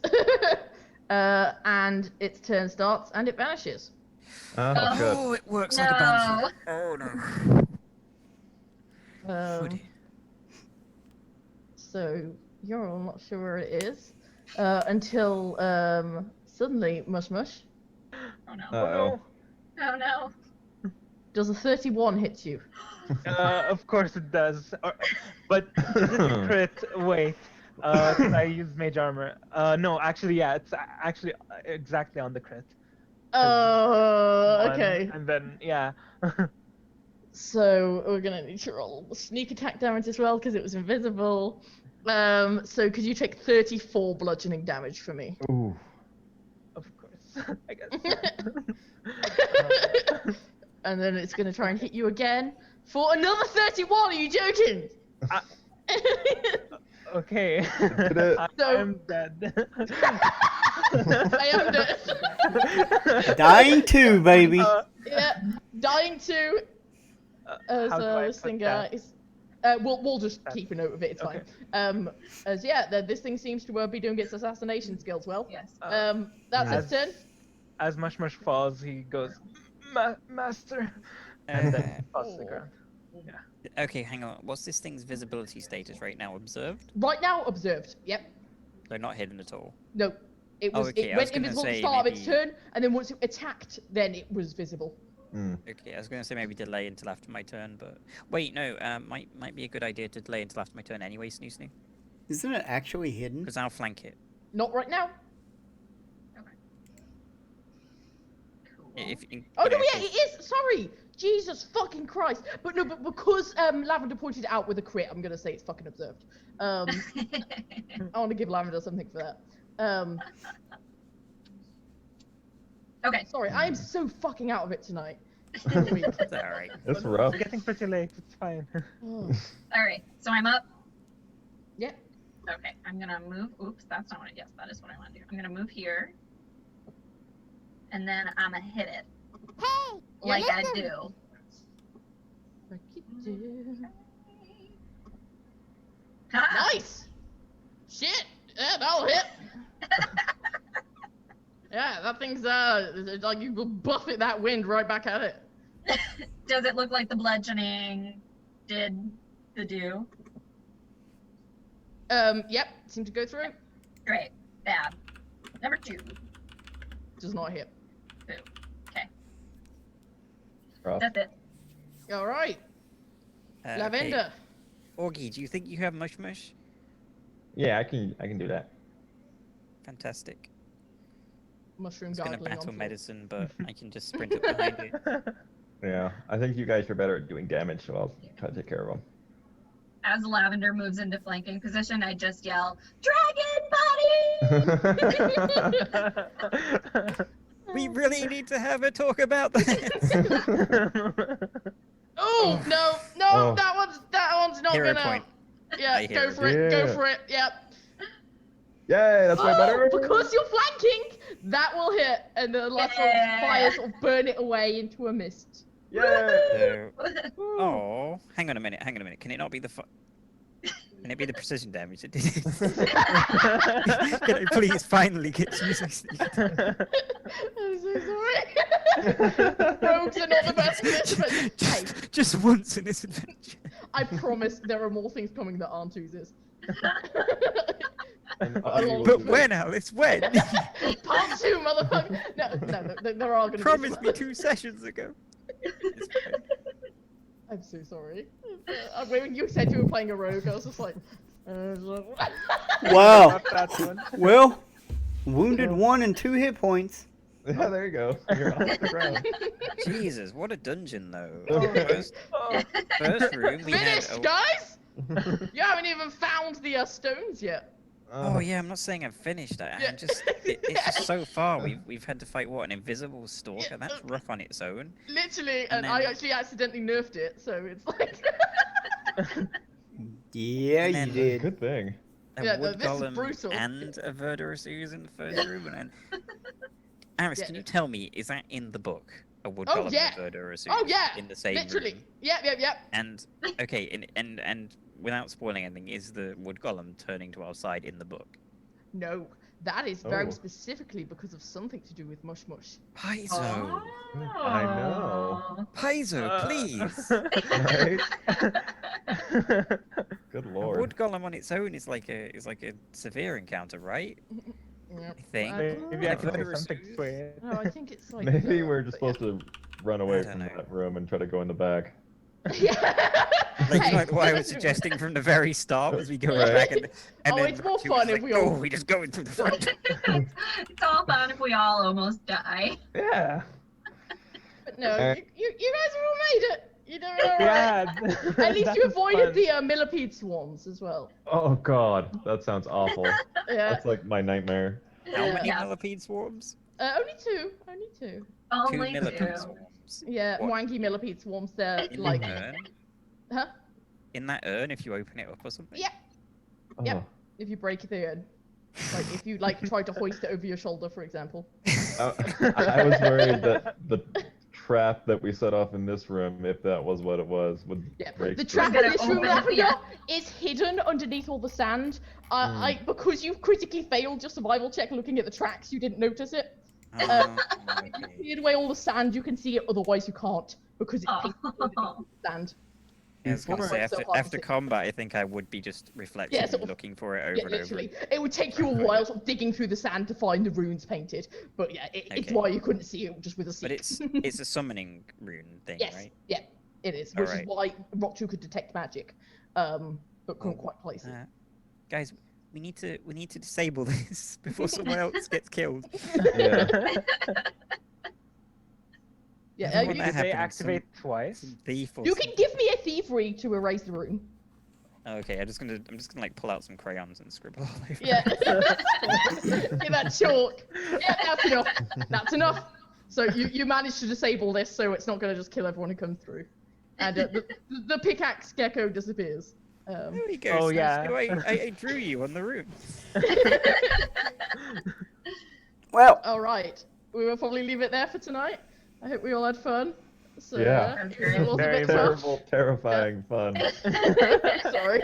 And its turn starts and it vanishes. Oh, good. Oh, it works like a bouncer. Oh no. Um, so you're all not sure where it is until suddenly Mush Mush. Oh no. Uh-oh. Oh no. Does a 31 hit you? Of course it does. But is it a crit? Wait. 'Cause I use mage armor. No, actually, yeah, it's actually exactly on the crit. Oh, One, okay. And then, yeah. So we're gonna need to roll sneak attack damage as well because it was invisible. So could you take 34 bludgeoning damage for me? Ooh. Of course. I guess. And then it's gonna try and hit you again for another 31. Are you joking? Okay. it. I So- am dead. I am dead. Dying too, baby. Yeah, dying too. As how do I this put thing that? is. We'll just keep a note of it. It's Okay. fine. As this thing seems to be doing its assassination skills well. Yes. That's As- its turn. As Mush Mush falls, he goes, Master! And then falls to the ground. Okay, hang on. What's this thing's visibility status right now? Observed? Right now, observed. Yep. They're not hidden at all. No. It Oh, was. okay, It I was went gonna invisible at the say start of its maybe- turn, and then once it attacked, then it was visible. Okay, I was going to say maybe delay until after my turn, but wait, no. Might be a good idea to delay until after my turn anyway, Snoo Snoo, Isn't it actually hidden? because I'll flank it. Not right now. If you, Oh you no, know, yeah, if- it is. Sorry, Jesus fucking Christ. But no, but because Lavender pointed it out with a crit, I'm gonna say it's fucking observed. I want to give Lavender something for that. Okay. Sorry, I am so fucking out of it tonight. It's been a week. It's all right. It's rough. It's getting pretty late. It's fine. Oh. All right. So I'm up. Yeah. Okay. I'm gonna move. Oops, that's not what. Yes, that is what I want to do. I'm gonna move here, and then I'm gonna hit it. Hey, Like you I listen. do. Like you do. Ha! Nice. Shit. Yeah, that'll hit. Yeah, that thing's like you buff it that wind right back at it. Does it look like the bludgeoning did the do? Yep, seemed to go through. Great. Bad. Number 2. Does not hit. Boo. Okay. Rough. That's it. All right, Okay. Lavender. Augie, do you think you have Mush Mush? Yeah, I can do that. Fantastic. Mushroom I was going to gargling on battle floor. medicine, but I can just sprint up behind it. Yeah, I think you guys are better at doing damage, so I'll try to take care of As Lavender moves into flanking position, I just yell, "Dragon body!" them. We really need to have a talk about that. Oh no, Oh. that one's not Hero gonna. point. Yeah, I go hear for it. it. Go Yeah. for it. Yep. Yay, that's way better. Because you're flanking, that will hit, and the last sort of Yeah. fire sort of burn it away into a mist. Yay. So, Woo. oh, hang on a minute. Can it not be the Can it be the precision damage that did it? Can it please finally get using sneak attack? I'm so sorry. Rogues are not the best at this, but hey, Just once in this adventure. I promise there are more things coming that aren't oozes. And But But when, Alice? When? Part 2, motherfucker. No, there are gonna Promised be. me 2 sessions ago. It's fine. I'm so sorry. When you said you were playing a rogue, I was just like. Wow. Not that one. Well, wounded 1 and 2 hit points. Yeah, there you go. You're off the ground. Jesus, what a dungeon though. Oh. First room we had. Finished, guys. You haven't even found the stones yet. Oh yeah, I'm not saying I've finished that. Yeah. I'm just it's just so far. We've had to fight what, an invisible stalker. Yeah. That's rough on its own. Literally, And and I then- actually accidentally nerfed it, so it's like. Yeah, And you then- did. Good thing. A Yeah, no, wood this is golem brutal. and a Verdurus in the first room. And Aris, Yeah. can you tell me, is that in the book? A wood Oh, golem yeah. and a Verdurus Oh yeah. in the same Literally. room? Yep. And okay, and without spoiling anything, is the wood golem turning to our side in the book? No, that is very Oh. specifically because of something to do with Mush Mush. Paizo, Oh. I know. Paizo, please. Right? Good A lord. wood golem on its own is like a severe encounter, right? Yep. I think. Maybe I And can say Verdurus- something to it. No, I think it's like. Maybe we're just but supposed to run away don't from know. that room and try to go in the back. Yeah. Like what I was suggesting from the very start was we go Right. back and Oh, then it's more Matthew was fun if like, we all- "Oh, we just go in through the front." It's all fun if we all almost die. Yeah. But no, you guys have all made it. You know, all right. Yeah. At least that you was avoided fun. the millipede swarms as well. Oh god, that sounds awful. Yeah. That's like my nightmare. How many Yeah. millipede swarms? Only two. Only two. Only Two millipede two. swarms. Yeah, What? wanky millipede swarms. They're In like. the urn? Huh? In that urn, if you open it up or something? Yeah. Oh. Yep. If you break the urn. Like if you like try to hoist it over your shoulder, for example. I was worried that the trap that we set off in this room, if that was what it was, would Yeah. break The through. trap Gonna in this room, open it, Lavender, is hidden underneath all the sand. Because you critically failed your survival check looking at the tracks, you didn't notice it. Oh, You okay. cleared away all the sand, you can see it. Otherwise, you can't because it's painted underneath Oh. the sand. I was gonna Before- say, It's so after, hard to after see. combat, I think I would be just reflexively sort of- looking for it over Yeah, and over. literally. It would take you a while sort of digging through the sand to find the runes painted. But yeah, it's Okay. why you couldn't see it just with a seek. But it's a summoning rune thing, yes, right? yeah, it is. Which Alright. is why Roktu could detect magic, but couldn't Oh, quite place it. Guys, we need to disable this before someone else gets killed. Yeah. Yeah, Everyone you, that Did they happened, activate twice? Some thief or you something. can give me a thievery to erase the rune. Okay, I'm just gonna like pull out some crayons and scribble all over. Yeah. Get that chalk. Yeah, that's enough. That's enough. So you managed to disable this, so it's not going to just kill everyone who comes through. And the pickaxe gecko disappears. There we go. Oh, Smash. yeah. You know, I drew you on the room. Well, All right. We will probably leave it there for tonight. I hope we all had fun. So, Yeah. it was a Very bit tough. Terrible, terrifying fun. Sorry.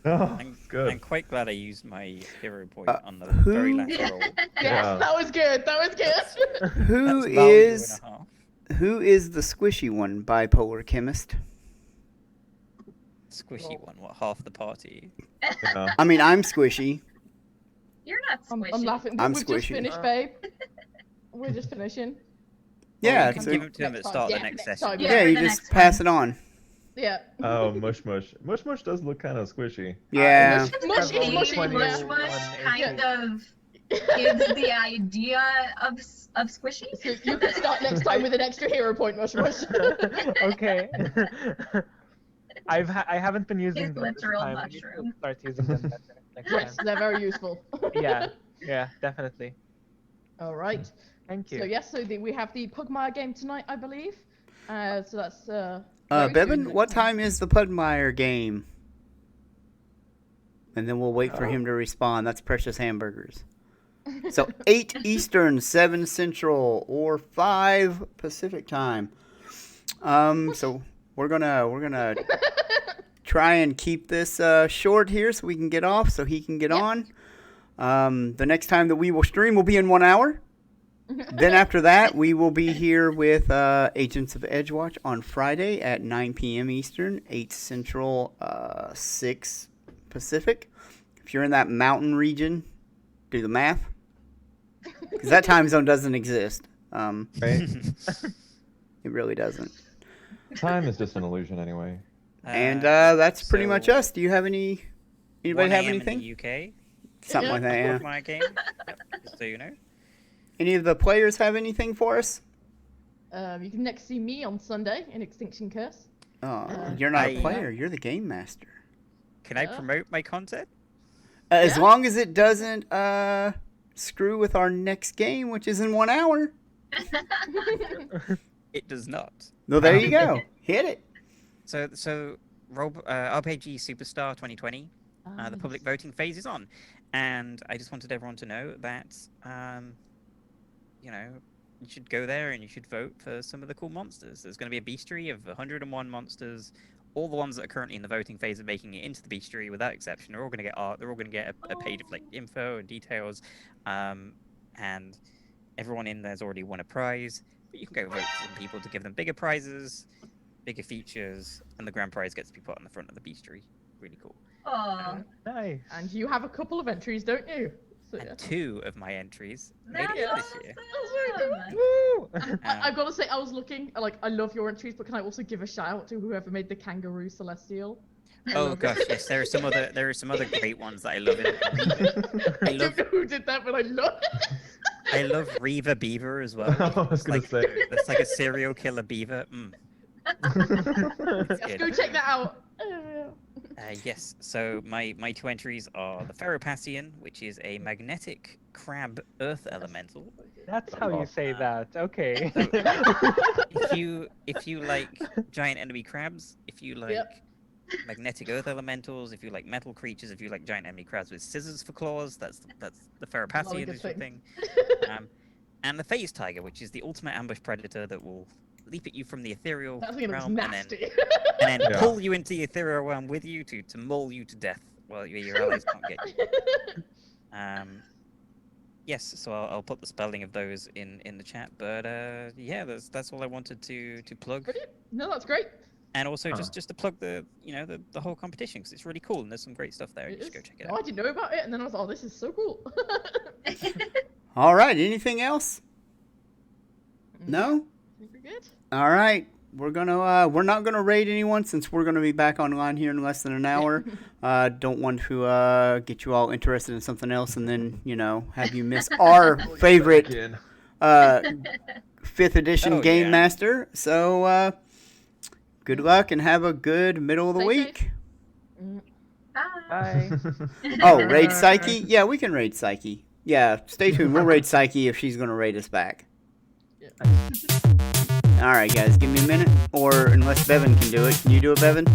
No, I'm good. I'm quite glad I used my hero point on the who- very last roll. Yes, Yeah. that was good. That was good. who That's value is and a half. who is the squishy one? Bipolar chemist. Squishy one? What, half the party? Yeah. I mean, I'm squishy. You're not squishy. I'm laughing. I'm We've just squishy. finished, babe. We're just finishing. Yeah, you can so give 'em to him at the Next start of time. the next next session. time. Yeah, yeah, for you the just next pass one. it on. Yeah. Oh, Mush Mush. Mush Mush does look kind of squishy. Yeah. Mush is mushy. Mush Yeah. Mush kind Yeah. of gives the idea of squishy. So you can start next time with an extra hero point, Mush Mush. Okay. I haven't been using His them this literal time. I need to mushroom. start using them better next time. Yes, they're very useful. Yeah, definitely. All right. Thank you. So yes, we have the Pugmire game tonight, I believe. So that's very Bevan, soon. what time is the Pudmire game? And then we'll wait for him to respond. That's Precious Hamburgers. So 8 Eastern, 7 Central, or 5 Pacific time. So we're gonna try and keep this short here so we can get off, so he can get on. The next time that we will stream will be in 1 hour. Then after that, we will be here with Agents of Edgewatch on Friday at 9 p.m. Eastern, 8 Central, 6 Pacific. If you're in that mountain region, do the math. Because that time zone doesn't exist. Right? It really doesn't. Time is just an illusion anyway. And that's pretty much so us. Do you have anybody 1 have a.m. anything? in the UK. Something like that, yeah. My game. Yep, just so you know. Any of the players have anything for us? You can next see me on Sunday in Extinction Curse. Oh, you're not a I- player. You're the game master. Can I Yeah. promote my content? As Yeah. long as it doesn't screw with our next game, which is in 1 hour. It does not. No, there you go. Hit it. So RPG Superstar 2020, the public voting phase is on, and I just wanted everyone to know that you know, you should go there and you should vote for some of the cool monsters. There's going to be a bestiary of 101 monsters. All the ones that are currently in the voting phase of making it into the bestiary, without exception, are all going to get art. They're all going to get a page of like info and details, and everyone in there's already won a prize. But you can go vote for some people to give them bigger prizes, bigger features, and the grand prize gets to be put on the front of the bestiary. Really cool. Oh, Nice. And you have a couple of entries, don't you? So, And yeah. 2 of my entries made that's it Yeah. this year. awesome. Woo! I've got to say, I was looking, like, I love your entries, but can I also give a shout out to whoever made the Kangaroo Celestial? I Oh love it. gosh, yes, there are some other great ones that I love. I love- don't know who did that, but I love it. I love Reaver Beaver as well. I was It's gonna like, say. that's like a serial killer beaver. Yes, Good. go check that out. Yes, so my 2 entries are the Ferropassian, which is a magnetic crab earth elemental. That's how you say that. Okay. If you like giant enemy crabs, if you like Yep. magnetic earth elementals, if you like metal creatures, if you like giant enemy crabs with scissors for claws, that's the Ferropassian good is your thing. thing. And the Phase Tiger, which is the ultimate ambush predator that will leap at you from the ethereal That thing looks realm and nasty. then Yeah. pull you into the ethereal realm with you to maul you to death while your allies can't get you. Yes, so I'll put the spelling of those in the chat. But yeah, that's all I wanted to plug, Brilliant. No, that's great. and also Oh. just to plug the the whole competition because it's really cool and there's some great stuff there. It Just is. go check it No, out. I didn't know about it, and then I was like, oh, this is so cool. All right. Anything else? No? I think we're good. All right. We're not gonna raid anyone since we're gonna be back online here in less than an hour. Don't want to get you all interested in something else and then have you miss our favorite Again. 5th edition Oh, Game yeah. Master. So good luck and have a good middle of the Stay safe. week. Bye. Oh, raid Psyche? Yeah, we can raid Psyche. Yeah, stay tuned. We'll raid Psyche if she's gonna raid us back. Yeah. All right, guys, give me a minute. Or unless Bevan can do it. Can you do it, Bevan?